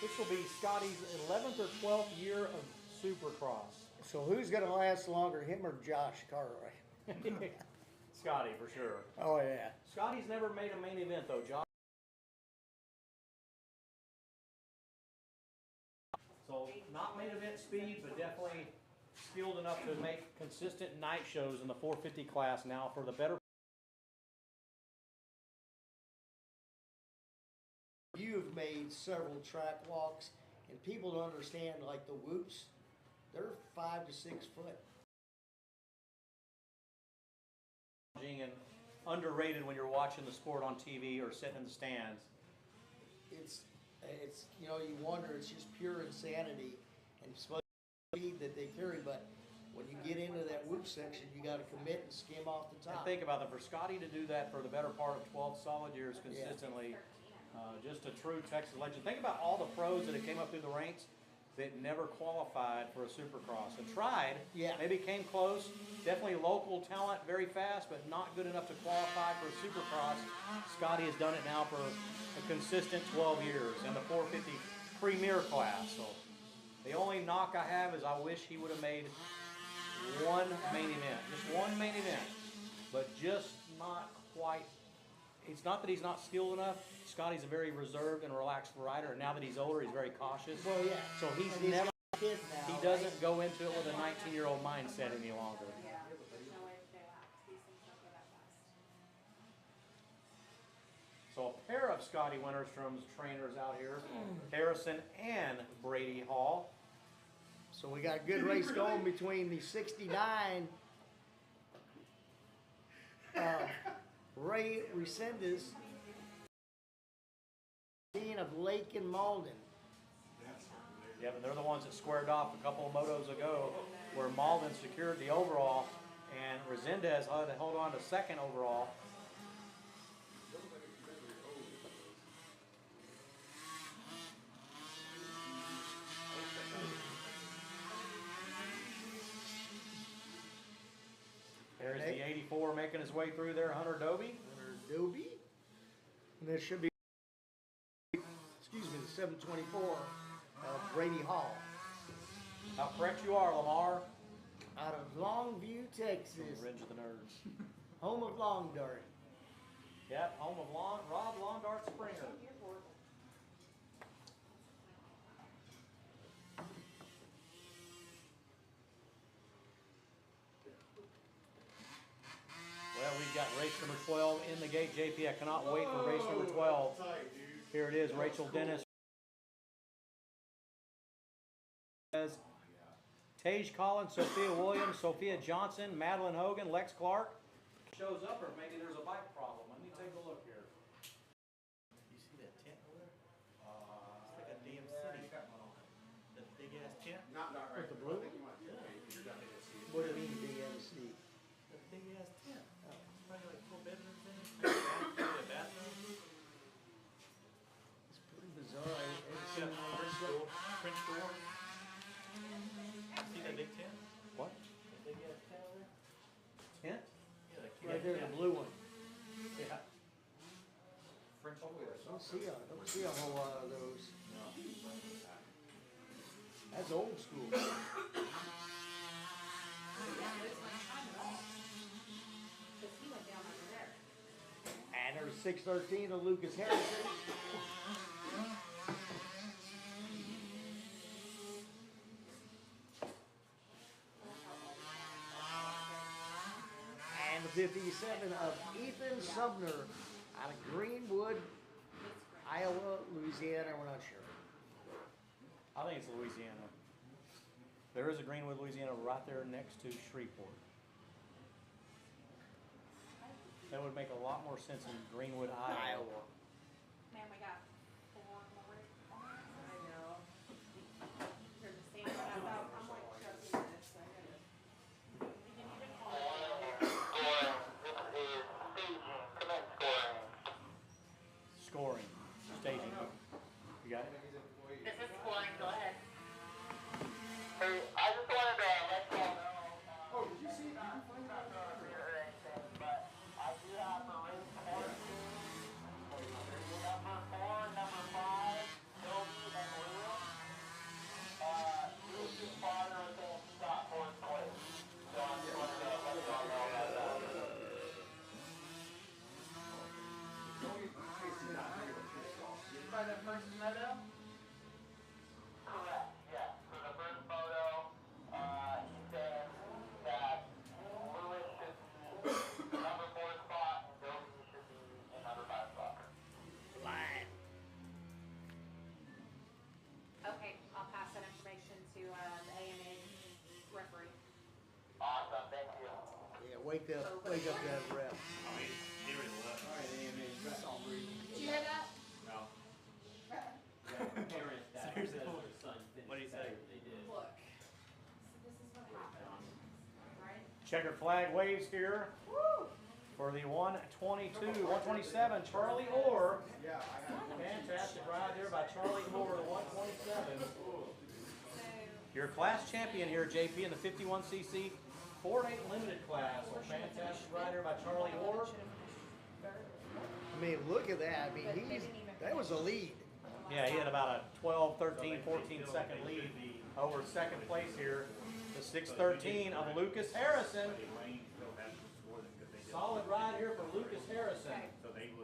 This will be Scotty's 11th or 12th year of Supercross. So who's going to last longer, him or Josh Cartwright? Scotty for sure. Oh, yeah. Scotty's never made a main event though, Josh. So not main event speed, but definitely skilled enough to make consistent night shows in the 450 class now for the better. You've made several track walks, and people don't understand, like the whoops, they're 5 to 6 foot. And underrated when you're watching the sport on TV or sitting in the stands. It's, you know, you wonder, it's just pure insanity and supposed to be that they carry, but when you get into that whoop section, you got to commit and skim off the And top. think about that, for Scotty to do that for the better part of 12 solid years consistently, just a true Texas legend. Think about all the pros that have came up through the ranks that never qualified for a Supercross and tried. Yeah. Maybe came close. Definitely local talent, very fast, but not good enough to qualify for a Supercross. Scotty has done it now for a consistent 12 years in the 450 Premier class. So the only knock I have is I wish he would have made one main event, just one main event, but just not quite. It's not that he's not skilled enough. Scotty's a very reserved and relaxed rider, and now that he's older, he's very cautious. Well, yeah. So he's And never, got kids now, he right? doesn't go into it with a 19-year-old mindset any longer. Yeah, there's no way that they last. These things don't go that fast. So a pair of Scotty Winterstrom's trainers out here, Harrison and Brady Hall. So we got a good race going between the 69 Ray Resendez of Lake and Malden. Yeah, but they're the ones that squared off a couple of motos ago where Malden secured the overall and Resendez had to hold on to second overall. There's the 84 making his way through there, Hunter Dobie. Dobie. And this should be, excuse me, the 724 Brady Hall. How correct you are, Lamar. Out of Longview, Texas. Revenge of the Nerds. Home of Long Dart. Yep, home of Rob Longdart Springer. 12 in the gate, JP. I cannot wait for race number 12. Here it is, Rachel Dennis. Tage Collins, Sophia Williams, Sophia Johnson, Madeline Hogan, Lex Clark. Shows up, or maybe there's a bike problem. Let me take a look here. You see that tent over there? It's like a damn city. That big ass tent. Not right. With the blue? What do you mean DMC? That big ass tent. It's probably like 4 bedrooms in it. Maybe a bathroom. It's pretty bizarre. I It's got a French door. French door. See that big tent? What? That big ass tent over there? Tent? Yeah, the Right there, the blue one. Yeah. French door. Don't see a whole lot of those. That's old school. And there's 613 of Lucas Harrison. And the 57 of Ethan Sumner out of Greenwood, Iowa, Louisiana. We're not sure. I think it's Louisiana. There is a Greenwood, Louisiana right there next to Shreveport. That would make a lot more sense in Greenwood, Iowa. Man, we got 4 more. I know. They're the same one I thought. I'm like shoving this. I gotta. We can even call it. Scoring. Staging. You got it? This is scoring, go ahead. Hey, I just wanted to let y'all know. Oh, did you see? Did you find out? But I do have a race for number 4, number 5, Toby and Will. Luke's father was saying he got 4th place. So I just wanted to let y'all know about that. By the first moto? Correct, yeah. For the first photo, he said that Lewis should be number 4 spot and Dobie should be in number 5 spot. Okay, I'll pass that information to the AMA referee. Awesome, thank you. Yeah, wake up that rep. Oh, he already left. Alright, AMA, that's all breathing. Did you hear that? No. Parents that says their son finished What'd he say? better than they did. Look. So this is what happened, right? Checkered flag waves here for the 122, 127, Charlie Orr. Yeah, I got it. Fantastic ride there by Charlie Orr, the 127. So, Your class champion here, JP, in the 51cc Ford 8 Limited class. So fantastic ride there by Charlie Orr. I mean, look at that. I mean, that was a lead. Yeah, he had about a 12, 13, 14 second lead over second place here. The 613 of Lucas Harrison. Solid ride here for Lucas Harrison.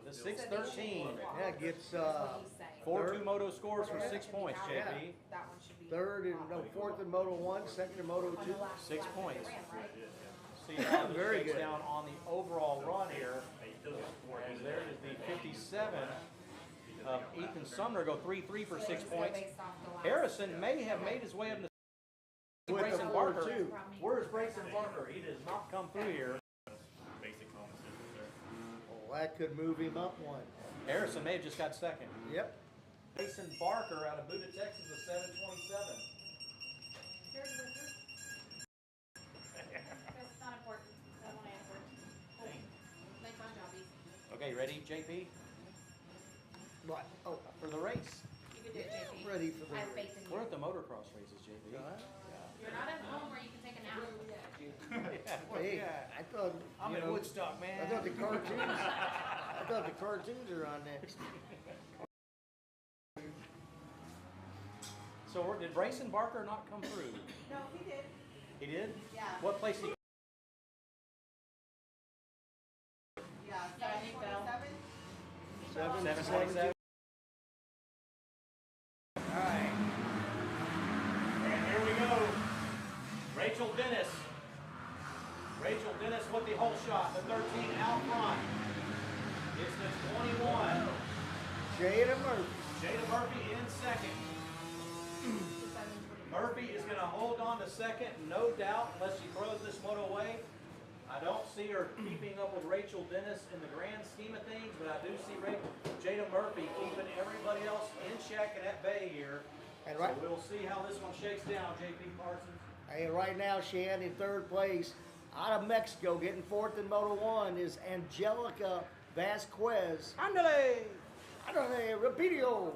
The 613. That gets what he's saying. 4-2 moto scores for 6 points, JP. That one should be. fourth in Moto 1, second in Moto 2. 6 points. Ran, right? See how this Very breaks good. down on the overall run here. As there is the 57 of Ethan Sumner go 3-3 for 6 points. Based off the last- Harrison may have made his way up to With the Brayson Barker. 4-2. Where's Brayson Barker? He does not come through here. Basic common sense there. Oh, that could move him up one. Harrison may have just got second. Yep. Brayson Barker out of Buda, Texas, with 727. Here's Richard. It's not important. I won't answer. Make my job easy. Okay, ready, JP? What? Oh, For the race. You can do it, JP. ready for the I have race. faith in you. We're at the motocross races, JP. You're not at home where you can take a nap. Hey, I thought, I'm you in know, Woodstock, I man. thought the cartoons are on next. So did Brayson Barker not come through? No, he did. He did? Yeah. What place he? Yeah, 727. 727. Alright. And here we go. Rachel Dennis. Rachel Dennis with the whole shot. The 13 out front. It's the 21. Jada Murphy. Jada Murphy in second. Murphy is going to hold on to second, no doubt, unless she throws this moto away. I don't see her keeping up with Rachel Dennis in the grand scheme of things, but I do see Jada Murphy keeping everybody else in check and at bay here. And right, so we'll see how this one shakes down, J.P. Parsons. Hey, right now, Shan, in third place, out of Mexico, getting fourth in Moto 1 is Angelica Vasquez. Andale! Andale, Rapidio.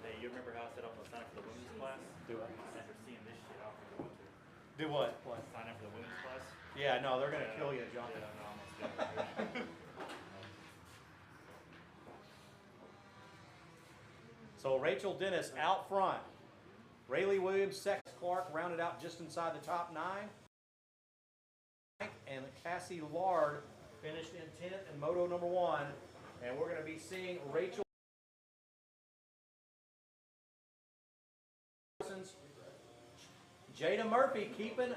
Hey, you remember how I said I'm gonna sign up for the women's class? Do it. After seeing this shit, I'm going to. Do what? Sign up for the women's class? Yeah, no, they're going to kill you, John. Yeah, no, I'm gonna do it. So Rachel Dennis out front. Rayleigh Williams, Sex Clark rounded out just inside the top 9. And Cassie Lard finished in 10th in Moto number 1. And we're going to be seeing Rachel Jada Murphy keeping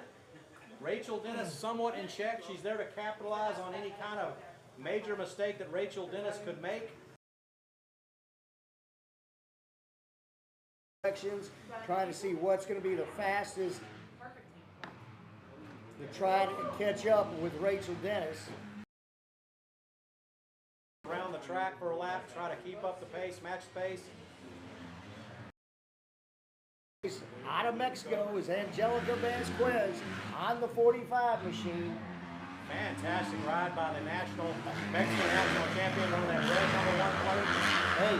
Rachel Dennis somewhat in check. She's there to capitalize on any kind of major mistake that Rachel Dennis could make. Trying to see what's going to be the fastest to try to catch up with Rachel Dennis. Around the track for a lap, try to keep up the pace, match the pace. Out of Mexico is Angelica Vasquez on the 45 machine. Fantastic ride by the Mexican national champion on that red number 1 plate. Hey,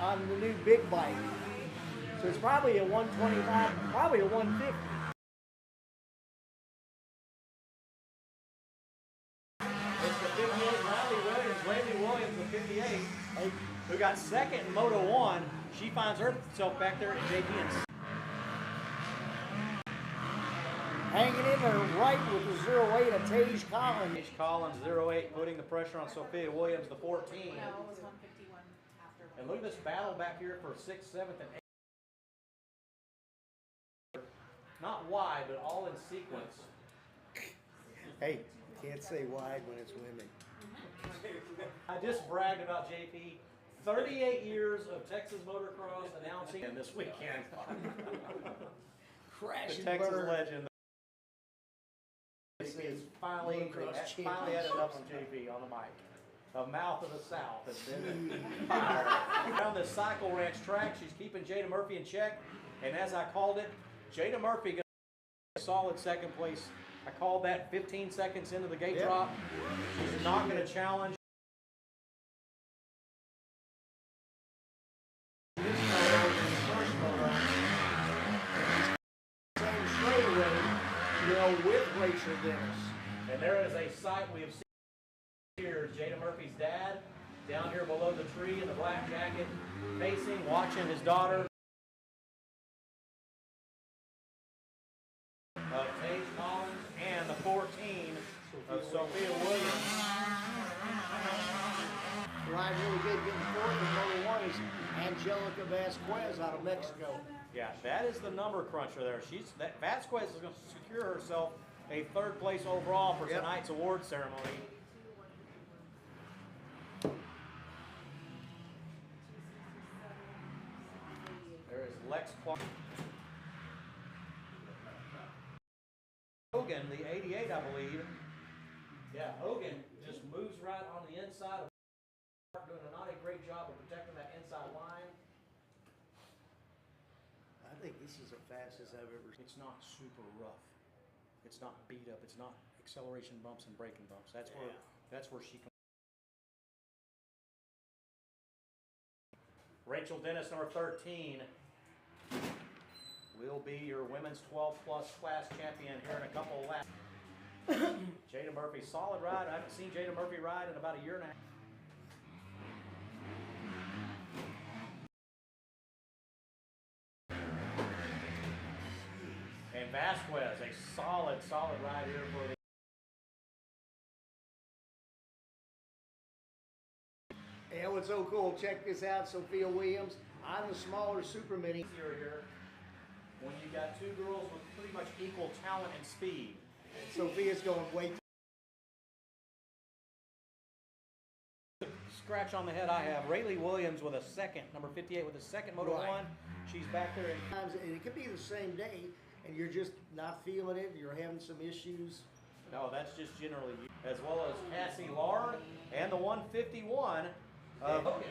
on the new big bike. So it's probably a 125, probably a 150. It's the 58 Rayleigh Williams, the 58, who got second in Moto 1. She finds herself back there at JP. Hanging in there right with the 08 of Tage Collins. Tage Collins, 08, putting the pressure on Sophia Williams, the 14. No, it was 151 after. And look at this battle back here for 6th, 7th, and 8th. Not wide, but all in sequence. Hey, can't say wide when it's women. I just bragged about JP. 38 years of Texas motocross announcing this weekend. Crashing the Texas bird. legend. Is finally had enough of JP on the mic. The mouth of the South has been fired. Around the Cycle Ranch track, she's keeping Jada Murphy in check. And as I called it, Jada Murphy got a solid second place. I called that 15 seconds into the gate drop. She's not going to challenge. With Rachel Dennis. And there is a sight we have seen here. Jada Murphy's dad down here below the tree in the black jacket, facing, watching his daughter. Of Tage Collins and the 14 of Sophia Williams. Ryan really good getting fourth, and number 1 is Angelica Vasquez out of Mexico. Yeah, that is the number cruncher there. Vasquez is going to secure herself a 3rd place overall for tonight's award ceremony. There is Lex Clark. Hogan, the 88, I believe. Yeah, Hogan just moves right on the inside of doing not a great job of protecting that inside line. I think this is the fastest I've ever seen. It's not super rough. It's not beat up. It's not acceleration bumps and braking bumps. That's where she can. Rachel Dennis, number 13, will be your women's 12+ class champion here in a couple of laps. Jada Murphy, solid ride. I haven't seen Jada Murphy ride in about a year and a half. And Vasquez, a solid ride here for the. And what's so cool, check this out, Sophia Williams on the smaller Super Mini. Here. when you got two girls with pretty much equal talent and speed. Sophia's going way Scratch on the head I have. Rayleigh Williams with a second, number 58 with a second Moto Right. 1. She's back there. times, and it could be the same day, and you're just not feeling it, you're having some issues. No, that's just generally you. As well as Cassie Lard and the 151 of Hogan.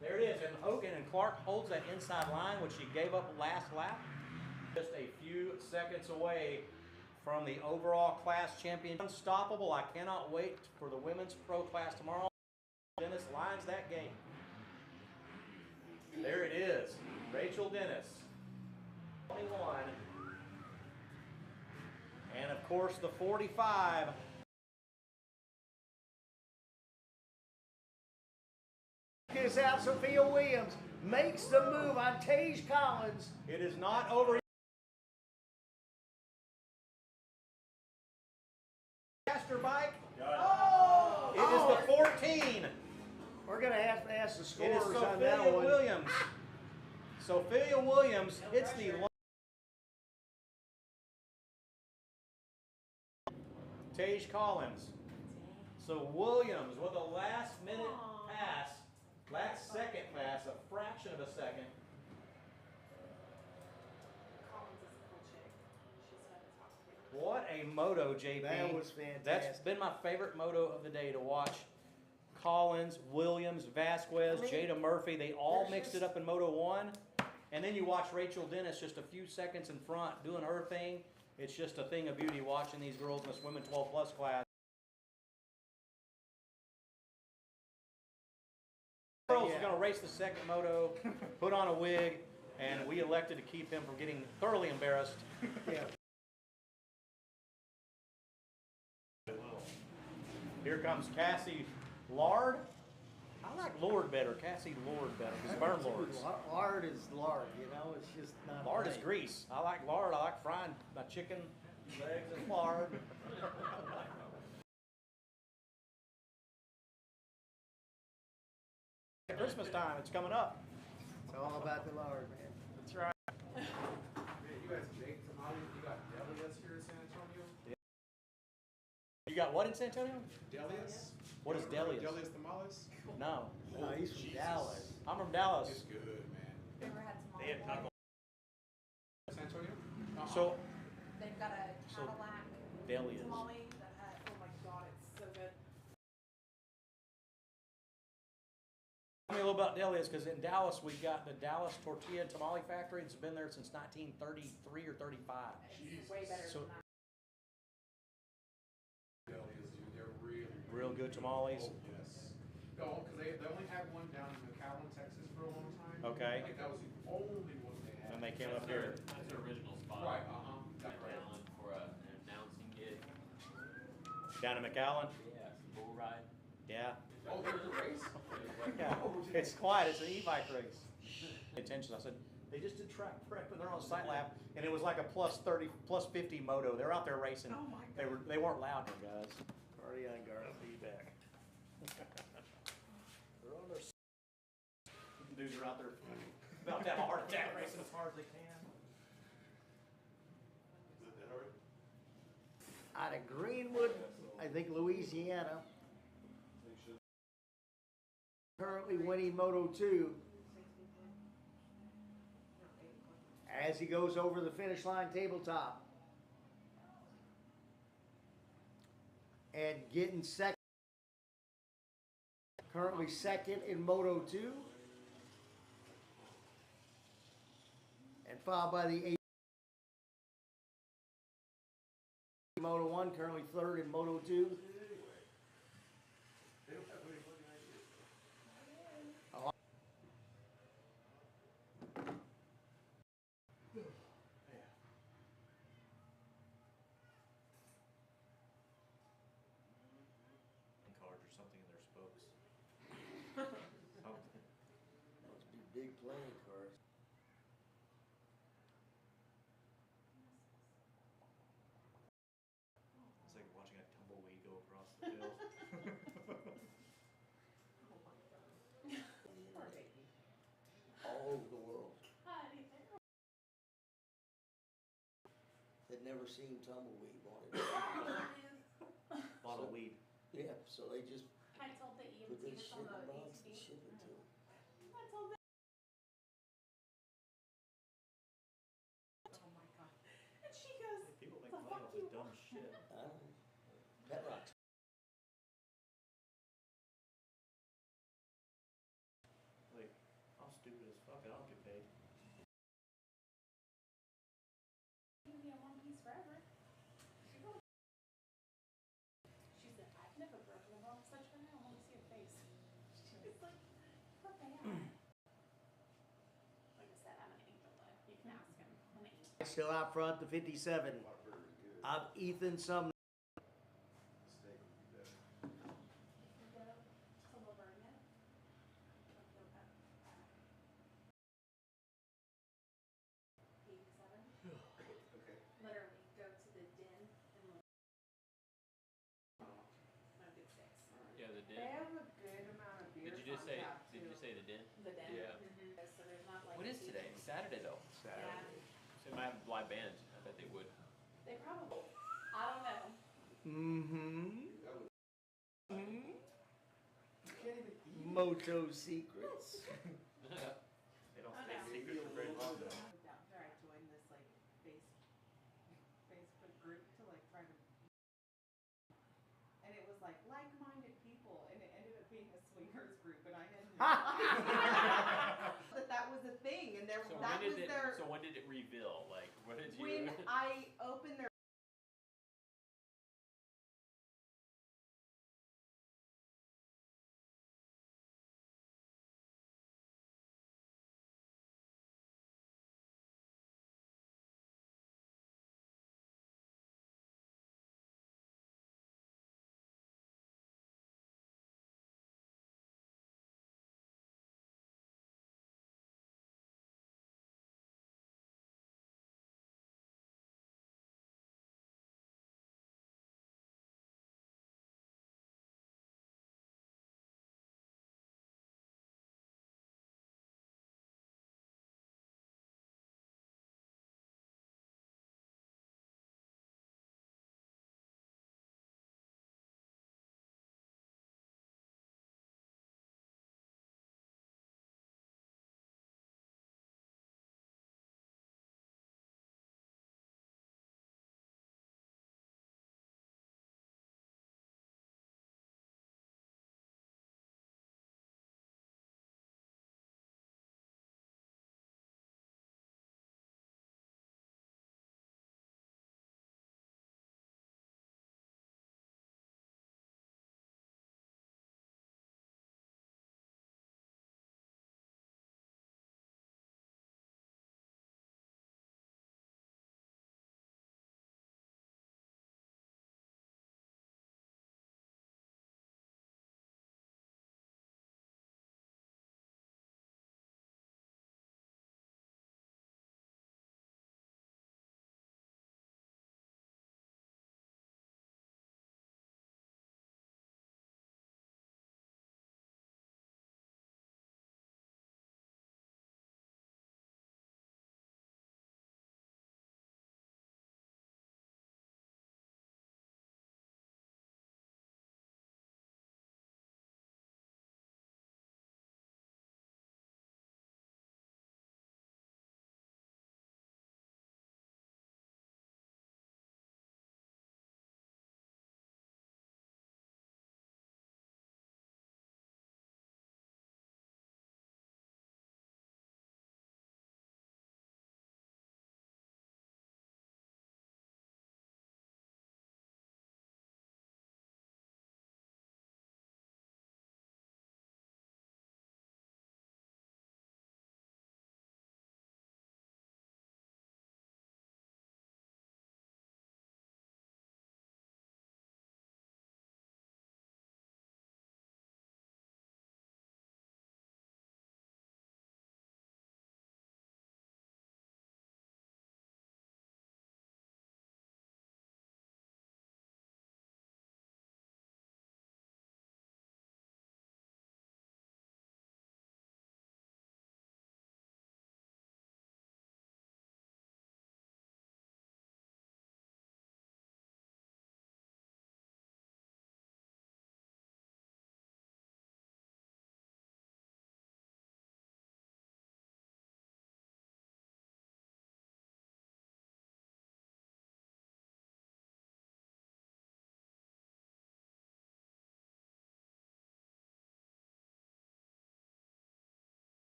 There it is, and Hogan and Clark holds that inside line, which she gave up last lap. Just a few seconds away from the overall class champion. Unstoppable. I cannot wait for the women's pro class tomorrow. Dennis lines that game. There it is. Rachel Dennis. 21. And of course the 45. Is out. Sophia Williams makes the move on Tage Collins. It is not over. Faster bike. Oh! It is the 14. We're going to have to ask the It is scorers on that Sophia one. Williams. Sophia Williams hits the Tage Collins. So Williams with a last minute pass, last second pass, a fraction of a second. Collins is a cool chick. She's fun to talk to. What a moto, JP. That was fantastic. That's been my favorite moto of the day to watch. Collins, Williams, Vasquez, Jada Murphy, they all mixed it up in Moto 1. And then you watch Rachel Dennis just a few seconds in front doing her thing. It's just a thing of beauty watching these girls in this women 12 plus class. Girls is going to race the second moto, put on a wig, and we elected to keep him from getting thoroughly embarrassed. Yeah. Here comes Cassie Lard. I like Lord better. Cassie Lord better. Because burn lords. Lard is lard, you know, it's just not Lard is right. grease. I like lard. I like frying my chicken legs in lard. Christmas time, it's coming up. It's all about the lard, man. That's right. Man, you guys baked tamales. You got delias here in San Antonio. You got what in San Antonio? Delias? What is Delias? Delias tamales? No. No, he's from Dallas. I'm from Dallas. It's good, man. Never had some. They have taco. San Antonio? So, They've got a Cadillac Delias. tamale that had, oh my god, it's so good. Tell me a little about Delias, because in Dallas we got the Dallas Tortilla and Tamale Factory. It's been there since 1933 or 35. It's way better So- than that. Delias, dude, they're really, Real good tamales. Oh, yes. No, because they only had one down in McAllen, Texas for a long time. Okay. Like, that was the only one they had. And they came up here. That's their original spot. Right, uh-huh. Went down for an announcing gig. Down in McAllen. Yeah, some bull ride. Yeah. Oh, there's a race? Yeah. It's quiet. It's an e-bike race. Attention. I said, they just did track prep and they're on site lap, and it was like a plus 30, plus 50 moto. They're out there racing. Oh my They weren't loud, guys. Party on Garth. Feedback. They're on their dudes are out there about to have a heart attack racing as hard as they can. Is that already? Out of Greenwood, I think Louisiana. Currently winning Moto 2. As he goes over the finish line tabletop. And getting second. Currently second in Moto 2. And followed by the 8 Moto 1, currently third in Moto 2. Cards or something in their spokes. Must be big playing cards. It's like watching a tumbleweed go across the field. All over the world. had never seen tumbleweed wanted. Bottle weed. Yeah, so they just I told the put EMT that that's shit on in the a box and ATV. ship it to them. I told them. Oh my god. And she goes, People make "The money fuck off you this dumb want?" shit. Pet rocks. Like, I'm stupid as fuck. I don't get paid. You can be in one piece forever. She said, I've never broken a bone such her. I want to see her face. She was like, her bad. Like I said, I'm an angel though. You can ask him. I'm an angel. Still out front, the 57 of Ethan Sumner. Literally go to the den and look. No big sticks. Yeah, the They den. have a good amount of beers Did you just on say? tap, Did you too. say the den? The den. Yeah. So there's not like. What is today? Saturday though. Yeah. So they might have live bands. I bet they would. They probably. I don't know. Moto secrets. They don't Oh, stay no. secret for very long though. After I joined this like Facebook group to like try to, and it was like like-minded people, and it ended up being a swingers group, and I had no idea that was a thing, and So that when was did it? their So when did it reveal? Like, what did you? when I opened their